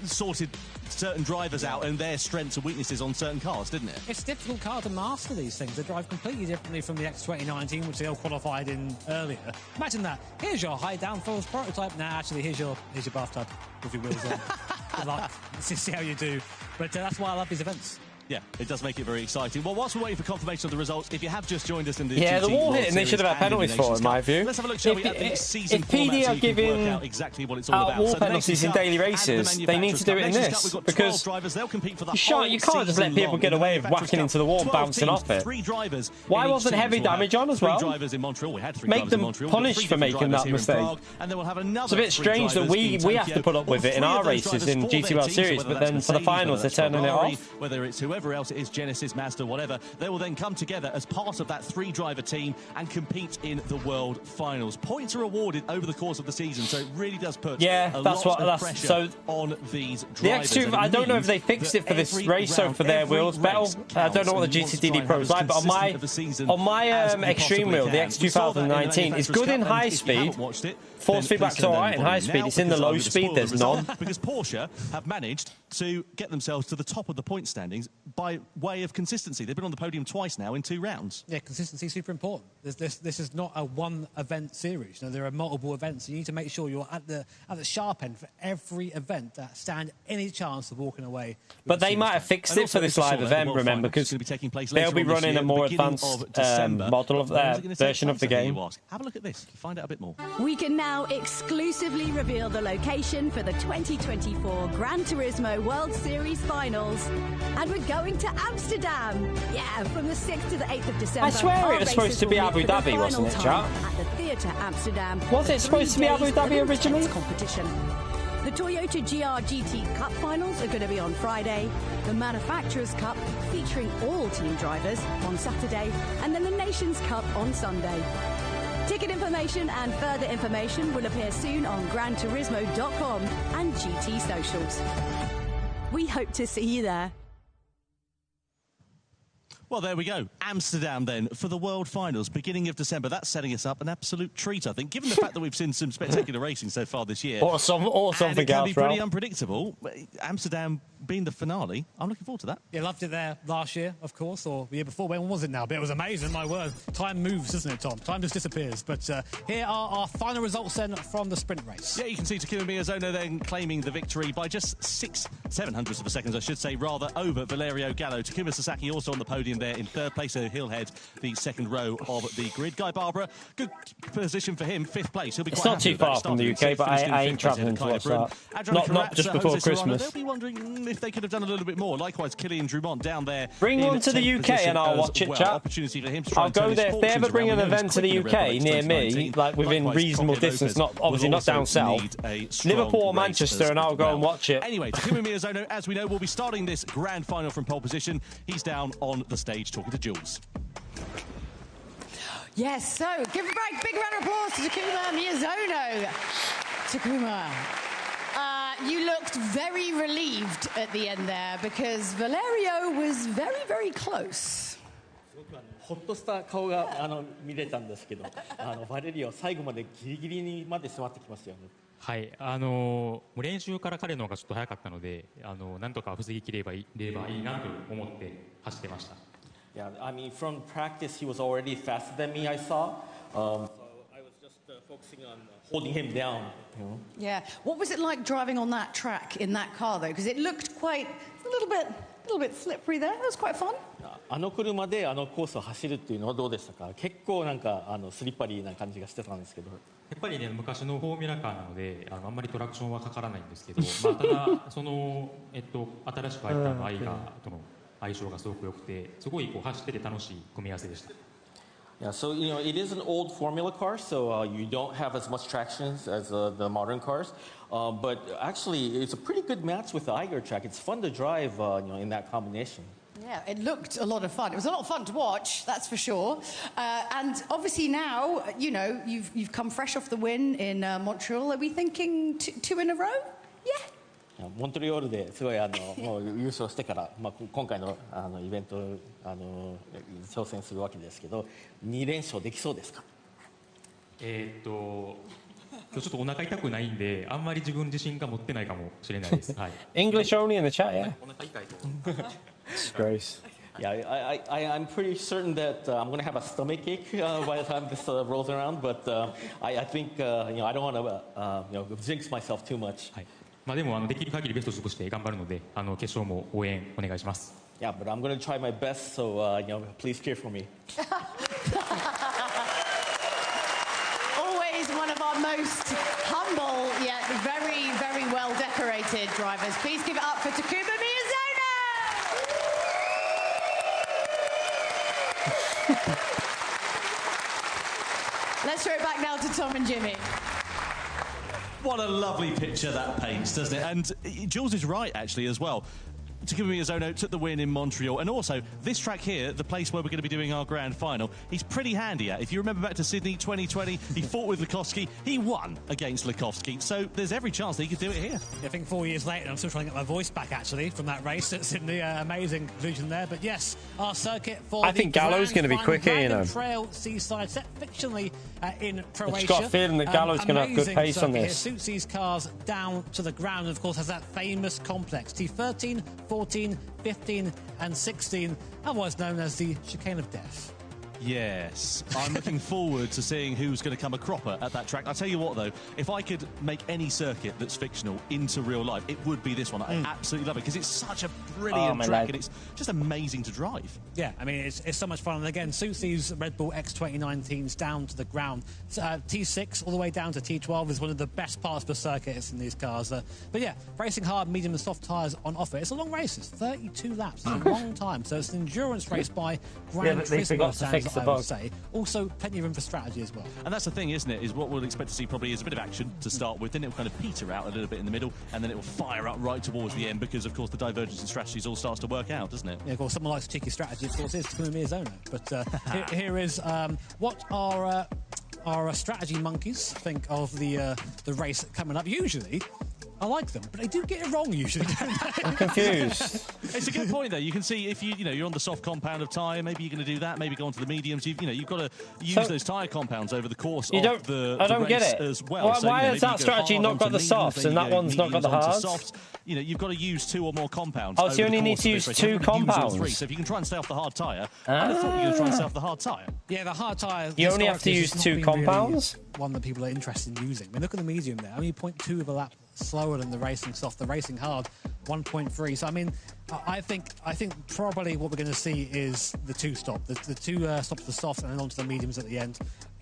[SPEAKER 3] sorted certain drivers out and their strengths and weaknesses on certain cars, didn't it?
[SPEAKER 4] It's a difficult car to master these things. They drive completely differently from the X2019, which they all qualified in earlier. Imagine that. Here's your high downforce prototype. Nah, actually, here's your bathtub with your wheels on. Good luck. Let's see how you do. But that's why I love these events.
[SPEAKER 3] Yeah, it does make it very exciting. Well, whilst we're waiting for confirmation of the results, if you have just joined us in the
[SPEAKER 1] the wall hitting, they should have had penalties for, in my view.
[SPEAKER 3] Let's have a look, shall we, at the season
[SPEAKER 1] if PD are giving
[SPEAKER 3] exactly what it's all about.
[SPEAKER 1] wall penalties in daily races, they need to do it in this, because you can't just let people get away with whacking into the wall and bouncing off it. Why wasn't heavy damage on as well? Make them punished for making that mistake. It's a bit strange that we have to put up with it in our races in GT World Series, but then for the finals they're turning it off.
[SPEAKER 3] Whether it's whoever whoever else it is, Genesis, Mazda, whatever, they will then come together as part of that 3-driver team and compete in the World Finals. Points are awarded over the course of the season, so it really does put a lot of pressure on these drivers.
[SPEAKER 1] The X2, I don't know if they fixed it for this race, so for their wheels battle. I don't know what the GTD Pro is like, but on my Extreme wheel, the X 2019 is good in high speed. Force feedback's alright in high speed. It's in the low speed, there's none.
[SPEAKER 3] Because Porsche have managed to get themselves to the top of the point standings by way of consistency. They've been on the podium twice now in 2 rounds.
[SPEAKER 4] Yeah, consistency is super important. This is not a one-event series. You know, there are multiple events. You need to make sure you're at the sharp end for every event that stand any chance of walking away.
[SPEAKER 1] But they might have fixed it for this live event, remember, because they'll be running a more advanced model of their version of the game.
[SPEAKER 3] Have a look at this to find out a bit more.
[SPEAKER 2] We can now exclusively reveal the location for the 2024 Gran Turismo World Series Finals. And we're going to Amsterdam. Yeah, from the 6th to the 8th of December.
[SPEAKER 1] I swear it was supposed to be Abu Dhabi, wasn't it, chat?
[SPEAKER 2] At the Theatre Amsterdam.
[SPEAKER 1] Was it supposed to be Abu Dhabi originally?
[SPEAKER 2] Competition. The Toyota GR-GT Cup finals are going to be on Friday, the Manufacturers' Cup featuring all team drivers on Saturday, and then the Nations' Cup on Sunday. Ticket information and further information will appear soon on GranTurismo.com and GT socials. We hope to see you there.
[SPEAKER 3] Well, there we go. Amsterdam, then, for the World Finals, beginning of December. That's setting us up an absolute treat, I think, given the fact that we've seen some spectacular racing so far this year.
[SPEAKER 1] Or something else,
[SPEAKER 3] it can be pretty unpredictable. Amsterdam being the finale, I'm looking forward to that.
[SPEAKER 4] Yeah, loved it there last year, of course, or the year before. When was it now? But it was amazing, my word. Time moves, doesn't it, Tom? Time just disappears. But here are our final results then from the sprint race.
[SPEAKER 3] Yeah, you can see Takuma Miyazono then claiming the victory by just 7/700 of a second, I should say, rather, over Valerio Gallo. Takuma Sasaki also on the podium there in 3rd place, so he'll head the 2nd row of the grid. Guy Barbara, good position for him, 5th place. He'll be
[SPEAKER 1] it's
[SPEAKER 3] quite
[SPEAKER 1] not too far from the UK, but I ain't travelling to watch that. Not just before Christmas.
[SPEAKER 3] They'll be wondering if they could have done a little bit more. Likewise, Kilian Drumont down there.
[SPEAKER 1] Bring one to the UK and I'll watch it, chat.
[SPEAKER 3] Opportunity for him to try
[SPEAKER 1] I'll go there. If they ever bring an event to the UK near me, like within reasonable distance, obviously not down south, Liverpool or Manchester, and I'll go and watch it.
[SPEAKER 3] Anyway, Takuma Miyazono, as we know, will be starting this grand final from pole position. He's down on the stage talking to Jules.
[SPEAKER 8] Yes, so give a big round of applause to Takuma Miyazono. Takuma, you looked very relieved at the end there because Valerio was very, very close.
[SPEAKER 9] ほっとした顔が見れたんですけど、バレリオ最後までギリギリにまで迫ってきましたよね。
[SPEAKER 10] はい、もう練習から彼の方がちょっと早かったので、なんとか防ぎきればいいなと思って走ってました。
[SPEAKER 9] Yeah, I mean, from practice, he was already faster than me, I saw. So I was just focusing on holding him down. You know?
[SPEAKER 8] Yeah. What was it like driving on that track in that car, though? Because it looked quite a little bit slippery there. It was quite fun.
[SPEAKER 9] あの車でコースを走るっていうのはどうでしたか？結構なんかスリッパリーな感じがしてたんですけど。
[SPEAKER 10] やっぱりね、昔のフォーミュラカーなので、あんまりトラクションはかからないんですけど、まあ、ただその新しく入ったアイガーとの相性がすごく良くて、すごいこう走ってて楽しい組み合わせでした。
[SPEAKER 9] Yeah, so you know it is an old formula car, so you don't have as much traction as the modern cars. But actually, it's a pretty good match with the Eiger track. It's fun to drive, in that combination.
[SPEAKER 8] Yeah, it looked a lot of fun. It was a lot of fun to watch, that's for sure. And obviously now, you know, you've come fresh off the win in Montreal. Are we thinking two in a row? Yeah.
[SPEAKER 9] モントリオールですごいもう優勝してから、今回のイベント挑戦するわけですけど、2連勝できそうですか？
[SPEAKER 10] 今日ちょっとお腹痛くないんで、あんまり自分自信が持ってないかもしれないです。はい。
[SPEAKER 1] English only in the chat, yeah.
[SPEAKER 10] お腹痛いと。
[SPEAKER 1] Disgrace.
[SPEAKER 9] Yeah, I'm pretty certain that I'm going to have a stomach ache by the time this rolls around, but I think I don't want to jinx myself too much.
[SPEAKER 10] はい。まあでもできる限りベストを尽くして頑張るので、決勝も応援お願いします。
[SPEAKER 9] Yeah, but I'm going to try my best, so please cheer for me.
[SPEAKER 8] Always one of our most humble yet very, very well decorated drivers. Please give it up for Takuma Miyazono. Let's throw it back now to Tom and Jimmy.
[SPEAKER 3] What a lovely picture that paints, doesn't it? And Jules is right, actually, as well. Takumi Miyazono took the win in Montreal. And also, this track here, the place where we're going to be doing our grand final, he's pretty handy at. If you remember back to Sydney 2020, he fought with Lukowski. He won against Lukowski. So there's every chance that he could do it here.
[SPEAKER 4] I think 4 years later, I'm still trying to get my voice back, actually, from that race at Sydney. Amazing vision there. But yes, our circuit for
[SPEAKER 1] I think Gallo's going to be quicker, you know.
[SPEAKER 4] Trail Seaside, set fictionally in Croatia.
[SPEAKER 1] I've got a feeling that Gallo's going to have good pace on this.
[SPEAKER 4] Here suits these cars down to the ground, and of course has that famous complex. T13, 14, 15 and 16, otherwise known as the chicane of death.
[SPEAKER 3] Yes, I'm looking forward to seeing who's going to come a cropper at that track. I'll tell you what, though, if I could make any circuit that's fictional into real life, it would be this one. I absolutely love it because it's such a brilliant track and it's just amazing to drive.
[SPEAKER 4] Yeah, I mean, it's so much fun. And again, suits these Red Bull X2019s down to the ground. T6 all the way down to T12 is one of the best parts per circuit in these cars. But yeah, racing hard, medium and soft tyres on offer. It's a long race. It's 32 laps. It's a long time. So it's an endurance race by Gran Turismo standards, I would say. Also, plenty of room for strategy as well.
[SPEAKER 3] And that's the thing, isn't it? Is what we'll expect to see probably is a bit of action to start with. Then it will kind of peter out a little bit in the middle, and then it will fire up right towards the end because, of course, the divergence in strategies all starts to work out, doesn't it?
[SPEAKER 4] Yeah, of course, someone likes cheeky strategy, of course, is Takumi Miyazono. But here is what our strategy monkeys think of the race coming up. Usually, I like them, but they do get it wrong usually, don't they?
[SPEAKER 1] I'm confused.
[SPEAKER 3] It's a good point, though. You can see if you're on the soft compound of tyre, maybe you're going to do that. Maybe go on to the mediums. You've got to use those tyre compounds over the course of the
[SPEAKER 1] I don't
[SPEAKER 3] race
[SPEAKER 1] get it
[SPEAKER 3] as well.
[SPEAKER 1] Why has that strategy not got the softs and that one's not got the hards?
[SPEAKER 3] Softs. You've got to use 2 or more compounds.
[SPEAKER 1] Oh, so you only need to use 2 compounds.
[SPEAKER 3] So if you can try and stay off the hard tyre, I thought you were going to try and stay off the hard tyre.
[SPEAKER 4] Yeah, the hard tyre.
[SPEAKER 1] You only have to use 2 compounds.
[SPEAKER 4] Really one that people are interested in using. I mean, look at the medium there. Only 0.2 of a lap slower than the racing soft. The racing hard, 1.3. So I mean, I think probably what we're going to see is the 2 stop, the 2 stops to the soft and then onto the mediums at the end.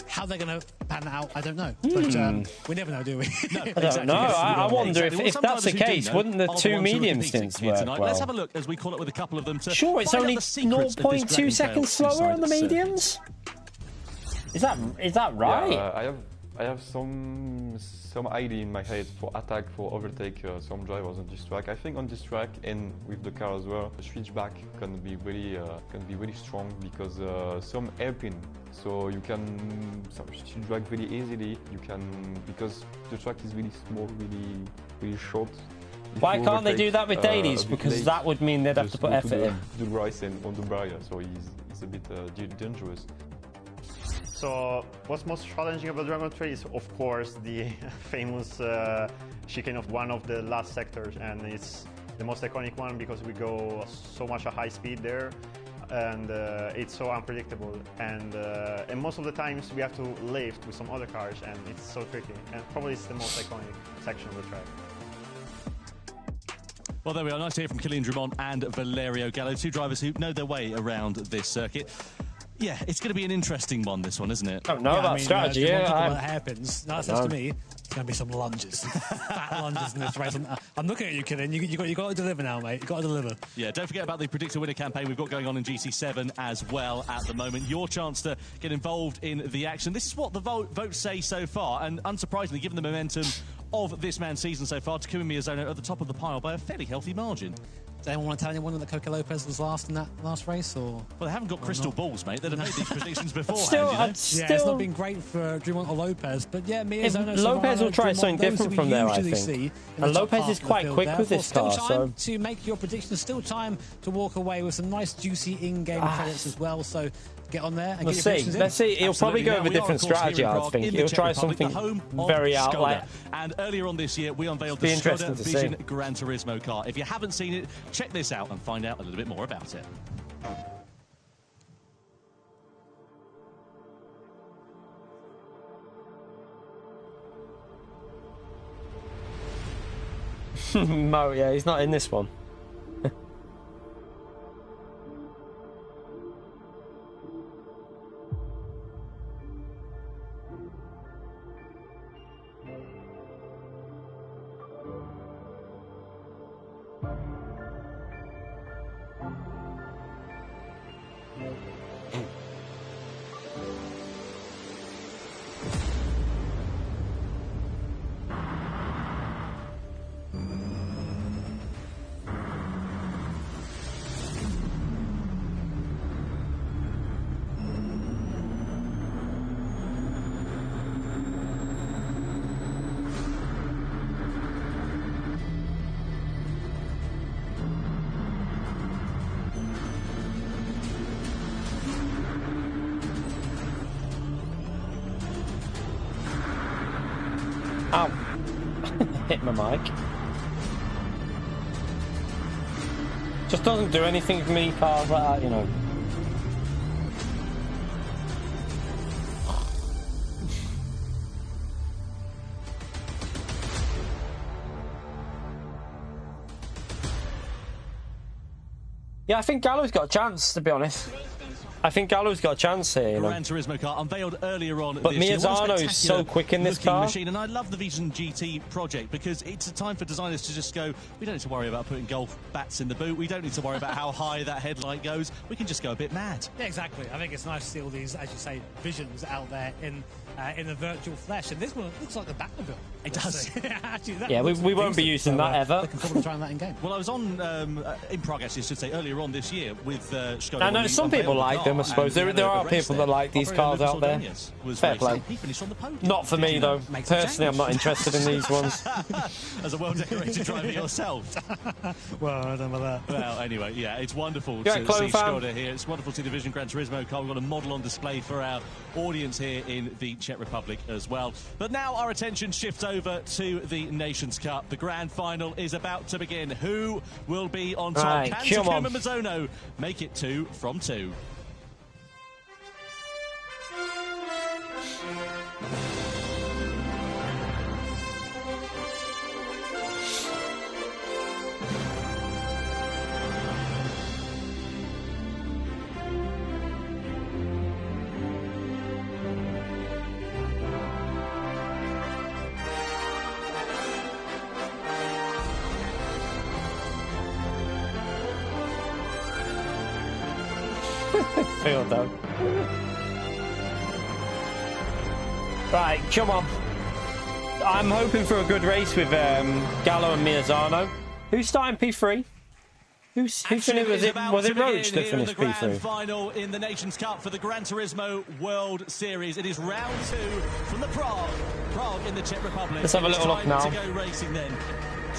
[SPEAKER 4] How they're going to pan it out, I don't know. But we never know, do we?
[SPEAKER 3] No,
[SPEAKER 1] I don't know. I wonder if that's the case, wouldn't the 2 medium stints work well?
[SPEAKER 3] Let's have a look as we call it with a couple of them.
[SPEAKER 1] Sure, it's only 0.2 seconds slower on the mediums. Is that right?
[SPEAKER 11] Yeah, I have some idea in my head for attack, for overtake some drivers on this track. I think on this track and with the car as well, the switchback can be really strong because some hairpin, so you can switchback really easily. You can, because the track is really small, really short.
[SPEAKER 1] Why can't they do that with dailies? Because that would mean they'd have to put effort in.
[SPEAKER 11] The Ryzen on the barrier, so it's a bit dangerous.
[SPEAKER 12] So what's most challenging about Dragon Trail is, of course, the famous chicane of one of the last sectors, and it's the most iconic one because we go so much at high speed there, and it's so unpredictable. And most of the times we have to lift with some other cars, and it's so tricky. And probably it's the most iconic section of the track.
[SPEAKER 3] Well, there we are. Nice to hear from Kylian Drummond and Valerio Gallo, 2 drivers who know their way around this circuit. Yeah, it's going to be an interesting one, this one, isn't it?
[SPEAKER 1] I don't know about strategy.
[SPEAKER 4] About hairpins. No, that's to me. It's going to be some lunges. Fat lunges in this race. I'm looking at you, Kylian. You got to deliver now, mate. You've got to deliver.
[SPEAKER 3] Yeah, don't forget about the Predict a Winner campaign we've got going on in GC7 as well at the moment. Your chance to get involved in the action. This is what the votes say so far, and unsurprisingly, given the momentum of this man's season so far, Takumi Miyazono at the top of the pile by a fairly healthy margin.
[SPEAKER 4] Does anyone want to tell anyone that Coco Lopez was last in that last race? Or
[SPEAKER 3] well, they haven't got crystal balls, mate. They'd have made these predictions beforehand.
[SPEAKER 4] Yeah, it's not been great for Drummond or Lopez, but yeah,
[SPEAKER 1] Miyazono, Lopez will try something different from there, I think. And Lopez is quite quick with this car,
[SPEAKER 4] so to make your predictions. Still time to walk away with some nice, juicy in-game credits as well. So get on there and get your predictions in.
[SPEAKER 1] Let's see. He'll probably go with a different strategy, I think. He'll try something very outlet.
[SPEAKER 3] And earlier on this year, we unveiled the Skoda Vision Gran Turismo car. If you haven't seen it, check this out and find out a little bit more about it.
[SPEAKER 1] Mo, yeah, he's not in this one. Ow. Hit my mic. Just doesn't do anything for me, cars like that, you know. Yeah, I think Gallo's got a chance, to be honest. I think Gallo's got a chance here, you know.
[SPEAKER 3] Gran Turismo car unveiled earlier on
[SPEAKER 1] But
[SPEAKER 3] this year.
[SPEAKER 1] Miyazano is so quick in this car.
[SPEAKER 3] Machine, and I love the Vision GT project because it's a time for designers to just go, we don't need to worry about putting golf bats in the boot. We don't need to worry about how high that headlight goes. We can just go a bit mad.
[SPEAKER 4] Yeah, exactly. I think it's nice to see all these, as you say, visions out there in the virtual flesh. And this one looks like the Batmobile.
[SPEAKER 3] It does.
[SPEAKER 4] Actually,
[SPEAKER 1] yeah, we won't be using that ever.
[SPEAKER 4] Looking forward to trying that in game.
[SPEAKER 3] Well, I was on in Prague, actually, I should say, earlier on this year with Skoda.
[SPEAKER 1] I know some people like them, I suppose. There are people that like these cars out there. Fair play. Not for me, though. Personally, I'm not interested in these ones.
[SPEAKER 3] As a well-decorated driver yourself.
[SPEAKER 4] Well, I don't know about that.
[SPEAKER 3] Well, anyway, yeah, it's wonderful
[SPEAKER 1] to
[SPEAKER 3] see
[SPEAKER 1] fan.
[SPEAKER 3] Skoda here. It's wonderful to see the Vision Gran Turismo car. We've got a model on display for our audience here in the Czech Republic as well. But now our attention shifts over to the Nations Cup. The grand final is about to begin. Who will be on top?
[SPEAKER 1] Right,
[SPEAKER 3] Can Takuma Mizuno make it 2 from 2?
[SPEAKER 1] Failed though. Right, come on. I'm hoping for a good race with Gallo and Miyazano. Who's starting P3? Who finished? Was it Roach that finished P3?
[SPEAKER 3] Grand final in the Nations Cup for the Gran Turismo World Series. It is round 2 from the Prague in the Czech Republic.
[SPEAKER 1] Let's have a little look now.
[SPEAKER 3] To go racing then.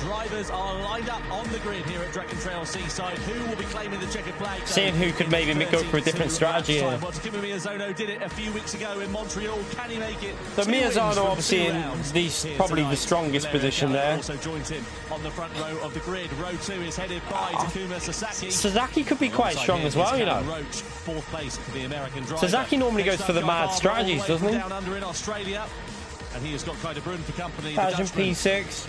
[SPEAKER 3] Drivers are lined up on the grid here at Dragon Trail Seaside. Who will be claiming the checkered flag?
[SPEAKER 1] Seeing who could maybe go for a different strategy here.
[SPEAKER 3] Well, Takuma Miyazono did it a few weeks ago in Montreal. Can he make it?
[SPEAKER 1] So Miyazano obviously in probably the strongest position there.
[SPEAKER 3] Also joins him on the front row of the grid. Row 2 is headed by Takuma Sasaki.
[SPEAKER 1] Sasaki could be quite strong as well, you know.
[SPEAKER 3] Roach, 4th place for the American driver.
[SPEAKER 1] Sasaki normally goes for the mad strategies, doesn't he?
[SPEAKER 3] Down under in Australia, and he has got Kaida Brun for company.
[SPEAKER 1] P6.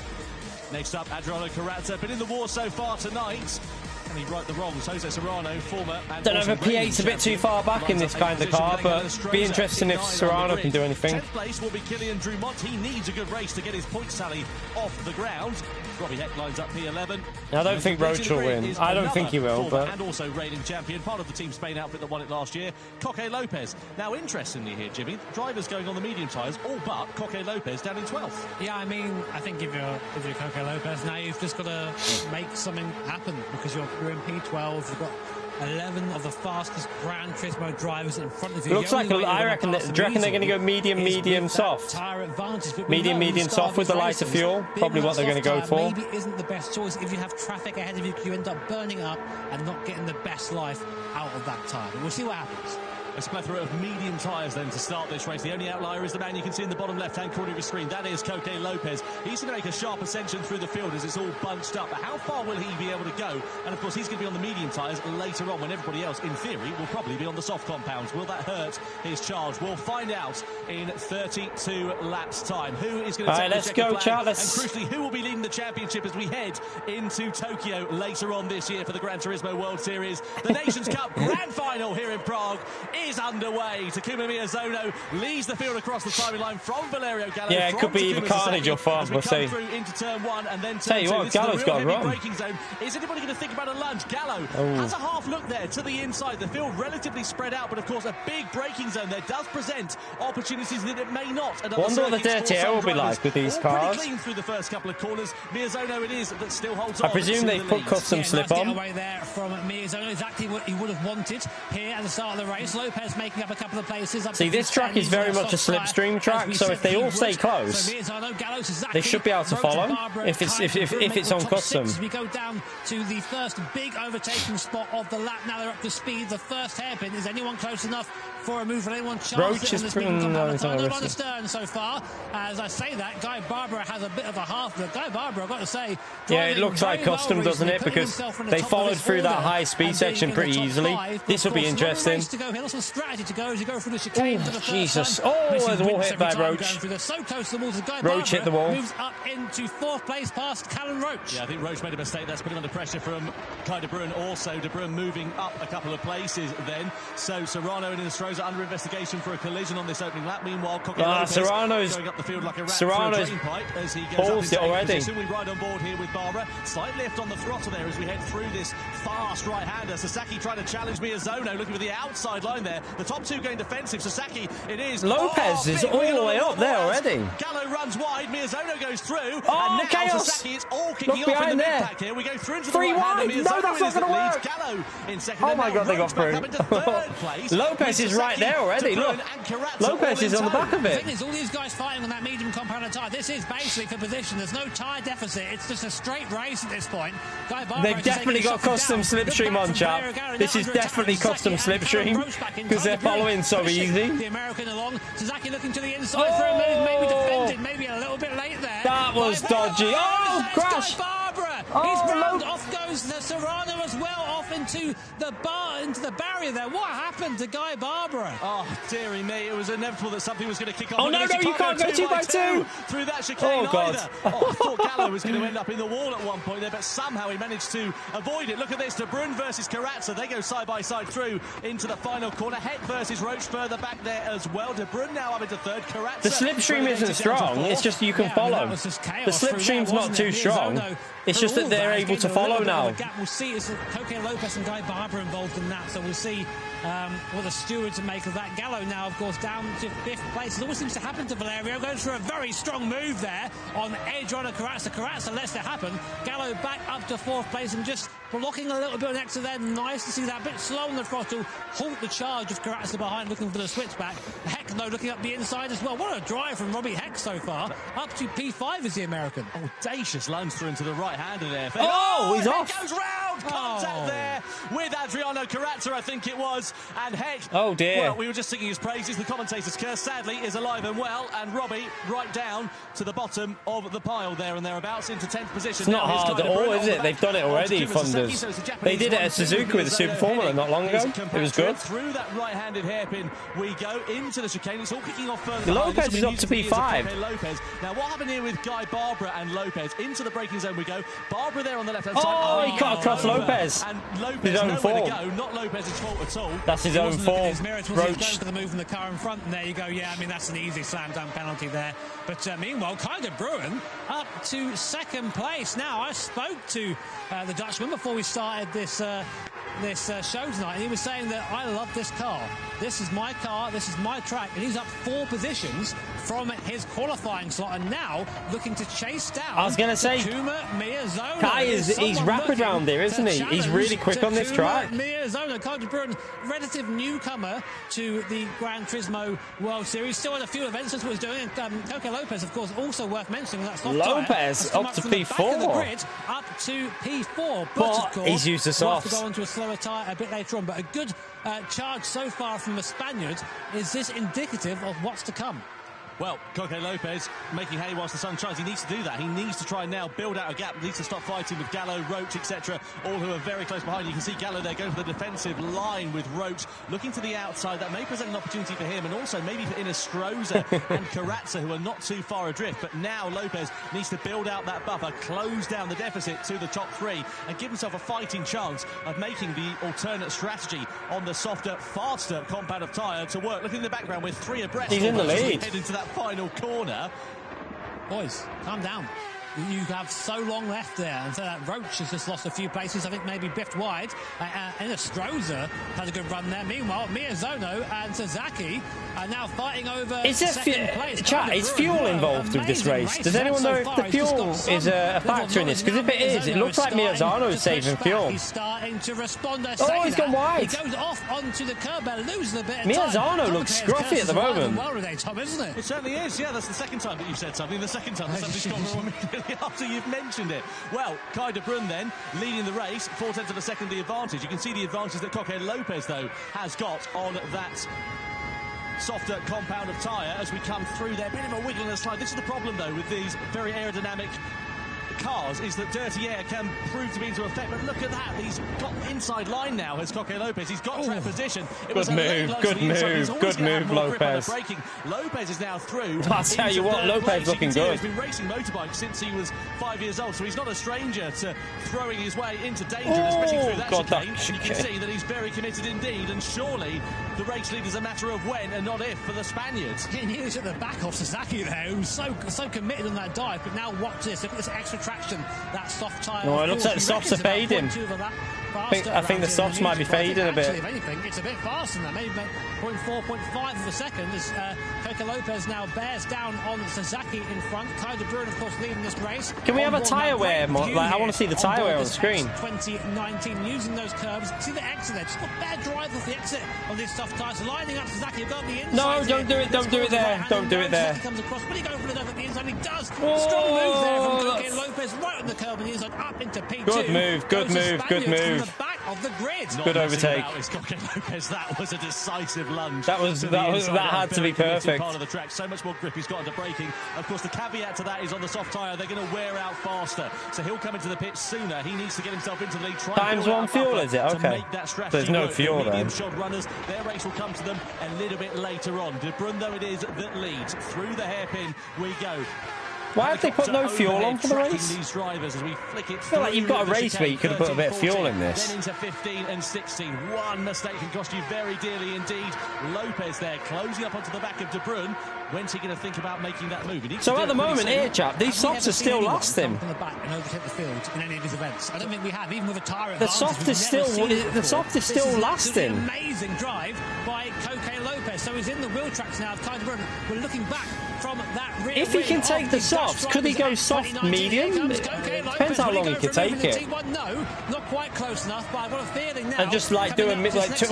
[SPEAKER 3] Next up, Adriano Carrazza, been in the war so far tonight. Can he right the wrongs? Jose Serrano, former...
[SPEAKER 1] Don't know if a P8's a bit too far back in this kind of car, but be interesting if Serrano can do anything.
[SPEAKER 3] 10th place will be Kylian Drumont. He needs a good race to get his points tally off the ground. Robbie Heck lines up P11.
[SPEAKER 1] I don't think Roach will win. I don't think he will, but...
[SPEAKER 3] And also reigning champion, part of the Team Spain outfit that won it last year, Coque Lopez. Now, interestingly here, Jimmy, drivers going on the medium tyres, all but Coque Lopez down in 12th.
[SPEAKER 4] Yeah, I mean, I think if you're Coque Lopez, now you've just got to make something happen because you're in P12, you've got 11 of the fastest Gran Turismo drivers in front of you.
[SPEAKER 1] Looks like, I reckon, do you reckon they're going to go medium, soft? Medium, soft with the lighter fuel? Probably what they're going to go for.
[SPEAKER 4] Maybe isn't the best choice if you have traffic ahead of you, you end up burning up and not getting the best life out of that tyre. We'll see what happens.
[SPEAKER 3] A plethora of medium tyres then to start this race. The only outlier is the man you can see in the bottom left-hand corner of your screen. That is Coque Lopez. He's going to make a sharp ascension through the field as it's all bunched up. But how far will he be able to go? And, of course, he's going to be on the medium tyres later on when everybody else, in theory, will probably be on the soft compounds. Will that hurt his charge? We'll find out in 32 laps' time. Who is going to take the checkered flag? And, crucially, who will be leading the championship as we head into Tokyo later on this year for the Gran Turismo World Series? The Nations Cup Grand Final here in Prague is underway. Takuma Miyazono leads the field across the timing line from Valerio Gallo.
[SPEAKER 1] Yeah, it could be either Carnage or Fast, we'll see.
[SPEAKER 3] Into turn 1 and then
[SPEAKER 1] tell you what, Gallo's got it wrong.
[SPEAKER 3] Braking zone. Is anybody going to think about a lunge? Gallo has a half look there to the inside. The field relatively spread out, but of course a big braking zone there does present opportunities that it may not.
[SPEAKER 1] Wonder what the dirty air will be like with these cars.
[SPEAKER 3] Clean through the first couple of corners. Miyazono it is that still holds on.
[SPEAKER 1] I presume they've put custom slip on.
[SPEAKER 4] Away there from Miyazono, exactly what he would have wanted here at the start of the race. Low Lopez making up a couple of places.
[SPEAKER 1] See, this track is very much a slipstream track, so if they all stay close, they should be able to follow if it's on custom.
[SPEAKER 4] We go down to the first big overtaking spot of the lap. Now they're up to speed. The first hairpin. Is anyone close enough for a move? Will anyone chance
[SPEAKER 1] Roach
[SPEAKER 4] it
[SPEAKER 1] is
[SPEAKER 4] on this
[SPEAKER 1] not
[SPEAKER 4] on the stern so far? As I say that, Guy Barbara has a bit of a half, but Guy Barbara, I've got to say,
[SPEAKER 1] yeah, it looks like custom, doesn't it? Because they followed through that high speed section pretty easily. This will be interesting.
[SPEAKER 4] Lots of strategy to go as you go through the chicane to the
[SPEAKER 1] Jesus! Oh, there's a wall hit by Roach.
[SPEAKER 4] So close to the wall. Guy
[SPEAKER 1] Roach hit the wall.
[SPEAKER 4] Moves up into 4th place past Callum Roach.
[SPEAKER 3] Yeah, I think Roach made a mistake. That's put him under pressure from Kai De Bruin. Also, De Bruin moving up a couple of places then. So Serrano and Inestrosa under investigation for a collision on this opening lap. Meanwhile,
[SPEAKER 1] Serrano's
[SPEAKER 3] going up the field like a rat
[SPEAKER 1] Serrano's
[SPEAKER 3] through a drain pipe as he goes up
[SPEAKER 1] already.
[SPEAKER 3] position. We ride on board here with Barbara. Slight lift on the throttle there as we head through this fast right-hander. Sasaki trying to challenge Miyazono, looking for the outside line there. The top two going defensive. Sasaki, it is.
[SPEAKER 1] Lopez is all the way up there already.
[SPEAKER 3] Gallo runs wide. Miyazono goes through.
[SPEAKER 1] Oh,
[SPEAKER 3] and now
[SPEAKER 1] chaos.
[SPEAKER 3] Sasaki is all kicking
[SPEAKER 1] Look
[SPEAKER 3] off in the
[SPEAKER 1] behind
[SPEAKER 3] mid-pack here. We go through into the
[SPEAKER 1] 3
[SPEAKER 3] right-hander.
[SPEAKER 1] wide. No, that's not going to work.
[SPEAKER 3] Gallo in second.
[SPEAKER 1] Oh my God, they got through. Lopez is right there already. Look, Lopez is on the back of it.
[SPEAKER 4] The thing is, all these guys fighting on that medium compound tyre. This is basically for position. There's no tyre deficit. It's just a straight race at this point.
[SPEAKER 1] They've definitely got custom slipstream on, chap. This is definitely custom slipstream because they're following so easy.
[SPEAKER 4] The American along. Sasaki looking to the inside for a move. Maybe defended. Maybe a little bit late there.
[SPEAKER 1] That was dodgy. Oh, crash.
[SPEAKER 4] Barbara.
[SPEAKER 1] Oh,
[SPEAKER 4] He's round. Off goes the Serrano as well. Off into the barrier there. What happened to Guy Barbara?
[SPEAKER 3] Oh, dearie me. It was inevitable that something was going to kick off.
[SPEAKER 1] Oh, no, you can't go 2x2
[SPEAKER 3] through that chicane.
[SPEAKER 1] Oh, God.
[SPEAKER 3] Oh, I thought Gallo was going to end up in the wall at one point there, but somehow he managed to avoid it. Look at this. De Bruin versus Carazza. They go side by side through into the final corner. Heck versus Roach further back there as well. De Bruin now up into 3rd. Carazza.
[SPEAKER 1] The slipstream isn't strong. It's just you can follow. The slipstream's not too strong. It's just that they're able to follow now.
[SPEAKER 4] We'll see. It's Coque Lopez and Guy Barbara involved in that, so we'll see what the stewards make of that. Gallo now, of course, down to 5th place. It always seems to happen to Valerio. Goes for a very strong move there on edge on a Carazza. Carazza lets it happen. Gallo back up to 4th place and just blocking a little bit of an extra there. Nice to see that. A bit slow on the throttle. Halt the charge of Carazza behind, looking for the switchback. Heck, though, looking up the inside as well. What a drive from Robbie Heck so far. Up to P5 is the American.
[SPEAKER 3] Audacious lunge through into the right-hander there.
[SPEAKER 1] Oh, he's off.
[SPEAKER 3] Goes round. Contact there with Adriano Carazza, I think it was. And Heck.
[SPEAKER 1] Oh, dear.
[SPEAKER 3] Well, we were just singing his praises. The commentator's curse, sadly, is alive and well. And Robbie right down to the bottom of the pile there and thereabouts into 10th position.
[SPEAKER 1] It's not hard at all, is it? They've done it already, Funders. They did it at Suzuka with the Super Formula not long ago. It was good.
[SPEAKER 3] Through that right-handed hairpin, we go into the chicane. It's all kicking off further.
[SPEAKER 1] Lopez is up to P5.
[SPEAKER 3] Now, what happened here with Guy Barbara and Lopez? Into the braking zone we go. Barbara there on the left-hand side.
[SPEAKER 1] Oh, he cut across Lopez.
[SPEAKER 3] And Lopez
[SPEAKER 1] his own fault.
[SPEAKER 3] To go. Not Lopez's fault at all.
[SPEAKER 1] That's his own fault.
[SPEAKER 4] Roach going for the move in the car in front, and there you go. Yeah, I mean, that's an easy slam-dunk penalty there. But meanwhile, Kai De Bruin up to 2nd place. Now, I spoke to the Dutchman before we started this show tonight, and he was saying that I love this car. This is my car, this is my track, and he's up 4 positions from his qualifying slot, and now looking to chase down.
[SPEAKER 1] I was going to say, Kai he's rapid around there, isn't he? He's really quick on this track.
[SPEAKER 4] Miyazono, Kai De Bruin, relative newcomer to the Gran Turismo World Series. Still had a few events, that's what he's doing. Coque Lopez, of course, also worth mentioning. That's
[SPEAKER 1] Lopez up to P4.
[SPEAKER 4] Up to P4,
[SPEAKER 1] but
[SPEAKER 4] of course,
[SPEAKER 1] he's used the softs.
[SPEAKER 4] To go onto a slower tyre a bit later on, but a good charge so far from the Spaniard. Is this indicative of what's to come?
[SPEAKER 3] Well, Coque Lopez making hay whilst the sun shines. He needs to do that. He needs to try and now build out a gap. He needs to stop fighting with Gallo, Roach, etc. All who are very close behind. You can see Gallo there going for the defensive line with Roach. Looking to the outside. That may present an opportunity for him and also maybe for Inestrosa and Carazza, who are not too far adrift. But now Lopez needs to build out that buffer, close down the deficit to the top 3 and give himself a fighting chance of making the alternate strategy on the softer, faster compound of tyre to work. Look in the background with 3 abreast.
[SPEAKER 1] He's in the lead.
[SPEAKER 3] Head into that final corner.
[SPEAKER 4] Boys, calm down. You have so long left there, and so that Roach has just lost a few places. I think maybe biffed wide. Inestrosa has a good run there. Meanwhile, Miyazono and Sasaki are now fighting over second place.
[SPEAKER 1] Chat, is fuel involved with this race? Does anyone know if the fuel is a factor in this? Because if it is, it looks like Miyazono is saving fuel.
[SPEAKER 4] starting to respond.
[SPEAKER 1] Oh, he's gone wide.
[SPEAKER 4] He goes off onto the curb and loses a bit of
[SPEAKER 1] Miyazano looks scruffy at the moment.
[SPEAKER 4] Well today, Tom, isn't it?
[SPEAKER 3] It certainly is. Yeah, that's the second time that you've said something. The second time that somebody's gone wrong immediately after you've mentioned it. Well, Kai de Bruyne then leading the race, 4/10 of a second the advantage. You can see the advantage that Coque Lopez though has got on that softer compound of tyre as we come through there. Bit of a wiggle and a slide. This is the problem though with these very aerodynamic cars, is that dirty air can prove to be into effect. But look at that, he's got inside line now as Coque Lopez. He's got track position.
[SPEAKER 1] Good move, Lopez.
[SPEAKER 3] Lopez is now through.
[SPEAKER 1] I'll tell you what, Lopez looking good.
[SPEAKER 3] He's been racing motorbikes since he was 5 years old, so he's not a stranger to throwing his way into danger, especially through that chicane. You can see that he's very committed indeed, and surely the race lead is a matter of when and not if for the Spaniards.
[SPEAKER 4] He nearly at the back off Sasaki there, who's so committed on that dive. But now watch this, look at this extra traction, that soft tyre.
[SPEAKER 1] Oh, it looks like the softs are fading. I think the softs might be fading a bit.
[SPEAKER 4] Actually, if anything, it's a bit faster than that, maybe 0.4, 0.5 of a second as Coque Lopez now bears down on Sasaki in front. Kai de Bruyne, of course, leading this race.
[SPEAKER 1] Can we have a tyre wear? Like, I want to see the tyre wear on the screen.
[SPEAKER 4] 2019, using those curves. See the exit there, just got bad drive off the exit on these soft tyres. Lining up Sasaki above the inside.
[SPEAKER 1] No, don't do it, don't do it there. Don't do it there.
[SPEAKER 4] He comes across, but he goes for the over the inside. He does. Strong move there from Coque Lopez, right on the curb on the inside, up into P2.
[SPEAKER 1] Good move, good move, good move.
[SPEAKER 4] The back of the grid.
[SPEAKER 1] Good overtake.
[SPEAKER 3] That was a decisive lunge.
[SPEAKER 1] That had to be perfect.
[SPEAKER 3] Part of the track. So much more grip he's got under braking. Of course, the caveat to that is on the soft tyre, they're going to wear out faster. So he'll come into the pit sooner. He needs to get himself into the lead.
[SPEAKER 1] Times one fuel, is it? Okay. There's no fuel then.
[SPEAKER 3] Medium-shod runners, their race will come to them a little bit later on. De Bruyne, though, it is that leads. Through the hairpin we go.
[SPEAKER 1] Why have they put no fuel on for the race?
[SPEAKER 3] These drivers as we flick it
[SPEAKER 1] I feel like you've got a race where you could have put a bit of fuel in this.
[SPEAKER 3] Then into 15 and 16. One mistake can cost you very dearly indeed. Lopez there closing up onto the back of De Bruyne. When's he going to think about making that move?
[SPEAKER 1] So at the moment here, chap, these softs are still lasting.
[SPEAKER 4] From the back and overtake the field in any of his events. I don't think we have, even with a tyre
[SPEAKER 1] The soft is still lasting.
[SPEAKER 4] Amazing drive by Coque Lopez. So he's in the wheel tracks now of Kai de Bruyne. We're looking back from that rear.
[SPEAKER 1] If he can take the softs, could he go soft medium? It depends how long he could take it.
[SPEAKER 4] No, not quite close enough, but I've got a feeling now.
[SPEAKER 1] And just like do a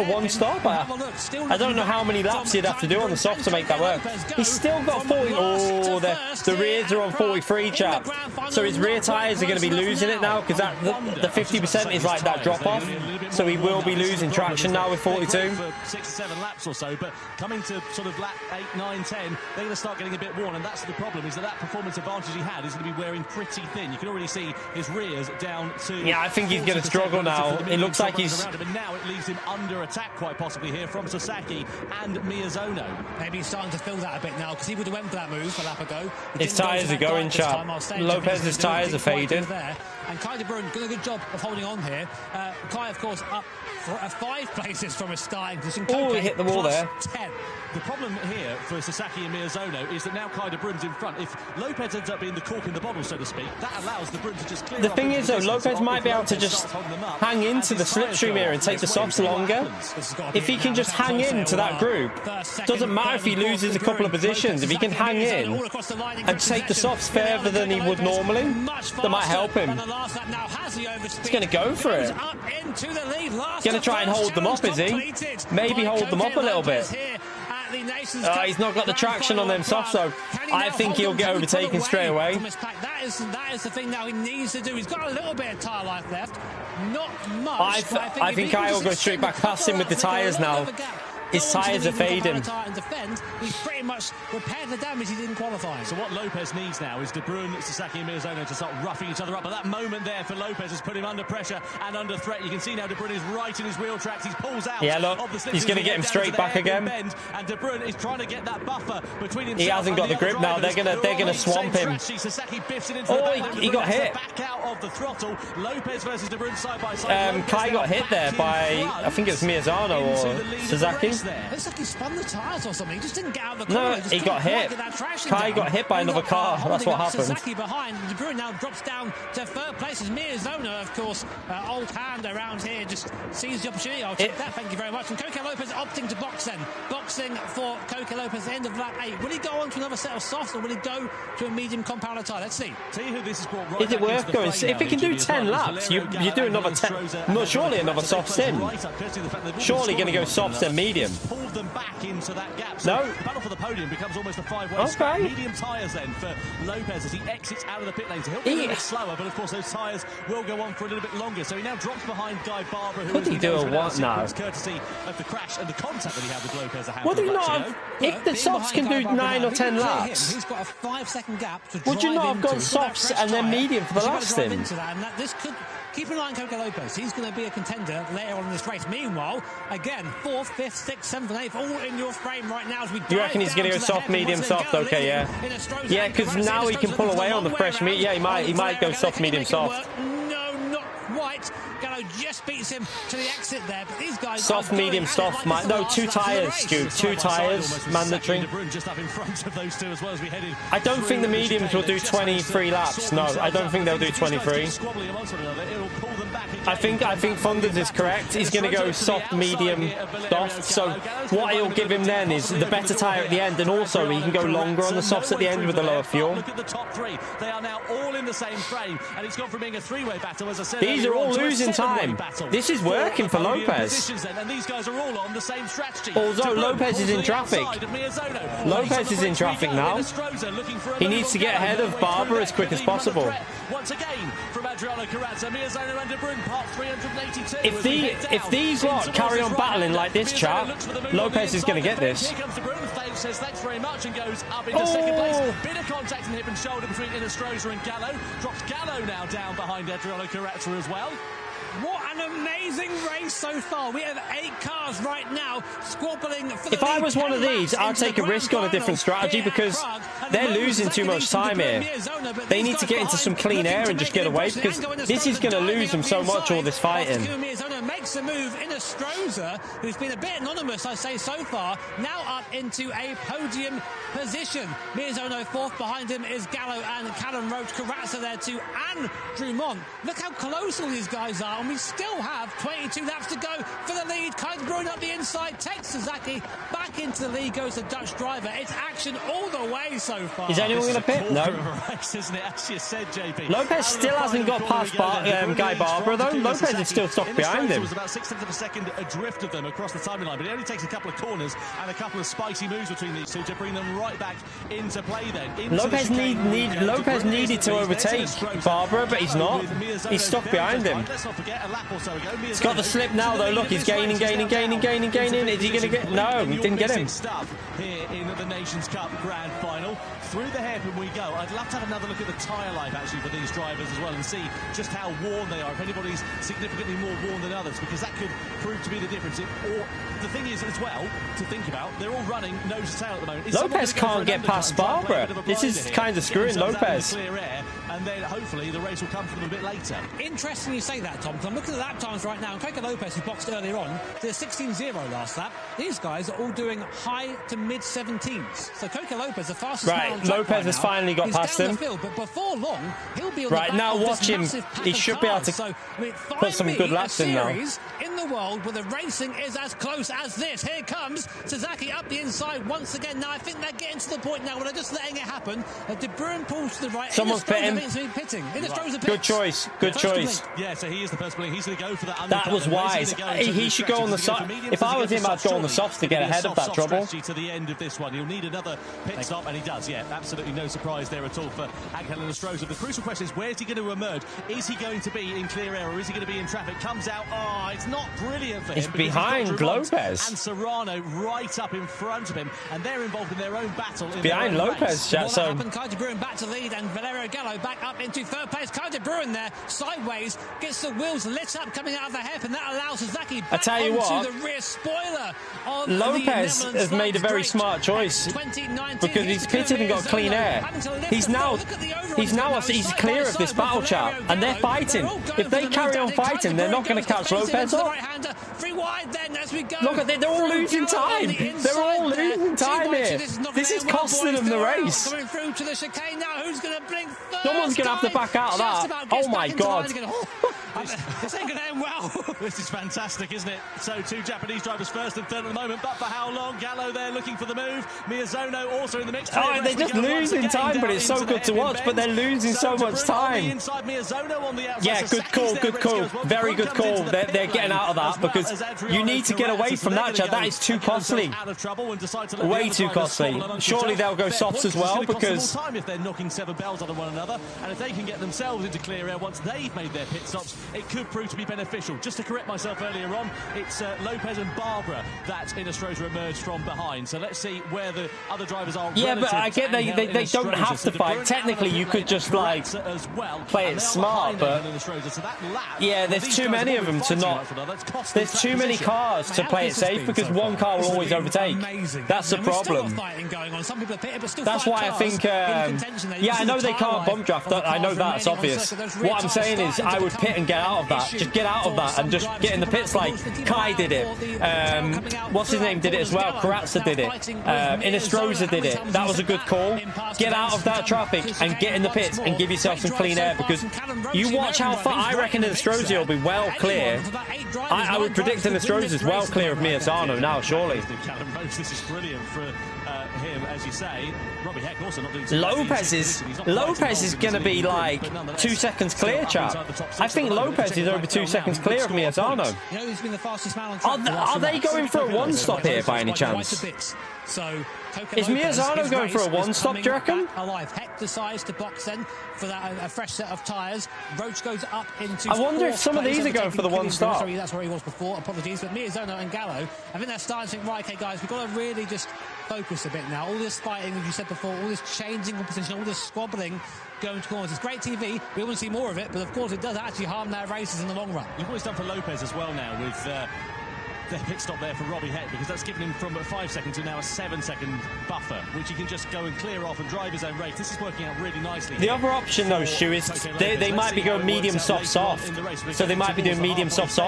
[SPEAKER 1] one stop. I don't know how many laps he'd have to do on the soft to make that work. He's still got 40. Oh, the rears are on 43, chap. So his rear tyres are going to be losing it now because the 50% is like that drop off. So he will be losing traction now with 42.
[SPEAKER 3] For 6 or 7 laps or so, but coming to sort of lap 8, 9, 10, they're going to start getting a bit worn, and that's the problem, is that performance advantage he had is going to be wearing pretty thin. You can already see his rears down to...
[SPEAKER 1] Yeah, I think he's going to struggle now. It looks like he's...
[SPEAKER 3] And now it leaves him under attack quite possibly here from Sasaki and Miyazono.
[SPEAKER 4] Maybe he's starting to feel that a bit now, because he would have went for that move a lap ago.
[SPEAKER 1] His tyres are going, chap. Lopez's tyres are fading.
[SPEAKER 4] And Kai de Bruyne doing a good job of holding on here. Kai, of course, up 5 places from his starting position.
[SPEAKER 1] Oh, he hit the wall there.
[SPEAKER 4] 10.
[SPEAKER 3] The problem here for Sasaki and Miyazono is that now Kai de Bruyne's in front. If Lopez ends up being the cork in the bottle, so to speak, that allows de Bruyne to just clear.
[SPEAKER 1] The thing is, though, Lopez might be able to just hang into the slipstream here and take the softs longer. If he can just hang into that group, doesn't matter if he loses a couple of positions. If he can hang in and take the softs further than he would normally, that might help him. He's going to go for it. He's going to try and hold them up, is he? Maybe hold them up a little bit. He's not got the traction on them softs, so I think he'll get overtaken straight away.
[SPEAKER 4] That is the thing now he needs to do. He's got a little bit of tyre life left. Not much.
[SPEAKER 1] I think Kai will go straight back past him with the tyres now. His tyres are fading.
[SPEAKER 4] He's pretty much repaired the damage he did in qualifying.
[SPEAKER 3] So what Lopez needs now is De Bruyne, Sasaki and Miyazono to start roughing each other up. But that moment there for Lopez has put him under pressure and under threat. You can see now De Bruyne is right in his wheel tracks. He pulls out.
[SPEAKER 1] Yeah, look, he's going to get him straight back again.
[SPEAKER 3] And De Bruyne is trying to get that buffer between himself.
[SPEAKER 1] He hasn't got the grip now. They're going to swamp him. Oh, he got hit.
[SPEAKER 3] Back out of the throttle. Lopez versus De Bruyne side by side.
[SPEAKER 1] Kai got hit there by, I think it was Miyazono or Sasaki.
[SPEAKER 4] Looks like he spun the tyres or something. He just didn't get out of the
[SPEAKER 1] No,
[SPEAKER 4] corner.
[SPEAKER 1] he got hit. Kai got hit by another car. That's what happened.
[SPEAKER 4] Sasaki behind. De Bruyne now drops down to third place as Miyazono, of course, old hand around here, just sees the opportunity. I'll take that, thank you very much. And Coco Lopez opting to box then. Boxing for Coco Lopez at the end of lap 8. Will he go on to another set of softs or will he go to a medium compound tyre? Let's see.
[SPEAKER 3] Tell you who this is brought right
[SPEAKER 1] Is it worth going? If he can do 10 laps, you do another 10. No, surely another soft sim. Surely going to go soft and medium.
[SPEAKER 3] Pulled them back into that gap.
[SPEAKER 1] No.
[SPEAKER 3] The battle for the podium becomes almost a five-way scrap. Medium tyres then for Lopez as he exits out of the pit lane. So he'll be a little bit slower, but of course those tyres will go on for a little bit longer. So he now drops behind Guy Barber, who
[SPEAKER 1] Could he do a what now?
[SPEAKER 3] Courtesy of the crash and the contact that he had with Lopez.
[SPEAKER 1] Would he not have, if the softs can do 9 or 10 laps,
[SPEAKER 4] He's got a 5-second gap to
[SPEAKER 1] would you not have gone
[SPEAKER 4] into.
[SPEAKER 1] softs and then medium for the last thing?
[SPEAKER 4] This could keep an eye on Coco Lopez. He's going to be a contender later on in this race. Meanwhile, again, 4th, 5th, 6th, 7th, and 8th, all in your frame right now as we.
[SPEAKER 1] You reckon he's going to go soft, medium, soft? Okay, yeah. Yeah, because now he can pull away on the fresh meat. Yeah, he might go soft, medium, soft.
[SPEAKER 4] No, not quite. Gallo just beats him to the exit there, but these guys
[SPEAKER 1] soft, medium, soft. No, 2 tyres, Stu. 2 tyres, mandatory. I don't think the mediums will do 23 laps. No, I don't think they'll do 23. I think Thunders is correct. He's going to go soft, medium, soft. So what he'll give him then is the better tyre at the end, and also he can go longer on the softs at the end with the lower fuel.
[SPEAKER 3] Look at the top 3. They are now all in the same frame, and it's gone from being a 3-way battle, as I said.
[SPEAKER 1] These are all losing time. This is working for Lopez.
[SPEAKER 3] And these guys are all on the same strategy.
[SPEAKER 1] Although Lopez is in traffic. Lopez is in traffic now. He needs to get ahead of Barber as quick as possible.
[SPEAKER 3] Once again from Adriano Carrazza, Miyazono and De Bruyne, part 382.
[SPEAKER 1] If these lot carry on battling like this, chat, Lopez is going to get this.
[SPEAKER 3] Here comes De Bruyne, says thanks very much and goes up into second place. Bit of contact in hip and shoulder between Inestrosa and Gallo. Drops Gallo now down behind Adriano Carrazza as well.
[SPEAKER 4] What an amazing race so far. We have 8 cars right now squabbling for the
[SPEAKER 1] If I was one of these, I'd take a risk on a different strategy because they're losing too much time here. They need to get into some clean air and just get away because this is going to lose them so much, all this fighting.
[SPEAKER 4] Makes a move. Inestrosa, who's been a bit anonymous, I say so far, now up into a podium position. Miyazono 4th, behind him is Gallo and Callum Roach. Carrazza there too, and Drummond. Look how close all these guys are, and we still have 22 laps to go for the lead. Kai de Bruyne up the inside, takes Sasaki back into the lead, goes the Dutch driver. It's action all the way so far.
[SPEAKER 1] Is anyone going to pit? No.
[SPEAKER 3] Race, isn't it? As you said, JP.
[SPEAKER 1] Lopez still hasn't got past Guy Barber, though. Lopez is still stuck behind him.
[SPEAKER 3] Was about 6/10 of a second adrift of them across the timing line, but it only takes a couple of corners and a couple of spicy moves between these two to bring them right back into play then.
[SPEAKER 1] Lopez needed to overtake Barber, but he's not. He's stuck behind him.
[SPEAKER 3] Let's not forget, a lap or so ago,
[SPEAKER 1] He's got the slip now, though. Look, he's gaining. Is he going to get... No, he didn't get him.
[SPEAKER 3] Stuff here in the Nations Cup Grand Final. Through the hairpin we go. I'd love to have another look at the tyre life, actually, for these drivers as well and see just how worn they are, if anybody's significantly more worn than others, because that could prove to be the difference. Or the thing is, as well, to think about, they're all running nose to tail at the moment.
[SPEAKER 1] Lopez can't get past Barber. This is kind of screwing Lopez.
[SPEAKER 3] Clear air, and then hopefully the race will come from a bit later.
[SPEAKER 4] Interesting you say that, Tom, because I'm looking at lap times right now, and Coco Lopez, who boxed earlier on, did a 16.0 last lap. These guys are all doing high to mid 17s. So Coco Lopez, the fastest man on track
[SPEAKER 1] Lopez has finally got past him.
[SPEAKER 4] Field, but before long, he'll be on
[SPEAKER 1] right, now watch him. He should be able to put some good laps in now.
[SPEAKER 4] In the world where the racing is as close as this. Here comes Sasaki up the inside once again. Now I think they're getting to the point now where they're just letting it happen. De Bruyne pulls to the right.
[SPEAKER 1] Someone's pitting. Good choice. Good choice.
[SPEAKER 3] Yeah, so he is the first player. He's going to go for that.
[SPEAKER 1] That was wise. He should go on the soft. If I was him, I'd go on the softs to get ahead of that trouble.
[SPEAKER 3] To the end of this one, he'll need another pit stop, and he does. Yeah, absolutely no surprise there at all for Angel Inestrosa. The crucial question is, where's he going to emerge? Is he going to be in clear air, or is he going to be in traffic? Comes out. Oh, it's not brilliant for him.
[SPEAKER 1] It's behind Lopez
[SPEAKER 3] and Serrano right up in front of him, and they're involved in their own battle.
[SPEAKER 1] Behind Lopez,
[SPEAKER 4] chat. So Kai de Bruyne back to lead, and Valerio Gallo back up into third place. Kai de Bruyne there sideways gets the wheels lit up coming out of the hairpin, and that allows Sasaki back onto the rear spoiler of
[SPEAKER 1] Lopez has made a very smart choice because he's pitted and got clean air. He's clear of this battle, chat, and they're fighting. If they carry on fighting, they're not going to catch Lopez up.
[SPEAKER 4] right-hander. Free wide then as we go.
[SPEAKER 1] Look at it, they're all losing time. They're all losing time here. This is costing them the race.
[SPEAKER 4] Coming through to the chicane now. Who's going to blink first?
[SPEAKER 1] Someone's going to have to back out of that. Oh my God.
[SPEAKER 4] This ain't going to end well.
[SPEAKER 3] This is fantastic, isn't it? So 2 Japanese drivers first and third at the moment, but for how long? Gallo there looking for the move. Miyazono also in the mix.
[SPEAKER 1] Oh, they're just losing time, but it's so good to watch, but they're losing so much time. Yeah, good call. Very good call. They're getting out of that because you need to get away from that, Chad. That is too costly. Way too costly. Surely they'll go softs as well because...
[SPEAKER 3] if they're knocking 7 bells out of one another, and if they can get themselves into clear air once they've made their pit stops, it could prove to be beneficial. Just to correct myself earlier on, it's Lopez and Barbara that Inestrosa emerged from behind. So let's see where the other drivers are.
[SPEAKER 1] Yeah, but I get they don't have to fight. Technically, you could just like play it smart, but yeah, there's too many of them to not. There's too many cars to play it safe because one car will always overtake. That's the problem. That's why I think. Yeah, I know they can't bump draft. I know that's obvious. What I'm saying is, I would pit and get out of that. Just get out of that and just get in the pits like Kai did it. What's his name did it as well? Karatza did it. Inestrosa did it. That was a good call. Get out of that traffic and get in the pits and give yourself some clean air because you watch how far. I reckon Inestrosa will be well clear. I would predict Inestrosa is well clear of Miyazono now, surely.
[SPEAKER 3] This is brilliant for him, as you say. Robbie Heck also not doing
[SPEAKER 1] Lopez is going to be like 2 seconds clear, chap. I think Lopez is over 2 seconds clear of Miyazono.
[SPEAKER 4] You know who's been the fastest man on track?
[SPEAKER 1] Are they going for a one-stop here by any chance?
[SPEAKER 4] So
[SPEAKER 1] is Miyazono going for a one-stop, do you reckon?
[SPEAKER 4] Alive. Heck decides to box then for that a fresh set of tyres. Roach goes up into.
[SPEAKER 1] I wonder if some of these are going for the one-stop.
[SPEAKER 4] Sorry, that's where he was before. Apologies, but Miyazono and Gallo, I think they're starting to think, right, okay, guys, we've got to really just focus a bit now. All this fighting, as you said before, all this changing of position, all this squabbling going to corners. It's great TV. We want to see more of it, but of course it does actually harm their races in the long run.
[SPEAKER 3] You've always done for Lopez as well now with their pit stop there for Robbie Heck because that's given him from a 5 second to now a 7-second buffer, which he can just go and clear off and drive his own race. This is working out really nicely.
[SPEAKER 1] The other option though, Stu, is they might be going medium soft. So they might be doing medium soft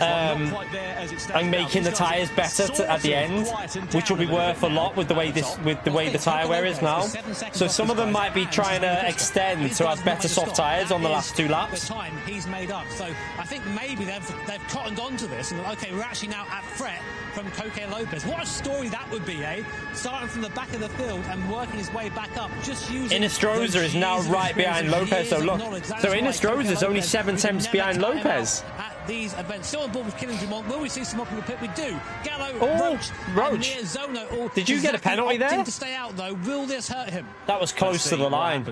[SPEAKER 1] and making the tyres better at the end, which will be worth a lot with the way the tyre wear is now. So some of them might be trying to extend to have better soft tyres on the last 2 laps.
[SPEAKER 4] The time he's made up. So I think maybe they've cottoned onto this and okay, we're actually now at threat from Coque Lopez. What a story that would be, eh? Starting from the back of the field and working his way back up, just using...
[SPEAKER 1] Inestrosa is now right behind Lopez, so look. So Inestrosa is only 7 tenths behind Lopez.
[SPEAKER 4] At these events. Still on board with Killing Dumont. Will we see some up in the pit? We do. Gallo,
[SPEAKER 1] Roach.
[SPEAKER 4] Miyazono.
[SPEAKER 1] Did you get a penalty there?
[SPEAKER 4] To stay out, though. Will this hurt him?
[SPEAKER 1] That was close to the line.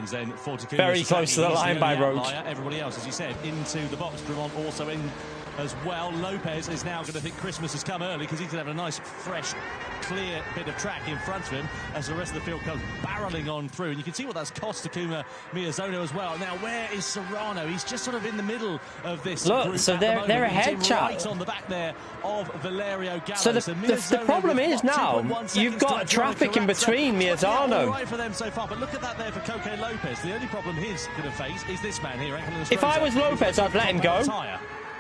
[SPEAKER 1] Very close to the line by Roach.
[SPEAKER 3] Everybody else, as you said, into the box. Dumont also in as well. Lopez is now going to think Christmas has come early because he's going to have a nice, fresh, clear bit of track in front of him as the rest of the field comes barreling on through. And you can see what that's cost Takuma Miyazono as well. Now, where is Serrano? He's just sort of in the middle of this.
[SPEAKER 1] Look, so they're ahead, chap.
[SPEAKER 3] Right on the back there of Valerio Gallo.
[SPEAKER 1] So the problem is now you've got traffic in between Miyazono.
[SPEAKER 3] Right for them so far, but look at that there for Coque Lopez. The only problem he's going to face is this man here.
[SPEAKER 1] If I was Lopez, I'd let him go.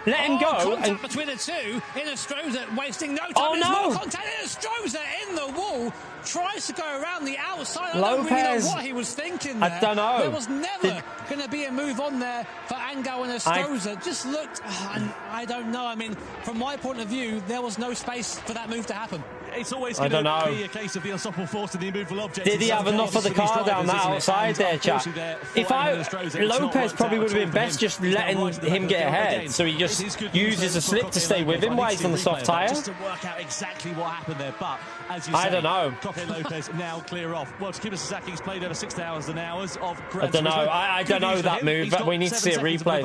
[SPEAKER 1] Let him go.
[SPEAKER 4] Contact between the two. Inestrosa wasting no time.
[SPEAKER 1] Oh no!
[SPEAKER 4] Contact. Inestrosa in the wall. Tries to go around the outside. I
[SPEAKER 1] Lopez.
[SPEAKER 4] don't really know what he was thinking there.
[SPEAKER 1] I don't know.
[SPEAKER 4] There was never going to be a move on there for Angel and Inestrosa. Just looked, I don't know. I mean, from my point of view, there was no space for that move to happen.
[SPEAKER 3] It's always going to be a case of the unstoppable force and the immovable object.
[SPEAKER 1] Did he have enough of the car down that outside there, chap? If Lopez probably would have been best just letting him get ahead, so he just uses a slip to stay with him while he's on the soft tyre.
[SPEAKER 3] Just to work out exactly what happened there, but as you say,
[SPEAKER 1] I don't know.
[SPEAKER 3] Coque Lopez now clear off. Well, Takuma Sasaki's played over 6,000 hours of
[SPEAKER 1] I don't know. I don't know that move, but we need to see a replay.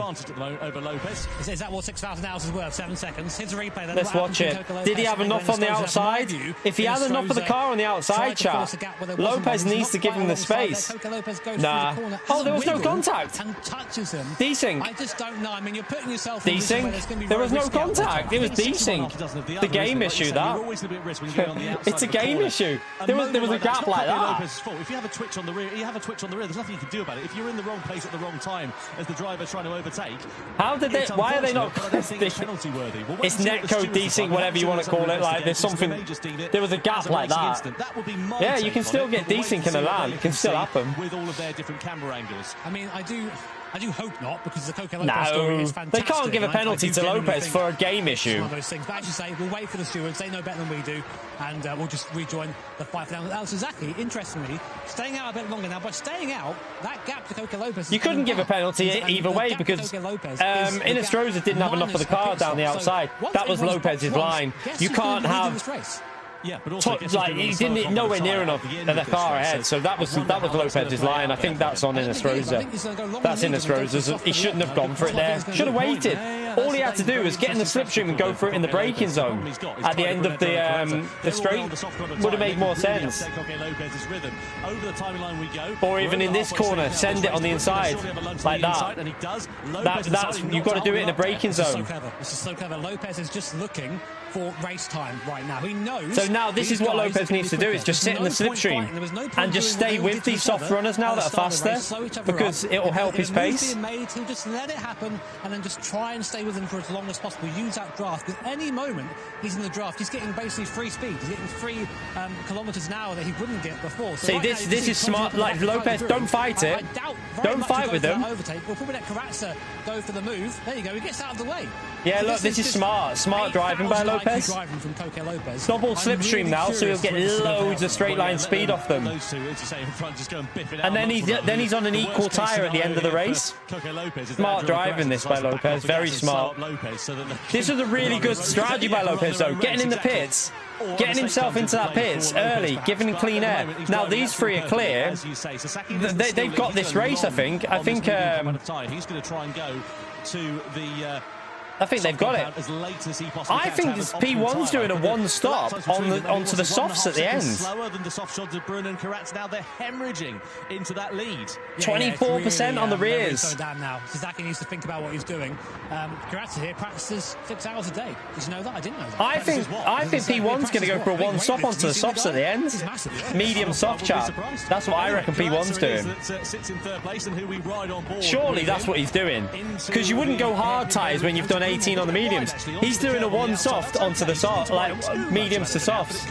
[SPEAKER 3] Over Lopez.
[SPEAKER 4] Is that what 6,000 hours is worth? 7 seconds. Here's a replay. Then
[SPEAKER 1] let's watch it. Did he have enough on the outside? If he had enough of the car on the outside, chap, Lopez needs to give him the space. Nah. Oh, there was no contact.
[SPEAKER 4] And touches him.
[SPEAKER 1] Desync.
[SPEAKER 4] I just don't know. I mean, you're putting yourself.
[SPEAKER 1] Desync. There was no contact. It was desync. The game issue, that. It's a game issue. There was a gap like that.
[SPEAKER 3] If you have a twitch on the rear, you have a twitch on the rear. There's nothing you can do about it. If you're in the wrong place at the wrong time, as the driver trying to overtake.
[SPEAKER 1] How did they? Why are they not? It's netcode decent, whatever you want to call it. Like there's something. There was a gap like that. Yeah, you can still get desync in a LAN. It can still happen.
[SPEAKER 3] With all of their different camera angles.
[SPEAKER 4] I mean, I do hope not, because the Coca Lopez story is fantastic.
[SPEAKER 1] They can't give a penalty to Lopez for a game issue.
[SPEAKER 4] One of those things. But as you say, we'll wait for the stewards. They know better than we do, and we'll just rejoin the fight now. Suzuki, interestingly, staying out a bit longer now. By staying out, that gap to Coca Lopez.
[SPEAKER 1] You couldn't give a penalty either way because Inestrosa didn't have enough of the car down the outside. That was Lopez's line. You can't have.
[SPEAKER 3] Yeah, but also
[SPEAKER 1] like he didn't nowhere near enough of the car ahead, so that was Lopez's line. I think that's on Inestrosa. That's Inestrosa's. He shouldn't have gone for it there. Should have waited. All he had to do was get in the slipstream and go for it in the braking zone at the end of the straight. Would have made more sense. Or even in this corner, send it on the inside like that. That's you've got to do it in a braking zone.
[SPEAKER 4] This is so clever. Lopez is just looking for race time right now. He knows.
[SPEAKER 1] So now this is what Lopez needs to do: is just sit in the slipstream and just stay with these soft runners now that are faster, because it will help his pace.
[SPEAKER 4] He'll just let it happen and then just try and stay with him for as long as possible. Use that draft, because any moment he's in the draft, he's getting basically free speed. He's getting 3 kilometers an hour that he wouldn't get before. So
[SPEAKER 1] see, this is smart. Like Lopez, don't fight it. Don't fight with them.
[SPEAKER 4] Overtake. We'll probably let Karatsa go for the move. There you go. He gets out of the way.
[SPEAKER 1] Yeah, look, this is smart driving by Lopez. Double slipstream now, so he'll get loads of straight line speed off them. And then he's on an equal tyre at the end of the race. Smart driving this by Lopez, very smart. This was a really good strategy by Lopez though, getting in the pits, getting himself into that pits early, giving him clean air. Now these 3 are clear. They've got this race, I think.
[SPEAKER 3] He's going to try and go to the.
[SPEAKER 1] I think they've got it. I think this P1's doing a one-stop onto the softs at the end.
[SPEAKER 3] Slower than the soft shots of Brun and Karatz. Now they're hemorrhaging into that lead.
[SPEAKER 1] 24% on the rears.
[SPEAKER 4] Now Suzuki needs to think about what he's doing. Karatz here practices 6 hours a day. Did you know that? I didn't know that.
[SPEAKER 1] I think P1's going to go for a one-stop onto the softs at the end. Medium soft chat. That's what I reckon P1's doing. Surely that's what he's doing. Because you wouldn't go hard tyres when you've done 18 on the mediums. He's doing a one soft onto the soft, like mediums to softs.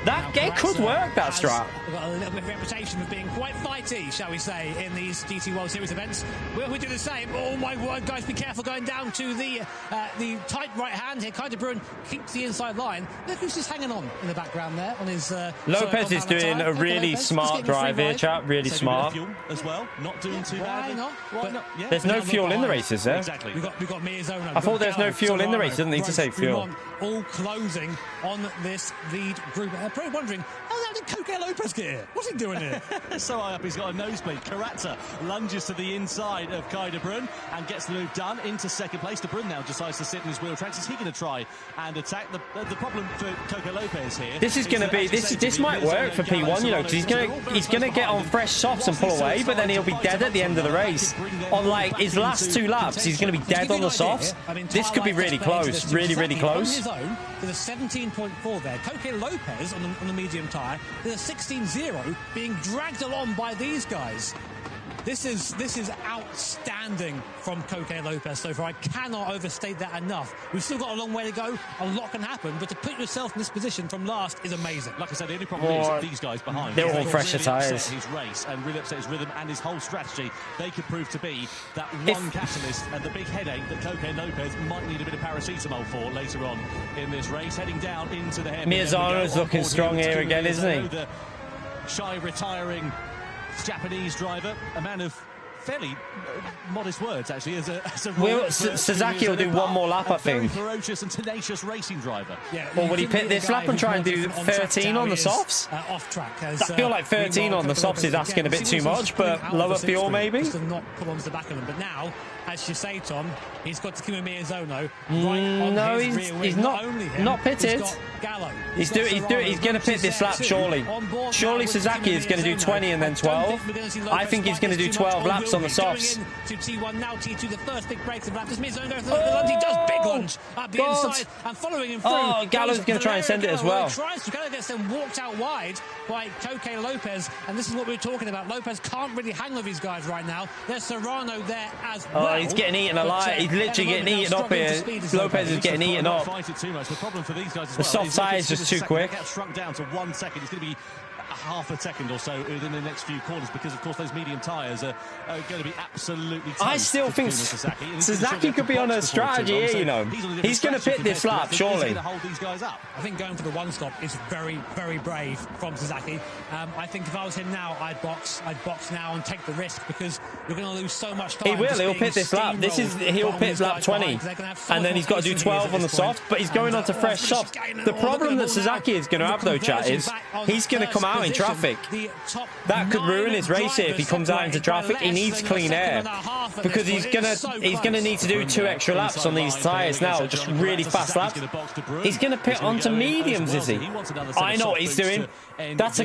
[SPEAKER 1] That it could work, that strat.
[SPEAKER 4] We've got a little bit of reputation of being quite fighty, shall we say, in these GT World Series events. We do the same. Oh my word, guys, be careful going down to the tight right hand here. Kaide Brun keeps the inside line. Look who's just hanging on in the background there on his.
[SPEAKER 1] Lopez is doing a really smart drive here, chap. Really smart.
[SPEAKER 3] As well, not doing too badly.
[SPEAKER 4] Why not? Yeah.
[SPEAKER 1] There's no fuel in the races, there.
[SPEAKER 3] Exactly.
[SPEAKER 4] We've got Miyazono.
[SPEAKER 1] I thought there's no fuel in the race. Doesn't need to say fuel.
[SPEAKER 4] All closing on this lead group. Probably wondering, how did Coca Lopez get here? What's he doing here?
[SPEAKER 3] So high up, he's got a nosebleed. Karatsa lunges to the inside of Kaide Brun and gets the move done into second place. De Brun now decides to sit in his wheel tracks. Is he going to try and attack? The problem for Coca Lopez here.
[SPEAKER 1] This is going to be this might work for P1, you know, because he's going to get on fresh softs and pull away, but then he'll be dead at the end of the race. On like his last 2 laps, he's going to be dead on the softs. This could be really close, really close.
[SPEAKER 4] With a 17.4 there. Coca Lopez on the medium tyre. There's a 16.0 being dragged along by these guys. This is outstanding from Coca Lopez so far. I cannot overstate that enough. We've still got a long way to go. A lot can happen, but to put yourself in this position from last is amazing.
[SPEAKER 3] Like I said, the only problem is that these guys behind.
[SPEAKER 1] They're all fresher tyres.
[SPEAKER 3] His race and really upset his rhythm and his whole strategy. They could prove to be that one catalyst and the big headache that Coca Lopez might need a bit of paracetamol for later on in this race. Heading down into the hair.
[SPEAKER 1] Miyazono's looking strong here again, isn't he?
[SPEAKER 3] The shy, retiring Japanese driver, a man of fairly modest words, actually.
[SPEAKER 1] Suzuki will do one more lap, I think.
[SPEAKER 3] Very ferocious and tenacious racing driver.
[SPEAKER 4] Yeah,
[SPEAKER 1] or will he pit this lap and try and do 13 on the softs?
[SPEAKER 4] Off track.
[SPEAKER 1] I feel like 13 on the softs is asking a bit too much, but lower fuel maybe.
[SPEAKER 4] Just to not pull onto the back of them. But now, as you say, Tom, he's got Takuma Miyazono
[SPEAKER 1] no, he's not pitted. He's going to pit this lap surely. Surely Suzuki is going to do 20 and then 12. I think he's going to do 12 laps laps on the softs.
[SPEAKER 4] To T1 now, T2 the first big break of lap. Does Mizono go for the lunge? He does big lunge up the inside and following him through.
[SPEAKER 1] Oh, Gallo's going to try and send it as well.
[SPEAKER 4] Gallo gets then walked out wide by Koke Lopez, and this is what we were talking about. Lopez can't really hang with these guys right now. There's Serrano there as well.
[SPEAKER 1] Oh, he's getting eaten alive. He's literally getting eaten up here. Lopez is getting eaten up. The soft tyre is just too quick.
[SPEAKER 3] Shrunk down to 1 second. It's going to be half a second or so within the next few corners because, of course, those medium tyres are going to be absolutely toast.
[SPEAKER 1] I still think Sasaki could be on a strategy here, you know. He's going to pit this lap, surely.
[SPEAKER 4] I think going for the one stop is very, very brave from Sasaki. I think if I was him now, I'd box now and take the risk because you're going to lose so much time.
[SPEAKER 1] He will. He'll pit this lap. He'll pit lap 20, and then he's got to do 12 on the soft, but he's going on to fresh soft. The problem that Sasaki is going to have, though, chat, is he's going to come out in traffic. That could ruin his race here if he comes out into traffic. He needs clean air because he's gonna need to do 2 extra laps on these tyres now, just really fast laps. He's gonna pit onto mediums, is he? I know what he's doing. That's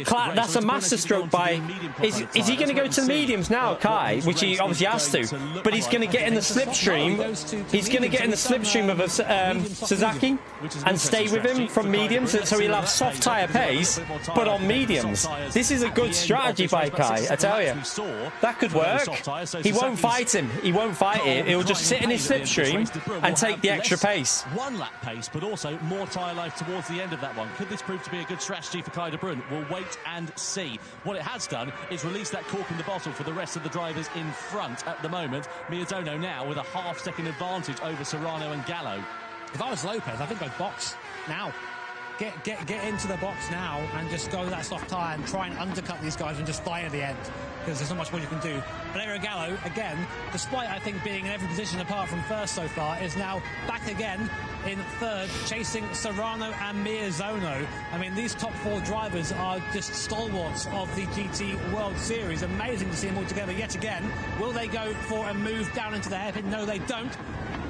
[SPEAKER 1] a masterstroke by. Is he going to go to the mediums now, Kai? Which he obviously has to, but he's going to get in the slipstream. He's going to get in the slipstream of Sasaki and stay with him from mediums, so he'll have soft tyre pace, but on mediums. This is a good strategy by Kai, I tell you. That could work. He won't fight him. He won't fight it. He'll just sit in his slipstream and take the extra pace.
[SPEAKER 3] 1 lap pace, but also more tyre life towards the end of that one. Could this prove to be a good strategy for Kai de Bruyne? We'll wait and see. What it has done is release that cork in the bottle for the rest of the drivers in front at the moment. Miyazono now with a half-second advantage over Serrano and Gallo.
[SPEAKER 4] If I was Lopez, I think I'd box now. Get into the box now and just go with that soft tyre and try and undercut these guys and just fight at the end because there's not much more you can do. Valerio Gallo, again, despite I think being in every position apart from first so far, is now back again in third, chasing Serrano and Miyazono. I mean, these top 4 drivers are just stalwarts of the GT World Series. Amazing to see them all together yet again. Will they go for a move down into the hairpin? No, they don't.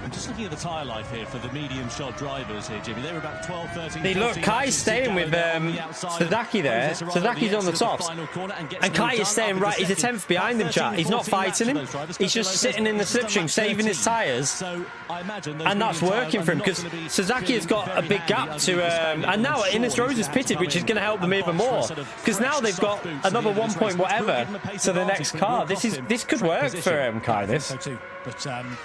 [SPEAKER 3] I'm just looking at the tyre life here for the medium shod drivers here, Jimmy. They were about 12, 13,
[SPEAKER 1] See, look, Kai's staying with Sasaki there. Sasaki's on the tops. And Kai is staying right. He's a 10th behind him, chat. He's not fighting him. He's just sitting in the slipstream, saving his tyres. And that's working for him because Sasaki has got a big gap to... and now Ines Rose is pitted, which is going to help them even more. Because now they've got another 1 point whatever to the next car. This could work for Kai, this.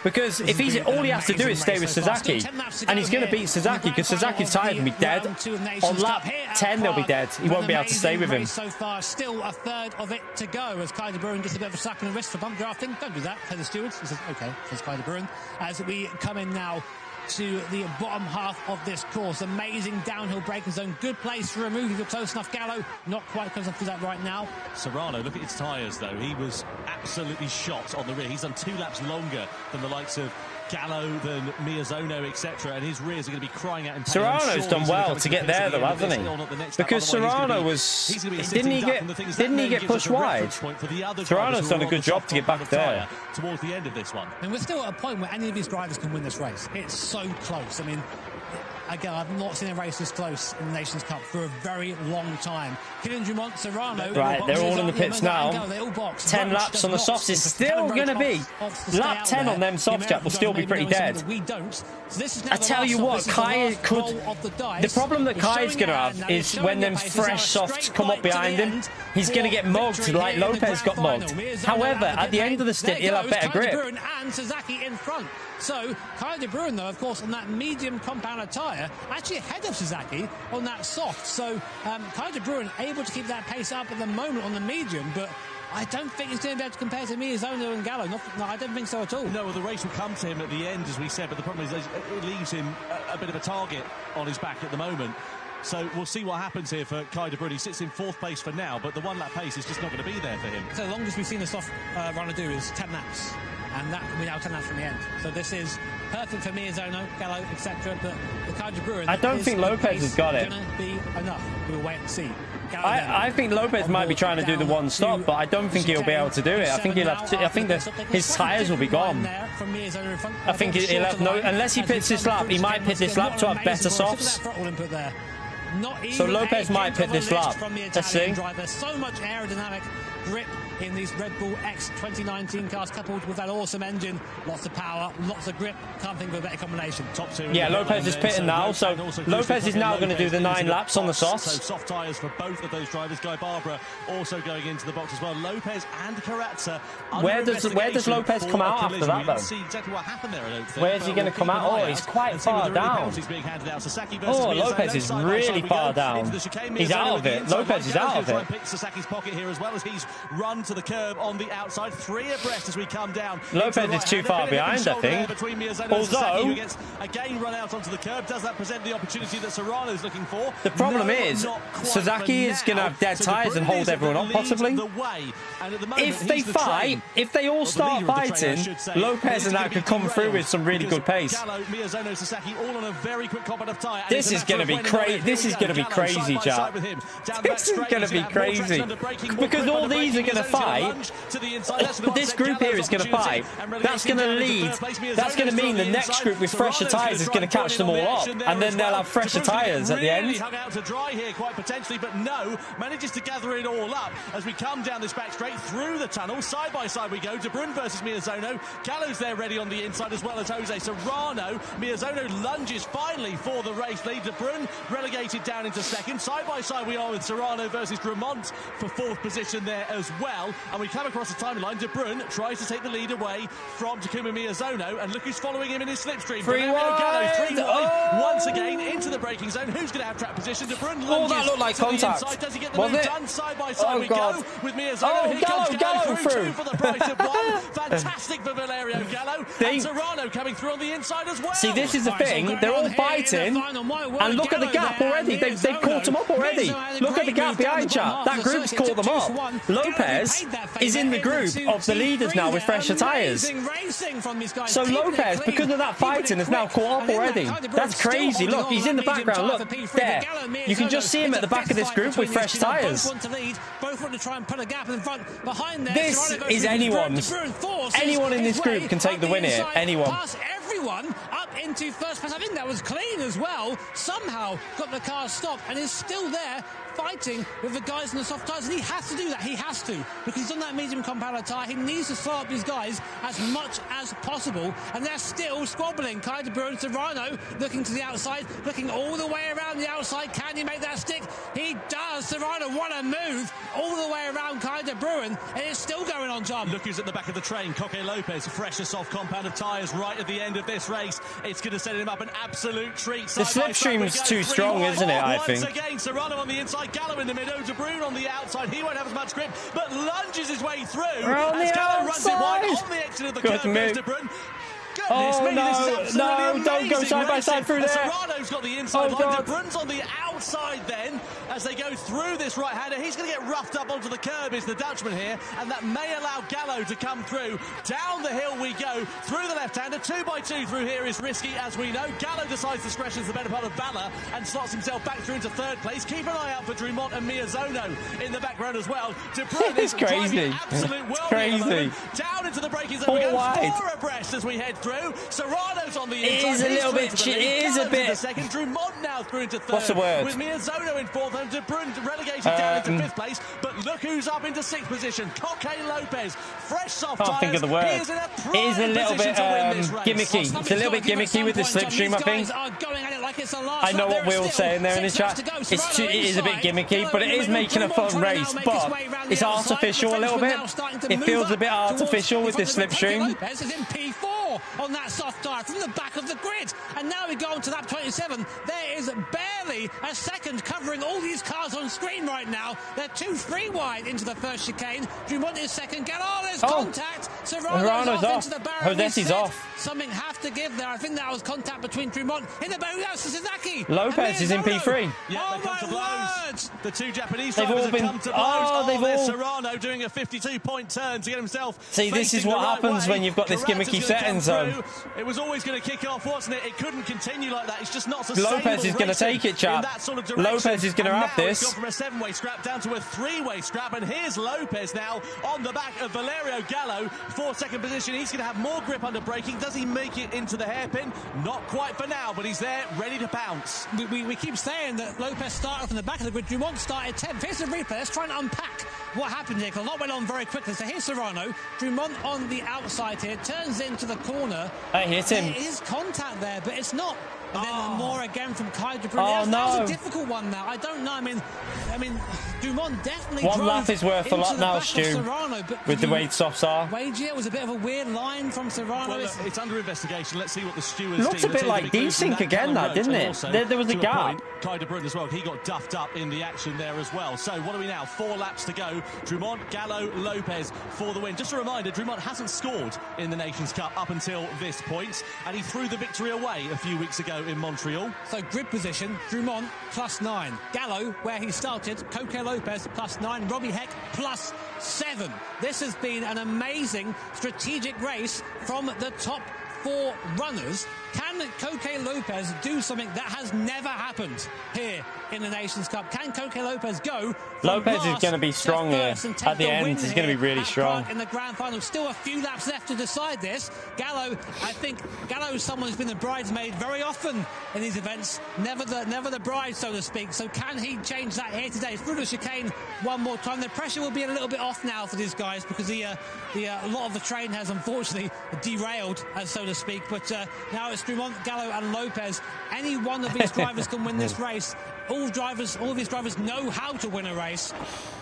[SPEAKER 1] Because if he's... All he has to do is stay with Sasaki, and he's going to beat Sasaki because Sasaki's tyre can be dead. On lap 10, they'll be dead. He won't be able to stay with him.
[SPEAKER 4] So far, still a third of it to go as Kai de Bruyne gets a bit of a slap in the wrist for bump drafting. Don't do that, says the stewards. He says, OK, says Kai de Bruyne. As we come in now to the bottom half of this course. Amazing downhill braking zone. Good place to remove if you're close enough. Gallo, not quite close enough to that right now.
[SPEAKER 3] Serrano, look at his tyres, though. He was absolutely shot on the rear. He's done 2 laps longer than the likes of Gallo, than Miyazono, etc., and his rears are going to be crying out in pain.
[SPEAKER 1] Serrano's done well to get there, though, hasn't he? Because Serrano was... Didn't he get pushed wide? Serrano's done a good job to get back there.
[SPEAKER 3] Towards the end of this one.
[SPEAKER 4] And we're still at a point where any of these drivers can win this race. It's so close. I mean, again, I've not seen a race this close in the Nations Cup for a very long time. Kylian Dumont, Serrano...
[SPEAKER 1] Right, they're all in the pits now. 10 laps on the softs is still going to be... Lap 10 on them softs, Jack, will still be pretty dead. I tell you what, Kai could... The problem that Kai's going to have is when them fresh softs come up behind him, he's going to get mugged like Lopez got mugged. However, at the end of the stint, he'll have better grip.
[SPEAKER 4] And Sasaki in front. So, Kai de Bruyne, though, of course, on that medium compounder tyre, actually ahead of Sasaki on that soft. So, Kai de Bruyne able to keep that pace up at the moment on the medium, but I don't think he's going to be able to compare to Miyazono and Gallo. No, I don't think so at all.
[SPEAKER 3] No, well, the race will come to him at the end, as we said, but the problem is it leaves him a bit of a target on his back at the moment. So we'll see what happens here for Kai de Bruyne. He sits in 4th place for now, but the 1 lap pace is just not going to be there for him.
[SPEAKER 4] So the longest we've seen the soft runner do is 10 laps. And that we now 10 laps from the end. So this is perfect for Miyazono, Gallo, etc. But the Kai de Bruyne...
[SPEAKER 1] I don't think Lopez has got it.
[SPEAKER 4] Going to be enough. We'll wait and see.
[SPEAKER 1] I think Lopez might be trying to do the one stop, but I don't think he'll be able to do it. I think he'll have to, I think that his tyres will be gone. I think he'll have no... Unless he pits this lap, he might pit this lap to have better softs.
[SPEAKER 4] Not even
[SPEAKER 1] So Lopez might pick this lap.
[SPEAKER 4] From the
[SPEAKER 1] Let's see.
[SPEAKER 4] Italian driver. So much aerodynamic grip in these Red Bull X 2019 cars, coupled with that awesome engine. Lots of power, lots of grip. Can't think of a better combination.
[SPEAKER 3] Top two.
[SPEAKER 1] Yeah, Lopez is pitting now, so Lopez is now going to do the 9 laps on the softs.
[SPEAKER 3] So soft tyres for both of those drivers. Guy Barbara also going into the box as well. Lopez and Carrazza.
[SPEAKER 1] Where does Lopez come out after that, though?
[SPEAKER 3] See exactly what happened there, I don't think.
[SPEAKER 1] Where's he going to come out? Oh, he's quite far down. Oh, Lopez is really far down. He's out of it. Lopez is out of it.
[SPEAKER 3] Sasaki's pocket here as well as he's run to the curb on the outside. 3 abreast as we come down.
[SPEAKER 1] Lopez is too far behind, I think. Although,
[SPEAKER 3] again run out onto the curb. Does that present the opportunity that Serrano's looking for?
[SPEAKER 1] The problem is, Sasaki is going to have dead tyres and hold everyone up, possibly. If they fight, if they all start fighting, Lopez and that could come through with some really good pace. This is going to be crazy. This is going to be crazy, chat. This is going to be crazy. Because all these are going to fight. This group here is going to fight. That's going to lead. That's going to mean the next group with fresher tyres is going to catch them all up. And then they'll have fresher tyres at the end.
[SPEAKER 3] Hung out to dry here quite potentially, but no, manages to gather it all up as we come down this back straight through the tunnel. Side by side we go. De Bruyne versus Miyazono. Gallo's there ready on the inside as well as Jose Serrano. Miyazono lunges finally for the race lead. De Bruyne relegated down into second. Side by side we are with Serrano versus Drummond for 4th position there as well. And we come across the timeline. De Bruyne tries to take the lead away from Takuma Miyazono, and look who's following him in his slipstream.
[SPEAKER 1] 3 wide.
[SPEAKER 3] 3 wide once again into the braking zone. Who's going to have track position? De Bruyne lunges
[SPEAKER 1] that looked like contact.
[SPEAKER 3] Does he get the
[SPEAKER 1] Was
[SPEAKER 3] move
[SPEAKER 1] it?
[SPEAKER 3] done? Side by side we
[SPEAKER 1] God.
[SPEAKER 3] go with Miyazono.
[SPEAKER 1] Oh,
[SPEAKER 3] Here comes
[SPEAKER 1] Gallo through.
[SPEAKER 3] 2 for the price of 1. Fantastic for Valerio Gallo. And Serrano coming through on the inside as well.
[SPEAKER 1] See, this is the thing. They're all fighting. And look at the gap already. They've caught them up already. Look at the gap behind, chat. That group's caught them up. Lopez is in the group of the leaders now with fresher tyres. So Lopez, because of that fighting, is now caught up already. That's crazy. Look, he's in the background. Look, there. You can just see him at the back of this group with fresh tyres. This is anyone's. Anyone in this group can take the win here. Anyone.
[SPEAKER 4] Everyone up into first place. I think that was clean as well. Somehow got the car stopped and is still there fighting with the guys in the soft tyres, and he has to do that. He has to, because he's on that medium compound tyre. He needs to slow up his guys as much as possible, and they're still squabbling. Kai De Bruyne, Serrano looking to the outside, looking all the way around the outside. Can he make that stick? He does. Serrano, what a move all the way around Kai De Bruyne, and it's still going on, John.
[SPEAKER 3] Look who's at the back of the train. Coque Lopez, fresher soft compound of tyres right at the end of this race. It's going to set him up an absolute treat.
[SPEAKER 1] The slipstream's too strong, isn't it, I think?
[SPEAKER 3] Once again, Serrano on the inside, Gallo in the middle, De Bruyne on the outside. He won't have as much grip, but lunges his way through. As Gallo runs it wide on the exit of the curve. Goes De Bruyne.
[SPEAKER 1] Oh, no, don't go side by side through there.
[SPEAKER 3] Serrano's got the inside line. De Bruyne's on the outside then as they go through this right-hander. He's going to get roughed up onto the curb, is the Dutchman here, and that may allow Gallo to come through. Down the hill we go, through the left-hander. 2 by 2 through here is risky, as we know. Gallo decides discretion's the better part of Valor and slots himself back through into 3rd place. Keep an eye out for Drummond and Miyazono in the background as well. De Bruyne is
[SPEAKER 1] crazy.
[SPEAKER 3] Absolute world.
[SPEAKER 1] Crazy.
[SPEAKER 3] Down into the braking zone. We go 4 abreast as we head through. Serrano's on the inside.
[SPEAKER 1] It is a little bit. It is a bit.
[SPEAKER 3] Second, Drummond now through into 3rd.
[SPEAKER 1] What's the word?
[SPEAKER 3] With Miyazono in 4th and De Bruyne relegated down into 5th place. But look who's up into 6th position. Coque Lopez, fresh soft tyres.
[SPEAKER 1] Can't think of the word. It is a little bit gimmicky. It's a little bit gimmicky with the slipstream, I think. I know what Will's saying there in the chat. It is a bit gimmicky, but it is making a fun race. But it's artificial a little bit. It feels a bit artificial with this slipstream.
[SPEAKER 4] On that soft tyre from the back of the grid, and now we go on to lap 27. There is barely a second covering all these cars on screen right now. They're 2-3 wide into the first chicane. Drummond is second. There's contact. Serrano's off into the barrier.
[SPEAKER 1] Jose's off.
[SPEAKER 4] Something have to give there. I think that was contact between Drummond in the barrier. That's Suzuki.
[SPEAKER 1] Lopez is in P3.
[SPEAKER 3] Yeah, they come to blows. The 2 Japanese
[SPEAKER 1] they've
[SPEAKER 3] drivers
[SPEAKER 1] all been.
[SPEAKER 3] have come to blows.
[SPEAKER 1] They've all.
[SPEAKER 3] Serrano doing a 52-point turn to get himself.
[SPEAKER 1] See, this is what happens when you've got this gimmicky setting zone.
[SPEAKER 3] It was always going to kick off, wasn't it? It couldn't continue like that. It's just not sustainable.
[SPEAKER 1] Lopez is going to take it, chat. scrap. Lopez is going to have this.
[SPEAKER 3] Gone from a 7-way scrap down to a 3-way scrap, and here's Lopez now on the back of Valerio Gallo. 4th position. He's going to have more grip under braking. Does he make it into the hairpin? Not quite for now, but he's there, ready to pounce.
[SPEAKER 4] We keep saying that Lopez started from the back of the grid. Dumont started 10th. Here's the replay. Let's try and unpack what happened here, because a lot went on very quickly. So here's Serrano. Dumont on the outside here, turns into the corner.
[SPEAKER 1] Hey, hit him.
[SPEAKER 4] There is contact there, but it's not. And then more again from Kai de
[SPEAKER 1] Oh, no.
[SPEAKER 4] That was a difficult one now. I don't know. I mean, Dumont definitely
[SPEAKER 1] one lap is worth a lot now, Stu, with the way softs are.
[SPEAKER 4] Wade, yeah, it was a bit of a weird line from Serrano.
[SPEAKER 3] Well, it's under investigation. Let's see what the stewards
[SPEAKER 1] Looks a bit like desync again, that, didn't it? There was a gap.
[SPEAKER 3] Kai de Bruyne as well. He got duffed up in the action there as well. So what are we now? 4 laps to go. Dumont, Gallo, Lopez for the win. Just a reminder, Dumont hasn't scored in the Nations Cup up until this point, and he threw the victory away a few weeks ago in Montreal.
[SPEAKER 4] So grid position, Dumont +9. Gallo, where he started, Coque Lopez +9. Robbie Heck +7. This has been an amazing strategic race from the top 4 runners. Can Coque Lopez do something that has never happened here in the Nations Cup? Can Coque Lopez go?
[SPEAKER 1] Lopez is going to be strong here. At the end, he's going to be really strong.
[SPEAKER 4] In the grand final, still a few laps left to decide this. Gallo, I think Gallo is someone who's been the bridesmaid very often in these events, never the bride, so to speak. So can he change that here today? Through the chicane one more time. The pressure will be a little bit off now for these guys, because a lot of the train has unfortunately derailed, so to speak. But now it's Dumont, Gallo and Lopez. Any one of these drivers can win this race. All of these drivers know how to win a race.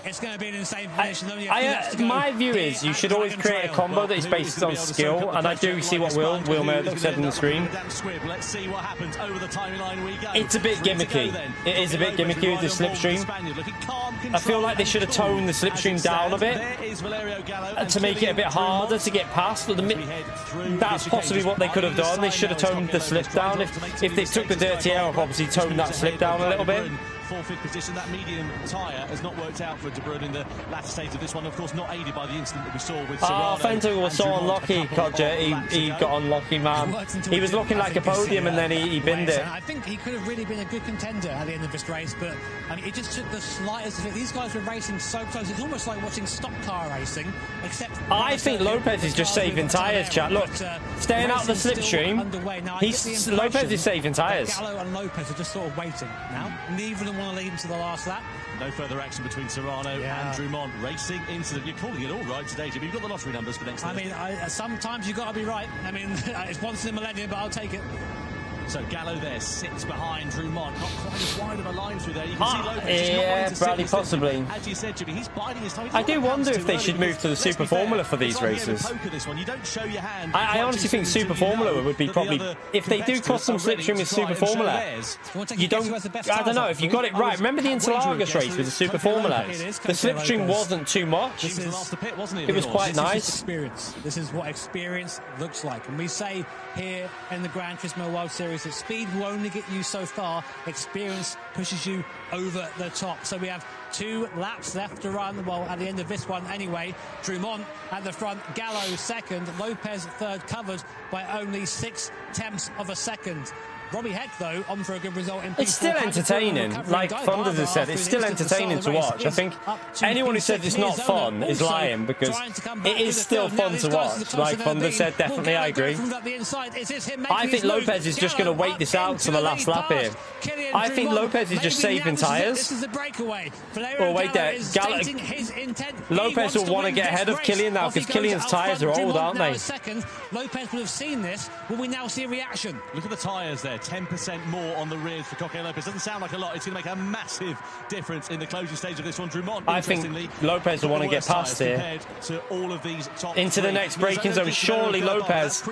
[SPEAKER 4] It's going to be an insane finish.
[SPEAKER 1] My view is you should always create a combo that is based on skill, and I do see what Will Murdoch said in the stream.
[SPEAKER 3] Let's see what happens. Over the timeline we go.
[SPEAKER 1] It's a bit gimmicky. It is a bit gimmicky with the slipstream. I feel like they should have toned the slipstream down a bit to make it a bit harder to get past. That's possibly what they could have done. They should have toned the slip down. If they took the dirty air off, obviously toned that slip down a little bit.
[SPEAKER 3] 4th position. That medium tyre has not worked out for De Bruyne in the latter stage of this one. Of course, not aided by the incident that we saw with Serrano.
[SPEAKER 1] Fanatec was so unlucky, Kodja. He got unlucky, man. He was looking like a podium, and then he binned it.
[SPEAKER 4] I think he could have really been a good contender at the end of this race, but I mean, it just took the slightest of it. These guys were racing so close. It's almost like watching stock car racing, except
[SPEAKER 1] I think Lopez is just saving tyres, chat. Look, staying out the slipstream. Lopez is saving tyres.
[SPEAKER 4] Gallo and Lopez are just sort of waiting now. Neither of them want to lead into the last lap.
[SPEAKER 3] No further action between Serrano and Dumont. Racing incident. You're calling it all right today, Jimmy. You've got the lottery numbers for next time.
[SPEAKER 4] I mean, sometimes you've got to be right. I mean, it's once in a millennium, but I'll take it.
[SPEAKER 3] So Gallo there sits behind Dumont, not quite as wide of a line through there. You can see Lopez
[SPEAKER 1] yeah, Bradley possibly.
[SPEAKER 3] As you said, Jimmy, he's biding his time.
[SPEAKER 1] I do wonder if they should move to the Super Formula for these races. I honestly think Super Formula would be probably, if they do custom slipstream with Super Formula, you don't, I don't know, if you got it right. Remember the Interlagos race with the Super Formula? The slipstream wasn't too much. It was quite nice.
[SPEAKER 4] This is what experience looks like. And we say here in the Gran Turismo World Series that speed will only get you so far. Experience pushes you over the top. So we have 2 laps left to run. Well, at the end of this one anyway. Dumont at the front, Gallo second, Lopez third, covered by only 6/10 of a second. Robbie Heck, though, on for a good result in P4.
[SPEAKER 1] It's still entertaining. Like Thunders has said, it's still entertaining to watch. I think anyone who says it's not fun is lying, because it is still fun to watch. Like Thunder said, definitely, I agree. I think Lopez is just going to wait this out to the last lap here. I think Lopez is just saving tyres. Oh, wait there. Lopez will want to get ahead of Killian now, because Killian's tyres are old, aren't they?
[SPEAKER 4] Lopez would have seen this. Will we now see a reaction?
[SPEAKER 3] Look at the tyres there. 10% more on the rears for Coque Lopez. Doesn't sound like a lot. It's going to make a massive difference in the closing stage of this one. Dumont,
[SPEAKER 1] I think Lopez will want to get past here
[SPEAKER 3] to all of these top
[SPEAKER 1] into the next braking zone. Surely Lopez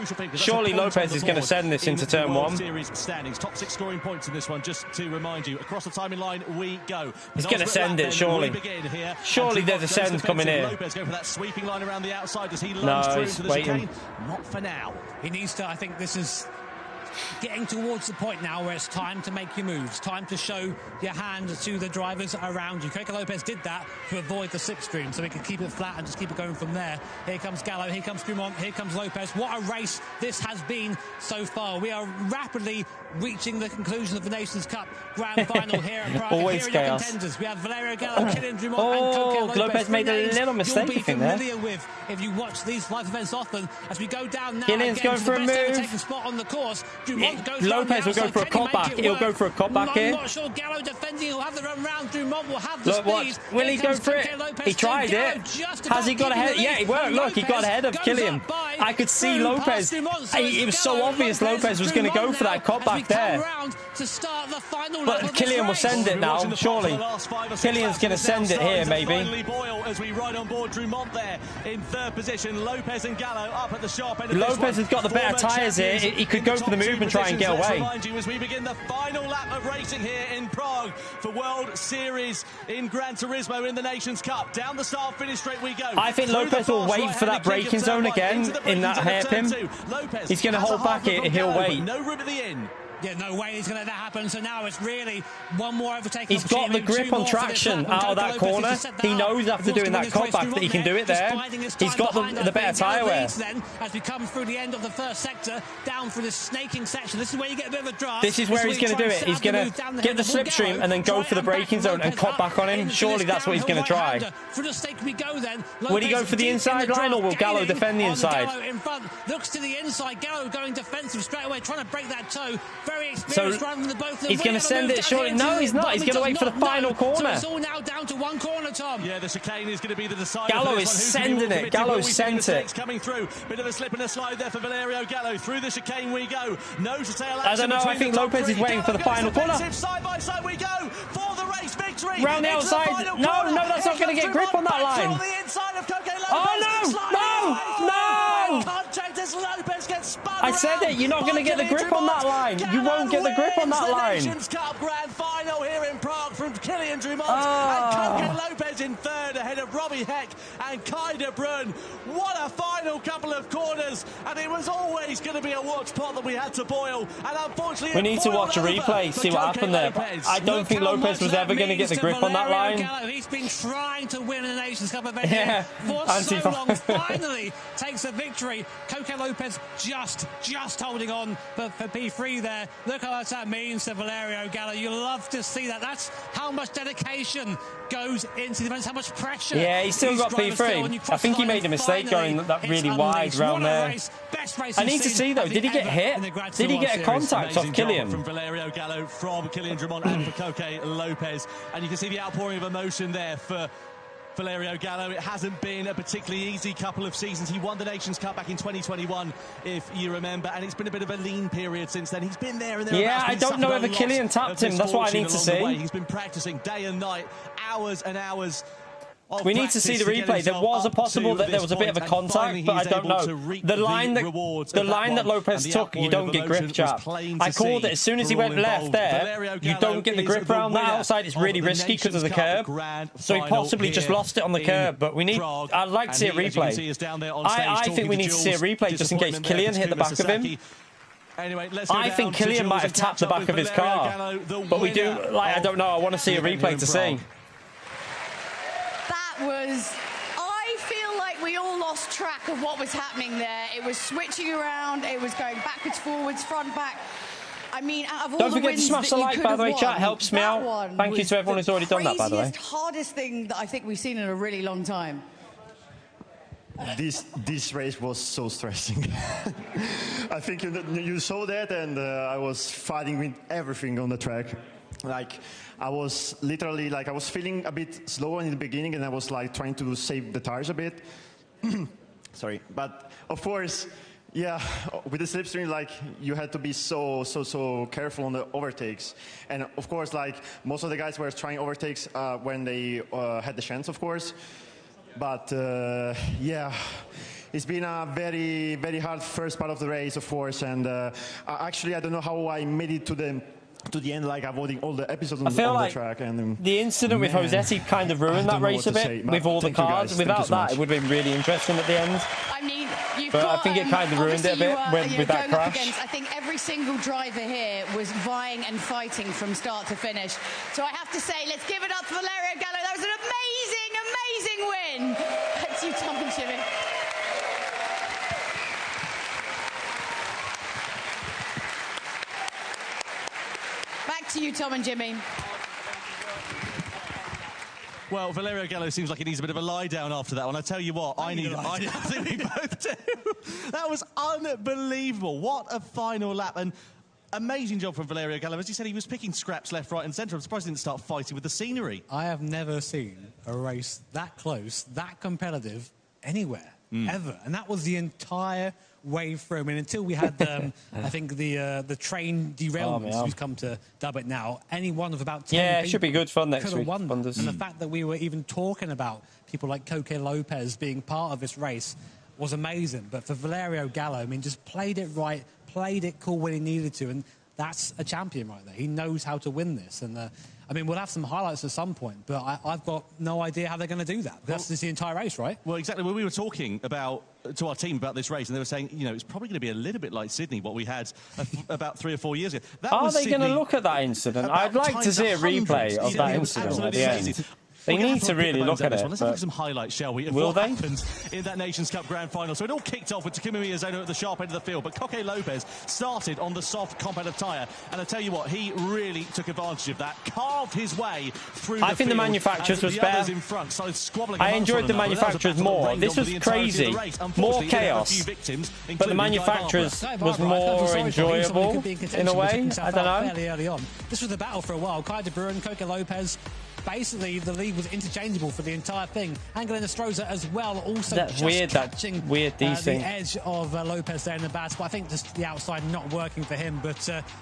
[SPEAKER 1] is going to send this into turn 1.
[SPEAKER 3] Series standings. Top 6 scoring points in this one. Just to remind you, across the timing line we go.
[SPEAKER 1] He's going to send it, surely. Surely there's a send coming here.
[SPEAKER 3] Lopez go for that sweeping line around the outside as he
[SPEAKER 1] no, he's waiting.
[SPEAKER 3] Not for now.
[SPEAKER 4] He needs to. I think this is. getting towards the point now where it's time to make your moves, time to show your hand to the drivers around you. Coco Lopez did that to avoid the slipstream, so he could keep it flat and just keep it going from there. Here comes Gallo, here comes Dumont, here comes Lopez. What a race this has been so far. We are rapidly reaching the conclusion of the Nations Cup Grand Final here at Prague.
[SPEAKER 1] Always
[SPEAKER 4] here are your
[SPEAKER 1] chaos.
[SPEAKER 4] contenders. We have Valerio Gallo, Kylian Dumont, and Coco Lopez.
[SPEAKER 1] Lopez made a little mistake,
[SPEAKER 4] you'll be
[SPEAKER 1] I think, there.
[SPEAKER 4] familiar with if you watch these live events often. As we go down now,
[SPEAKER 1] Kylian's going for a move.
[SPEAKER 4] Spot on the course. Dumont goes
[SPEAKER 1] Lopez will go for a cutback. He'll go for a cutback here.
[SPEAKER 4] I'm not sure Gallo defending. He'll have the run round. Dumont will have the
[SPEAKER 1] Look,
[SPEAKER 4] speed.
[SPEAKER 1] what? Will he go for it? He tried it. Has he got ahead? Yeah, it worked. Look, he got ahead of Kylian. I could see Lopez. It was so obvious Lopez was going to go for that cutback there. But Kylian will send it now, surely. Kylian's going to send it here, maybe.
[SPEAKER 3] As we ride on board Dumont there in third position. Lopez and Gallo up at the sharp end of
[SPEAKER 1] Lopez has got the better tyres here. He could go for the move and try and get away.
[SPEAKER 3] Remind you as we begin the final lap of racing here in Prague for World Series in Gran Turismo in the Nations Cup. Down the start finish straight we go.
[SPEAKER 1] I think Lopez will wait for that braking zone again in that hairpin. He's going to hold back it. He'll wait.
[SPEAKER 3] No room at the end.
[SPEAKER 4] Yeah, no way he's going to let that happen. So now it's really one more overtaking.
[SPEAKER 1] He's got the grip on traction out of that corner. He knows after doing that cutback that he can do it there. He's got the better tyre wear.
[SPEAKER 4] Then, as we come through the end of the first sector, down through this snaking section, this is where you get a bit of a drive.
[SPEAKER 1] This is where he's going to do it. He's going to get the slipstream and then go for the braking zone and cut back on him. Surely that's what he's going to try.
[SPEAKER 4] For the stake we go then.
[SPEAKER 1] Will he go for the inside line or will Gallo defend the inside?
[SPEAKER 4] Gallo in front, looks to the inside. Gallo going defensive straight away, trying to break that toe. Very experienced.
[SPEAKER 1] So he's going to send it shortly. No, he's not. He's going to wait for the final corner.
[SPEAKER 4] So it's all now down to one corner, Tom.
[SPEAKER 3] Yeah, the chicane is going to be the decider.
[SPEAKER 1] Gallo is sending it. Gallo sent it.
[SPEAKER 3] Coming through. Bit of a slip and a slide there for Valerio Gallo. Through the chicane we go. Nose to tail action.
[SPEAKER 1] I don't know. I think Lopez is waiting for the final corner.
[SPEAKER 3] Side by side we go for the race victory.
[SPEAKER 1] Round the outside. No, that's not going to get grip on that line. Oh, no. I said it. You're not going to get the grip on that line. You won't get the grip on that line.
[SPEAKER 3] Nations Cup Grand Final here in Prague from Kylian Dumont and Coco Lopez in third ahead of Robbie Heck and Kai de Bruyne. What a final couple of corners, and it was always going to be a watch pot that we had to boil, and unfortunately
[SPEAKER 1] we need to watch a replay, see what happened there. I don't think Lopez was ever going to get the grip on that line.
[SPEAKER 4] He's been trying to win a Nations Cup event for so long. Finally takes a victory. Coco Lopez just holding on for P3 there. Look how much that means to Valerio Gallo. You love to see that. That's how much dedication goes into the events, how much pressure.
[SPEAKER 1] Yeah, he's still got P3. I think he made a mistake going that really wide round there. I need to see though, did he get hit? Did he get a contact off Kylian?
[SPEAKER 3] From Valerio Gallo, from Kylian Dumont and for Coco Lopez. And you can see the outpouring of emotion there for Valerio Gallo. It hasn't been a particularly easy couple of seasons. He won the Nations Cup back in 2021, if you remember, and it's been a bit of a lean period since then. He's been there and there.
[SPEAKER 1] Yeah, I don't know whether Kylian tapped him. That's what I need to see.
[SPEAKER 3] He's been practicing day and night, hours and hours.
[SPEAKER 1] We need to see the replay. There was a possible that there was a bit of a contact, but I don't know. The line that Lopez took, you don't get grip, chap. I called it as soon as he went left there. You don't get the grip around that outside. It's really risky because of the curb. So he possibly just lost it on the curb. But we need. I'd like to see a replay. I think we need to see a replay just in case Kylian hit the back of him. I think Kylian might have tapped the back of his car, but we do. I don't know. I want to see a replay to see.
[SPEAKER 8] I feel like we all lost track of what was happening there. It was switching around, it was going backwards, forwards, front, back. I mean, out of all
[SPEAKER 1] don't forget to smash the like, by the way, chat helps me out. Thank you to everyone who's already done that, by the way.
[SPEAKER 8] The hardest thing that I think we've seen in a really long time.
[SPEAKER 12] This race was so stressing. I think you saw that, and I was fighting with everything on the track. Like, I was literally, I was feeling a bit slow in the beginning, and I was trying to save the tires a bit. Sorry, but of course, yeah, with the slipstream, you had to be so careful on the overtakes. And of course, most of the guys were trying overtakes when they had the chance, of course. But yeah, it's been a very hard first part of the race, of course. And actually, I don't know how I made it to the to the end, like avoiding all the episodes on,
[SPEAKER 1] I feel
[SPEAKER 12] on
[SPEAKER 1] like
[SPEAKER 12] the track. And
[SPEAKER 1] the incident with Josetti kind of ruined that race a bit with all the cars. Without that, it would have been really interesting at the end.
[SPEAKER 8] I mean,
[SPEAKER 1] But I think it kind of ruined it a bit with that crash.
[SPEAKER 8] Against, I think every single driver here was vying and fighting from start to finish. So I have to say, let's give it up for Valerio Gallo. That was an amazing, amazing win. That's you, Tom and Jimmy. Back to you, Tom and Jimmy.
[SPEAKER 3] Well, Valerio Gallo seems like he needs a bit of a lie down after that one. I tell you what, I think we both do. That was unbelievable. What a final lap. And amazing job from Valerio Gallo. As he said, he was picking scraps left, right and centre. I'm surprised he didn't start fighting with the scenery.
[SPEAKER 4] I have never seen a race that close, that competitive, anywhere, ever. And that was the entire way through. I mean, until we had, I think, the train derailments, we've come to dub it now, any one of about 10
[SPEAKER 1] Yeah, it
[SPEAKER 4] people
[SPEAKER 1] should be good fun next week.
[SPEAKER 4] Won. And the fact that we were even talking about people like Coque Lopez being part of this race was amazing. But for Valerio Gallo, I mean, just played it right, played it cool when he needed to, and that's a champion right there. He knows how to win this. And I mean, we'll have some highlights at some point, but I've got no idea how they're going to do that. That's just the entire race, right?
[SPEAKER 3] Well, exactly. When we were talking to our team about this race, and they were saying, you know, it's probably going to be a little bit like Sydney, what we had about 3 or 4 years ago.
[SPEAKER 1] Are they going to look at that incident? I'd like to see a replay of that incident at the end. They need to really look at it.
[SPEAKER 3] Let's look at some highlights, shall we?
[SPEAKER 1] Will they?
[SPEAKER 3] Happened in that Nations Cup Grand Final. So it all kicked off with Takuma Miyazono at the sharp end of the field, but Coque Lopez started on the soft competitive tyre. And I tell you what, he really took advantage of that, carved his way through
[SPEAKER 1] I think the manufacturers was better.
[SPEAKER 3] In front started squabbling.
[SPEAKER 1] I enjoyed the manufacturers more. This was crazy. More chaos. But the manufacturers was more enjoyable in a way. I don't know.
[SPEAKER 4] Fairly early on. This was the battle for a while. Kai de Bruin, Coque Lopez. Basically, the lead was interchangeable for the entire thing. Angel Nestroza as well, also
[SPEAKER 1] that's weird,
[SPEAKER 4] catching
[SPEAKER 1] the
[SPEAKER 4] edge of Lopez there in the bad spot. I think just the outside not working for him. But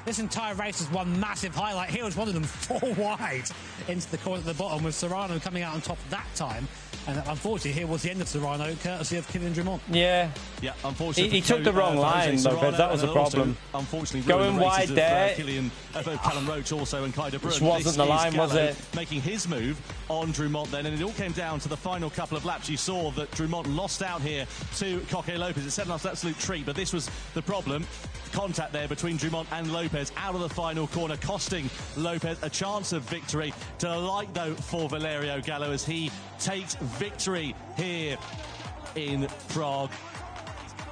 [SPEAKER 4] this entire race is one massive highlight. Here was one of them 4 wide into the corner at the bottom, with Serrano coming out on top that time. And unfortunately, here was the end of Serrano, courtesy of Kylian Drummond.
[SPEAKER 1] Yeah,
[SPEAKER 3] unfortunately.
[SPEAKER 1] He took the wrong line, Lopez. That was the problem.
[SPEAKER 3] Unfortunately,
[SPEAKER 1] going wide there.
[SPEAKER 3] Callum Roach also and Kai de Bruin.
[SPEAKER 1] Which wasn't the line, was it?
[SPEAKER 3] Making his move on Drummond then, and it all came down to the final couple of laps. You saw that Drummond lost out here to Coque Lopez. It set an absolute treat, but this was the problem. Contact there between Drummond and Lopez out of the final corner, costing Lopez a chance of victory. Delight, though, for Valerio Gallo as he takes victory here in Prague.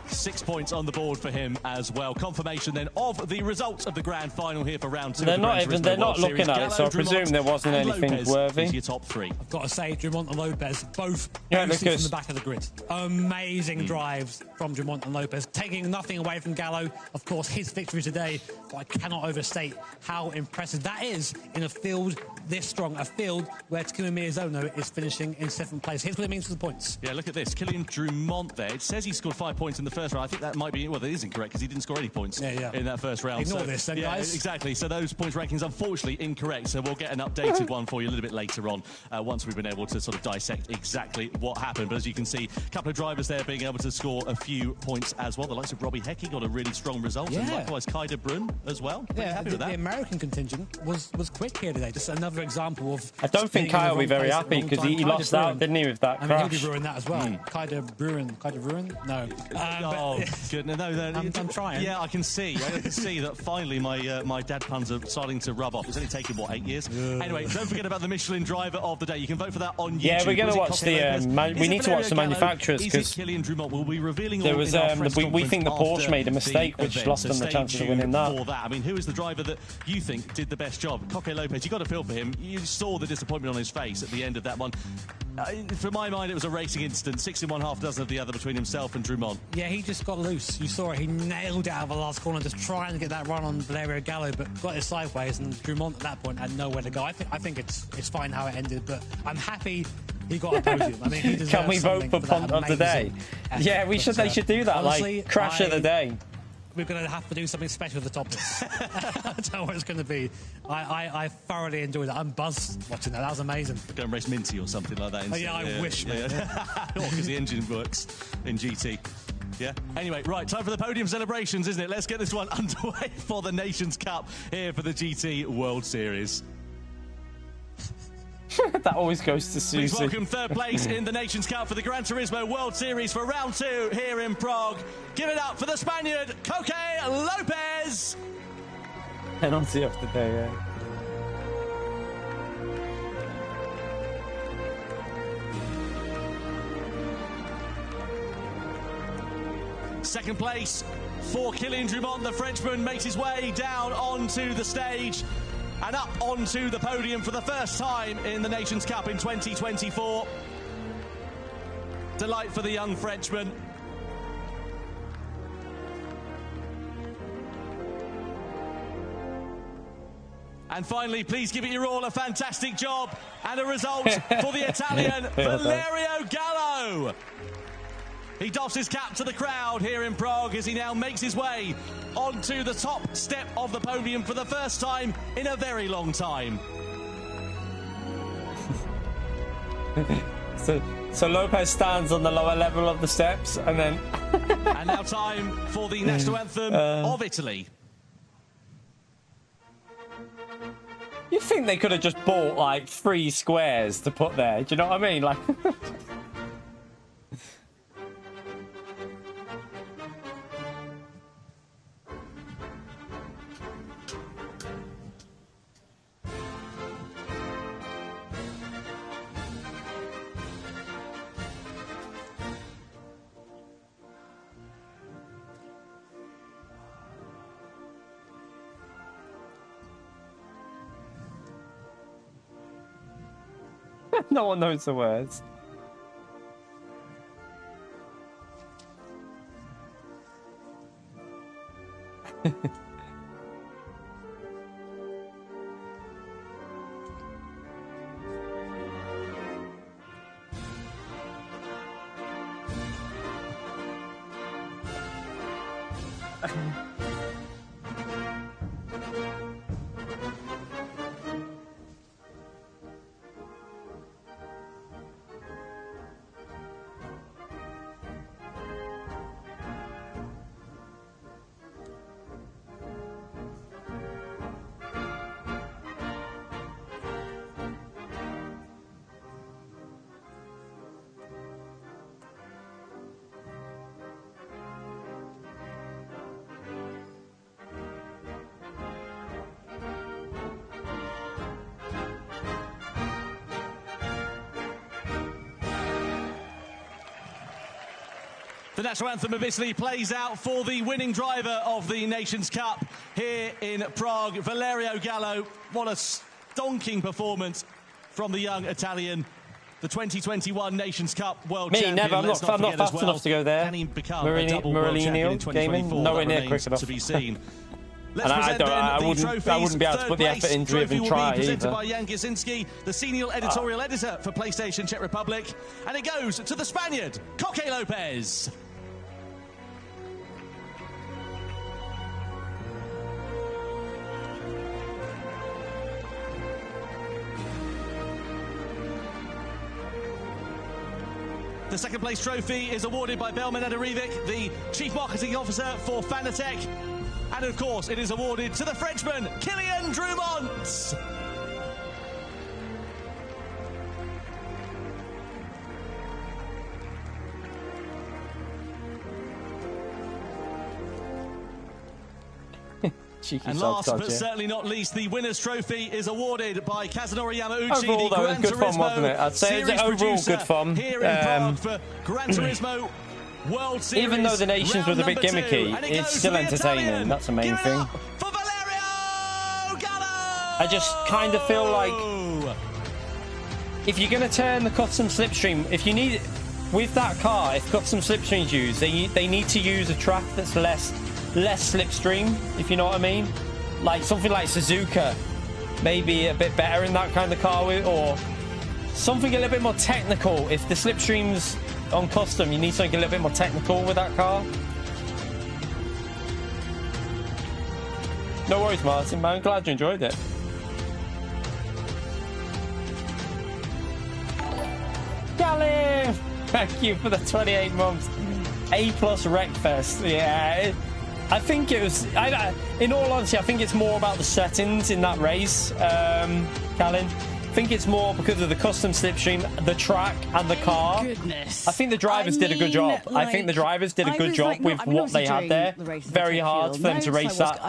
[SPEAKER 3] 6 points on the board for him as well. Confirmation then of the results of the grand final here for round 2.
[SPEAKER 1] They're not looking at it, so I presume there wasn't anything worthy.
[SPEAKER 3] Your top 3.
[SPEAKER 4] I've got to say, Drummond and Lopez both from the back of the grid. Amazing drives from Drummond and Lopez, taking nothing away from Gallo. Of course, his victory today, but I cannot overstate how impressive that is in a field this strong, a field where Takuma Miyazono is finishing in 7th place. Here's what it means for the points.
[SPEAKER 3] Yeah, look at this. Kylian Drummond there. It says he scored 5 points in the first round. I think that might be, well, that isn't correct because he didn't score any points in that first round.
[SPEAKER 4] Ignore this then, guys.
[SPEAKER 3] Exactly. So those points rankings, unfortunately, incorrect. So we'll get an updated one for you a little bit later on once we've been able to sort of dissect exactly what happened. But as you can see, a couple of drivers there being able to score a few points as well. The likes of Robbie Hecky got a really strong result, and likewise Kai de Bruin as well. Pretty happy with that.
[SPEAKER 4] The American contingent was quick here today. Just another example of...
[SPEAKER 1] I don't think Kai will be very happy because he lost out, didn't he, with that crash?
[SPEAKER 4] I mean, he'll be ruining that as well. Kai de Bruin? No.
[SPEAKER 3] Oh, goodness. No,
[SPEAKER 4] I'm trying.
[SPEAKER 3] Yeah, I can see that finally my dad puns are starting to rub off. It's only taken, what, 8 years? Anyway, don't forget about the Michelin driver of the day. You can vote for that on YouTube.
[SPEAKER 1] Yeah, we're going to watch we need to watch the manufacturers because
[SPEAKER 3] we'll be revealing
[SPEAKER 1] there was we think the Porsche made a mistake which lost them the chances of winning that.
[SPEAKER 3] I mean, who is the driver that you think did the best job? Coque Lopez, you got a feel for him. You saw the disappointment on his face at the end of that one. For my mind, it was a racing incident. 6 in one, half dozen of the other between himself and Drummond.
[SPEAKER 4] Yeah, he just got loose. You saw it. He nailed it out of the last corner, just trying to get that run on Valerio Gallo, but got it sideways, and Drummond at that point had nowhere to go. I think it's fine how it ended, but I'm happy he got a podium. I mean, he deserves
[SPEAKER 1] Can we vote for punt of the day? Yeah, we should. They should do that. Honestly, like crash of the day.
[SPEAKER 4] We're going to have to do something special with the topics. I don't know what it's going to be. I thoroughly enjoyed it. I'm buzzed watching that. That was amazing.
[SPEAKER 3] Go and race Minty or something like that.
[SPEAKER 4] I wish, mate.
[SPEAKER 3] Because the engine works in GT. Yeah. Anyway, right, time for the podium celebrations, isn't it? Let's get this one underway for the Nations Cup here for the GT World Series.
[SPEAKER 1] That always goes to Susie.
[SPEAKER 3] Please welcome third place in the Nations Cup for the Gran Turismo World Series for round 2 here in Prague. Give it up for the Spaniard, Coque Lopez.
[SPEAKER 1] Penalty of the day, yeah.
[SPEAKER 3] Second place for Kylian Drumont, the Frenchman, makes his way down onto the stage and up onto the podium for the first time in the Nations Cup in 2024. Delight for the young Frenchman. And finally, please give it your all, a fantastic job and a result for the Italian Valerio Gallo. He doffs his cap to the crowd here in Prague as he now makes his way onto the top step of the podium for the first time in a very long time.
[SPEAKER 1] So Lopez stands on the lower level of the steps and then...
[SPEAKER 3] And now time for the national anthem of Italy.
[SPEAKER 1] You think they could have just bought like 3 squares to put there? Do you know what I mean? Like... No one knows the words.
[SPEAKER 3] The national anthem of Italy plays out for the winning driver of the Nations Cup here in Prague, Valerio Gallo. What a stonking performance from the young Italian. The 2021 Nations Cup World Champion.
[SPEAKER 1] Never. I'm not fast enough to go there.
[SPEAKER 3] Can he become a double World Champion in 2024?
[SPEAKER 1] Nowhere near quick enough
[SPEAKER 3] To be seen.
[SPEAKER 1] And I wouldn't be able to put the effort into even try
[SPEAKER 3] presented
[SPEAKER 1] either.
[SPEAKER 3] by Jan Gisinski, the senior editorial editor for PlayStation Czech Republic, and it goes to the Spaniard, Coque Lopez. The second place trophy is awarded by Belman Adarivic, the Chief Marketing Officer for Fanatec. And of course, it is awarded to the Frenchman, Kylian Drumont. And last but certainly not least, the winner's trophy is awarded by Kazunori Yamauchi,
[SPEAKER 1] overall,
[SPEAKER 3] the Gran
[SPEAKER 1] good
[SPEAKER 3] Turismo
[SPEAKER 1] fun, wasn't it? I'd say
[SPEAKER 3] series
[SPEAKER 1] overall good fun.
[SPEAKER 3] Here in Prague for Gran Turismo World Series.
[SPEAKER 1] Even though the nations was a bit gimmicky, it's still entertaining. That's the main thing.
[SPEAKER 3] For Valerio Gallo!
[SPEAKER 1] I just kind of feel like if you're going to turn the custom slipstream, if you need with that car, if custom slipstream's used, they need to use a track that's less slipstream, if you know what I mean. Like something like Suzuka, maybe a bit better in that kind of car, or something a little bit more technical. If the slipstream's on custom, you need something a little bit more technical with that car. No worries, Martin, man. I'm glad you enjoyed it. Gally! Thank you for the 28 months. A+ Wreckfest. Yeah, I think it was. In all honesty, I think it's more about the settings in that race, Callan. I think it's more because of the custom slipstream, the track, and the car.
[SPEAKER 8] Goodness.
[SPEAKER 1] I think the drivers did a good job. I think the drivers did a good job with what they had there. Very hard for them to race that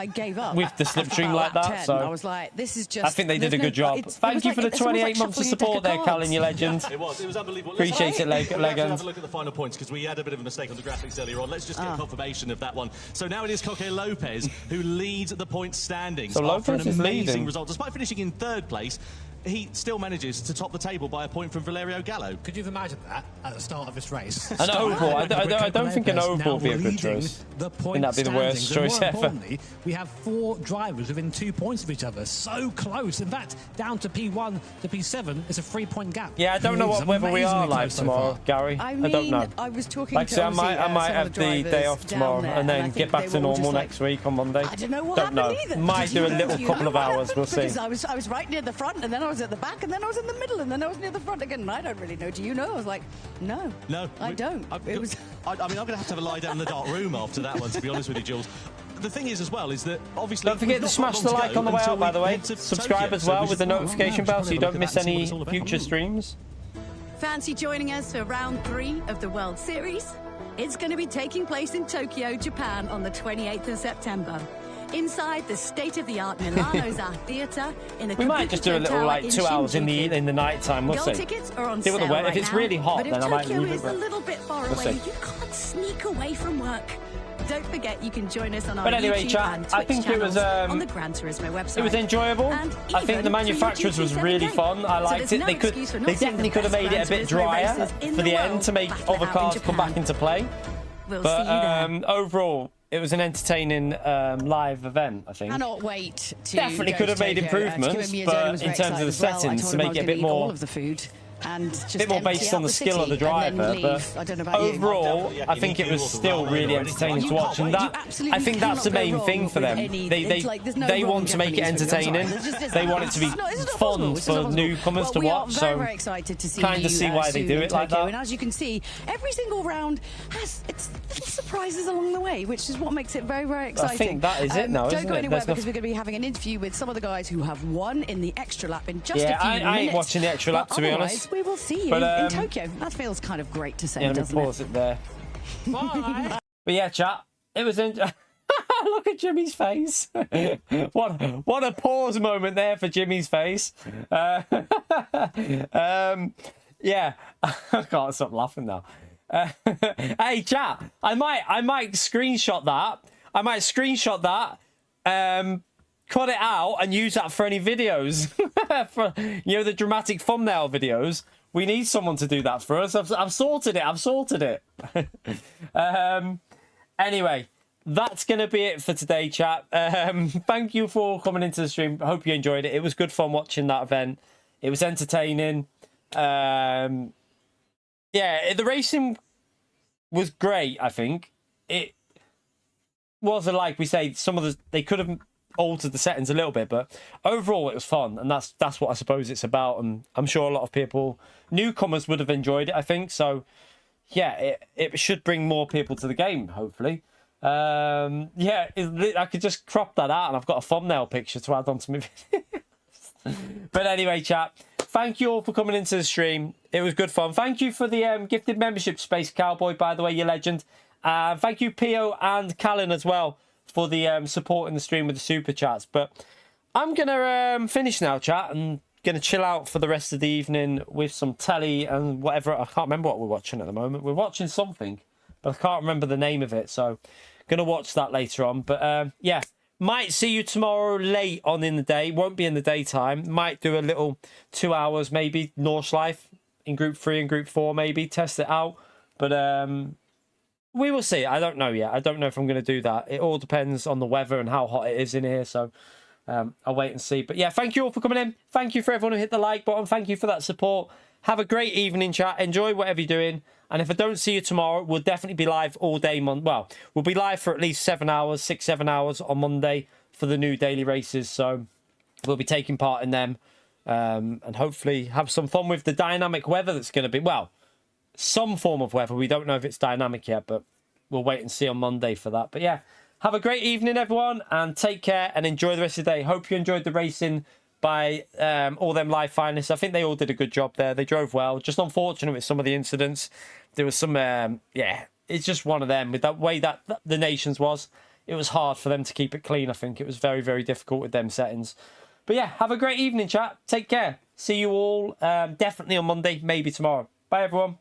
[SPEAKER 1] with the slipstream like that. So
[SPEAKER 8] I was like, this is just.
[SPEAKER 1] I think they did a good job. Thank you for the 28 months of support there, Callan, you legend.
[SPEAKER 3] It was unbelievable.
[SPEAKER 1] Appreciate it, legend.
[SPEAKER 3] Let's have a look at the final points because we had a bit of a mistake on the graphics earlier on. Let's just get confirmation of that one. So now it is Coque Lopez who leads the point standings
[SPEAKER 1] So
[SPEAKER 3] after an
[SPEAKER 1] Lopez is
[SPEAKER 3] amazing
[SPEAKER 1] leading.
[SPEAKER 3] result. Despite finishing in 3rd place, he still manages to top the table by a point from Valerio Gallo.
[SPEAKER 4] Could you have imagined that at the start of this race?
[SPEAKER 1] An oval. I don't think an oval would be a good choice. I think that'd be the worst choice ever.
[SPEAKER 4] We have 4 drivers within 2 points of each other. So close. In fact, down to P1 to P7 is a 3-point gap.
[SPEAKER 1] Yeah, I don't know whether we are live tomorrow, Gary. I don't know.
[SPEAKER 2] I was talking
[SPEAKER 1] Like I
[SPEAKER 2] to
[SPEAKER 1] say, I might have the day off tomorrow and then get back to normal next week on Monday.
[SPEAKER 2] I don't know what happened either.
[SPEAKER 1] Might do a little couple of hours. We'll see.
[SPEAKER 2] Because I was right near the front, and then I was at the back, and then I was in the middle, and then I was near the front again. And I don't really know. Do you know? I was like, no, I don't. It was.
[SPEAKER 3] I'm going to have to lie down in the dark room after that one, to be honest with you, Jules. The thing is, as well, is that obviously.
[SPEAKER 1] Don't forget to smash the like on the way out, by the way. Subscribe as well with the notification bell so you don't miss any future streams.
[SPEAKER 2] Fancy joining us for round 3 of the World Series? It's going to be taking place in Tokyo, Japan on the 28th of September. Inside the state-of-the-art Milano's Art Theatre in the
[SPEAKER 1] We might just do a little like 2 hours in the night time. We'll see.
[SPEAKER 2] Tickets are on
[SPEAKER 1] See what the
[SPEAKER 2] sale
[SPEAKER 1] weather.
[SPEAKER 2] right
[SPEAKER 1] If it's
[SPEAKER 2] now,
[SPEAKER 1] really hot,
[SPEAKER 2] but if
[SPEAKER 1] then I might
[SPEAKER 2] Tokyo
[SPEAKER 1] leave it.
[SPEAKER 2] is a little bit far
[SPEAKER 1] we'll
[SPEAKER 2] away,
[SPEAKER 1] see.
[SPEAKER 2] you can't sneak away from work. Don't forget, you can join us on our
[SPEAKER 1] But anyway,
[SPEAKER 2] YouTube
[SPEAKER 1] chat,
[SPEAKER 2] and
[SPEAKER 1] I
[SPEAKER 2] Twitch
[SPEAKER 1] think it was
[SPEAKER 2] channels on the Gran Turismo website.
[SPEAKER 1] It was enjoyable.
[SPEAKER 2] And
[SPEAKER 1] I think
[SPEAKER 2] even
[SPEAKER 1] the
[SPEAKER 2] through your
[SPEAKER 1] manufacturers was really
[SPEAKER 2] GT7
[SPEAKER 1] fun. I
[SPEAKER 2] So
[SPEAKER 1] liked
[SPEAKER 2] there's
[SPEAKER 1] it.
[SPEAKER 2] no
[SPEAKER 1] They
[SPEAKER 2] excuse for not
[SPEAKER 1] they
[SPEAKER 2] seeing
[SPEAKER 1] definitely
[SPEAKER 2] the
[SPEAKER 1] could have
[SPEAKER 2] best
[SPEAKER 1] made it a
[SPEAKER 2] Gran
[SPEAKER 1] bit
[SPEAKER 2] Turismo
[SPEAKER 1] drier
[SPEAKER 2] races in
[SPEAKER 1] for the end
[SPEAKER 2] world
[SPEAKER 1] to make
[SPEAKER 2] battling
[SPEAKER 1] other
[SPEAKER 2] out in
[SPEAKER 1] cars come back
[SPEAKER 2] Japan.
[SPEAKER 1] into play.
[SPEAKER 2] We'll see
[SPEAKER 1] But
[SPEAKER 2] you there.
[SPEAKER 1] overall, it was an entertaining live event, I think.
[SPEAKER 8] Cannot wait to
[SPEAKER 1] Definitely
[SPEAKER 8] go
[SPEAKER 1] could have
[SPEAKER 8] to
[SPEAKER 1] made
[SPEAKER 8] Tokyo.
[SPEAKER 1] improvements,
[SPEAKER 8] Kimmy Miyazono
[SPEAKER 1] but
[SPEAKER 8] was
[SPEAKER 1] in
[SPEAKER 8] very
[SPEAKER 1] terms of the
[SPEAKER 8] excited as well. I
[SPEAKER 1] settings
[SPEAKER 8] told
[SPEAKER 1] to
[SPEAKER 8] him I
[SPEAKER 1] make
[SPEAKER 8] was
[SPEAKER 1] it a
[SPEAKER 8] gonna
[SPEAKER 1] bit
[SPEAKER 8] eat
[SPEAKER 1] more
[SPEAKER 8] all of the food and just
[SPEAKER 1] a bit more
[SPEAKER 8] empty
[SPEAKER 1] based
[SPEAKER 8] out
[SPEAKER 1] on the skill of the
[SPEAKER 8] city and
[SPEAKER 1] driver,
[SPEAKER 8] then
[SPEAKER 1] but
[SPEAKER 8] leave. I don't know about you.
[SPEAKER 1] overall, I think it was still really entertaining to watch, and that I think that's the main thing for them. They want to make it entertaining. They want it to be fun for newcomers to watch. So
[SPEAKER 8] very excited to see
[SPEAKER 1] kind
[SPEAKER 8] you
[SPEAKER 1] of see why they
[SPEAKER 8] soon
[SPEAKER 1] do
[SPEAKER 8] in
[SPEAKER 1] it like
[SPEAKER 8] Tokyo.
[SPEAKER 1] that.
[SPEAKER 8] And as you can see, every single round has its little surprises along the way, which is what makes it very, very exciting.
[SPEAKER 1] I think that is it now,
[SPEAKER 8] Don't
[SPEAKER 1] isn't
[SPEAKER 8] go
[SPEAKER 1] it?
[SPEAKER 8] anywhere
[SPEAKER 1] There's
[SPEAKER 8] because we're going to be having an interview with some of the guys who have won in the extra lap in just
[SPEAKER 1] Yeah,
[SPEAKER 8] a few minutes.
[SPEAKER 1] I ain't watching the extra lap,
[SPEAKER 8] But
[SPEAKER 1] to be
[SPEAKER 8] otherwise,
[SPEAKER 1] honest.
[SPEAKER 8] we will see you
[SPEAKER 1] But,
[SPEAKER 8] in Tokyo. That feels kind of great to say,
[SPEAKER 1] Yeah, let me
[SPEAKER 8] doesn't it?
[SPEAKER 1] pause it there.
[SPEAKER 4] Bye.
[SPEAKER 1] But yeah, chat, it was. Look at Jimmy's face. What a pause moment there for Jimmy's face. Yeah, I can't stop laughing now. Hey, chat, I might screenshot that. I might screenshot that. Cut it out and use that for any videos. For the dramatic thumbnail videos. We need someone to do that for us. I've sorted it. Anyway, that's going to be it for today, chat. Thank you for coming into the stream. I hope you enjoyed it. It was good fun watching that event. It was entertaining. Yeah, the racing was great, I think. It was, like we say, they could have altered the settings a little bit, but overall it was fun, and that's what I suppose it's about. And I'm sure a lot of people, newcomers, would have enjoyed it, I think. So yeah, it should bring more people to the game, hopefully. Yeah, I could just crop that out and I've got a thumbnail picture to add on to my videos. But anyway, chat, thank you all for coming into the stream. It was good fun. Thank you for the gifted membership, Space Cowboy, by the way, you legend. Thank you, Pio and Callan, as well, for the support in the stream with the super chats. But I'm going to finish now, chat, and going to chill out for the rest of the evening with some telly and whatever. I can't remember what we're watching at the moment. We're watching something, but I can't remember the name of it. So going to watch that later on. But yeah, might see you tomorrow late on in the day. Won't be in the daytime. Might do a little 2 hours, maybe, Nordschleife in Group 3 and Group 4, maybe. Test it out. But we will see. I don't know yet. I don't know if I'm going to do that. It all depends on the weather and how hot it is in here. So I'll wait and see. But yeah, thank you all for coming in. Thank you for everyone who hit the like button. Thank you for that support. Have a great evening, chat. Enjoy whatever you're doing. And if I don't see you tomorrow, we'll definitely be live all day. Well, we'll be live for at least 7 hours, 6-7 hours on Monday for the new daily races. So we'll be taking part in them and hopefully have some fun with the dynamic weather that's going to be, well, some form of weather. We don't know if it's dynamic yet, but we'll wait and see on Monday for that. But yeah, have a great evening, everyone, and take care and enjoy the rest of the day. Hope you enjoyed the racing by all them live finalists. I think they all did a good job there. They drove well. Just unfortunate with some of the incidents. There was some, yeah, it's just one of them. With that way that the Nations was, it was hard for them to keep it clean, I think. It was very, very difficult with them settings. But yeah, have a great evening, chat. Take care. See you all definitely on Monday, maybe tomorrow. Bye, everyone.